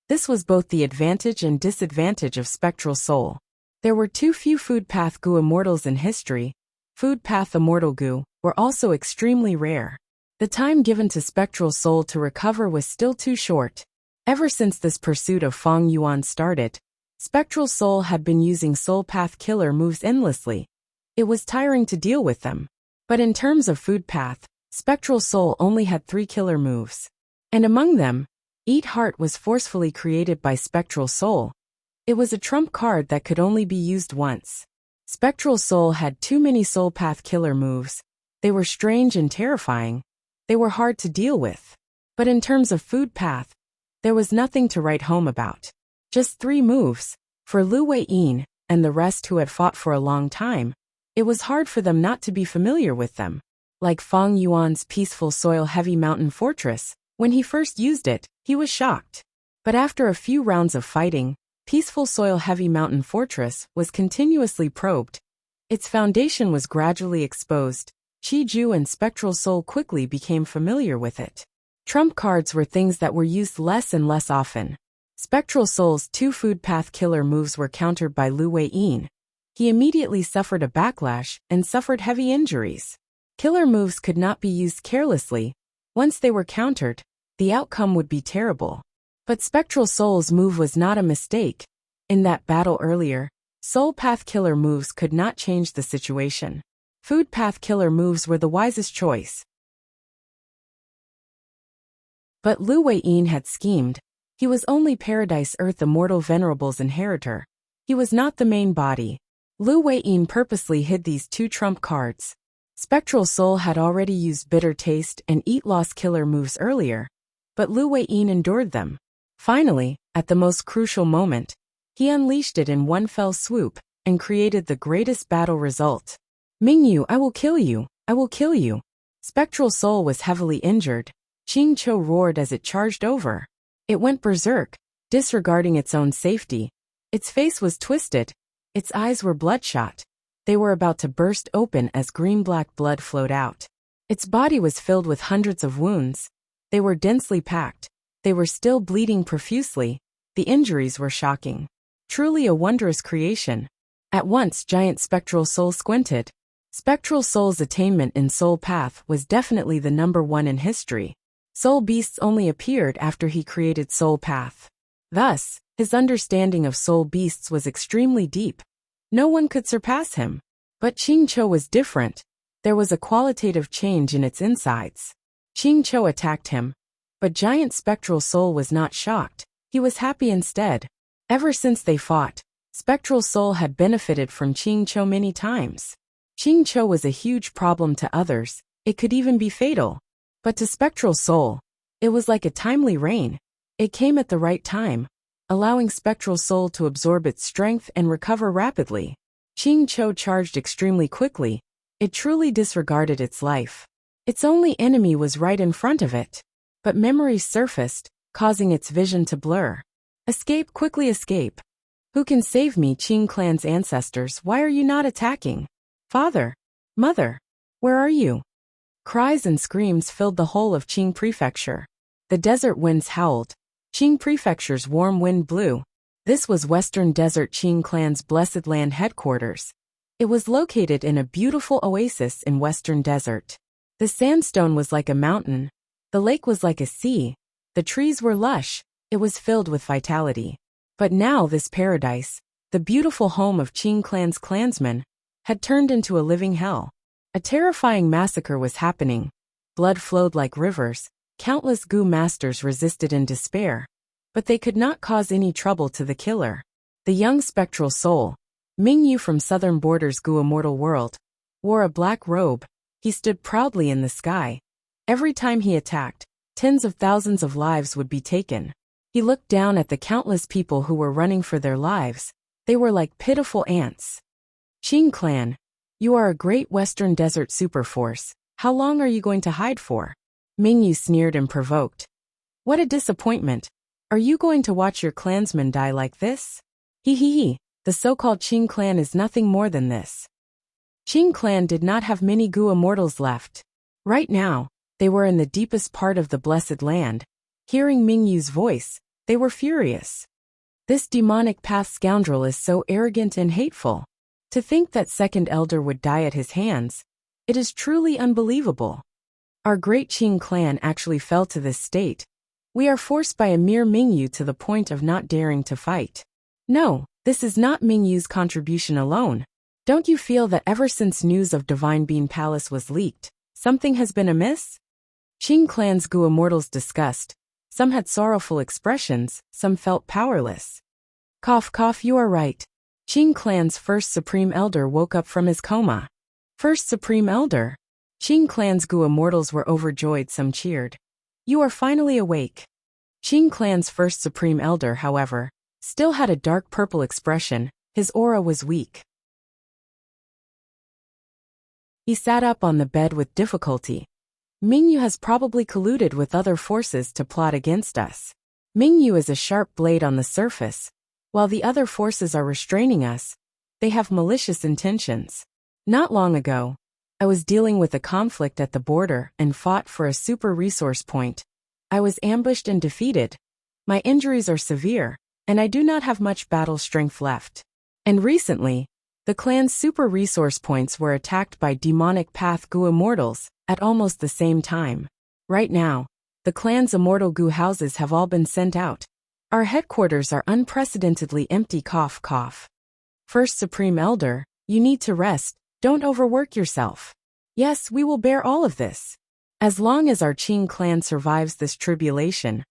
This was both the advantage and disadvantage of Spectral Soul. There were too few Food Path Gu immortals in history. Food Path Immortal Gu were also extremely rare. The time given to Spectral Soul to recover was still too short. Ever since this pursuit of Feng Yuan started, Spectral Soul had been using Soul Path killer moves endlessly. It was tiring to deal with them. But in terms of Food Path, Spectral Soul only had 3 killer moves. And among them, Eat Heart was forcefully created by Spectral Soul. It was a trump card that could only be used once. Spectral Soul had too many soul path killer moves. They were strange and terrifying. They were hard to deal with. But in terms of food path, there was nothing to write home about. Just 3 moves. For Lu Wei-yin and the rest who had fought for a long time, it was hard for them not to be familiar with them. Like Fang Yuan's Peaceful Soil Heavy Mountain Fortress, when he first used it, he was shocked. But after a few rounds of fighting, Peaceful Soil Heavy Mountain Fortress was continuously probed. Its foundation was gradually exposed. Qi Ju and Spectral Soul quickly became familiar with it. Trump cards were things that were used less and less often. Spectral Soul's 2 food path killer moves were countered by Lu Wei-yin. He immediately suffered a backlash and suffered heavy injuries. Killer moves could not be used carelessly. Once they were countered, the outcome would be terrible. But Spectral Soul's move was not a mistake. In that battle earlier, Soul Path killer moves could not change the situation. Food Path killer moves were the wisest choice. But Lu Wei-yin had schemed. He was only Paradise Earth Immortal Venerable's inheritor. He was not the main body. Lu Wei-yin purposely hid these 2 trump cards. Spectral Soul had already used Bitter Taste and Eat Loss killer moves earlier, but Lu Wei-yin endured them. Finally, at the most crucial moment, he unleashed it in one fell swoop and created the greatest battle result. Mingyu, I will kill you, I will kill you. Spectral Soul was heavily injured. Qing Cho roared as it charged over. It went berserk, disregarding its own safety. Its face was twisted. Its eyes were bloodshot. They were about to burst open as green-black blood flowed out. Its body was filled with hundreds of wounds. They were densely packed. They were still bleeding profusely. The injuries were shocking. Truly a wondrous creation. At once, Giant Spectral Soul squinted. Spectral Soul's attainment in Soul Path was definitely the #1 in history. Soul Beasts only appeared after he created Soul Path. Thus, his understanding of Soul Beasts was extremely deep. No one could surpass him. But Qing Cho was different. There was a qualitative change in its insides. Qing Cho attacked him. But Giant Spectral Soul was not shocked. He was happy instead. Ever since they fought, Spectral Soul had benefited from Qing Cho many times. Qing Cho was a huge problem to others. It could even be fatal. But to Spectral Soul, it was like a timely rain. It came at the right time, allowing Spectral Soul to absorb its strength and recover rapidly. Qing Cho charged extremely quickly. It truly disregarded its life. Its only enemy was right in front of it. But memories surfaced, causing its vision to blur. Escape, quickly escape. Who can save me, Qing clan's ancestors? Why are you not attacking? Father, mother, where are you? Cries and screams filled the whole of Qing Prefecture. The desert winds howled. Qing Prefecture's warm wind blew. This was Western Desert Qing Clan's Blessed Land headquarters. It was located in a beautiful oasis in Western Desert. The sandstone was like a mountain. The lake was like a sea. The trees were lush. It was filled with vitality. But now this paradise, the beautiful home of Qing Clan's clansmen, had turned into a living hell. A terrifying massacre was happening. Blood flowed like rivers. Countless Gu masters resisted in despair. But they could not cause any trouble to the killer. The young Spectral Soul, Mingyu from Southern Border's Gu Immortal World, wore a black robe. He stood proudly in the sky. Every time he attacked, tens of thousands of lives would be taken. He looked down at the countless people who were running for their lives. They were like pitiful ants. Qing Clan, you are a great Western Desert superforce. How long are you going to hide for? Mingyu sneered and provoked. What a disappointment. Are you going to watch your clansmen die like this? Hee hee hee. The so-called Qing Clan is nothing more than this. Qing Clan did not have many Gu immortals left. Right now, they were in the deepest part of the Blessed Land. Hearing Mingyu's voice, they were furious. This demonic path scoundrel is so arrogant and hateful. To think that Second Elder would die at his hands, it is truly unbelievable. Our great Qing Clan actually fell to this state. We are forced by a mere Mingyu to the point of not daring to fight. No, this is not Mingyu's contribution alone. Don't you feel that ever since news of Divine Bean Palace was leaked, something has been amiss? Qing Clan's Gu Immortals discussed. Some had sorrowful expressions, some felt powerless. Cough, cough, you are right. Qing clan's first Supreme Elder woke up from his coma. First Supreme Elder? Qing clan's Gu immortals were overjoyed, some cheered. You are finally awake. Qing clan's first Supreme Elder, however, still had a dark purple expression. His aura was weak. He sat up on the bed with difficulty. Mingyu has probably colluded with other forces to plot against us. Mingyu is a sharp blade on the surface. While the other forces are restraining us, they have malicious intentions. Not long ago, I was dealing with a conflict at the border and fought for a super resource point. I was ambushed and defeated. My injuries are severe, and I do not have much battle strength left. And recently, the clan's super resource points were attacked by demonic path Gu immortals at almost the same time. Right now, the clan's immortal Gu houses have all been sent out. Our headquarters are unprecedentedly empty. Cough, cough. First Supreme Elder, you need to rest. Don't overwork yourself. Yes, we will bear all of this. As long as our Qing clan survives this tribulation,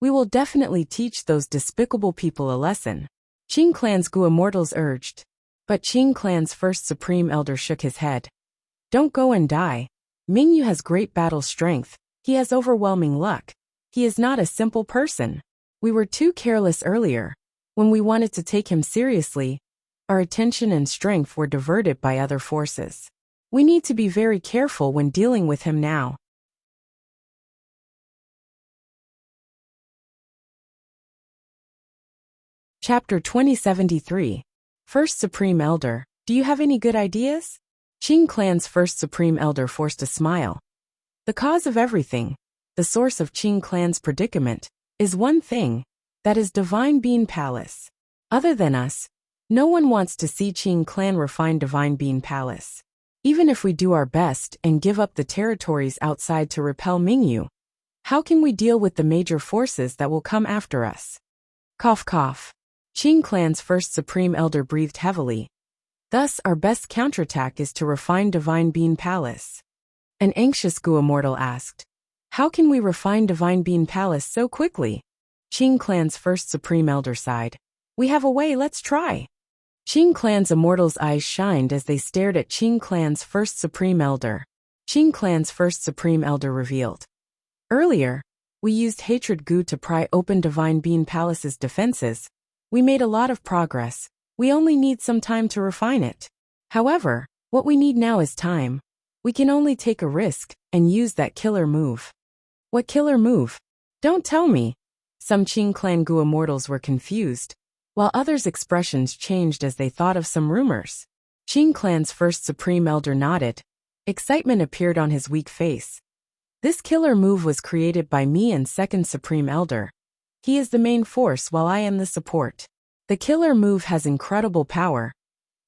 we will definitely teach those despicable people a lesson. Qing clan's Gu immortals urged. But Qing clan's first Supreme Elder shook his head. Don't go and die. Mingyu has great battle strength. He has overwhelming luck. He is not a simple person. We were too careless earlier. When we wanted to take him seriously, our attention and strength were diverted by other forces. We need to be very careful when dealing with him now. Chapter 2073. First Supreme Elder, do you have any good ideas? Qing clan's first Supreme Elder forced a smile. The cause of everything, the source of Qing clan's predicament, is one thing, that is Divine Bean Palace. Other than us, no one wants to see Qing clan refine Divine Bean Palace. Even if we do our best and give up the territories outside to repel Mingyu, how can we deal with the major forces that will come after us? Cough, cough. Qing clan's first Supreme Elder breathed heavily. Thus, our best counterattack is to refine Divine Bean Palace. An anxious Gu immortal asked. How can we refine Divine Bean Palace so quickly? Qing clan's first Supreme Elder sighed. We have a way, let's try. Qing clan's immortals' eyes shined as they stared at Qing clan's first Supreme Elder. Qing clan's first Supreme Elder revealed. Earlier, we used Hatred Gu to pry open Divine Bean Palace's defenses. We made a lot of progress. We only need some time to refine it. However, what we need now is time. We can only take a risk and use that killer move. What killer move? Don't tell me. Some Qing clan Gu immortals were confused, while others' expressions changed as they thought of some rumors. Qing clan's first Supreme Elder nodded. Excitement appeared on his weak face. This killer move was created by me and second Supreme Elder. He is the main force while I am the support. The killer move has incredible power.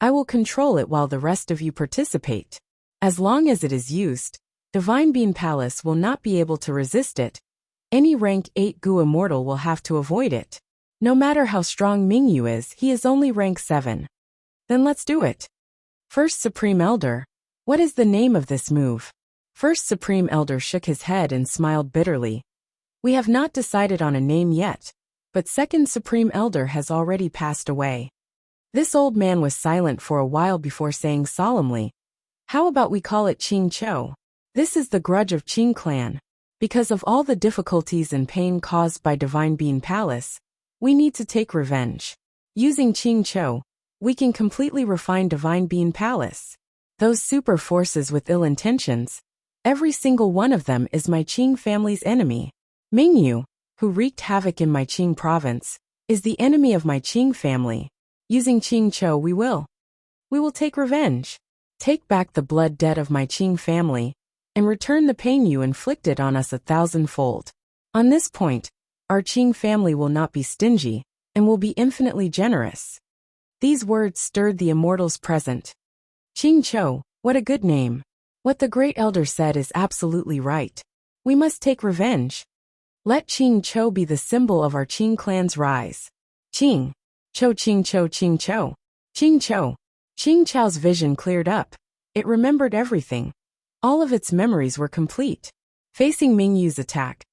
I will control it while the rest of you participate. As long as it is used, Divine Bean Palace will not be able to resist it. Any rank 8 Gu immortal will have to avoid it. No matter how strong Mingyu is, he is only rank 7. Then let's do it. First Supreme Elder, what is the name of this move? First Supreme Elder shook his head and smiled bitterly. We have not decided on a name yet, but second Supreme Elder has already passed away. This old man was silent for a while before saying solemnly, how about we call it Qing Chou? This is the grudge of Qing clan. Because of all the difficulties and pain caused by Divine Bean Palace, we need to take revenge. Using Qing Chou, we can completely refine Divine Bean Palace. Those super forces with ill intentions, every single one of them is my Qing family's enemy. Mingyu, who wreaked havoc in my Qing province, is the enemy of my Qing family. Using Qing Chou we will take revenge. Take back the blood debt of my Qing family, and return the pain you inflicted on us 1,000-fold. On this point, our Qing family will not be stingy, and will be infinitely generous. These words stirred the immortals present. Qing Chou, what a good name. What the great elder said is absolutely right. We must take revenge. Let Qing Chou be the symbol of our Qing clan's rise. Qing Chou, Qing Chou, Qing Chou. Qing Chou. Qing Chou's vision cleared up. It remembered everything. All of its memories were complete. Facing Mingyu's attack,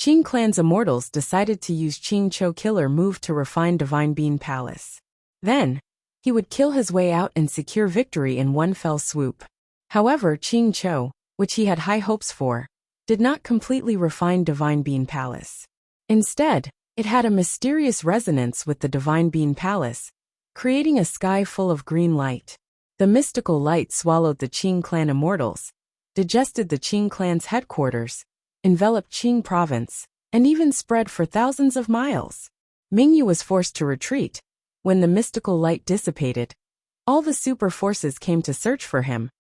Qing clan's immortals decided to use Qing Chou killer move to refine Divine Bean Palace. Then, he would kill his way out and secure victory in one fell swoop. However, Qing Chou, which he had high hopes for, did not completely refine Divine Bean Palace. Instead, it had a mysterious resonance with the Divine Bean Palace, creating a sky full of green light. The mystical light swallowed the Qing clan immortals, digested the Qing clan's headquarters, enveloped Qing province, and even spread for thousands of miles. Mingyu was forced to retreat. When the mystical light dissipated, all the super forces came to search for him.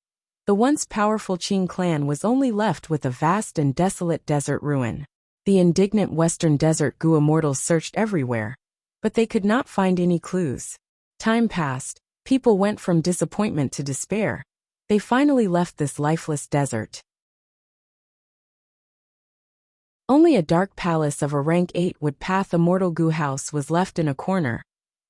The once powerful Qing clan was only left with a vast and desolate desert ruin. The indignant Western Desert Gu immortals searched everywhere, but they could not find any clues. Time passed, people went from disappointment to despair. They finally left this lifeless desert. Only a dark palace of a rank 8 wood path immortal Gu house was left in a corner,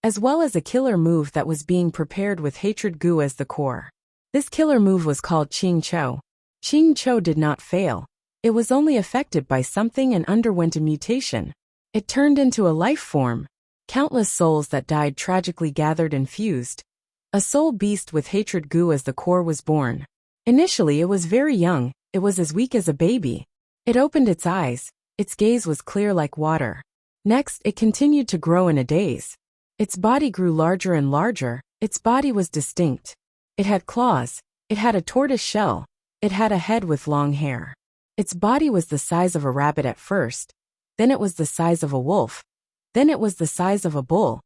as well as a killer move that was being prepared with hatred Gu as the core. This killer move was called Qing Chou. Qing Chou did not fail. It was only affected by something and underwent a mutation. It turned into a life form. Countless souls that died tragically gathered and fused. A soul beast with hatred Gu as the core was born. Initially it was very young, it was as weak as a baby. It opened its eyes, its gaze was clear like water. Next, it continued to grow in a daze. Its body grew larger and larger, its body was distinct. It had claws, it had a tortoise shell, it had a head with long hair. Its body was the size of a rabbit at first, then it was the size of a wolf, then it was the size of a bull,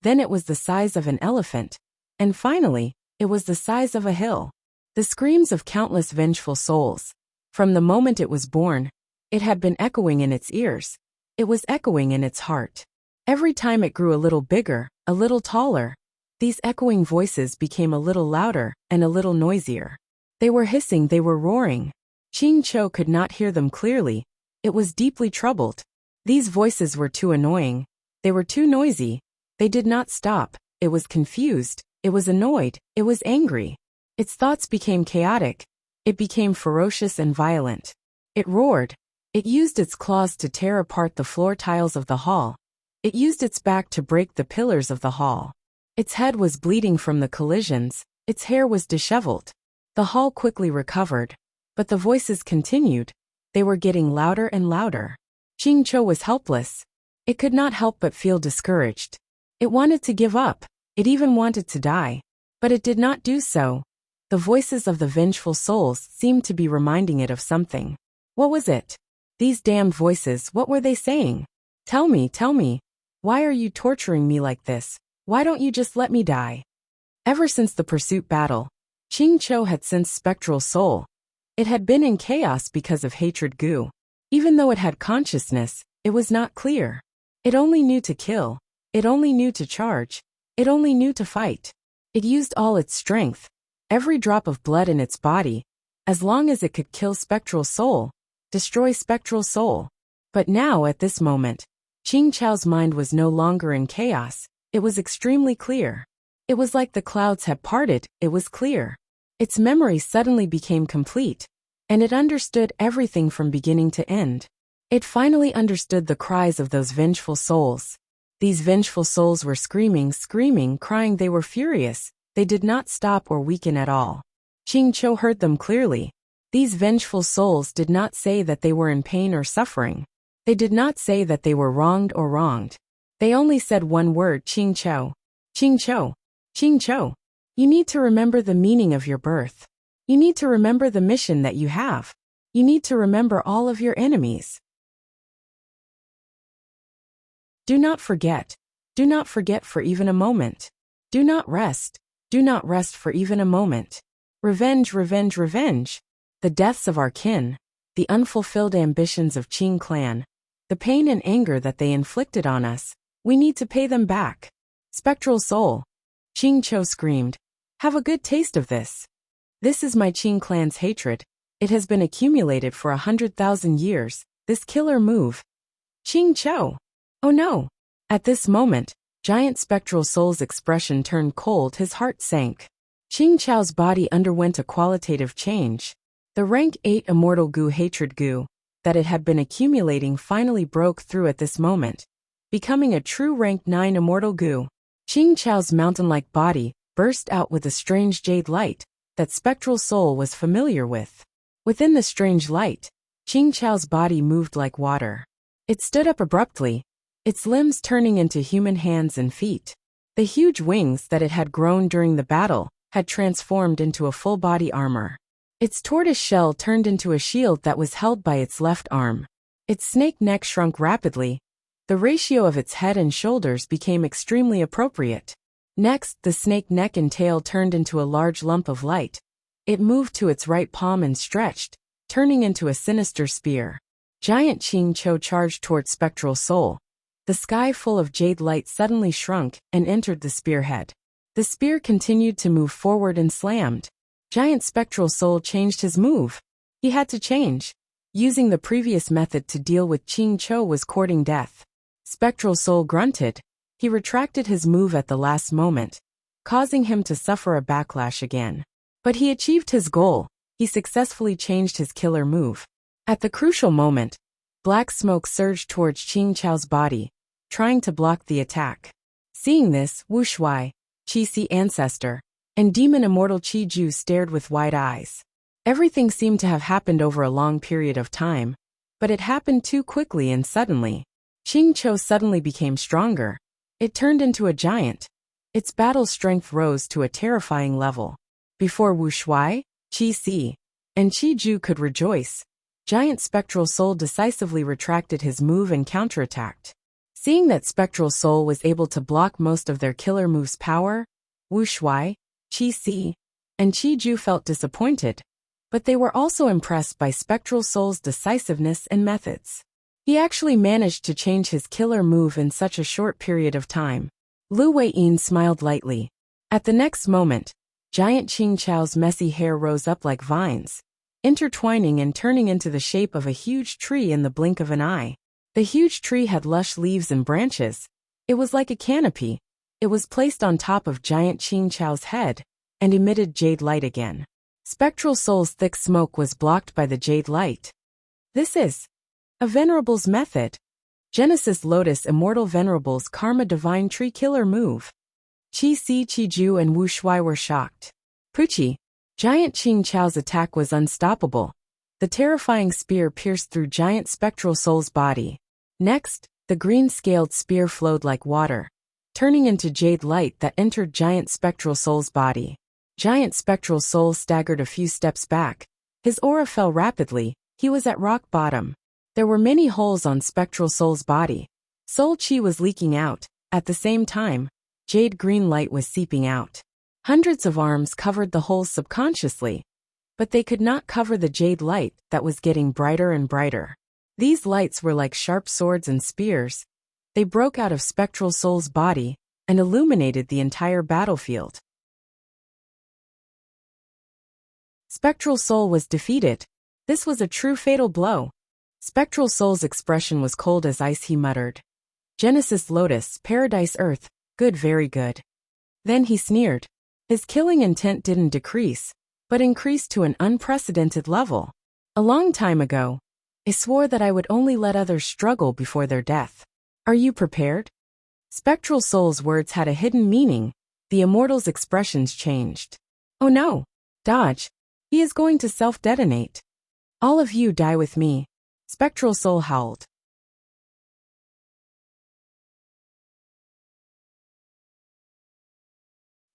then it was the size of an elephant, and finally, it was the size of a hill. The screams of countless vengeful souls. From the moment it was born, it had been echoing in its ears. It was echoing in its heart. Every time it grew a little bigger, a little taller, these echoing voices became a little louder and a little noisier. They were hissing, they were roaring. Qing Chou could not hear them clearly. It was deeply troubled. These voices were too annoying. They were too noisy. They did not stop. It was confused. It was annoyed. It was angry. Its thoughts became chaotic. It became ferocious and violent. It roared. It used its claws to tear apart the floor tiles of the hall. It used its back to break the pillars of the hall. Its head was bleeding from the collisions. Its hair was disheveled. The hall quickly recovered. But the voices continued. They were getting louder and louder. Qing Chou was helpless. It could not help but feel discouraged. It wanted to give up. It even wanted to die. But it did not do so. The voices of the vengeful souls seemed to be reminding it of something. What was it? These damned voices, what were they saying? Tell me. Why are you torturing me like this? Why don't you just let me die? Ever since the pursuit battle, Qing Chou had sensed spectral soul. It had been in chaos because of hatred Gu. Even though it had consciousness, it was not clear. It only knew to kill. It only knew to charge. It only knew to fight. It used all its strength, every drop of blood in its body, as long as it could kill spectral soul, destroy spectral soul. But now, at this moment, Qing Chou's mind was no longer in chaos. It was extremely clear. It was like the clouds had parted, it was clear. Its memory suddenly became complete, and it understood everything from beginning to end. It finally understood the cries of those vengeful souls. These vengeful souls were screaming, crying, they were furious. They did not stop or weaken at all. Qing Chou heard them clearly. These vengeful souls did not say that they were in pain or suffering. They did not say that they were wronged or wronged. They only said one word, Qing Chou. Qing Chou. Qing Chou. You need to remember the meaning of your birth. You need to remember the mission that you have. You need to remember all of your enemies. Do not forget. Do not forget for even a moment. Do not rest. Do not rest for even a moment. Revenge. The deaths of our kin, the unfulfilled ambitions of Qing clan, the pain and anger that they inflicted on us, we need to pay them back. Spectral soul. Qing Chou screamed. Have a good taste of this. This is my Qing clan's hatred. It has been accumulated for 100,000 years, this killer move. Qing Chou. Oh no. At this moment, giant spectral soul's expression turned cold, his heart sank. Qing Chou's body underwent a qualitative change. The rank 8 immortal Gu hatred Gu, that it had been accumulating finally broke through at this moment, becoming a true rank 9 immortal goo. Qing Chao's mountain-like body burst out with a strange jade light that Spectral Soul was familiar with. Within the strange light, Qing Chao's body moved like water. It stood up abruptly, its limbs turning into human hands and feet. The huge wings that it had grown during the battle had transformed into a full-body armor. Its tortoise shell turned into a shield that was held by its left arm. Its snake neck shrunk rapidly. The ratio of its head and shoulders became extremely appropriate. Next, the snake neck and tail turned into a large lump of light. It moved to its right palm and stretched, turning into a sinister spear. Giant Qing Cho charged towards Spectral Soul. The sky full of jade light suddenly shrunk and entered the spearhead. The spear continued to move forward and slammed. Giant Spectral Soul changed his move. He had to change. Using the previous method to deal with Qing Cho was courting death. Spectral Soul grunted. He retracted his move at the last moment, causing him to suffer a backlash again. But he achieved his goal. He successfully changed his killer move. At the crucial moment, black smoke surged towards Qing Chao's body, trying to block the attack. Seeing this, Wuxia, Qi-Si ancestor, and demon immortal Qi-Ju stared with wide eyes. Everything seemed to have happened over a long period of time, but it happened too quickly and suddenly. Qing Cho suddenly became stronger. It turned into a giant. Its battle strength rose to a terrifying level. Before Wuxia, Qi-Si, and Qi-Ju could rejoice, Giant Spectral Soul decisively retracted his move and counterattacked. Seeing that Spectral Soul was able to block most of their killer move's power, Wuxia, Qi-Si, and Qi-Ju felt disappointed, but they were also impressed by Spectral Soul's decisiveness and methods. He actually managed to change his killer move in such a short period of time. Lu Weiyin smiled lightly. At the next moment, Giant Qing Chao's messy hair rose up like vines, intertwining and turning into the shape of a huge tree in the blink of an eye. The huge tree had lush leaves and branches. It was like a canopy. It was placed on top of Giant Qing Chao's head and emitted jade light again. Spectral Soul's thick smoke was blocked by the jade light. This is a Venerable's method. Genesis Lotus Immortal Venerable's Karma Divine Tree Killer move. Qi-Si, Qi-Ju and Wuxia were shocked. Puchi, Giant Qing Chao's attack was unstoppable. The terrifying spear pierced through Giant Spectral Soul's body. Next, the green-scaled spear flowed like water, turning into jade light that entered Giant Spectral Soul's body. Giant Spectral Soul staggered a few steps back. His aura fell rapidly. He was at rock bottom. There were many holes on Spectral Soul's body. Soul Chi was leaking out. At the same time, jade green light was seeping out. Hundreds of arms covered the holes subconsciously, but they could not cover the jade light that was getting brighter and brighter. These lights were like sharp swords and spears. They broke out of Spectral Soul's body and illuminated the entire battlefield. Spectral Soul was defeated. This was a true fatal blow. Spectral Soul's expression was cold as ice. He muttered, "Genesis Lotus, Paradise Earth, good, very good." Then he sneered. His killing intent didn't decrease, but increased to an unprecedented level. "A long time ago, I swore that I would only let others struggle before their death. Are you prepared?" Spectral Soul's words had a hidden meaning. The immortal's expressions changed. "Oh no! Dodge! He is going to self-detonate. All of you die with me." Spectral Soul howled.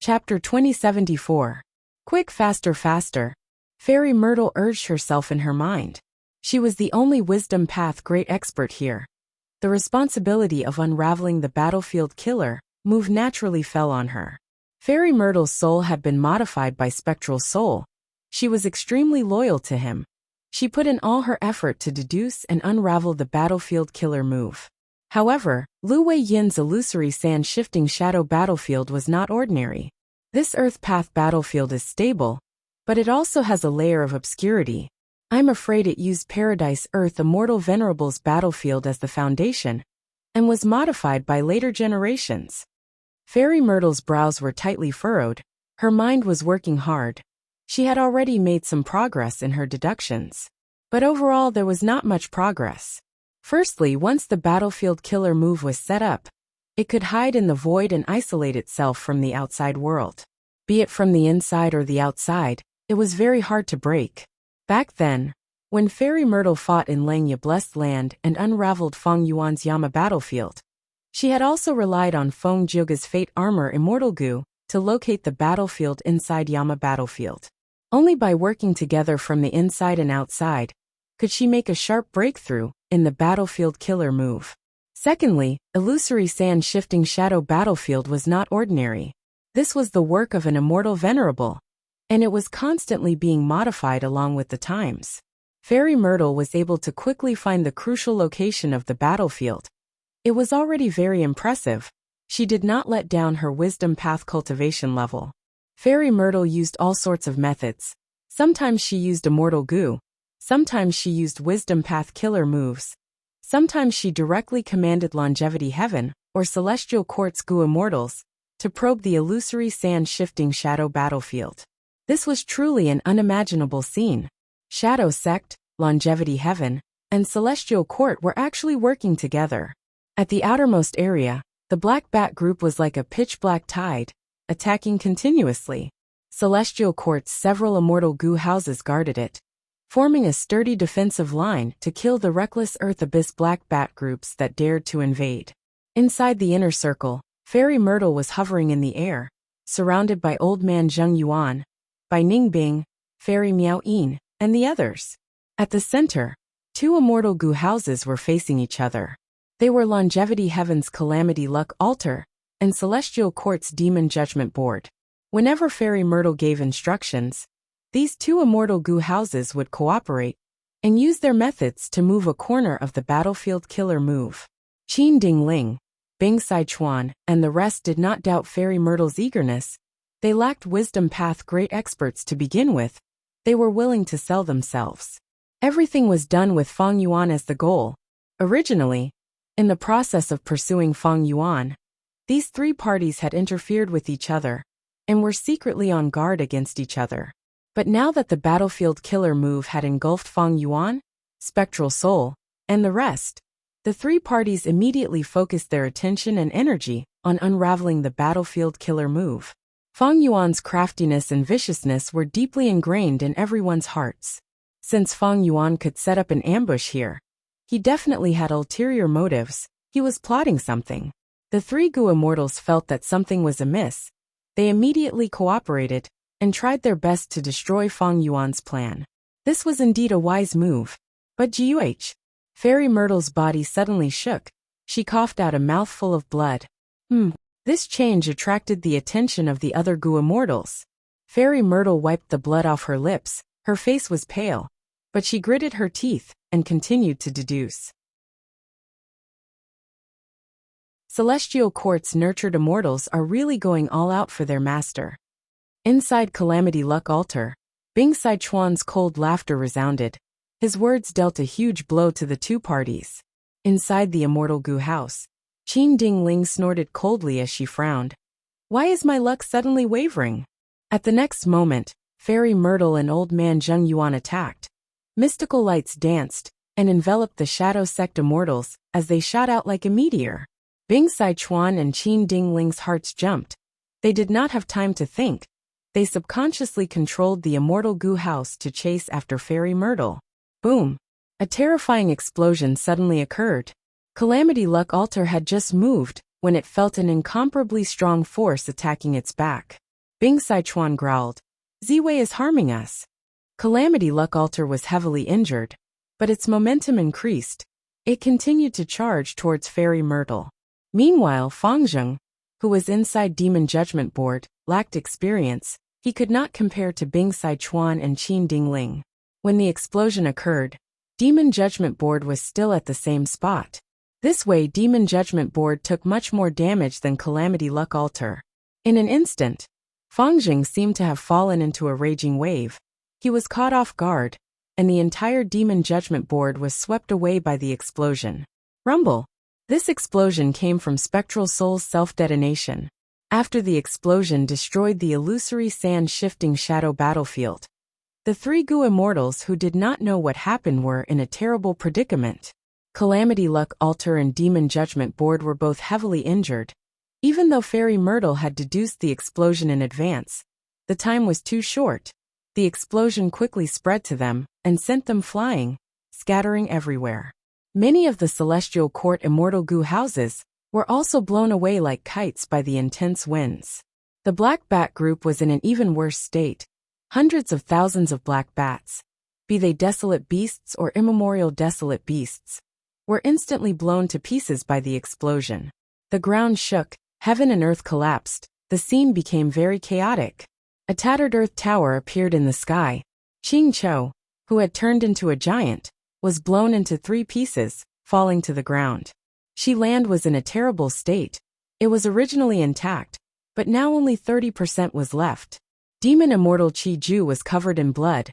Chapter 2074. Quick, faster, faster. Fairy Myrtle urged herself in her mind. She was the only wisdom path great expert here. The responsibility of unraveling the battlefield killer move naturally fell on her. Fairy Myrtle's soul had been modified by Spectral Soul. She was extremely loyal to him. She put in all her effort to deduce and unravel the battlefield killer move. However, Lu Weiyin's illusory sand-shifting shadow battlefield was not ordinary. This Earth Path battlefield is stable, but it also has a layer of obscurity. I'm afraid it used Paradise Earth Immortal Venerable's battlefield as the foundation, and was modified by later generations. Fairy Myrtle's brows were tightly furrowed. Her mind was working hard. She had already made some progress in her deductions. But overall there was not much progress. Firstly, once the battlefield killer move was set up, it could hide in the void and isolate itself from the outside world. Be it from the inside or the outside, it was very hard to break. Back then, when Fairy Myrtle fought in Langya Blessed Land and unraveled Feng Yuan's Yama battlefield, she had also relied on Feng Jioge's Fate Armor Immortal Goo to locate the battlefield inside Yama battlefield. Only by working together from the inside and outside could she make a sharp breakthrough in the battlefield killer move. Secondly, illusory sand shifting shadow battlefield was not ordinary. This was the work of an immortal venerable, and it was constantly being modified along with the times. Fairy Myrtle was able to quickly find the crucial location of the battlefield. It was already very impressive. She did not let down her wisdom path cultivation level. Fairy Myrtle used all sorts of methods. Sometimes she used immortal goo. Sometimes she used wisdom path killer moves. Sometimes she directly commanded Longevity Heaven or Celestial Quartz Goo Immortals to probe the illusory sand-shifting shadow battlefield. This was truly an unimaginable scene. Shadow Sect, Longevity Heaven, and Celestial Court were actually working together. At the outermost area, the Black Bat group was like a pitch-black tide, attacking continuously. Celestial Court's several immortal goo houses guarded it, forming a sturdy defensive line to kill the reckless Earth Abyss Black Bat groups that dared to invade. Inside the inner circle, Fairy Myrtle was hovering in the air, surrounded by Old Man Zheng Yuan, by Ning Bing, Fairy Miao Yin, and the others. At the center, two immortal goo houses were facing each other. They were Longevity Heaven's Calamity Luck Altar and Celestial Court's Demon Judgment Board. Whenever Fairy Myrtle gave instructions, these two immortal goo houses would cooperate and use their methods to move a corner of the battlefield killer move. Qin Dingling, Bing Sichuan, and the rest did not doubt Fairy Myrtle's eagerness. They lacked wisdom path great experts to begin with. They were willing to sell themselves. Everything was done with Feng Yuan as the goal. Originally, in the process of pursuing Feng Yuan, these three parties had interfered with each other and were secretly on guard against each other. But now that the battlefield killer move had engulfed Feng Yuan, Spectral Soul, and the rest, the three parties immediately focused their attention and energy on unraveling the battlefield killer move. Feng Yuan's craftiness and viciousness were deeply ingrained in everyone's hearts. Since Feng Yuan could set up an ambush here, he definitely had ulterior motives. He was plotting something. The three Goo Immortals felt that something was amiss. They immediately cooperated and tried their best to destroy Feng Yuan's plan. This was indeed a wise move. But Guh, Fairy Myrtle's body suddenly shook. She coughed out a mouthful of blood. This change attracted the attention of the other Goo Immortals. Fairy Myrtle wiped the blood off her lips. Her face was pale, but she gritted her teeth and continued to deduce. Celestial Court's nurtured immortals are really going all out for their master. Inside Calamity Luck Altar, Bing Sichuan's cold laughter resounded. His words dealt a huge blow to the two parties. Inside the immortal Goo house, Qin Dingling snorted coldly as she frowned. Why is my luck suddenly wavering? At the next moment, Fairy Myrtle and Old Man Zheng Yuan attacked. Mystical lights danced and enveloped the Shadow Sect immortals as they shot out like a meteor. Bing Sichuan and Qin Dingling's hearts jumped. They did not have time to think. They subconsciously controlled the immortal Goo house to chase after Fairy Myrtle. Boom! A terrifying explosion suddenly occurred. Calamity Luck Altar had just moved when it felt an incomparably strong force attacking its back. Bing Sichuan growled, "Ziwei is harming us." Calamity Luck Altar was heavily injured, but its momentum increased. It continued to charge towards Fairy Myrtle. Meanwhile, Fangzheng, who was inside Demon Judgment Board, lacked experience. He could not compare to Bing Sichuan and Qin Dingling. When the explosion occurred, Demon Judgment Board was still at the same spot. This way, Demon Judgment Board took much more damage than Calamity Luck Altar. In an instant, Fangzheng seemed to have fallen into a raging wave. He was caught off guard, and the entire Demon Judgment Board was swept away by the explosion. Rumble! This explosion came from Spectral Soul's self-detonation. After the explosion destroyed the illusory sand-shifting shadow battlefield, The three Gu immortals who did not know what happened were in a terrible predicament. Calamity Luck Altar and Demon Judgment Board were both heavily injured. Even though Fairy Myrtle had deduced the explosion in advance, the time was too short. The explosion quickly spread to them and sent them flying, scattering everywhere. Many of the Celestial Court Immortal Gu houses were also blown away like kites by the intense winds. The Black Bat group was in an even worse state. Hundreds of thousands of black bats, be they desolate beasts or immemorial desolate beasts, were instantly blown to pieces by the explosion. The ground shook, heaven and earth collapsed, the scene became very chaotic. A tattered earth tower appeared in the sky. Ching Cho, who had turned into a giant, was blown into 3 pieces, falling to the ground. Shi Land was in a terrible state. It was originally intact, but now only 30% was left. Demon Immortal Chi Ju was covered in blood.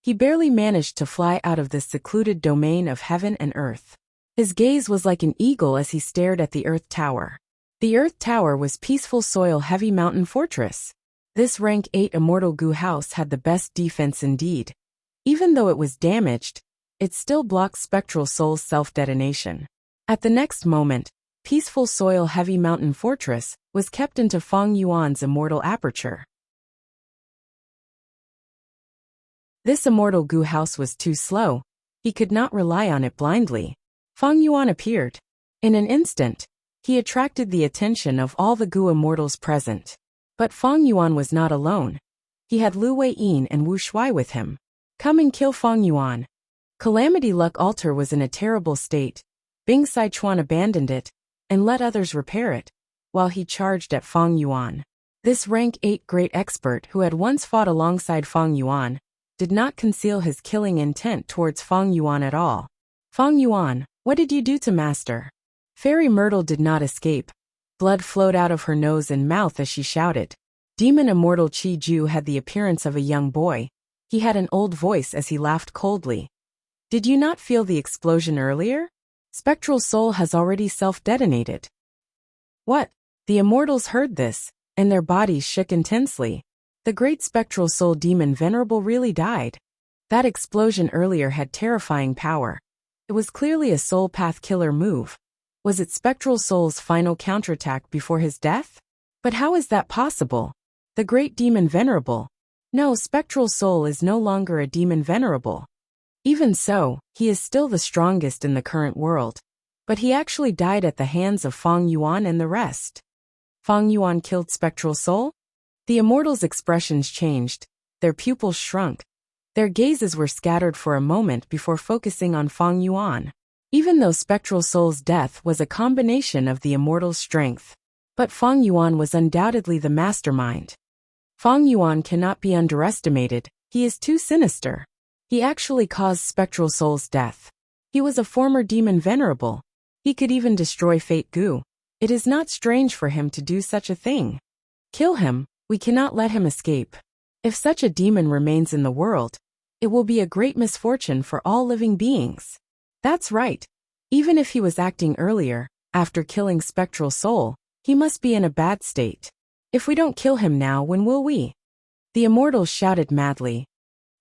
He barely managed to fly out of this secluded domain of heaven and earth. His gaze was like an eagle as he stared at the Earth Tower. The Earth Tower was Peaceful Soil Heavy Mountain Fortress. This rank 8 Immortal Gu house had the best defense indeed. Even though it was damaged, it still blocked Spectral Soul's self-detonation. At the next moment, Peaceful Soil Heavy Mountain Fortress was kept into Feng Yuan's immortal aperture. This Immortal Gu house was too slow. He could not rely on it blindly. Feng Yuan appeared. In an instant, he attracted the attention of all the Gu immortals present. But Feng Yuan was not alone. He had Lu Weiyin and Wu Shui with him. Come and kill Feng Yuan. Calamity Luck Altar was in a terrible state. Bing Sichuan abandoned it and let others repair it, while he charged at Feng Yuan. This rank 8 great expert who had once fought alongside Feng Yuan did not conceal his killing intent towards Feng Yuan at all. Feng Yuan, what did you do to Master? Fairy Myrtle did not escape. Blood flowed out of her nose and mouth as she shouted. Demon Immortal Chi Ju had the appearance of a young boy. He had an old voice as he laughed coldly. Did you not feel the explosion earlier? Spectral Soul has already self-detonated. What? The immortals heard this, and their bodies shook intensely. The great Spectral Soul Demon Venerable really died. That explosion earlier had terrifying power. It was clearly a soul path killer move. Was it Spectral Soul's final counterattack before his death? But how is that possible? The great Demon Venerable. No, Spectral Soul is no longer a Demon Venerable. Even so, he is still the strongest in the current world. But he actually died at the hands of Feng Yuan and the rest. Feng Yuan killed Spectral Soul? The immortals' expressions changed. Their pupils shrunk. Their gazes were scattered for a moment before focusing on Feng Yuan. Even though Spectral Soul's death was a combination of the immortal's strength, but Feng Yuan was undoubtedly the mastermind. Feng Yuan cannot be underestimated. He is too sinister. He actually caused Spectral Soul's death. He was a former Demon Venerable. He could even destroy Fate Gu. It is not strange for him to do such a thing. Kill him. We cannot let him escape. If such a demon remains in the world, it will be a great misfortune for all living beings. That's right. Even if he was acting earlier, after killing Spectral Soul, he must be in a bad state. If we don't kill him now, when will we? The immortals shouted madly.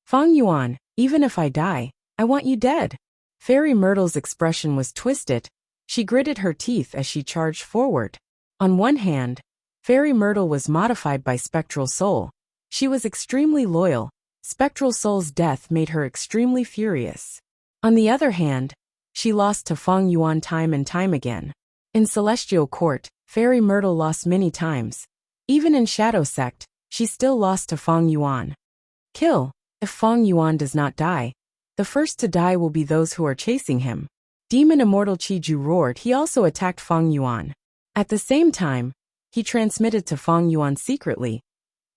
Feng Yuan, even if I die, I want you dead. Fairy Myrtle's expression was twisted. She gritted her teeth as she charged forward. On one hand, Fairy Myrtle was modified by Spectral Soul. She was extremely loyal. Spectral Soul's death made her extremely furious. On the other hand, she lost to Feng Yuan time and time again. In Celestial Court, Fairy Myrtle lost many times. Even in Shadow Sect, she still lost to Feng Yuan. Kill. If Feng Yuan does not die, the first to die will be those who are chasing him. Demon Immortal Chi Ju roared. He also attacked Feng Yuan. At the same time, he transmitted to Feng Yuan secretly.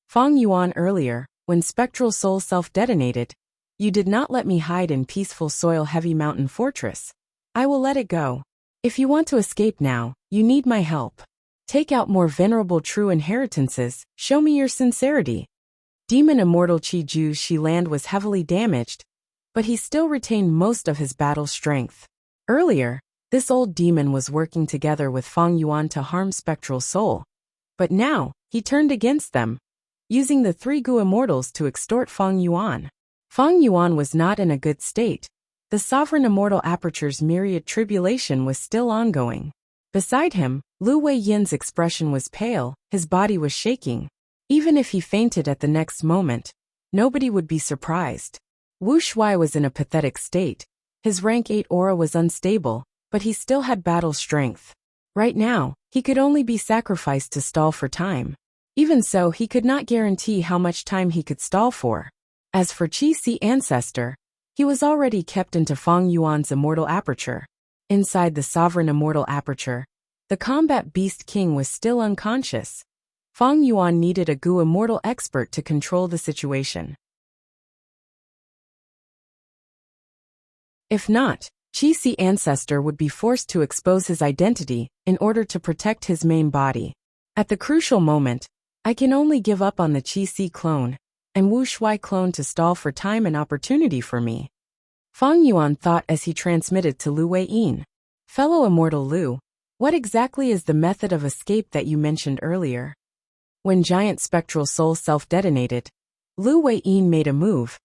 Feng Yuan earlier, when Spectral Soul self-detonated, you did not let me hide in Peaceful Soil Heavy Mountain Fortress. I will let it go. If you want to escape now, you need my help. Take out more venerable true inheritances, show me your sincerity. Demon Immortal Chi Ju's Shi Land was heavily damaged, but he still retained most of his battle strength. Earlier, this old demon was working together with Feng Yuan to harm Spectral Soul. But now, he turned against them, using the 3 Gu immortals to extort Feng Yuan. Fang Yuan was not in a good state. The sovereign immortal aperture's myriad tribulation was still ongoing. Beside him, Lu Wei Yin's expression was pale, his body was shaking. Even if he fainted at the next moment, nobody would be surprised. Wu Shuai was in a pathetic state. His rank 8 aura was unstable, but he still had battle strength. Right now, he could only be sacrificed to stall for time. Even so, he could not guarantee how much time he could stall for. As for Qi Si Ancestor, he was already kept into Fang Yuan's immortal aperture. Inside the sovereign immortal aperture, the combat beast king was still unconscious. Fang Yuan needed a Gu immortal expert to control the situation. If not, Qi Si Ancestor would be forced to expose his identity in order to protect his main body. At the crucial moment, I can only give up on the Qi Si clone and Wu Shuai clone to stall for time and opportunity for me. Fang Yuan thought as he transmitted to Lu Wei Yin. Fellow immortal Lu, what exactly is the method of escape that you mentioned earlier? When giant spectral soul self-detonated, Lu Wei Yin made a move,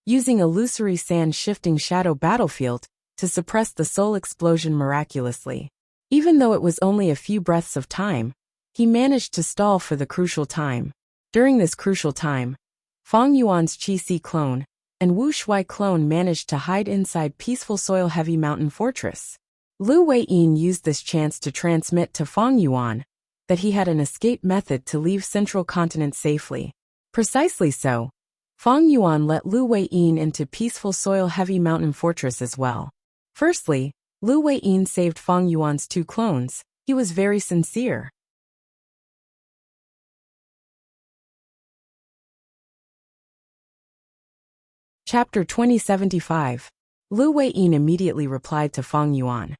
using illusory sand-shifting shadow battlefield to suppress the soul explosion miraculously. Even though it was only a few breaths of time, he managed to stall for the crucial time. During this crucial time, Fang Yuan's Qi Si clone and Wu Shuai clone managed to hide inside peaceful Soil Heavy Mountain Fortress. Lu Wei Yin used this chance to transmit to Fang Yuan that he had an escape method to leave Central Continent safely. Precisely so, Fang Yuan let Lu Wei Yin into peaceful Soil Heavy Mountain Fortress as well. Firstly, Lu Wei Yin saved Fang Yuan's 2 clones. He was very sincere. Chapter 2075. Lu Wei Yin immediately replied to Fang Yuan.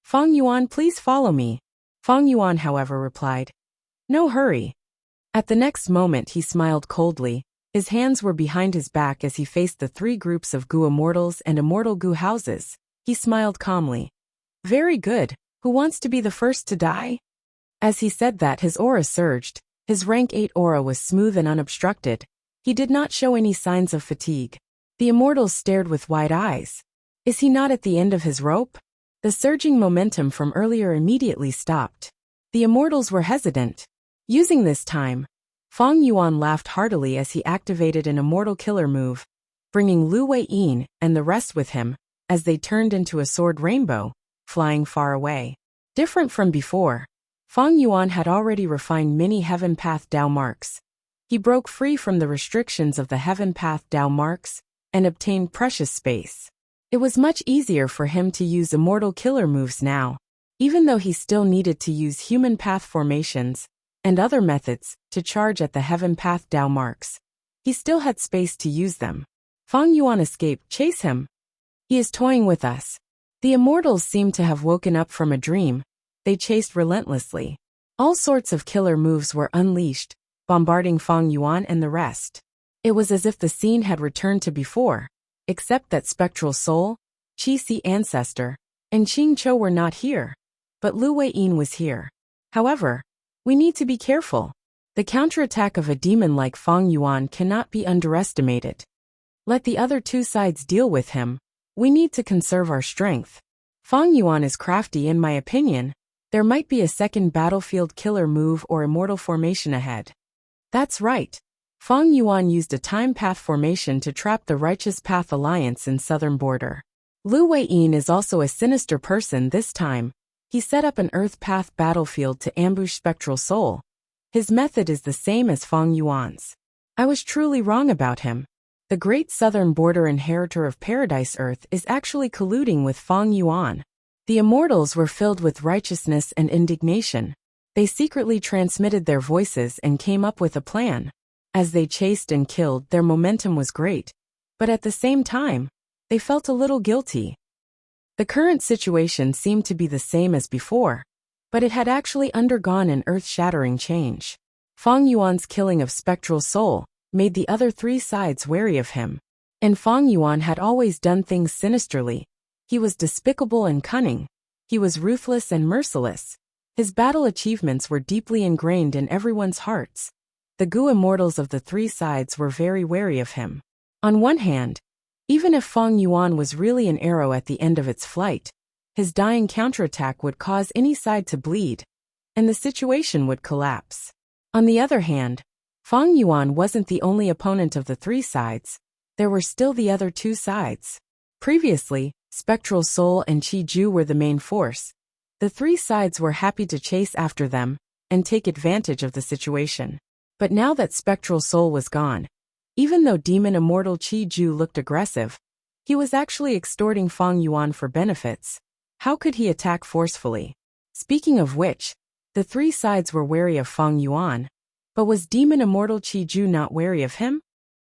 Fang Yuan, please follow me. Fang Yuan, however, replied, no hurry. At the next moment he smiled coldly. His hands were behind his back as he faced the 3 groups of Gu immortals and immortal Gu houses. He smiled calmly. Very good. Who wants to be the first to die? As he said that, his aura surged. His rank 8 aura was smooth and unobstructed. He did not show any signs of fatigue. The immortals stared with wide eyes. Is he not at the end of his rope? The surging momentum from earlier immediately stopped. The immortals were hesitant. Using this time, Fang Yuan laughed heartily as he activated an immortal killer move, bringing Lu Wei Yin and the rest with him, as they turned into a sword rainbow, flying far away. Different from before, Fang Yuan had already refined many Heaven Path Dao marks. He broke free from the restrictions of the Heaven Path Dao marks and obtained precious space. It was much easier for him to use immortal killer moves now, even though he still needed to use human path formations and other methods to charge at the Heaven Path Dao marks. He still had space to use them. Fang Yuan escaped. Chase him. He is toying with us. The immortals seemed to have woken up from a dream. They chased relentlessly. All sorts of killer moves were unleashed, bombarding Fang Yuan and the rest. It was as if the scene had returned to before, except that Spectral Soul, Qi Si Ancestor, and Qing Chou were not here. But Lu Wei Yin was here. However, we need to be careful. The counterattack of a demon like Fang Yuan cannot be underestimated. Let the other 2 sides deal with him. We need to conserve our strength. Fang Yuan is crafty in my opinion. There might be a second battlefield killer move or immortal formation ahead. That's right. Fang Yuan used a time path formation to trap the Righteous Path Alliance in southern border. Lu Wei Yin is also a sinister person this time. He set up an Earth Path battlefield to ambush Spectral Soul. His method is the same as Fang Yuan's. I was truly wrong about him. The great southern border inheritor of Paradise Earth is actually colluding with Fang Yuan. The immortals were filled with righteousness and indignation. They secretly transmitted their voices and came up with a plan. As they chased and killed, their momentum was great. But at the same time, they felt a little guilty. The current situation seemed to be the same as before, but it had actually undergone an earth-shattering change. Fang Yuan's killing of Spectral Soul made the other 3 sides wary of him. And Fang Yuan had always done things sinisterly. He was despicable and cunning. He was ruthless and merciless. His battle achievements were deeply ingrained in everyone's hearts. The Gu immortals of the 3 sides were very wary of him. On one hand, Even if Feng Yuan was really an arrow at the end of its flight, his dying counterattack would cause any side to bleed, and the situation would collapse. On the other hand, Feng Yuan wasn't the only opponent of the three sides. There were still the other two sides. Previously, Spectral Soul and Qi Ju were the main force. The three sides were happy to chase after them and take advantage of the situation. But now that Spectral Soul was gone, even though Demon Immortal Qi Ju looked aggressive, he was actually extorting Feng Yuan for benefits. How could he attack forcefully? Speaking of which, the three sides were wary of Feng Yuan, but was Demon Immortal Qi Ju not wary of him?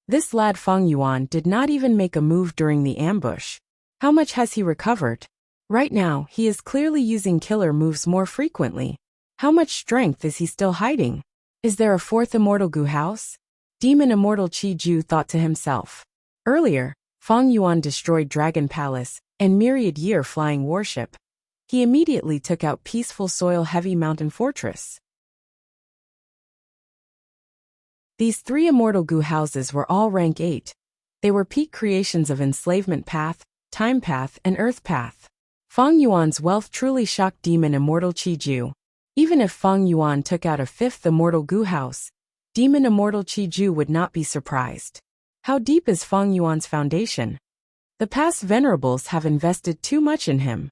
This lad Feng Yuan did not even make a move during the ambush. How much has he recovered? Right now, he is clearly using killer moves more frequently. How much strength is he still hiding? Is there a fourth Immortal Gu house? Demon Immortal Qi Ju thought to himself. Earlier, Feng Yuan destroyed Dragon Palace and Myriad Year flying warship. He immediately took out Peaceful Soil Heavy Mountain Fortress. These three Immortal Gu houses were all rank 8. They were peak creations of Enslavement Path, Time Path, and Earth Path. Feng Yuan's wealth truly shocked Demon Immortal Qi Ju. Even if Feng Yuan took out a fifth Immortal Gu house, Demon Immortal Qi Ju would not be surprised. How deep is Feng Yuan's foundation? The past venerables have invested too much in him.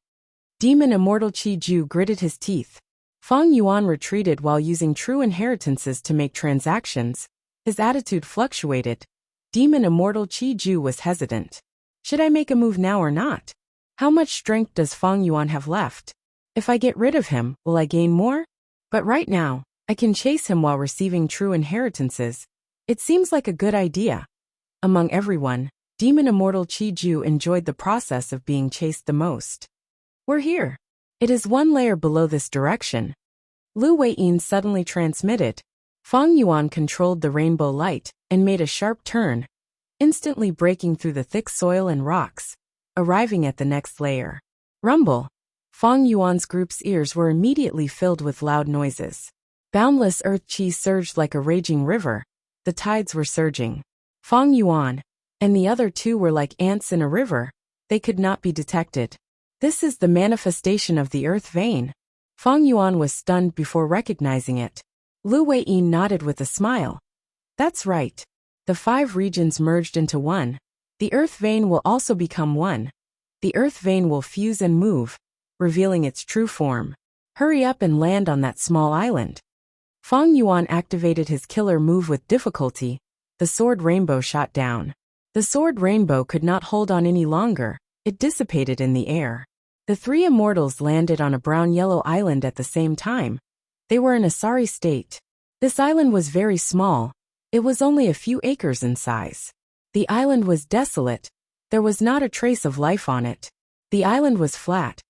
Demon Immortal Qi Ju gritted his teeth. Feng Yuan retreated while using true inheritances to make transactions. His attitude fluctuated. Demon Immortal Qi Ju was hesitant. Should I make a move now or not? How much strength does Feng Yuan have left? If I get rid of him, will I gain more? But right now, I can chase him while receiving true inheritances. It seems like a good idea. Among everyone, Demon Immortal Qi Ju enjoyed the process of being chased the most. We're here. It is one layer below this direction. Lu Weiyin suddenly transmitted. Feng Yuan controlled the rainbow light and made a sharp turn, instantly breaking through the thick soil and rocks, arriving at the next layer. Rumble. Feng Yuan's group's ears were immediately filled with loud noises. Boundless earth qi surged like a raging river. The tides were surging. Feng Yuan and the other two were like ants in a river. They could not be detected. This is the manifestation of the earth vein. Feng Yuan was stunned before recognizing it. Lu Weiyin nodded with a smile. That's right. The 5 regions merged into one. The earth vein will also become one. The earth vein will fuse and move, revealing its true form. Hurry up and land on that small island. Feng Yuan activated his killer move with difficulty. The sword rainbow shot down. The sword rainbow could not hold on any longer. It dissipated in the air. The 3 immortals landed on a brown-yellow island at the same time. They were in a sorry state. This island was very small. It was only a few acres in size. The island was desolate. There was not a trace of life on it. The island was flat.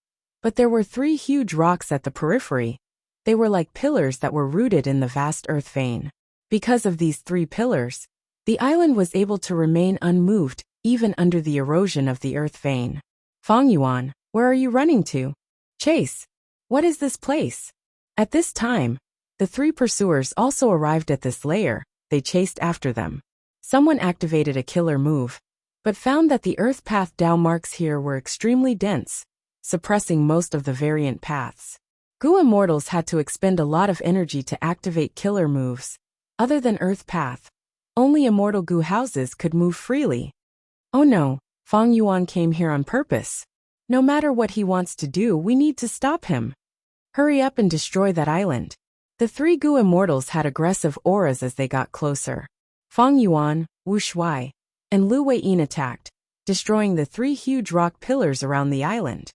But there were 3 huge rocks at the periphery. They were like pillars that were rooted in the vast earth vein. Because of these 3 pillars, the island was able to remain unmoved, even under the erosion of the earth vein. Feng Yuan, where are you running to? Chase. What is this place? At this time, the 3 pursuers also arrived at this layer. They chased after them. Someone activated a killer move, but found that the earth path Dao marks here were extremely dense, suppressing most of the variant paths. Gu immortals had to expend a lot of energy to activate killer moves. Other than earth path, only immortal Gu houses could move freely. Oh no, Feng Yuan came here on purpose. No matter what he wants to do, we need to stop him. Hurry up and destroy that island. The 3 Gu immortals had aggressive auras as they got closer. Feng Yuan, Wu Shuai, and Lu Weiyin attacked, destroying the 3 huge rock pillars around the island.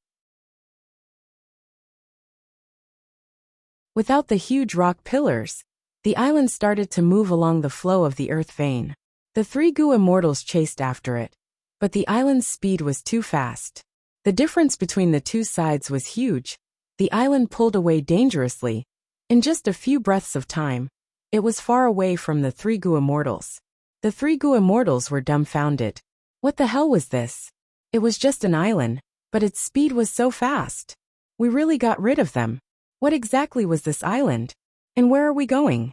Without the huge rock pillars, the island started to move along the flow of the earth vein. The 3 Gu immortals chased after it, but the island's speed was too fast. The difference between the 2 sides was huge. The island pulled away dangerously. In just a few breaths of time, it was far away from the 3 Gu immortals. The 3 Gu immortals were dumbfounded. What the hell was this? It was just an island, but its speed was so fast. We really got rid of them. What exactly was this island? And where are we going?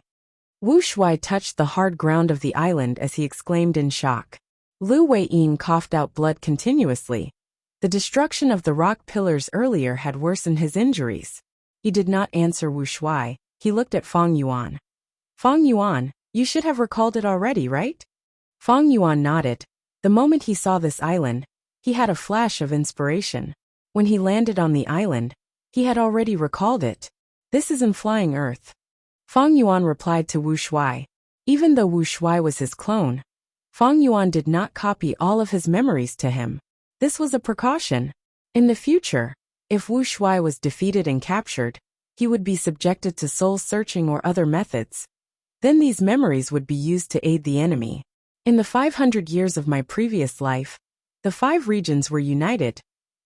Wu Shuai touched the hard ground of the island as he exclaimed in shock. Lu Weiyin coughed out blood continuously. The destruction of the rock pillars earlier had worsened his injuries. He did not answer Wu Shuai. He looked at Fang Yuan. Fang Yuan, you should have recalled it already, right? Fang Yuan nodded. The moment he saw this island, he had a flash of inspiration. When he landed on the island, he had already recalled it. This is in Flying Earth. Fang Yuan replied to Wu Shuai. Even though Wu Shuai was his clone, Fang Yuan did not copy all of his memories to him. This was a precaution. In the future, if Wu Shuai was defeated and captured, he would be subjected to soul searching or other methods. Then these memories would be used to aid the enemy. In the 500 years of my previous life, the 5 regions were united.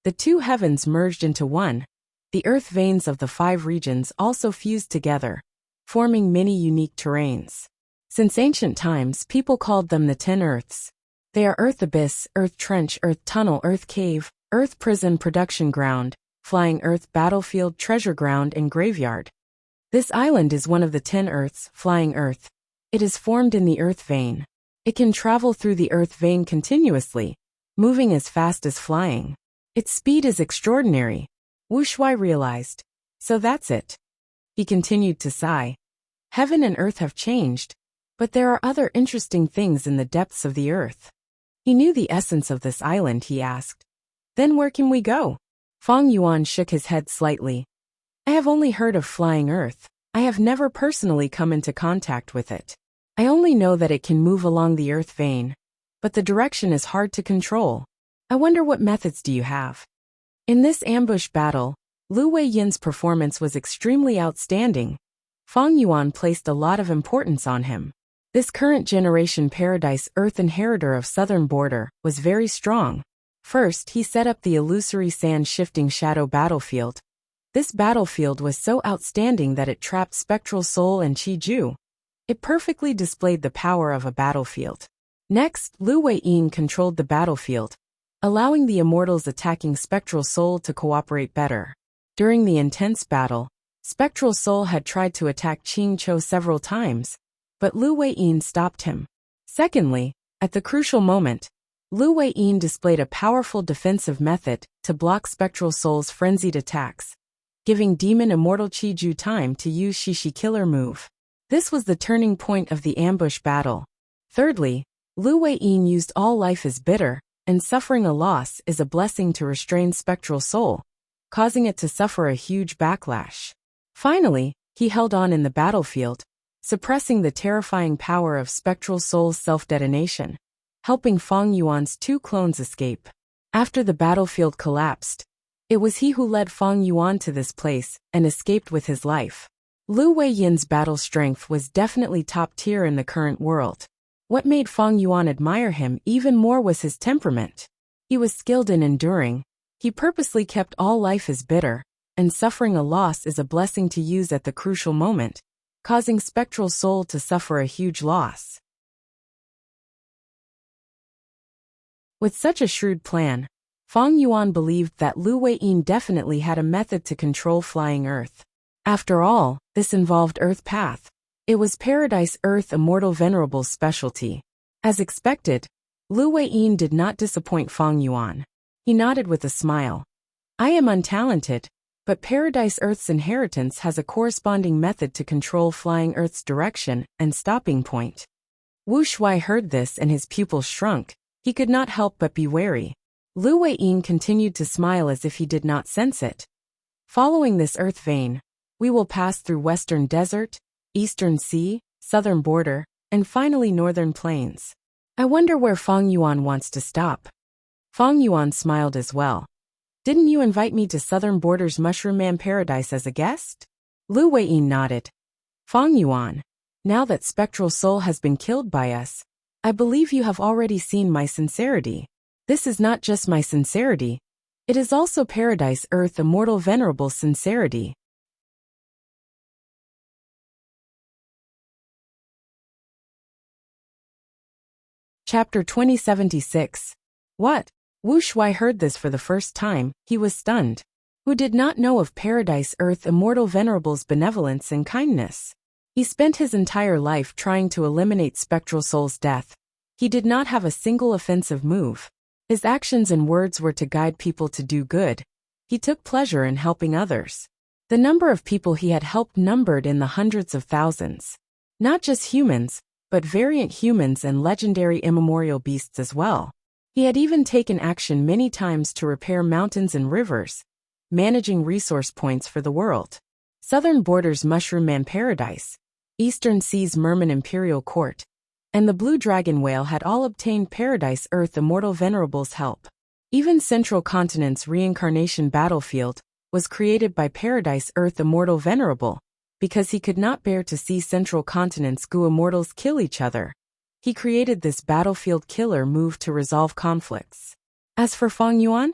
The 2 heavens merged into one. The earth veins of the 5 regions also fused together, forming many unique terrains. Since ancient times, people called them the 10 earths. They are Earth Abyss, Earth Trench, Earth Tunnel, Earth Cave, Earth Prison, Production Ground, Flying Earth, Battlefield, Treasure Ground, and Graveyard. This island is one of the 10 earths, Flying Earth. It is formed in the earth vein. It can travel through the earth vein continuously, moving as fast as flying. Its speed is extraordinary. Wu Shuai realized. So that's it. He continued to sigh. Heaven and earth have changed, but there are other interesting things in the depths of the earth. He knew the essence of this island, he asked. Then where can we go? Fang Yuan shook his head slightly. I have only heard of Flying Earth. I have never personally come into contact with it. I only know that it can move along the earth vein, but the direction is hard to control. I wonder what methods do you have? In this ambush battle, Lu Weiyin's performance was extremely outstanding. Fang Yuan placed a lot of importance on him. This current generation Paradise Earth inheritor of Southern Border was very strong. First, he set up the illusory sand-shifting shadow battlefield. This battlefield was so outstanding that it trapped Spectral Soul and Qi Ju. It perfectly displayed the power of a battlefield. Next, Lu Weiyin controlled the battlefield, allowing the immortals attacking Spectral Soul to cooperate better. During the intense battle, Spectral Soul had tried to attack Qing Chou several times, but Lu Weiyin stopped him. Secondly, at the crucial moment, Lu Weiyin displayed a powerful defensive method to block Spectral Soul's frenzied attacks, giving Demon Immortal Qi Ju time to use Shishi Killer move. This was the turning point of the ambush battle. Thirdly, Lu Weiyin used All Life is Bitter, and suffering a loss is a blessing to restrain Spectral Soul, causing it to suffer a huge backlash. Finally, he held on in the battlefield, suppressing the terrifying power of Spectral Soul's self-detonation, helping Fang Yuan's 2 clones escape. After the battlefield collapsed, it was he who led Fang Yuan to this place and escaped with his life. Lu Weiyin's battle strength was definitely top tier in the current world. What made Fang Yuan admire him even more was his temperament. He was skilled in enduring. He purposely kept All Life is Bitter, and suffering a loss is a blessing to use at the crucial moment, causing Spectral Soul to suffer a huge loss. With such a shrewd plan, Fang Yuan believed that Lu Weiyin definitely had a method to control Flying Earth. After all, this involved Earth Path. It was Paradise Earth Immortal Venerable's specialty. As expected, Lu Weiyin did not disappoint Fang Yuan. He nodded with a smile. I am untalented, but Paradise Earth's inheritance has a corresponding method to control Flying Earth's direction and stopping point. Wu Shuai heard this and his pupils shrunk. He could not help but be wary. Lu Weiyin continued to smile as if he did not sense it. Following this earth vein, we will pass through Western Desert, Eastern Sea, Southern Border, and finally Northern Plains. I wonder where Fang Yuan wants to stop. Fang Yuan smiled as well. Didn't you invite me to Southern Border's Mushroom Man Paradise as a guest? Lu Weiyin nodded. Fang Yuan, now that Spectral Soul has been killed by us, I believe you have already seen my sincerity. This is not just my sincerity, it is also Paradise Earth Immortal Venerable's sincerity. Chapter 2076. What? Wu Shuai heard this for the first time. He was stunned. Who did not know of Paradise Earth Immortal Venerable's benevolence and kindness? He spent his entire life trying to eliminate Spectral Soul's death, He did not have a single offensive move. His actions and words were to guide people to do good. He took pleasure in helping others. The number of people he had helped numbered in the hundreds of thousands. Not just humans, but variant humans and legendary immemorial beasts as well. He had even taken action many times to repair mountains and rivers, managing resource points for the world. Southern borders Mushroom Man Paradise, Eastern Seas Merman Imperial Court, and the Blue Dragon Whale had all obtained Paradise Earth Immortal Venerable's help. Even Central Continent's Reincarnation Battlefield was created by Paradise Earth Immortal Venerable, because he could not bear to see Central Continent's Gu Immortals kill each other. He created this battlefield killer move to resolve conflicts. As for Feng Yuan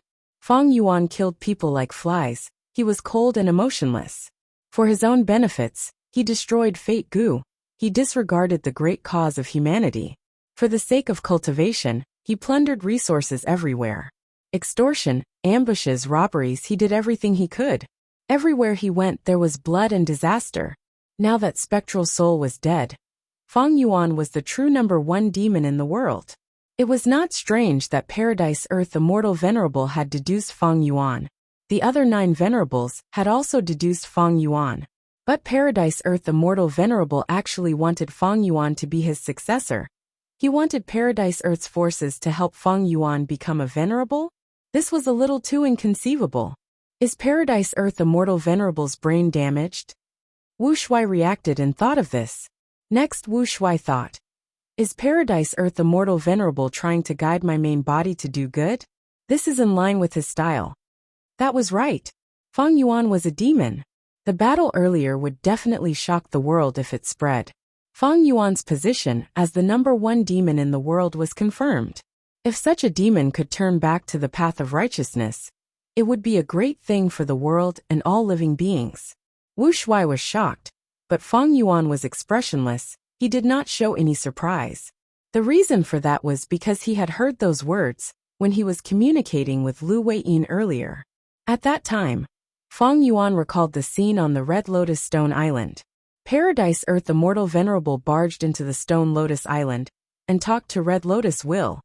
killed people like flies. He was cold and emotionless. For his own benefits, he destroyed Fate Gu. He disregarded the great cause of humanity. For the sake of cultivation, he plundered resources everywhere. Extortion, ambushes, robberies, he did everything he could. Everywhere he went there was blood and disaster. Now that Spectral Soul was dead, Feng Yuan was the true #1 demon in the world. It was not strange that Paradise Earth Immortal Venerable had deduced Feng Yuan. The other 9 Venerables had also deduced Feng Yuan. But Paradise Earth Immortal Venerable actually wanted Feng Yuan to be his successor. He wanted Paradise Earth's forces to help Feng Yuan become a venerable? This was a little too inconceivable. Is Paradise Earth Immortal Venerable's brain damaged? Wu Shui reacted and thought of this. Next Wu Shui thought, is Paradise Earth Immortal Venerable trying to guide my main body to do good? This is in line with his style. That was right. Feng Yuan was a demon. The battle earlier would definitely shock the world if it spread. Feng Yuan's position as the #1 demon in the world was confirmed. If such a demon could turn back to the path of righteousness, it would be a great thing for the world and all living beings. Wu Shui was shocked, but Feng Yuan was expressionless. He did not show any surprise. The reason for that was because he had heard those words when he was communicating with Lu Weiyin earlier. At that time, Feng Yuan recalled the scene on the Red Lotus Stone Island. Paradise Earth Immortal Venerable barged into the Stone Lotus Island and talked to Red Lotus Will.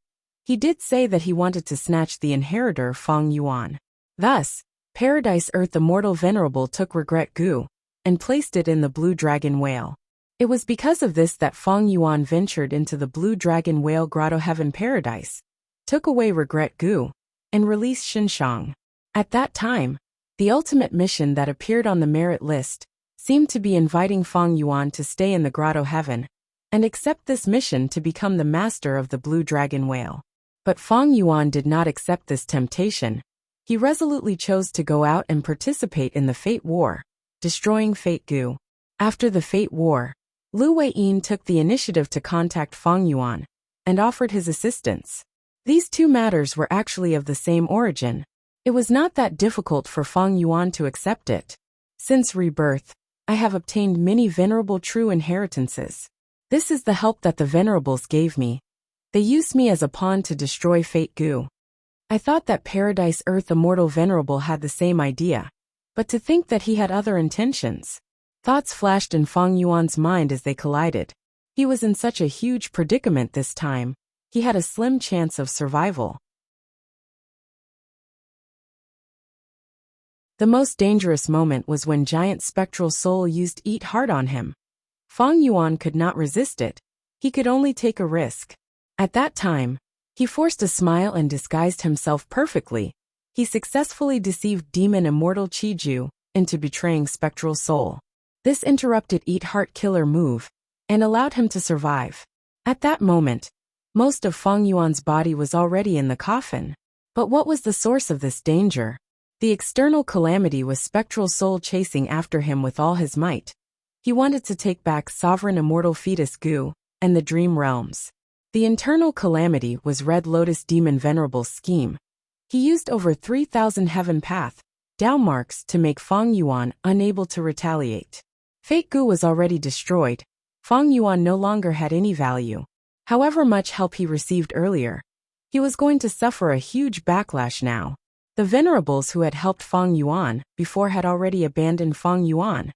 He did say that he wanted to snatch the inheritor Feng Yuan. Thus, Paradise Earth Immortal Venerable took Regret Gu and placed it in the Blue Dragon Whale. It was because of this that Feng Yuan ventured into the Blue Dragon Whale Grotto Heaven Paradise, took away Regret Gu, and released Xinshang. At that time, the ultimate mission that appeared on the merit list seemed to be inviting Feng Yuan to stay in the Grotto Heaven and accept this mission to become the master of the Blue Dragon Whale. But Feng Yuan did not accept this temptation. He resolutely chose to go out and participate in the Fate War, destroying Fate Gu. After the Fate War, Lu Weiyin took the initiative to contact Feng Yuan and offered his assistance. These two matters were actually of the same origin. It was not that difficult for Feng Yuan to accept it. Since rebirth, I have obtained many venerable true inheritances. This is the help that the venerables gave me. They used me as a pawn to destroy Fate Gu. I thought that Paradise Earth Immortal Venerable had the same idea, but to think that he had other intentions. Thoughts flashed in Feng Yuan's mind as they collided. He was in such a huge predicament this time. He had a slim chance of survival. The most dangerous moment was when Giant Spectral Soul used Eat Heart on him. Feng Yuan could not resist it. He could only take a risk. At that time, he forced a smile and disguised himself perfectly. He successfully deceived Demon Immortal Qiju into betraying Spectral Soul. This interrupted Eat Heart killer move and allowed him to survive. At that moment, most of Feng Yuan's body was already in the coffin. But what was the source of this danger? The external calamity was Spectral Soul chasing after him with all his might. He wanted to take back Sovereign Immortal Fetus Gu and the Dream Realms. The internal calamity was Red Lotus Demon Venerable's scheme. He used over 3,000 Heaven Path Dao marks to make Feng Yuan unable to retaliate. Fate Gu was already destroyed. Feng Yuan no longer had any value. However much help he received earlier, he was going to suffer a huge backlash now. The venerables who had helped Feng Yuan before had already abandoned Feng Yuan.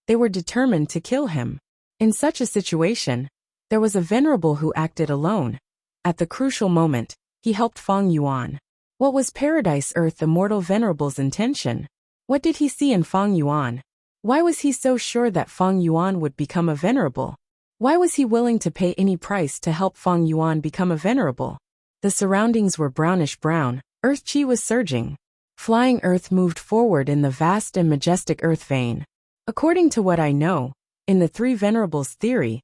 They were determined to kill him. In such a situation, there was a venerable who acted alone. At the crucial moment, he helped Feng Yuan. What was Paradise Earth Immortal Venerable's intention? What did he see in Feng Yuan? Why was he so sure that Feng Yuan would become a venerable? Why was he willing to pay any price to help Feng Yuan become a venerable? The surroundings were brownish-brown, earth chi was surging. Flying earth moved forward in the vast and majestic earth vein. According to what I know, in the three venerables theory,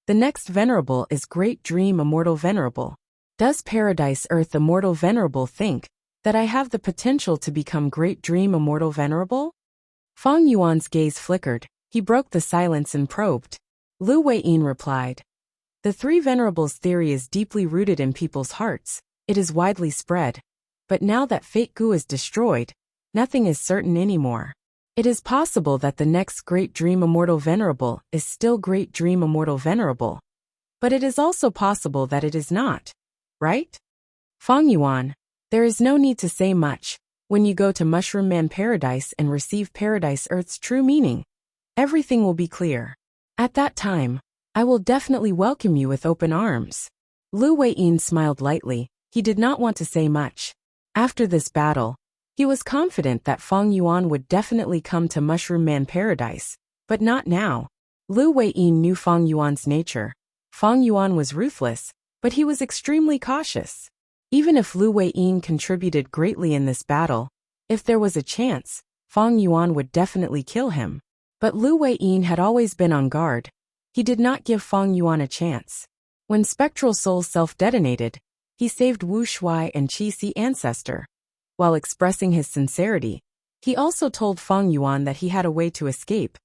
the next venerable is Great Dream Immortal Venerable. Does Paradise Earth Immortal Venerable think that I have the potential to become Great Dream Immortal Venerable? Feng Yuan's gaze flickered. He broke the silence and probed. Lu Weiyin replied. The three venerables theory is deeply rooted in people's hearts. It is widely spread. But now that Fate Gu is destroyed, nothing is certain anymore. It is possible that the next Great Dream Immortal Venerable is still Great Dream Immortal Venerable. But it is also possible that it is not. Right? Feng Yuan, there is no need to say much. When you go to Mushroom Man Paradise and receive Paradise Earth's true meaning, everything will be clear. At that time, I will definitely welcome you with open arms. Lu Weiyin smiled lightly. He did not want to say much. After this battle, he was confident that Feng Yuan would definitely come to Mushroom Man Paradise, but not now. Lu Weiyin knew Feng Yuan's nature. Feng Yuan was ruthless, but he was extremely cautious. Even if Lu Weiyin contributed greatly in this battle, if there was a chance, Feng Yuan would definitely kill him. But Lu Weiyin had always been on guard. He did not give Feng Yuan a chance. When Spectral Soul self-detonated, he saved Wu Shuai and Qi Si Ancestor. While expressing his sincerity, he also told Feng Yuan that he had a way to escape,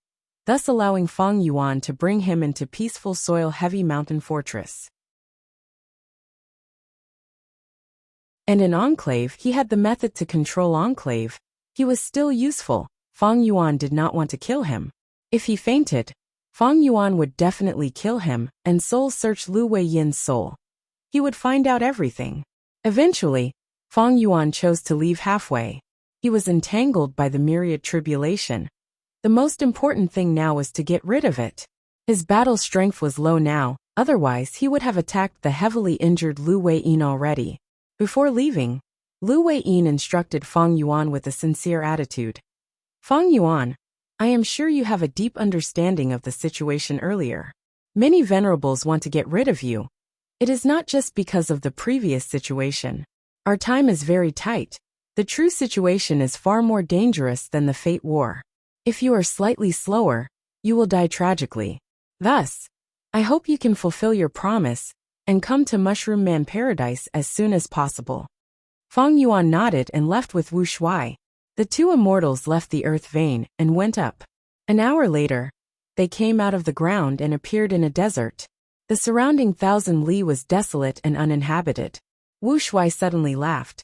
thus allowing Feng Yuan to bring him into peaceful Soil Heavy Mountain Fortress. And in Enclave, he had the method to control Enclave. He was still useful. Feng Yuan did not want to kill him. If he fainted, Feng Yuan would definitely kill him and soul search Lu Weiyin's soul. He would find out everything. Eventually, Feng Yuan chose to leave halfway. He was entangled by the myriad tribulation. The most important thing now was to get rid of it. His battle strength was low now, otherwise he would have attacked the heavily injured Lu Weiyin already. Before leaving, Lu Weiyin instructed Feng Yuan with a sincere attitude. Feng Yuan, I am sure you have a deep understanding of the situation earlier. Many venerables want to get rid of you. It is not just because of the previous situation. Our time is very tight. The true situation is far more dangerous than the Fate War. If you are slightly slower, you will die tragically. Thus, I hope you can fulfill your promise and come to Mushroom Man Paradise as soon as possible. Feng Yuan nodded and left with Wu Shuai. The two immortals left the earth vein and went up. An hour later, they came out of the ground and appeared in a desert. The surrounding 1,000 li was desolate and uninhabited. Wu Shuai suddenly laughed.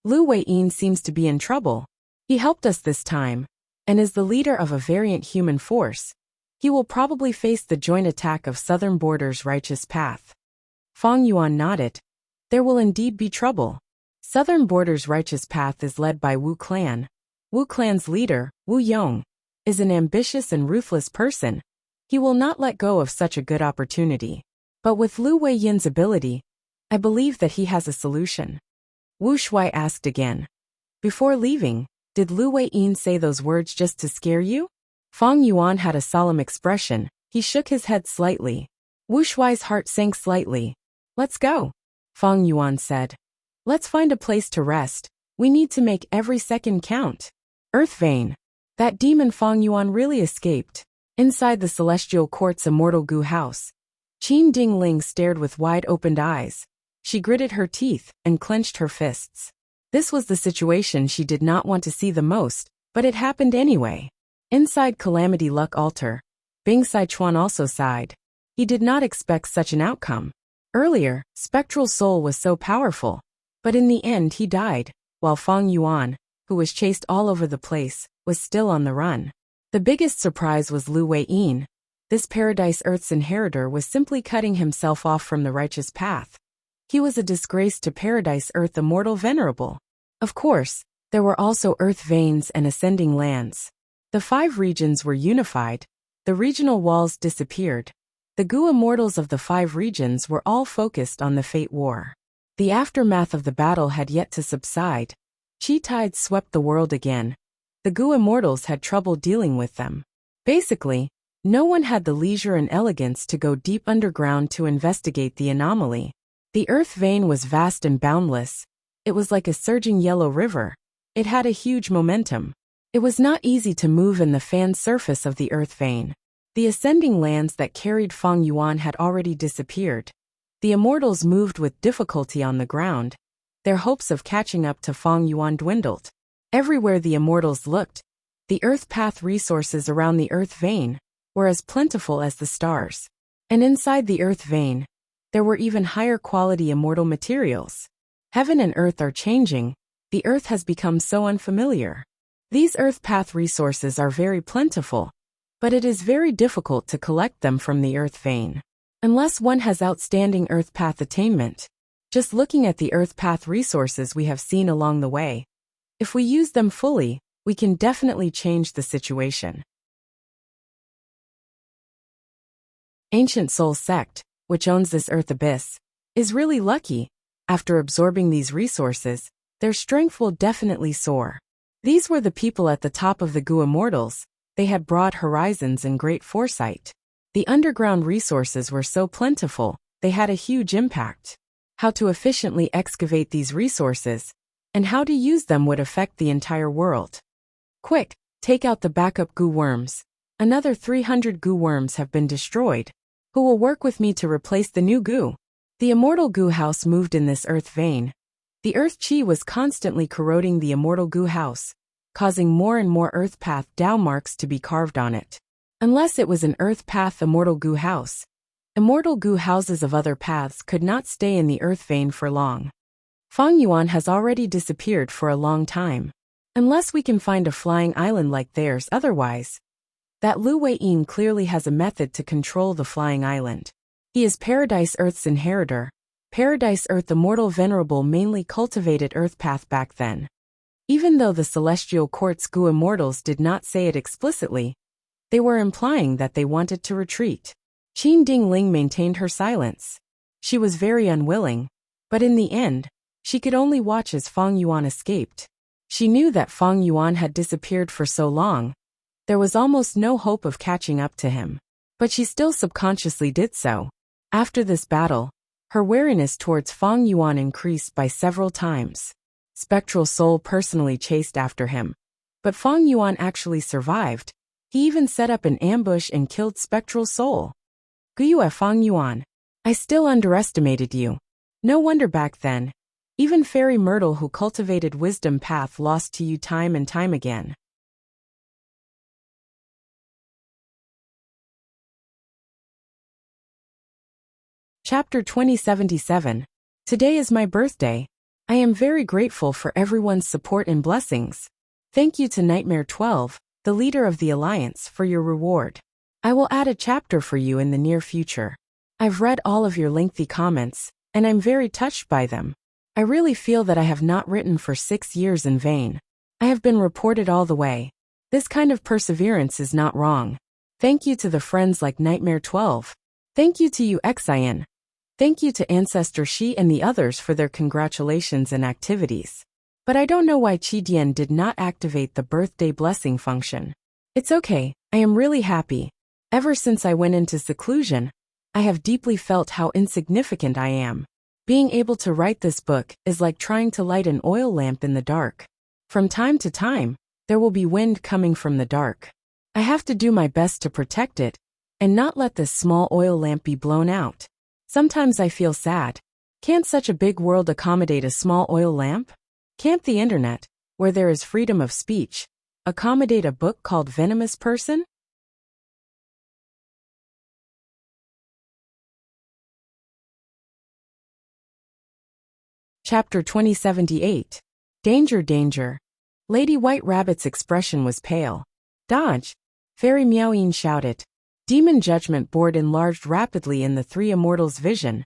Lu Weiyin seems to be in trouble. He helped us this time, and is the leader of a variant human force. He will probably face the joint attack of Southern Border's Righteous Path. Feng Yuan nodded. There will indeed be trouble. Southern Border's Righteous Path is led by Wu Clan. Wu Clan's leader, Wu Yong, is an ambitious and ruthless person. He will not let go of such a good opportunity. But with Lu Weiyin's ability, I believe that he has a solution. Wu Shuai asked again. Before leaving, did Lu Weiyin say those words just to scare you? Feng Yuan had a solemn expression. He shook his head slightly. Wu Shuai's heart sank slightly. Let's go, Feng Yuan said. Let's find a place to rest. We need to make every second count. Earth Vein. That demon Feng Yuan really escaped. Inside the Celestial Court's Immortal Gu house, Qin Dingling stared with wide-opened eyes. She gritted her teeth and clenched her fists. This was the situation she did not want to see the most, but it happened anyway. Inside Calamity Luck Altar, Bing Sichuan also sighed. He did not expect such an outcome. Earlier, Spectral Soul was so powerful, but in the end he died, while Feng Yuan, who was chased all over the place, was still on the run. The biggest surprise was Lu Weiyin. This Paradise Earth's inheritor was simply cutting himself off from the righteous path. He was a disgrace to Paradise Earth Immortal Venerable. Of course, there were also Earth Veins and Ascending Lands. The 5 regions were unified. The regional walls disappeared. The Gu immortals of the 5 regions were all focused on the Fate War. The aftermath of the battle had yet to subside. Qi tides swept the world again. The Gu immortals had trouble dealing with them. Basically, no one had the leisure and elegance to go deep underground to investigate the anomaly. The earth vein was vast and boundless. It was like a surging yellow river. It had a huge momentum. It was not easy to move in the fan surface of the earth vein. The ascending lands that carried Feng Yuan had already disappeared. The immortals moved with difficulty on the ground. Their hopes of catching up to Feng Yuan dwindled. Everywhere the immortals looked, the earth path resources around the earth vein were as plentiful as the stars. And inside the earth vein, there were even higher quality immortal materials. Heaven and earth are changing. The earth has become so unfamiliar. These earth path resources are very plentiful, but it is very difficult to collect them from the earth vein. Unless one has outstanding earth path attainment. Just looking at the earth path resources we have seen along the way, if we use them fully, we can definitely change the situation. Ancient Soul Sect, which owns this earth abyss, is really lucky. After absorbing these resources, their strength will definitely soar. These were the people at the top of the Gu immortals. They had broad horizons and great foresight. The underground resources were so plentiful, they had a huge impact. How to efficiently excavate these resources and how to use them would affect the entire world. Quick, take out the backup Gu worms. Another 300 Gu worms have been destroyed. Who will work with me to replace the new Gu? The immortal Gu house moved in this earth vein. The earth chi was constantly corroding the immortal Gu house, causing more and more earth path Dao marks to be carved on it. Unless it was an earth path immortal Gu house, immortal Gu houses of other paths could not stay in the earth vein for long. Feng Yuan has already disappeared for a long time. Unless we can find a flying island like theirs otherwise. That Lu Weiyin clearly has a method to control the flying island. He is Paradise Earth's inheritor. Paradise Earth immortal venerable mainly cultivated earth path back then. Even though the celestial quartz Gu immortals did not say it explicitly, they were implying that they wanted to retreat. Qin Dingling maintained her silence. She was very unwilling, but in the end, she could only watch as Feng Yuan escaped. She knew that Feng Yuan had disappeared for so long. There was almost no hope of catching up to him. But she still subconsciously did so. After this battle, her wariness towards Feng Yuan increased by several times. Spectral Soul personally chased after him. But Feng Yuan actually survived. He even set up an ambush and killed Spectral Soul. Guiyue Feng Yuan, I still underestimated you. No wonder back then. Even Fairy Myrtle who cultivated wisdom path lost to you time and time again. Chapter 2077. Today is my birthday. I am very grateful for everyone's support and blessings. Thank you to Nightmare 12, the leader of the Alliance, for your reward. I will add a chapter for you in the near future. I've read all of your lengthy comments, and I'm very touched by them. I really feel that I have not written for 6 years in vain. I have been reported all the way. This kind of perseverance is not wrong. Thank you to the friends like Nightmare 12. Thank you to you Xian. Thank you to Ancestor Shi and the others for their congratulations and activities. But I don't know why Qidian did not activate the birthday blessing function. It's okay, I am really happy. Ever since I went into seclusion, I have deeply felt how insignificant I am. Being able to write this book is like trying to light an oil lamp in the dark. From time to time, there will be wind coming from the dark. I have to do my best to protect it, and not let this small oil lamp be blown out. Sometimes I feel sad. Can't such a big world accommodate a small oil lamp? Can't the internet, where there is freedom of speech, accommodate a book called Venomous Person? Chapter 2078. Danger, danger. Lady White Rabbit's expression was pale. Dodge! Fairy Miaoyin shouted. Demon Judgment Board enlarged rapidly in the 3 immortals' vision,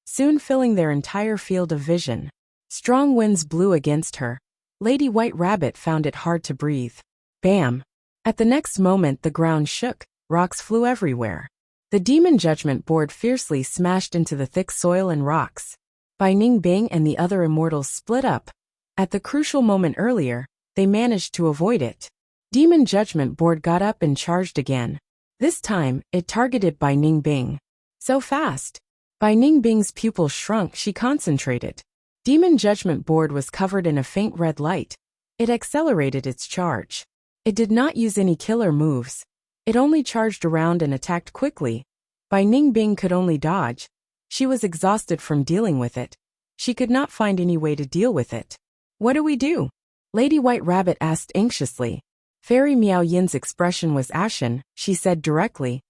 soon filling their entire field of vision. Strong winds blew against her. Lady White Rabbit found it hard to breathe. Bam! At the next moment the ground shook, rocks flew everywhere. The Demon Judgment Board fiercely smashed into the thick soil and rocks. Bai Ningbing and the other immortals split up. At the crucial moment earlier, they managed to avoid it. Demon Judgment Board got up and charged again. This time, it targeted Bai Ningbing. So fast. Bai Ningbing's pupils shrunk. She concentrated. Demon Judgment Board was covered in a faint red light. It accelerated its charge. It did not use any killer moves. It only charged around and attacked quickly. Bai Ningbing could only dodge. She was exhausted from dealing with it. She could not find any way to deal with it. What do we do? Lady White Rabbit asked anxiously. Fairy Miao Yin's expression was ashen. She said directly,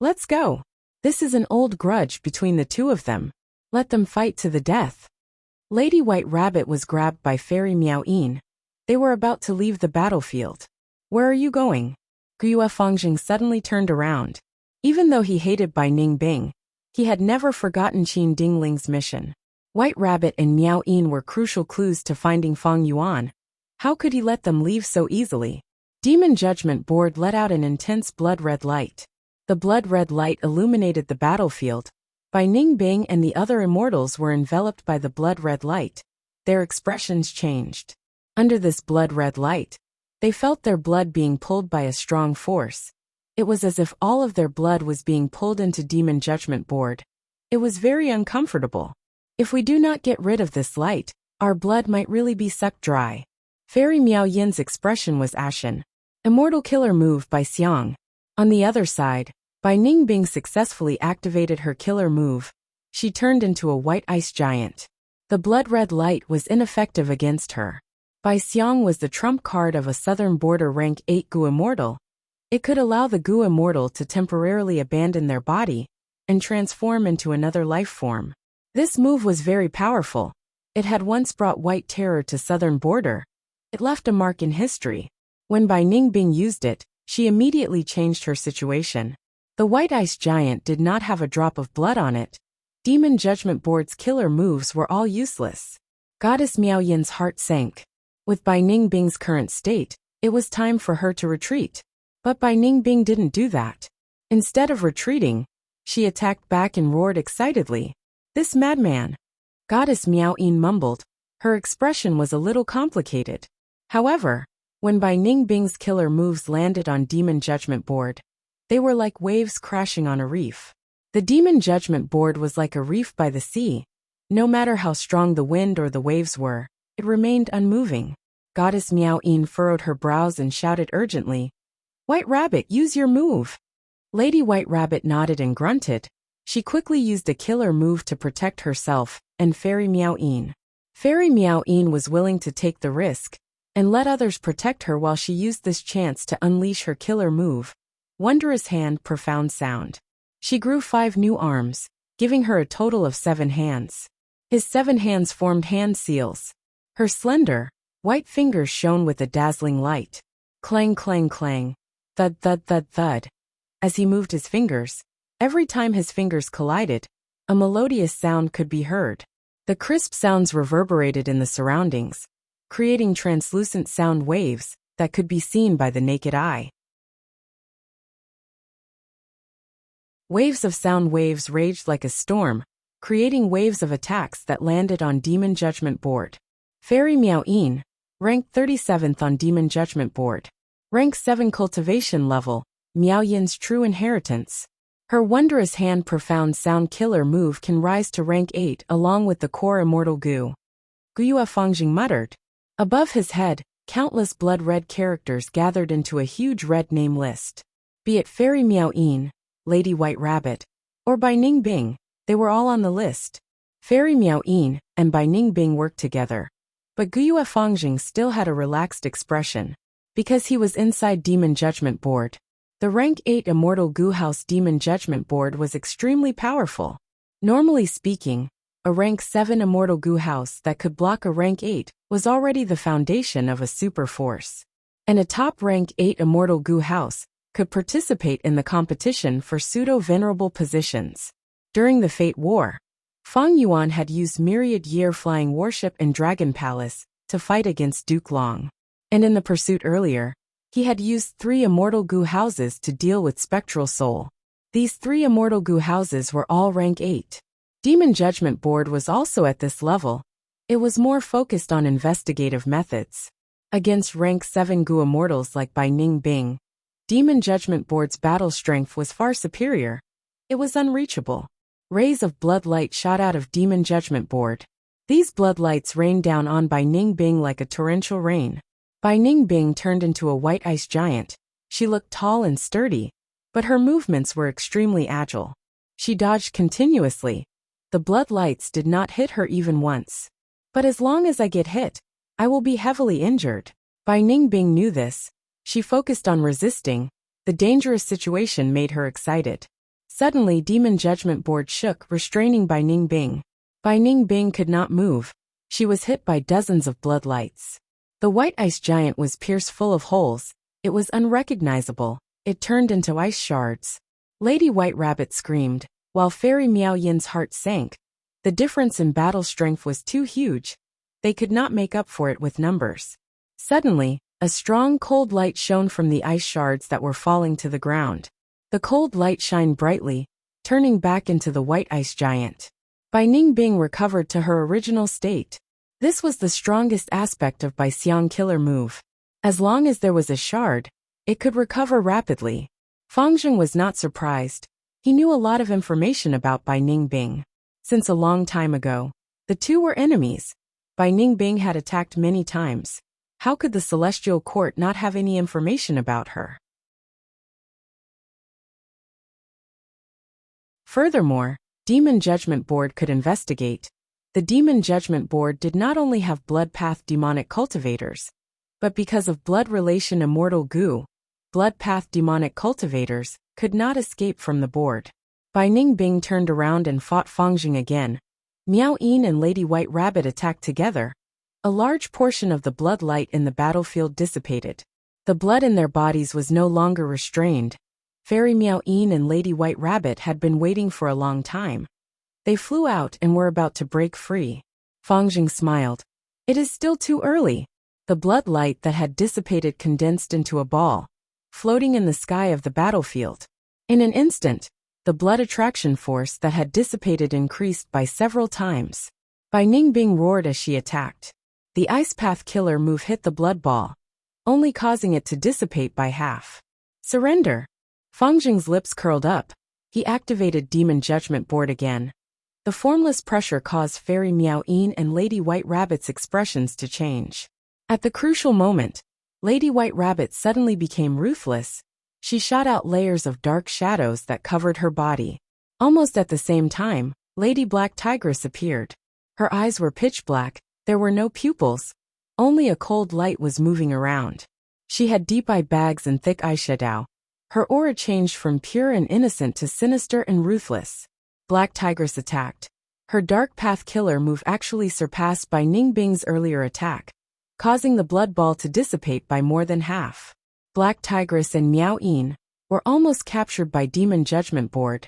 "Let's go. This is an old grudge between the two of them. Let them fight to the death." Lady White Rabbit was grabbed by Fairy Miao Yin. They were about to leave the battlefield. "Where are you going?" Guiyue Fangjing suddenly turned around. Even though he hated Bai Ningbing, he had never forgotten Qin Dingling's mission. White Rabbit and Miao Yin were crucial clues to finding Fang Yuan. How could he let them leave so easily? Demon Judgment Board let out an intense blood-red light. The blood-red light illuminated the battlefield. Bai Ningbing and the other immortals were enveloped by the blood-red light. Their expressions changed. Under this blood-red light, they felt their blood being pulled by a strong force. It was as if all of their blood was being pulled into Demon Judgment Board. It was very uncomfortable. If we do not get rid of this light, our blood might really be sucked dry. Fairy Miao Yin's expression was ashen. Immortal Killer move by Xiang. On the other side, Bai Ningbing successfully activated her killer move. She turned into a white ice giant. The blood-red light was ineffective against her. Bai Xiang was the trump card of a Southern Border rank 8 Gu Immortal. It could allow the Gu Immortal to temporarily abandon their body and transform into another life form. This move was very powerful. It had once brought white terror to Southern Border. It left a mark in history. When Bai Ningbing used it, she immediately changed her situation. The white ice giant did not have a drop of blood on it. Demon Judgment Board's killer moves were all useless. Goddess Miao Yin's heart sank. With Bai Ningbing's current state, it was time for her to retreat. But Bai Ningbing didn't do that. Instead of retreating, she attacked back and roared excitedly. "This madman!" Goddess Miao Yin mumbled. Her expression was a little complicated. However, when Bai Ningbing's killer moves landed on Demon Judgment Board, they were like waves crashing on a reef. The Demon Judgment Board was like a reef by the sea. No matter how strong the wind or the waves were, it remained unmoving. Goddess Miao Yin furrowed her brows and shouted urgently, "White Rabbit, use your move!" Lady White Rabbit nodded and grunted. She quickly used a killer move to protect herself and Fairy Miao Yin. Fairy Miao Yin was willing to take the risk and let others protect her while she used this chance to unleash her killer move. Wondrous Hand, Profound Sound. She grew 5 new arms, giving her a total of 7 hands. His 7 hands formed hand seals. Her slender, white fingers shone with a dazzling light. Clang, clang, clang. Thud, thud, thud, thud. As he moved his fingers, every time his fingers collided, a melodious sound could be heard. The crisp sounds reverberated in the surroundings, creating translucent sound waves that could be seen by the naked eye. Waves of sound waves raged like a storm, creating waves of attacks that landed on Demon Judgment Board. Fairy Miao Yin, ranked 37th on Demon Judgment Board. Rank 7 cultivation level, Miao Yin's true inheritance. Her Wondrous Hand Profound Sound killer move can rise to rank 8 along with the core Immortal Gu. Guiyue Fangjing muttered. Above his head, countless blood-red characters gathered into a huge red name list. Be it Fairy Miao Yin, Lady White Rabbit, or Bai Ningbing, they were all on the list. Fairy Miao Yin and Bai Ningbing worked together. But Guiyue Fangjing still had a relaxed expression. Because he was inside Demon Judgment Board. The rank 8 Immortal Gu House Demon Judgment Board was extremely powerful. Normally speaking, a rank 7 Immortal Gu House that could block a rank 8 was already the foundation of a super force. And a top rank 8 Immortal Gu House could participate in the competition for pseudo-venerable positions. During the Fate War, Fang Yuan had used Myriad Year Flying Warship and Dragon Palace to fight against Duke Long. And in the pursuit earlier, he had used 3 Immortal Gu houses to deal with Spectral Soul. These 3 Immortal Gu houses were all rank 8. Demon Judgment Board was also at this level. It was more focused on investigative methods. Against rank 7 Gu immortals like Bai Ning Bing, Demon Judgment Board's battle strength was far superior. It was unreachable. Rays of blood light shot out of Demon Judgment Board. These blood lights rained down on Bai Ning Bing like a torrential rain. Bai Ning Bing turned into a white ice giant. She looked tall and sturdy, but her movements were extremely agile. She dodged continuously. The blood lights did not hit her even once. But as long as I get hit, I will be heavily injured. Bai Ning Bing knew this. She focused on resisting. The dangerous situation made her excited. Suddenly, Demon Judgment Board shook, restraining Bai Ning Bing. Bai Ning Bing could not move. She was hit by dozens of blood lights. The white ice giant was pierced full of holes. It was unrecognizable. It turned into ice shards. Lady White Rabbit screamed, while Fairy Miao Yin's heart sank. The difference in battle strength was too huge. They could not make up for it with numbers. Suddenly, a strong cold light shone from the ice shards that were falling to the ground. The cold light shined brightly, turning back into the white ice giant. Bai Ning Bing recovered to her original state. This was the strongest aspect of Bai Xiang killer move. As long as there was a shard, it could recover rapidly. Fang Zheng was not surprised. He knew a lot of information about Bai Ning Bing. Since a long time ago, the two were enemies. Bai Ning Bing had attacked many times. How could the Celestial Court not have any information about her? Furthermore, Demon Judgment Board could investigate. The Demon Judgment Board did not only have blood path demonic cultivators, but because of blood relation immortal Gu, blood path demonic cultivators could not escape from the board. Bai Ning Bing turned around and fought Fang Zheng again. Miao Yin and Lady White Rabbit attacked together. A large portion of the blood light in the battlefield dissipated. The blood in their bodies was no longer restrained. Fairy Miao Yin and Lady White Rabbit had been waiting for a long time. They flew out and were about to break free. Fang Zheng smiled. It is still too early. The blood light that had dissipated condensed into a ball, floating in the sky of the battlefield. In an instant, the blood attraction force that had dissipated increased by several times. Bai Ning Bing roared as she attacked. The Ice Path Killer move hit the blood ball, only causing it to dissipate by half. Surrender! Fang Zheng's lips curled up. He activated Demon Judgment Board again. The formless pressure caused Fairy Miao Yin and Lady White Rabbit's expressions to change. At the crucial moment, Lady White Rabbit suddenly became ruthless. She shot out layers of dark shadows that covered her body. Almost at the same time, Lady Black Tigress appeared. Her eyes were pitch black. There were no pupils. Only a cold light was moving around. She had deep eye bags and thick eyeshadow. Her aura changed from pure and innocent to sinister and ruthless. Black Tigress attacked. Her Dark Path Killer move actually surpassed Bai Ning Bing's earlier attack, causing the blood ball to dissipate by more than half. Black Tigress and Miao Yin were almost captured by Demon Judgment Board.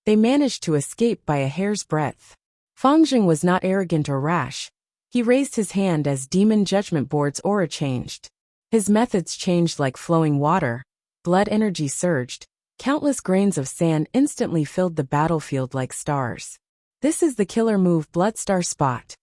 They managed to escape by a hair's breadth. Fang Zheng was not arrogant or rash. He raised his hand as Demon Judgment Board's aura changed. His methods changed like flowing water. Blood energy surged. Countless grains of sand instantly filled the battlefield like stars. This is the killer move Blood Star Spot.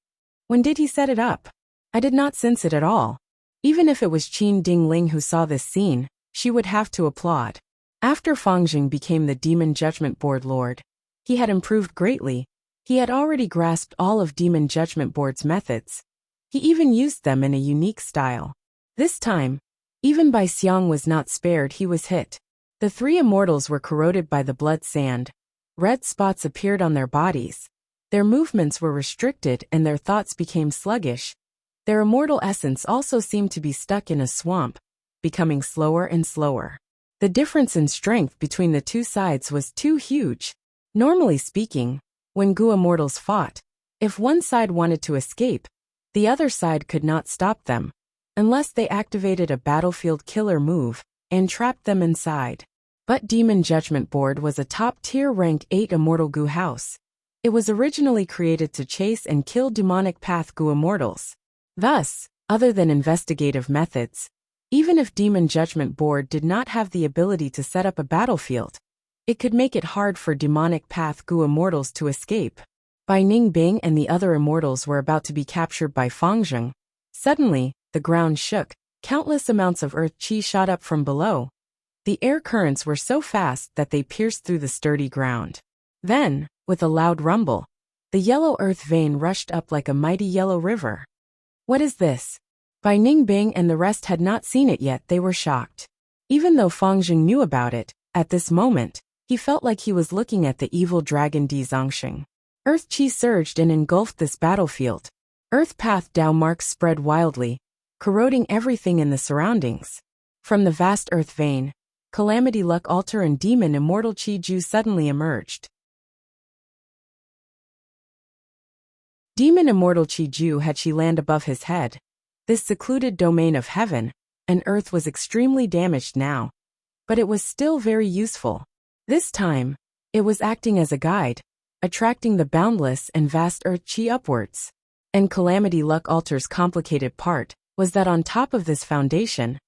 When did he set it up? I did not sense it at all. Even if it was Qin Dingling who saw this scene, she would have to applaud. After Fang Zheng became the Demon Judgment Board Lord, he had improved greatly. He had already grasped all of Demon Judgment Board's methods. He even used them in a unique style. This time, even Bai Xiang was not spared. He was hit. The 3 immortals were corroded by the blood sand. Red spots appeared on their bodies. Their movements were restricted and their thoughts became sluggish. Their immortal essence also seemed to be stuck in a swamp, becoming slower and slower. The difference in strength between the two sides was too huge. Normally speaking, when Gu immortals fought, if one side wanted to escape, the other side could not stop them, unless they activated a battlefield killer move and trapped them inside. But Demon Judgment Board was a top-tier rank 8 Immortal Gu house. It was originally created to chase and kill demonic path Gu immortals. Thus, other than investigative methods, even if Demon Judgment Board did not have the ability to set up a battlefield, It could make it hard for demonic path Gu immortals to escape. Bai Ningbing and the other immortals were about to be captured by Fangzheng. Suddenly, the ground shook. Countless amounts of earth qi shot up from below. The air currents were so fast that they pierced through the sturdy ground. Then, with a loud rumble, the yellow earth vein rushed up like a mighty yellow river. What is this? Bai Ningbing and the rest had not seen it yet. They were shocked. Even though Fangzheng knew about it, at this moment, he felt like he was looking at the evil dragon Di Zongxing. Earth qi surged and engulfed this battlefield. Earth path Dao marks spread wildly, corroding everything in the surroundings. From the vast earth vein, Calamity Luck Altar and Demon Immortal Qi Ju suddenly emerged. Demon Immortal Qi Ju had Qi land above his head. This secluded domain of heaven and earth was extremely damaged now, but it was still very useful. This time, it was acting as a guide, attracting the boundless and vast earth qi upwards. And Calamity Luck Altar's complicated part was that on top of this foundation,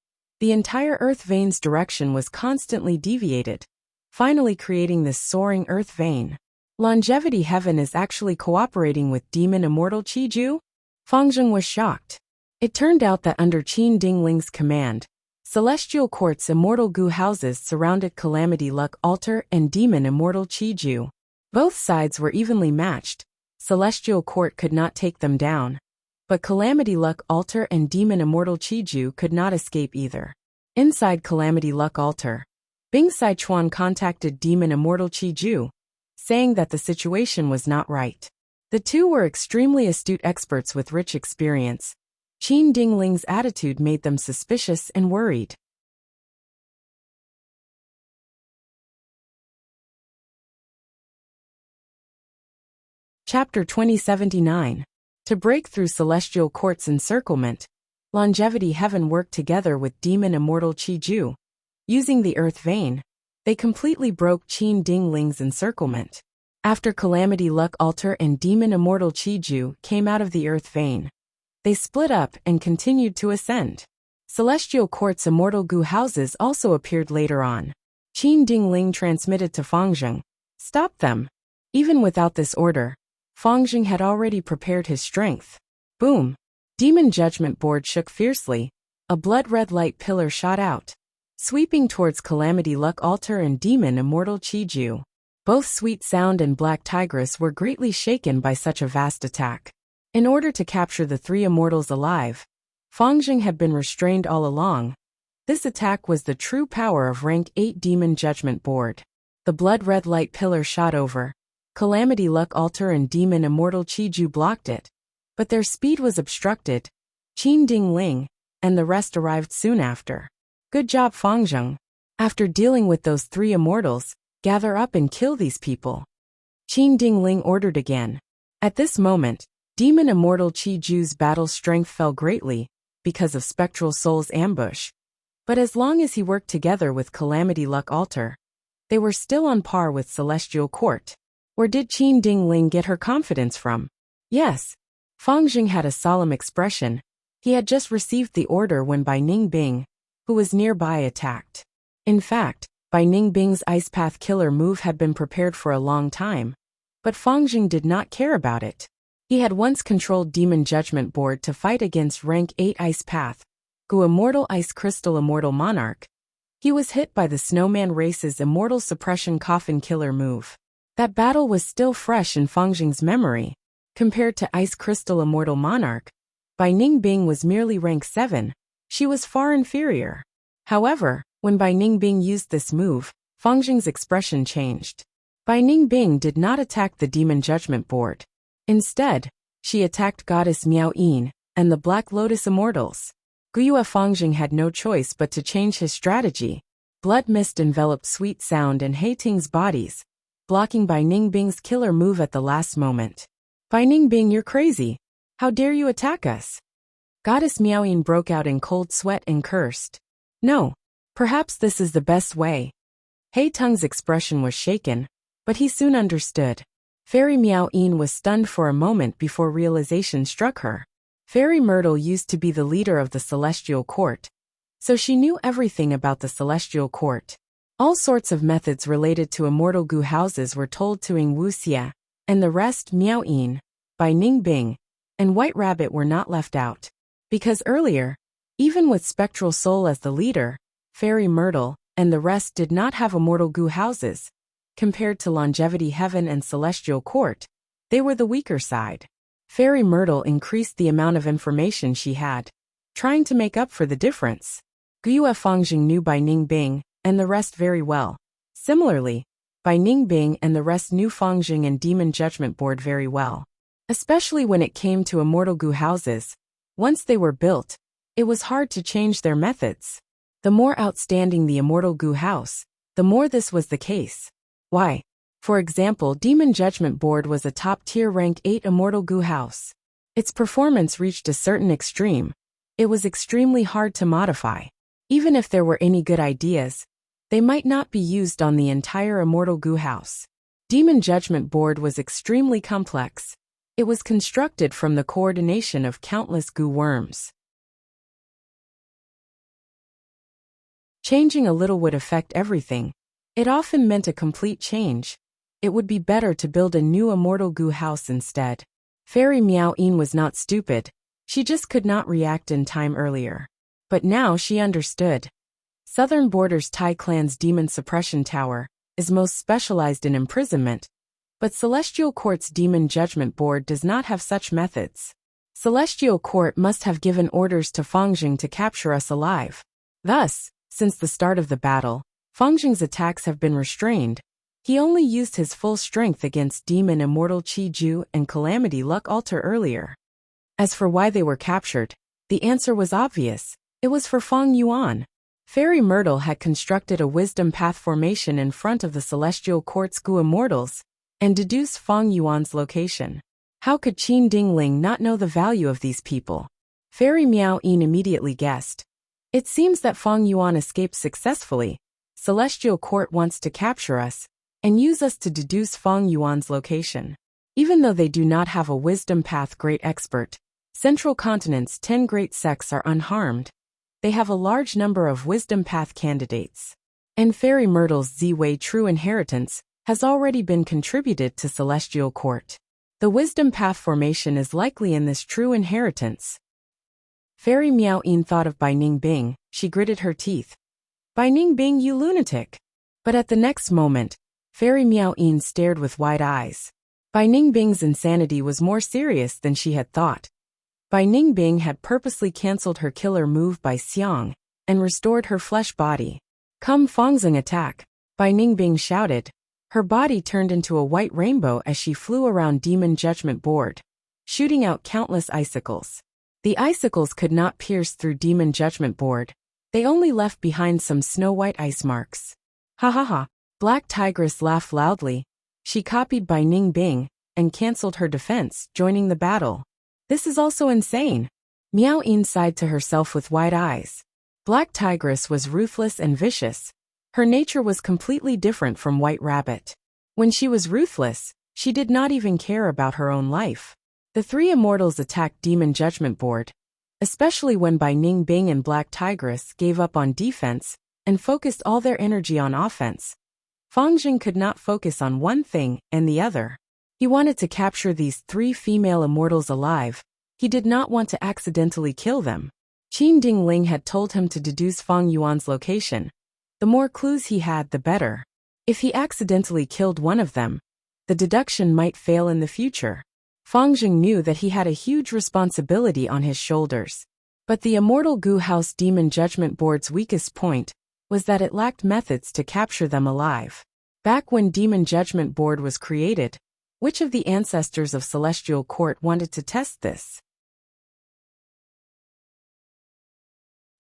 the entire earth vein's direction was constantly deviated, finally creating this soaring earth vein. Longevity Heaven is actually cooperating with Demon Immortal Qi Ju? Fangzheng was shocked. It turned out that under Qin Dingling's command, Celestial Court's immortal Gu houses surrounded Calamity Luck Altar and Demon Immortal Qi Ju. Both sides were evenly matched. Celestial Court could not take them down, but Calamity Luck Altar and Demon Immortal Qi Ju could not escape either. Inside Calamity Luck Altar, Bing Sichuan contacted Demon Immortal Qi Ju, saying that the situation was not right. The two were extremely astute experts with rich experience. Qin Dingling's attitude made them suspicious and worried. Chapter 2079. To break through Celestial Court's encirclement, Longevity Heaven worked together with Demon Immortal Qi Ju. Using the earth vein, they completely broke Qin Dingling's encirclement. After Calamity Luck Altar and Demon Immortal Qi Ju came out of the earth vein, they split up and continued to ascend. Celestial Court's immortal Gu houses also appeared later on. Qin Dingling transmitted to Fangzheng, "Stop them." Even without this order, Fangzheng had already prepared his strength. Boom! Demon Judgment Board shook fiercely. A blood-red light pillar shot out, sweeping towards Calamity Luck Altar and Demon Immortal Qi Ju. Both Sweet Sound and Black Tigress were greatly shaken by such a vast attack. In order to capture the three immortals alive, Fangzheng had been restrained all along. This attack was the true power of Rank 8 Demon Judgment Board. The blood-red light pillar shot over. Calamity Luck Altar and Demon Immortal Qi Ju blocked it, but their speed was obstructed. Qin Dingling and the rest arrived soon after. Good job, Fangzheng. After dealing with those three immortals, gather up and kill these people. Qin Dingling ordered again. At this moment, Demon Immortal Qi Ju's battle strength fell greatly because of Spectral Soul's ambush. But as long as he worked together with Calamity Luck Altar, they were still on par with Celestial Court. Where did Qin Dingling get her confidence from? Yes. Fangzheng had a solemn expression. He had just received the order when Bai Ningbing, who was nearby, attacked. In fact, Bai Ningbing's Ice Path Killer move had been prepared for a long time, but Fangzheng did not care about it. He had once controlled Demon Judgment Board to fight against Rank 8 Ice Path, Gu Immortal Ice Crystal Immortal Monarch. He was hit by the Snowman race's Immortal Suppression Coffin Killer move. That battle was still fresh in Fangzheng's memory. Compared to Ice Crystal Immortal Monarch, Bai Ningbing was merely rank 7. She was far inferior. However, when Bai Ningbing used this move, Fangzheng's expression changed. Bai Ningbing did not attack the Demon Judgment Board. Instead, she attacked Goddess Miao Yin and the Black Lotus Immortals. Guyue Fangzheng had no choice but to change his strategy. Blood mist enveloped Sweet Sound and Heiting's bodies, blocking Bai Ningbing's killer move at the last moment. Bai Ningbing, you're crazy. How dare you attack us? Goddess Miaoyin broke out in cold sweat and cursed. No. Perhaps this is the best way. Heiteng's expression was shaken, but he soon understood. Fairy Miaoyin was stunned for a moment before realization struck her. Fairy Myrtle used to be the leader of the Celestial Court, so she knew everything about the Celestial Court. All sorts of methods related to immortal goo houses were told to Wuxia, and the rest Miao Yin, Bai Ningbing, and White Rabbit were not left out. Because earlier, even with Spectral Soul as the leader, Fairy Myrtle and the rest did not have immortal goo houses. Compared to Longevity Heaven and Celestial Court, they were the weaker side. Fairy Myrtle increased the amount of information she had, trying to make up for the difference. Guyue Fangjing knew Bai Ningbing and the rest very well. Similarly, Bai Ningbing and the rest knew Fangjing and Demon Judgment Board very well. Especially when it came to immortal goo houses. Once they were built, it was hard to change their methods. The more outstanding the immortal goo house, the more this was the case. Why? For example, Demon Judgment Board was a top-tier rank 8 immortal goo house. Its performance reached a certain extreme. It was extremely hard to modify. Even if there were any good ideas, they might not be used on the entire immortal goo house. Demon Judgment Board was extremely complex. It was constructed from the coordination of countless goo worms. Changing a little would affect everything. It often meant a complete change. It would be better to build a new immortal goo house instead. Fairy Miao Yin was not stupid. She just could not react in time earlier. But now she understood. Southern Border's Tai Clan's Demon Suppression Tower is most specialized in imprisonment, but Celestial Court's Demon Judgment Board does not have such methods. Celestial Court must have given orders to Fangjing to capture us alive. Thus, since the start of the battle, Fangjing's attacks have been restrained. He only used his full strength against Demon Immortal Qi Ju and Calamity Luck Altar earlier. As for why they were captured, the answer was obvious. It was for Feng Yuan. Fairy Myrtle had constructed a wisdom path formation in front of the Celestial Court's goo immortals, and deduced Feng Yuan's location. How could Qin Dingling not know the value of these people? Fairy Miao Yin immediately guessed. It seems that Feng Yuan escaped successfully. Celestial Court wants to capture us, and use us to deduce Feng Yuan's location. Even though they do not have a wisdom path great expert, Central Continent's 10 great sects are unharmed. They have a large number of wisdom path candidates. And Fairy Myrtle's Z-Way True Inheritance has already been contributed to Celestial Court. The wisdom path formation is likely in this true inheritance. Fairy Miao Yin thought of Bai Ningbing. She gritted her teeth. Bai Ningbing, you lunatic! But at the next moment, Fairy Miao Yin stared with wide eyes. Bai Ningbing's insanity was more serious than she had thought. Bai Ningbing had purposely cancelled her killer move by Xiang, and restored her flesh body. Come Fangzeng attack! Bai Ningbing shouted. Her body turned into a white rainbow as she flew around Demon Judgment Board, shooting out countless icicles. The icicles could not pierce through Demon Judgment Board. They only left behind some snow-white ice marks. Ha ha ha! Black Tigress laughed loudly. She copied Bai Ningbing, and cancelled her defense, joining the battle. This is also insane. Miao Yin sighed to herself with wide eyes. Black Tigress was ruthless and vicious. Her nature was completely different from White Rabbit. When she was ruthless, she did not even care about her own life. The three immortals attacked Demon Judgment Board, especially when Bai Ningbing and Black Tigress gave up on defense and focused all their energy on offense. Fangjing could not focus on one thing and the other. He wanted to capture these three female immortals alive. He did not want to accidentally kill them. Qin Dingling had told him to deduce Feng Yuan's location. The more clues he had, the better. If he accidentally killed one of them, the deduction might fail in the future. Fangjing knew that he had a huge responsibility on his shoulders. But the Immortal Goo House Demon Judgment Board's weakest point was that it lacked methods to capture them alive. Back when Demon Judgment Board was created, which of the ancestors of Celestial Court wanted to test this?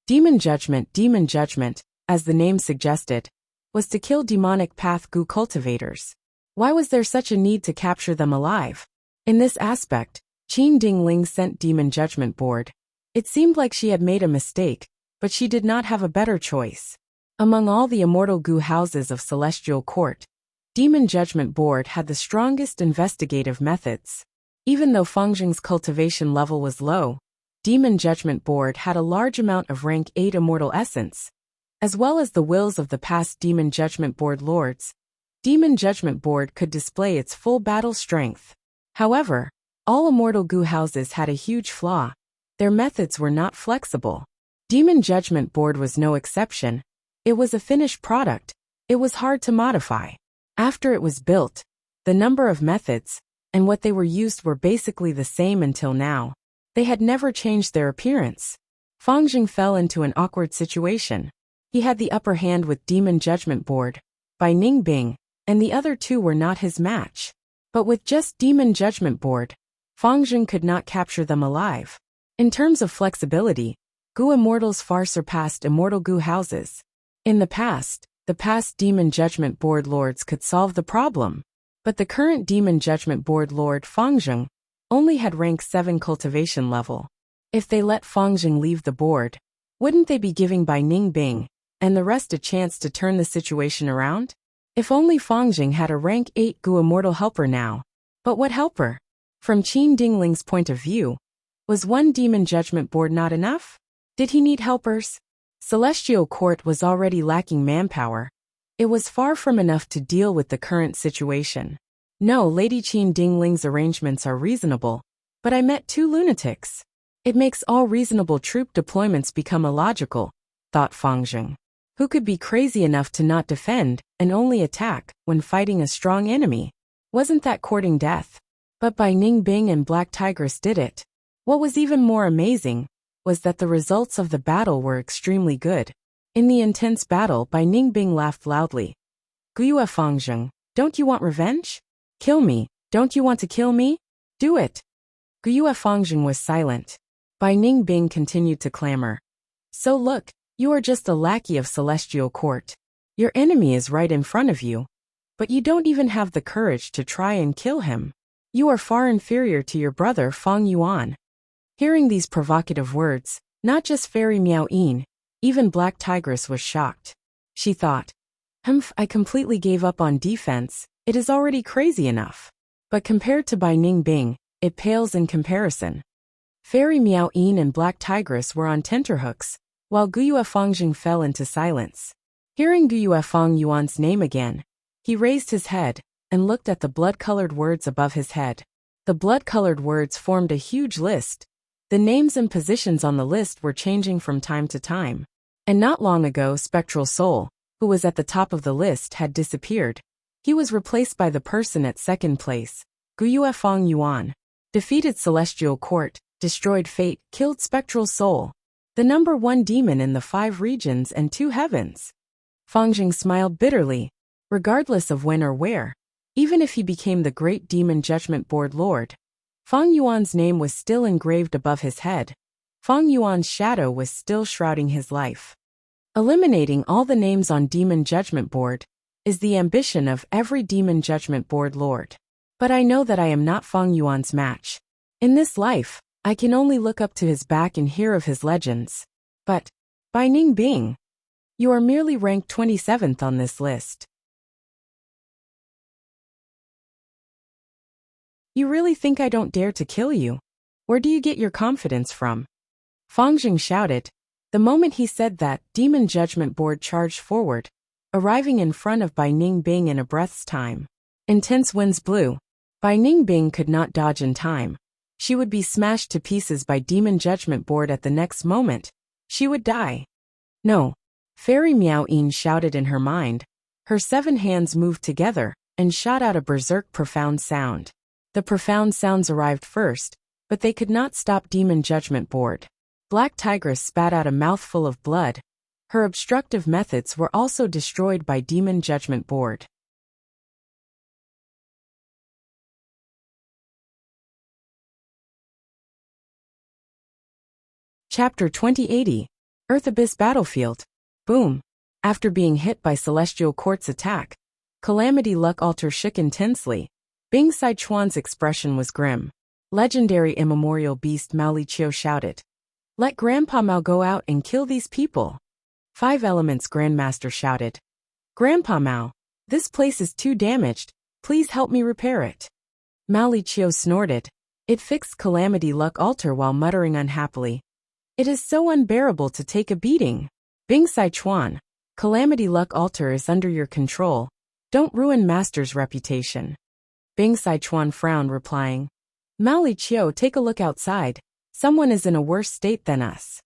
Demon Judgment, as the name suggested, was to kill demonic path goo cultivators. Why was there such a need to capture them alive? In this aspect, Qin Dingling sent Demon Judgment Board. It seemed like she had made a mistake, but she did not have a better choice. Among all the immortal goo houses of Celestial Court, Demon Judgment Board had the strongest investigative methods. Even though Fangjing's cultivation level was low, Demon Judgment Board had a large amount of rank 8 immortal essence. as well as the wills of the past Demon Judgment Board lords, Demon Judgment Board could display its full battle strength. However, all immortal Gu houses had a huge flaw. Their methods were not flexible. Demon Judgment Board was no exception. It was a finished product. It was hard to modify. After it was built, the number of methods and what they were used were basically the same until now. They had never changed their appearance. Fang Jing fell into an awkward situation. He had the upper hand with Demon Judgment Board, Bai Ningbing, and the other two were not his match. But with just Demon Judgment Board, Fang Jing could not capture them alive. In terms of flexibility, Gu Immortals far surpassed immortal Gu houses. In the past Demon Judgment Board lords could solve the problem. But the current Demon Judgment Board lord Fang Jing only had rank 7 cultivation level. If they let Fang Jing leave the board, wouldn't they be giving Bai Ningbing and the rest a chance to turn the situation around? If only Fang Jing had a rank 8 Gu Immortal helper now. But what helper? From Qin Dingling's point of view, was one Demon Judgment Board not enough? Did he need helpers? Celestial Court was already lacking manpower. It was far from enough to deal with the current situation. No, Lady Qin Dingling's arrangements are reasonable, but I met 2 lunatics. It makes all reasonable troop deployments become illogical, thought Fang Jing. Who could be crazy enough to not defend and only attack when fighting a strong enemy? Wasn't that courting death? But Bai Ningbing and Black Tigress did it. What was even more amazing was that the results of the battle were extremely good. In the intense battle, Bai Ningbing laughed loudly. Guyue Fang Jing, don't you want revenge? Kill me, don't you want to kill me? Do it. Guyue Fang Jing was silent. Bai Ningbing continued to clamor. So look, you are just a lackey of Celestial Court. Your enemy is right in front of you. But you don't even have the courage to try and kill him. You are far inferior to your brother Fang Yuan. Hearing these provocative words, not just Fairy Miao Yin, even Black Tigress was shocked. She thought, I completely gave up on defense, it is already crazy enough. But compared to Bai Ningbing, it pales in comparison. Fairy Miao Yin and Black Tigress were on tenterhooks, while Guyue Fang Jing fell into silence. Hearing Guyue Fang Yuan's name again, he raised his head and looked at the blood-colored words above his head. The blood-colored words formed a huge list. The names and positions on the list were changing from time to time. And not long ago, Spectral Soul, who was at the top of the list, had disappeared. He was replaced by the person at second place, Guyue Fang Yuan. Defeated Celestial Court, destroyed Fate, killed Spectral Soul. The number 1 demon in the 5 regions and 2 heavens. Fang Jing smiled bitterly. Regardless of when or where, even if he became the great Demon Judgment Board Lord, Fang Yuan's name was still engraved above his head. Fang Yuan's shadow was still shrouding his life. Eliminating all the names on Demon Judgment Board is the ambition of every Demon Judgment Board Lord. But I know that I am not Fang Yuan's match. In this life, I can only look up to his back and hear of his legends. But, Bai Ningbing, you are merely ranked 27th on this list. You really think I don't dare to kill you? Where do you get your confidence from? Fang Jing shouted. The moment he said that, Demon Judgment Board charged forward, arriving in front of Bai Ningbing in a breath's time. Intense winds blew. Bai Ningbing could not dodge in time. She would be smashed to pieces by Demon Judgment Board at the next moment. She would die. No. Fairy Miao Yin shouted in her mind. Her 7 hands moved together and shot out a berserk profound sound. The profound sounds arrived first, but they could not stop Demon Judgment Board. Black Tigress spat out a mouthful of blood. Her obstructive methods were also destroyed by Demon Judgment Board. Chapter 2080. Earth Abyss Battlefield. Boom. After being hit by Celestial Court's attack, Calamity Luck Altar shook intensely. Bing Sichuan's expression was grim. Legendary immemorial beast Mao Liqiu shouted. Let Grandpa Mao go out and kill these people. 5 Elements Grandmaster shouted. Grandpa Mao, this place is too damaged, please help me repair it. Mao Liqiu snorted. It fixed Calamity Luck Altar while muttering unhappily. It is so unbearable to take a beating. Bing Sichuan, Calamity Luck Altar is under your control. Don't ruin Master's reputation. Bing Sichuan frowned, replying, Mao Li Qiu, take a look outside. Someone is in a worse state than us.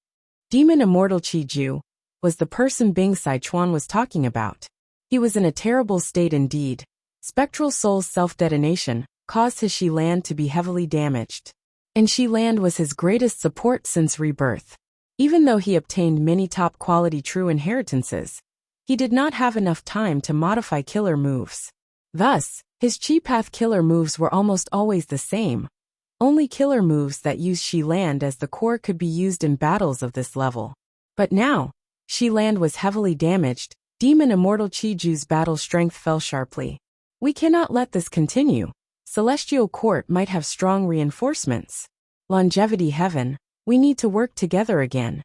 Demon Immortal Qi Ju was the person Bing Sichuan was talking about. He was in a terrible state indeed. Spectral Soul's self-detonation caused his Shi Land to be heavily damaged. And Shi Land was his greatest support since rebirth. Even though he obtained many top-quality true inheritances, he did not have enough time to modify killer moves. Thus, his Chi Path killer moves were almost always the same. Only killer moves that use Shi Land as the core could be used in battles of this level. But now, Shi Land was heavily damaged. Demon Immortal Qi Ju's battle strength fell sharply. We cannot let this continue. Celestial Court might have strong reinforcements. Longevity Heaven, we need to work together again.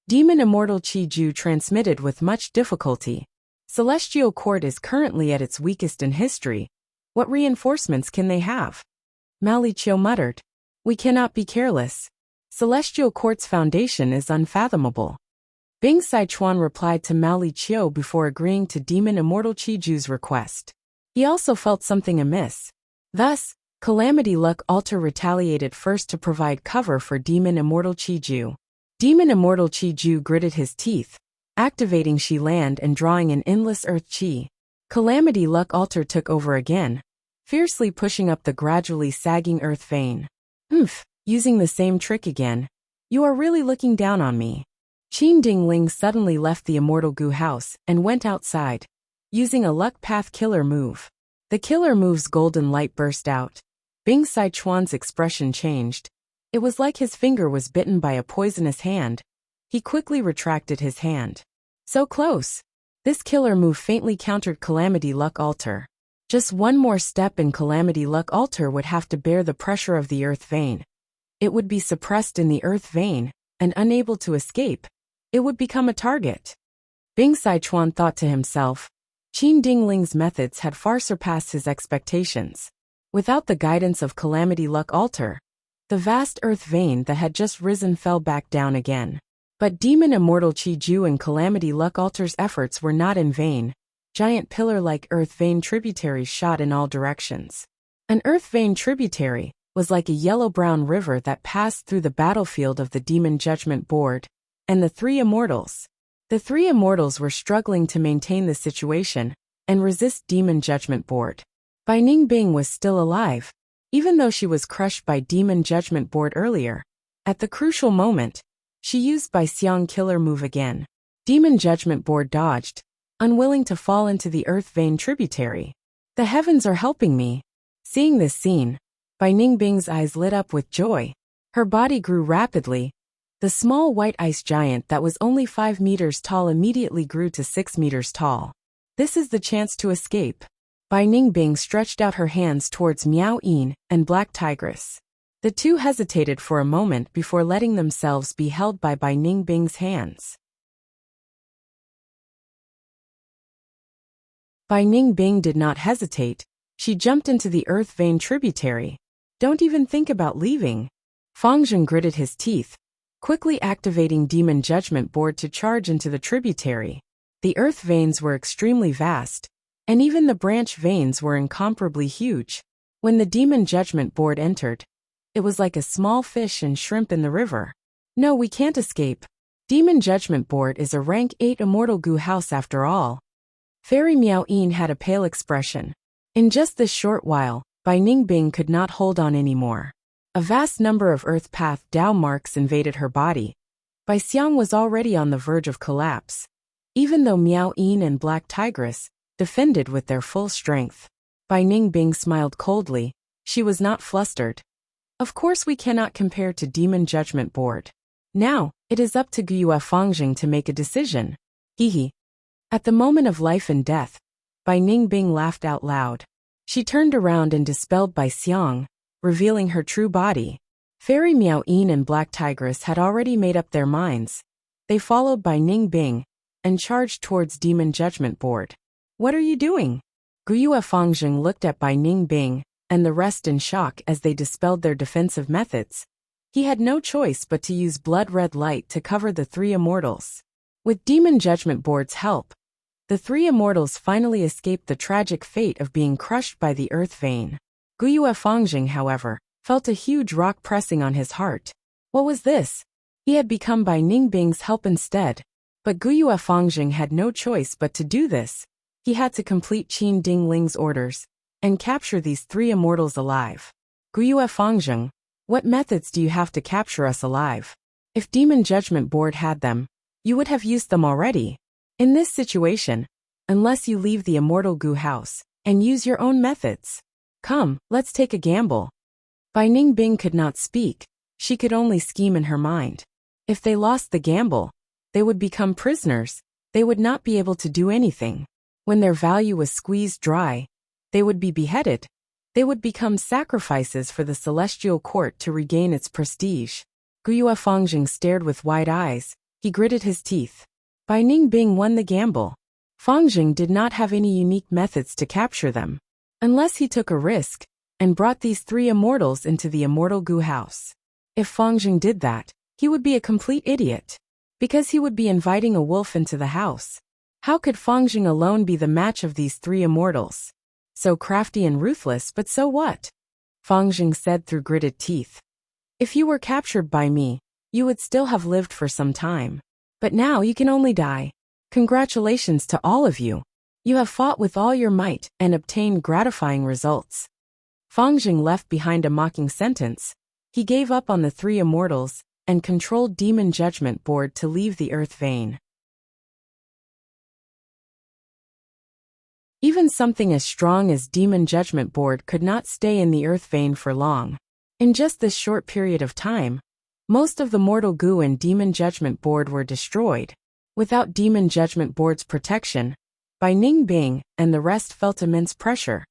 Demon Immortal Qi Ju transmitted with much difficulty. Celestial Court is currently at its weakest in history. What reinforcements can they have? Mao Li Qiu muttered. We cannot be careless. Celestial Court's foundation is unfathomable. Bing Sichuan replied to Mao Li Qiu before agreeing to Demon Immortal Qi Ju's request. He also felt something amiss. Thus, Calamity Luck Altar retaliated first to provide cover for Demon Immortal Qi Ju. Demon Immortal Qi Ju gritted his teeth, activating Shi Land and drawing an endless earth chi. Calamity Luck Altar took over again, fiercely pushing up the gradually sagging earth vein. Using the same trick again. You are really looking down on me. Qin Dingling suddenly left the Immortal Gu house and went outside, using a Luck Path killer move. The killer move's golden light burst out. Bing Sichuan's expression changed. It was like his finger was bitten by a poisonous hand. He quickly retracted his hand. So close. This killer move faintly countered Calamity Luck Altar. Just one more step and Calamity Luck Altar would have to bear the pressure of the earth vein. It would be suppressed in the earth vein, and unable to escape. It would become a target. Bing Sichuan thought to himself. Qin Dingling's methods had far surpassed his expectations. Without the guidance of Calamity Luck Altar, the vast earth vein that had just risen fell back down again. But Demon Immortal Qi Ju and Calamity Luck Altar's efforts were not in vain. Giant pillar-like earth vein tributaries shot in all directions. An earth vein tributary was like a yellow-brown river that passed through the battlefield of the Demon Judgment Board, and the three immortals. The three immortals were struggling to maintain the situation and resist Demon Judgment Board. Bai Ningbing was still alive, even though she was crushed by Demon Judgment Board earlier. At the crucial moment, she used Bai Xiang killer move again. Demon Judgment Board dodged, unwilling to fall into the earth vein tributary. The heavens are helping me. Seeing this scene, Bai Ningbing's eyes lit up with joy. Her body grew rapidly. The small white ice giant that was only 5 meters tall immediately grew to 6 meters tall. This is the chance to escape. Bai Ningbing stretched out her hands towards Miao Yin and Black Tigress. The two hesitated for a moment before letting themselves be held by Bai Ningbing's hands. Bai Ningbing did not hesitate. She jumped into the earth vein tributary. Don't even think about leaving. Fang Zheng gritted his teeth, quickly activating Demon Judgment Board to charge into the tributary. The earth veins were extremely vast, and even the branch veins were incomparably huge. When the Demon Judgment Board entered, it was like a small fish and shrimp in the river. No, we can't escape. Demon Judgment Board is a rank 8 Immortal Gu house after all. Fairy Miao Yin had a pale expression. In just this short while, Bai Ningbing could not hold on anymore. A vast number of Earth Path Dao marks invaded her body. Bai Xiang was already on the verge of collapse. Even though Miao Yin and Black Tigress defended with their full strength, Bai Ningbing smiled coldly. She was not flustered. Of course we cannot compare to Demon Judgment Board. Now, it is up to Guiyue Fangjing to make a decision. Hehe. At the moment of life and death, Bai Ningbing laughed out loud. She turned around and dispelled Bai Xiang, revealing her true body. Fairy Miao Yin and Black Tigress had already made up their minds. They followed Bai Ningbing and charged towards Demon Judgment Board. What are you doing? Guiyue Fangjing looked at Bai Ningbing and the rest in shock as they dispelled their defensive methods. He had no choice but to use blood red light to cover the three immortals. With Demon Judgment Board's help, The three immortals finally escaped the tragic fate of being crushed by the earth vein. Guyue Fangjing, however, felt a huge rock pressing on his heart. What was this? He had become Bai Ningbing's help instead. But Guyue Fangjing had no choice but to do this. He had to complete Qin Dingling's orders and capture these three immortals alive. Guyue Fangjing, what methods do you have to capture us alive? If Demon Judgment Board had them, you would have used them already. In this situation, unless you leave the immortal Gu house and use your own methods. Come, let's take a gamble. Bai Ningbing could not speak. She could only scheme in her mind. If they lost the gamble, they would become prisoners. They would not be able to do anything. When their value was squeezed dry, they would be beheaded. They would become sacrifices for the celestial court to regain its prestige. Guyue Fangjing stared with wide eyes. He gritted his teeth. Bai Ningbing won the gamble. Fangjing did not have any unique methods to capture them. Unless he took a risk and brought these three immortals into the immortal Gu house. If Fangjing did that, he would be a complete idiot. Because he would be inviting a wolf into the house. How could Fangjing alone be the match of these three immortals? So crafty and ruthless, but so what? Fangjing said through gritted teeth. If you were captured by me, you would still have lived for some time. But now you can only die. Congratulations to all of you. You have fought with all your might and obtained gratifying results. Fangjing left behind a mocking sentence. He gave up on the three immortals and controlled Demon Judgment Board to leave the earth vein. Even something as strong as Demon Judgment Board could not stay in the earth vein for long. In just this short period of time, most of the mortal Gu and Demon Judgment Board were destroyed. Without Demon Judgment Board's protection, Bai Ningbing and the rest felt immense pressure.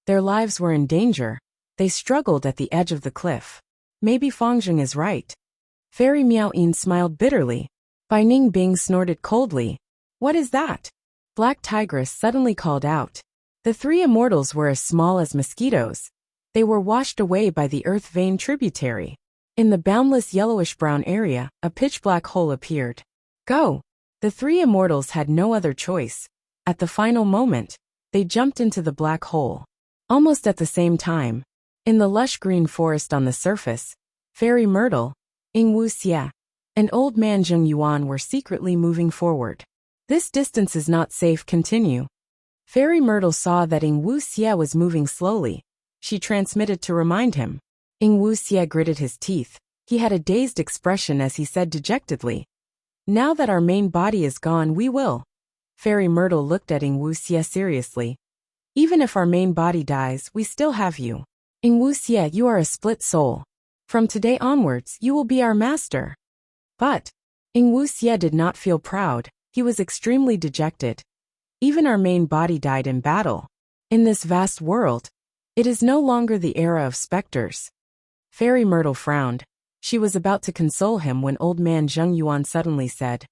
Their lives were in danger. They struggled at the edge of the cliff. Maybe Fangjing is right. Fairy Miao-yin smiled bitterly. Bai Ningbing snorted coldly. What is that? Black Tigress suddenly called out. The three immortals were as small as mosquitoes. They were washed away by the earth vein tributary. In the boundless yellowish-brown area, a pitch-black hole appeared. Go! The three immortals had no other choice. At the final moment, they jumped into the black hole. Almost at the same time, in the lush green forest on the surface, Fairy Myrtle, Wuxia, and Old Man Zheng Yuan were secretly moving forward. This distance is not safe, continue. Fairy Myrtle saw that Wuxia was moving slowly. She transmitted to remind him. Wuxia gritted his teeth. He had a dazed expression as he said dejectedly. Now that our main body is gone, we will. Fairy Myrtle looked at Wuxia seriously. Even if our main body dies, we still have you. Wuxia, you are a split soul. From today onwards, you will be our master. But Wuxia did not feel proud. He was extremely dejected. Even our main body died in battle. In this vast world, it is no longer the era of specters. Fairy Myrtle frowned. She was about to console him when Old Man Zheng Yuan suddenly said,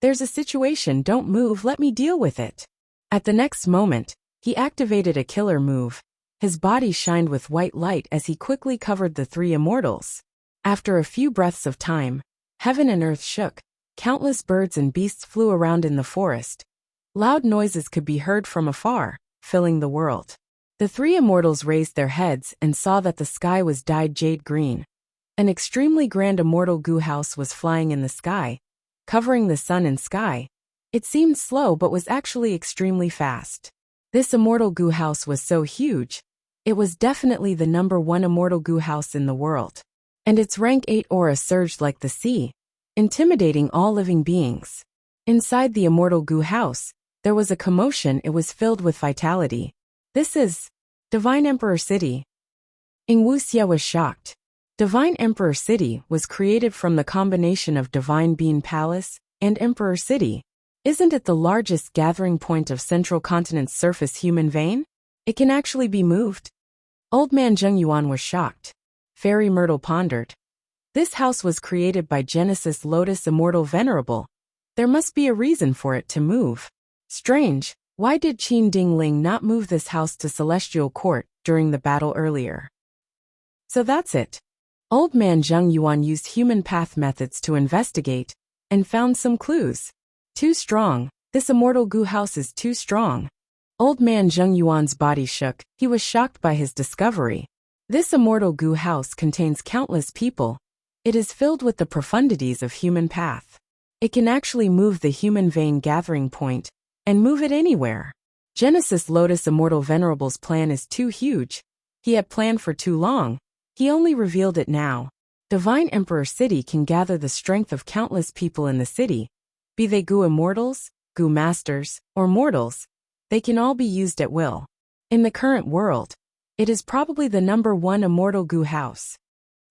There's a situation, don't move, let me deal with it. At the next moment, he activated a killer move. His body shined with white light as he quickly covered the three immortals. After a few breaths of time, heaven and earth shook. Countless birds and beasts flew around in the forest. Loud noises could be heard from afar, filling the world. The three immortals raised their heads and saw that the sky was dyed jade green. An extremely grand immortal Gu house was flying in the sky, covering the sun and sky. It seemed slow but was actually extremely fast. This immortal Gu house was so huge. It was definitely the #1 immortal Gu house in the world. And its rank 8 aura surged like the sea, intimidating all living beings. Inside the immortal Gu house, there was a commotion. It was filled with vitality. This is Divine Emperor City. Wuxia was shocked. Divine Emperor City was created from the combination of Divine Bean Palace and Emperor City. Isn't it the largest gathering point of Central Continent's surface human vein? It can actually be moved. Old Man Zheng Yuan was shocked. Fairy Myrtle pondered. This house was created by Genesis Lotus Immortal Venerable. There must be a reason for it to move. Strange, why did Qin Dingling not move this house to Celestial Court during the battle earlier? So that's it. Old Man Zheng Yuan used human path methods to investigate and found some clues. Too strong, This immortal goo house is too strong. Old man Zheng Yuan's body shook. He was shocked by his discovery. This immortal goo house contains countless people. It is filled with the profundities of human path. It can actually move the human vein gathering point, and move it anywhere. Genesis Lotus Immortal Venerable's plan is too huge. He had planned for too long. He only revealed it now. Divine Emperor City can gather the strength of countless people in the city. Be they goo immortals, goo masters, or mortals, they can all be used at will. In the current world, it is probably the #1 immortal goo house.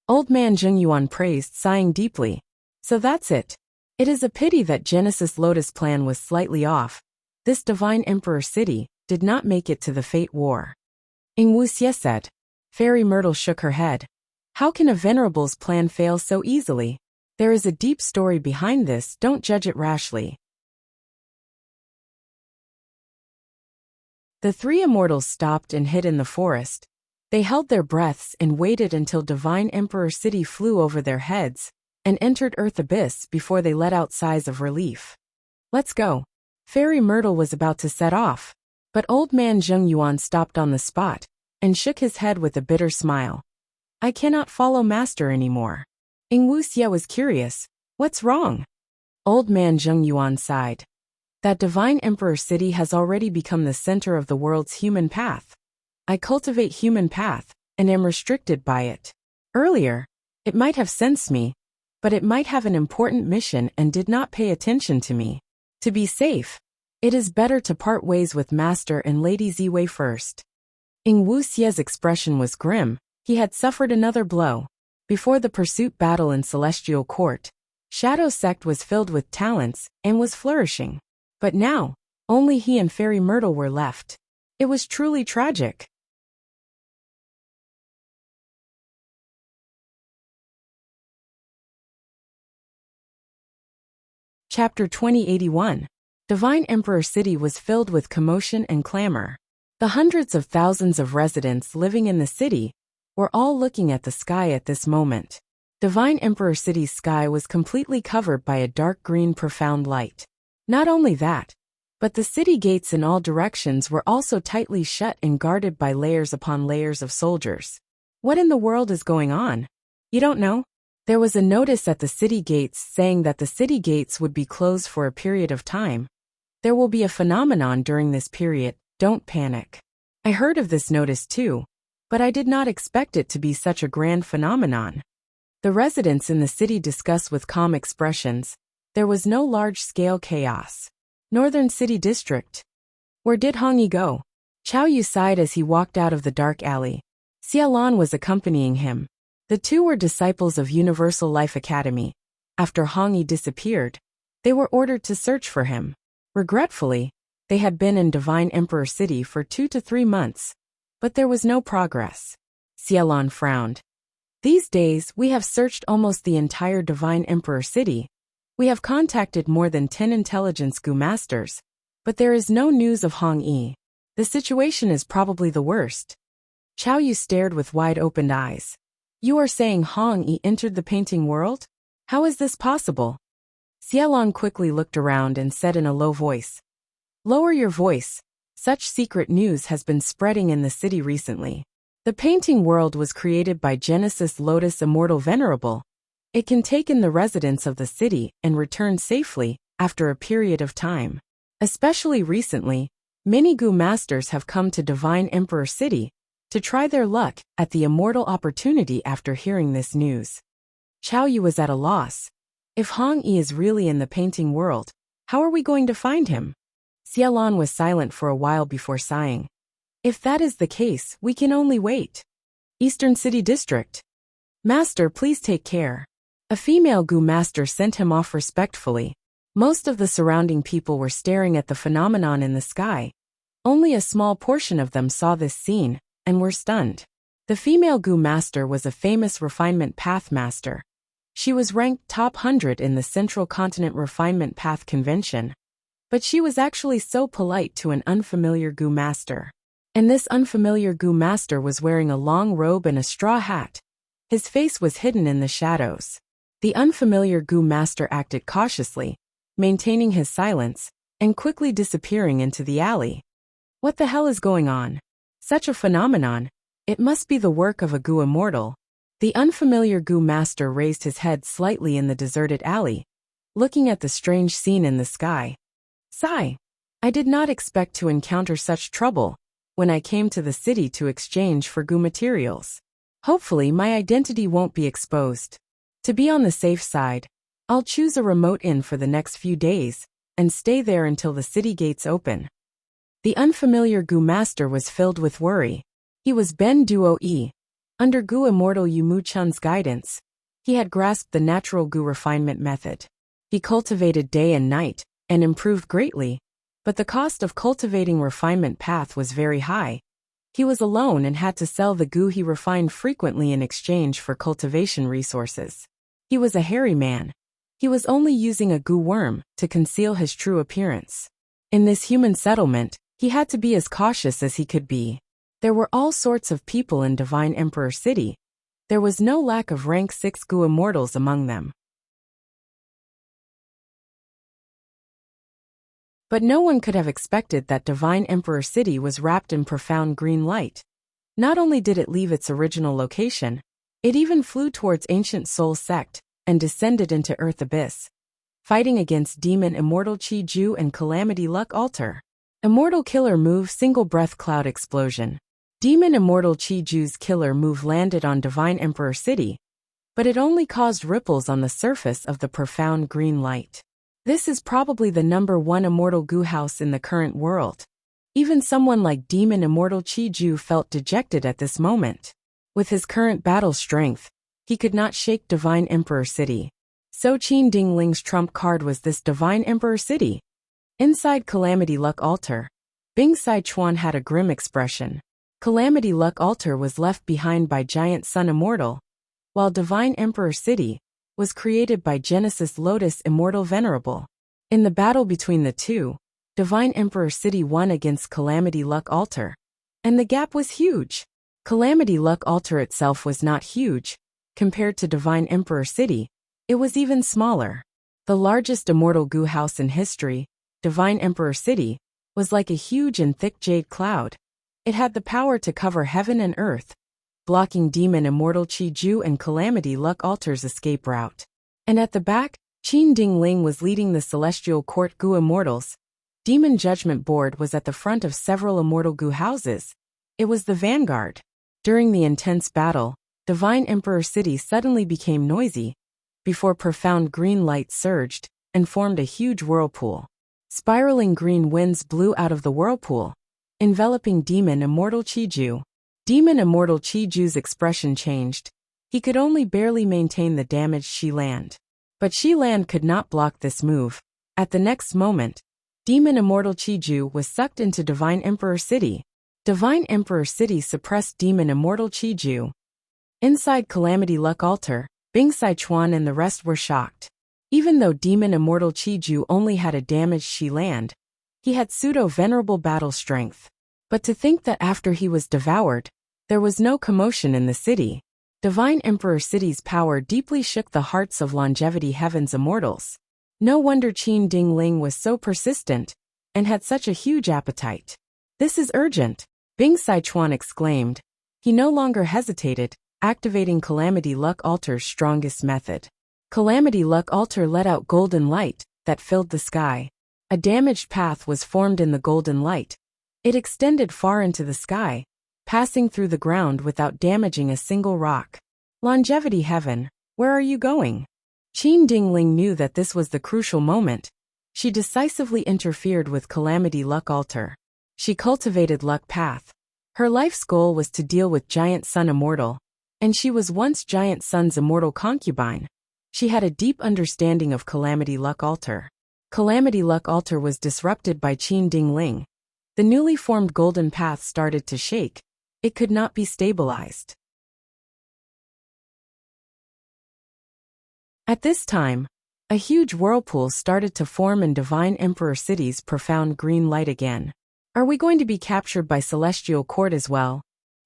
Old man Zheng Yuan praised, sighing deeply. So that's it. It is a pity that Genesis Lotus plan was slightly off. This Divine Emperor City did not make it to the Fate War. Wuxia said. Fairy Myrtle shook her head. How can a Venerable's plan fail so easily? There is a deep story behind this, don't judge it rashly. The three immortals stopped and hid in the forest. They held their breaths and waited until Divine Emperor City flew over their heads and entered Earth Abyss before they let out sighs of relief. Let's go. Fairy Myrtle was about to set off, but old man Zheng Yuan stopped on the spot and shook his head with a bitter smile. I cannot follow master anymore. Wuxia was curious. What's wrong? Old man Zheng Yuan sighed. That Divine Emperor City has already become the center of the world's human path. I cultivate human path and am restricted by it. Earlier, it might have sensed me, but it might have an important mission and did not pay attention to me. To be safe, it is better to part ways with Master and Lady Ziwei first. Wuxia's expression was grim. He had suffered another blow. Before the pursuit battle in Celestial Court, Shadow Sect was filled with talents and was flourishing. But now, only he and Fairy Myrtle were left. It was truly tragic. Chapter 2081. Divine Emperor City was filled with commotion and clamor. The hundreds of thousands of residents living in the city were all looking at the sky at this moment. Divine Emperor City's sky was completely covered by a dark green profound light. Not only that, but the city gates in all directions were also tightly shut and guarded by layers upon layers of soldiers. What in the world is going on? You don't know? There was a notice at the city gates saying that the city gates would be closed for a period of time. There will be a phenomenon during this period, don't panic. I heard of this notice too, but I did not expect it to be such a grand phenomenon. The residents in the city discussed with calm expressions. There was no large-scale chaos. Northern City District. Where did Hongyi go? Chao Yu sighed as he walked out of the dark alley. Xiaolan was accompanying him. The two were disciples of Universal Life Academy. After Hongyi disappeared, they were ordered to search for him. Regretfully, they had been in Divine Emperor City for 2 to 3 months, but there was no progress. Xiaolan frowned. These days, we have searched almost the entire Divine Emperor City. We have contacted more than 10 intelligence goo masters, but there is no news of Hongyi. The situation is probably the worst. Chao Yu stared with wide-opened eyes. You are saying Hongyi entered the painting world? How is this possible? Xiaolan quickly looked around and said in a low voice. Lower your voice. Such secret news has been spreading in the city recently. The painting world was created by Genesis Lotus Immortal Venerable. It can take in the residents of the city and return safely after a period of time. Especially recently, many goo masters have come to Divine Emperor City to try their luck at the immortal opportunity after hearing this news. Chao Yu was at a loss. If Hongyi is really in the painting world, how are we going to find him? Xiaolan was silent for a while before sighing. If that is the case, we can only wait. Eastern City District. Master, please take care. A female goo master sent him off respectfully. Most of the surrounding people were staring at the phenomenon in the sky. Only a small portion of them saw this scene and were stunned. The female goo master was a famous refinement path master. She was ranked top 100 in the Central Continent Refinement Path Convention. But she was actually so polite to an unfamiliar goo master. And this unfamiliar goo master was wearing a long robe and a straw hat. His face was hidden in the shadows. The unfamiliar goo master acted cautiously, maintaining his silence, and quickly disappearing into the alley. What the hell is going on? Such a phenomenon. It must be the work of a Gu immortal. The unfamiliar Gu master raised his head slightly in the deserted alley, looking at the strange scene in the sky. Sigh. I did not expect to encounter such trouble when I came to the city to exchange for Gu materials. Hopefully my identity won't be exposed. To be on the safe side, I'll choose a remote inn for the next few days and stay there until the city gates open. The unfamiliar Gu master was filled with worry. He was Ben Duo E. Under Gu immortal Yu Mu Chun's guidance, he had grasped the natural Gu refinement method. He cultivated day and night and improved greatly, but the cost of cultivating refinement path was very high. He was alone and had to sell the Gu he refined frequently in exchange for cultivation resources. He was a hairy man. He was only using a Gu worm to conceal his true appearance. In this human settlement, he had to be as cautious as he could be. There were all sorts of people in Divine Emperor City. There was no lack of rank 6 Gu immortals among them. But no one could have expected that Divine Emperor City was wrapped in profound green light. Not only did it leave its original location, it even flew towards Ancient Soul Sect and descended into Earth Abyss, fighting against Demon Immortal Chi Ju and Calamity Luck Altar. Immortal Killer Move Single Breath Cloud Explosion. Demon Immortal Chi Ju's killer move landed on Divine Emperor City, but it only caused ripples on the surface of the profound green light. This is probably the #1 immortal Gu house in the current world. Even someone like Demon Immortal Chi Ju felt dejected at this moment. With his current battle strength, he could not shake Divine Emperor City. So Qin Ding Ling's trump card was this Divine Emperor City. Inside Calamity Luck Altar, Bing Sai Chuan had a grim expression. Calamity Luck Altar was left behind by Giant Sun Immortal, while Divine Emperor City was created by Genesis Lotus Immortal Venerable. In the battle between the two, Divine Emperor City won against Calamity Luck Altar, and the gap was huge. Calamity Luck Altar itself was not huge. Compared to Divine Emperor City, it was even smaller. The largest immortal Gu house in history, Divine Emperor City, was like a huge and thick jade cloud. It had the power to cover heaven and earth, blocking Demon Immortal Chi Ju and Calamity Luck Altar's escape route. And at the back, Qin Ding Ling was leading the Celestial Court Gu Immortals. Demon Judgment Board was at the front of several immortal Gu houses. It was the vanguard. During the intense battle, Divine Emperor City suddenly became noisy, before profound green light surged and formed a huge whirlpool. Spiraling green winds blew out of the whirlpool, enveloping Demon Immortal Chi Ju. Demon Immortal Chi Ju's expression changed. He could only barely maintain the damaged Shi Land. But Shi Land could not block this move. At the next moment, Demon Immortal Chi Ju was sucked into Divine Emperor City. Divine Emperor City suppressed Demon Immortal Chi Ju. Inside Calamity Luck Altar, Bing Sai Chuan and the rest were shocked. Even though Demon Immortal Chi Ju only had a damaged Shi Land, he had pseudo-venerable battle strength. But to think that after he was devoured, there was no commotion in the city. Divine Emperor City's power deeply shook the hearts of Longevity Heaven's immortals. No wonder Qin Ding Ling was so persistent and had such a huge appetite. This is urgent, Bing Sai Chuan exclaimed. He no longer hesitated, activating Calamity Luck Altar's strongest method. Calamity Luck Altar let out golden light that filled the sky. A damaged path was formed in the golden light. It extended far into the sky, passing through the ground without damaging a single rock. Longevity Heaven, where are you going? Qin Ding Ling knew that this was the crucial moment. She decisively interfered with Calamity Luck Altar. She cultivated Luck Path. Her life's goal was to deal with Giant Sun Immortal, and she was once Giant Sun's immortal concubine. She had a deep understanding of Calamity Luck Altar. Calamity Luck Altar was disrupted by Qin Ding Ling. The newly formed golden path started to shake. It could not be stabilized. At this time, a huge whirlpool started to form in Divine Emperor City's profound green light again. Are we going to be captured by Celestial Court as well?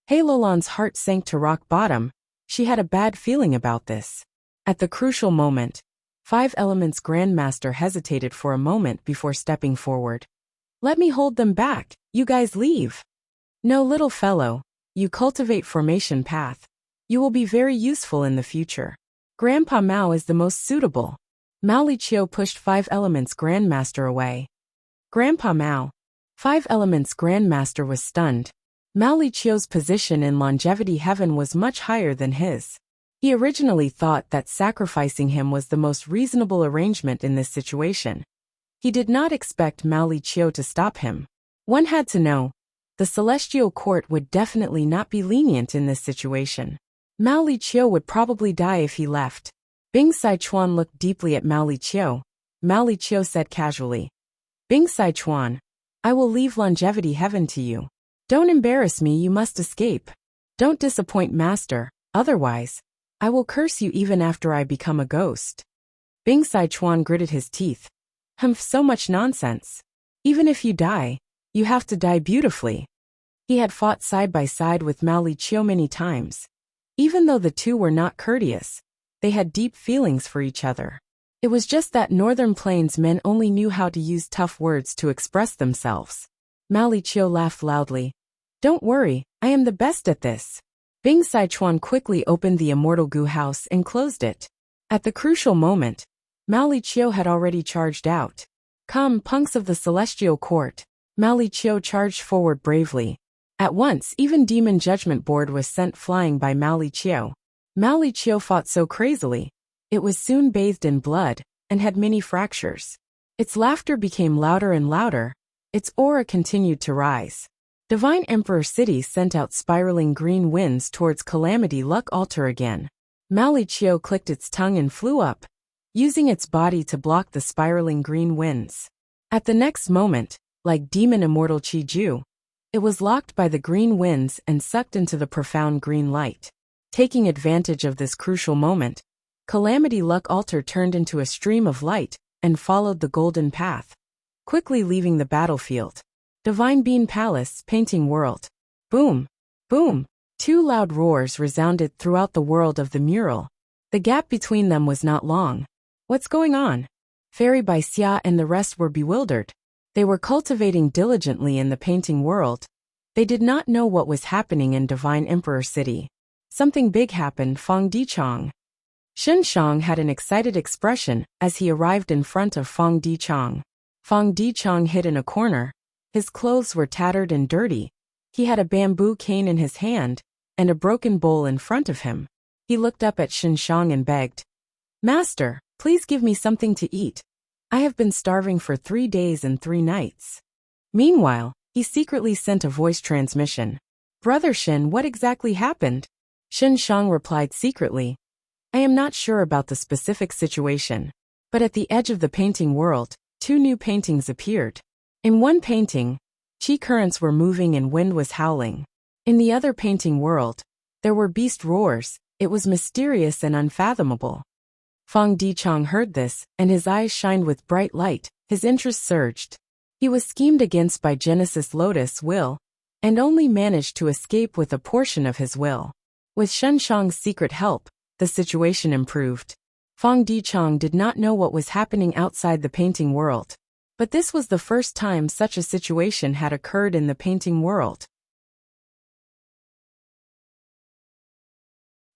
Lolan's heart sank to rock bottom. She had a bad feeling about this. At the crucial moment, Five Elements Grandmaster hesitated for a moment before stepping forward. Let me hold them back, you guys leave. No, little fellow, you cultivate formation path. You will be very useful in the future. Grandpa Mao is the most suitable. Mao Liqiu pushed Five Elements Grandmaster away. Grandpa Mao. Five Elements Grandmaster was stunned. Mao Liqiu's position in longevity heaven was much higher than his. He originally thought that sacrificing him was the most reasonable arrangement in this situation. He did not expect Mao Liqiu to stop him. One had to know. The Celestial Court would definitely not be lenient in this situation. Mao Liqiu would probably die if he left. Bing Sichuan looked deeply at Mao Liqiu. Mao Liqiu said casually, Bing Sichuan, I will leave longevity heaven to you. Don't embarrass me, you must escape. Don't disappoint master, otherwise, I will curse you even after I become a ghost. Bing Sichuan gritted his teeth. So much nonsense. Even if you die, you have to die beautifully. He had fought side by side with Mao Liqiu many times. Even though the two were not courteous, they had deep feelings for each other. It was just that Northern Plains men only knew how to use tough words to express themselves. Mao Liqiu laughed loudly. Don't worry, I am the best at this. Bing Sichuan quickly opened the immortal goo house and closed it. At the crucial moment, Mao Liqiu had already charged out. Come, punks of the Celestial Court. Mao Liqiu charged forward bravely. At once, even Demon Judgment Board was sent flying by Mao Liqiu. Mao Liqiu fought so crazily. It was soon bathed in blood, and had many fractures. Its laughter became louder and louder. Its aura continued to rise. Divine Emperor City sent out spiraling green winds towards Calamity Luck Altar again. Mao Liqiu clicked its tongue and flew up, using its body to block the spiraling green winds. At the next moment, like Demon Immortal Qi Ju, it was locked by the green winds and sucked into the profound green light. Taking advantage of this crucial moment, Calamity Luck Altar turned into a stream of light and followed the golden path, quickly leaving the battlefield. Divine Bean Palace, Painting World. Boom! Boom! Two loud roars resounded throughout the world of the mural. The gap between them was not long. What's going on? Fairy Baixia and the rest were bewildered. They were cultivating diligently in the painting world. They did not know what was happening in Divine Emperor City. Something big happened. Fong Dichong. Shen Shang had an excited expression as he arrived in front of Fong Dichong. Fong Dichong hid in a corner. His clothes were tattered and dirty. He had a bamboo cane in his hand and a broken bowl in front of him. He looked up at Shen Shang and begged, Master, please give me something to eat. I have been starving for 3 days and 3 nights. Meanwhile, he secretly sent a voice transmission. Brother Shen, what exactly happened? Shen Shang replied secretly, I am not sure about the specific situation, but at the edge of the painting world, 2 new paintings appeared. In one painting, chi currents were moving and wind was howling. In the other painting world, there were beast roars. It was mysterious and unfathomable. Fong Dichong heard this, and his eyes shined with bright light. His interest surged. He was schemed against by Genesis Lotus will, and only managed to escape with a portion of his will. With Shen Shang's secret help, the situation improved. Fong Dichong did not know what was happening outside the painting world. But this was the first time such a situation had occurred in the painting world.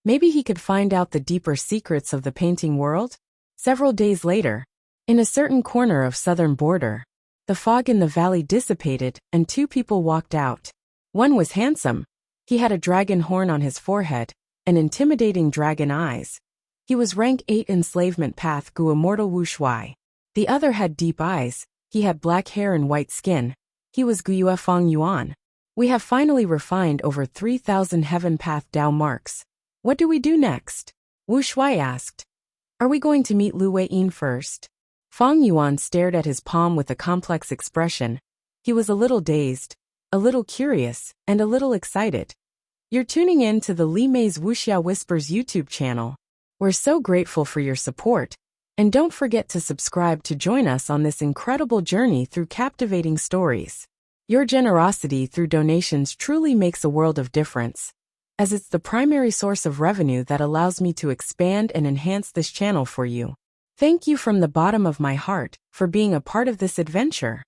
Maybe he could find out the deeper secrets of the painting world? Several days later, in a certain corner of southern border, the fog in the valley dissipated and 2 people walked out. One was handsome. He had a dragon horn on his forehead and intimidating dragon eyes. He was rank 8 enslavement path Gu Immortal Wu Shuai. The other had deep eyes. He had black hair and white skin. He was Gu Yue Fong Yuan. We have finally refined over 3,000 heaven path Dao marks. What do we do next? Wu Shuai asked. Are we going to meet Lu Weiyin first? Fong Yuan stared at his palm with a complex expression. He was a little dazed, a little curious, and a little excited. You're tuning in to the Li Mei's Wuxia Whispers YouTube channel. We're so grateful for your support, and don't forget to subscribe to join us on this incredible journey through captivating stories. Your generosity through donations truly makes a world of difference, as it's the primary source of revenue that allows me to expand and enhance this channel for you. Thank you from the bottom of my heart for being a part of this adventure.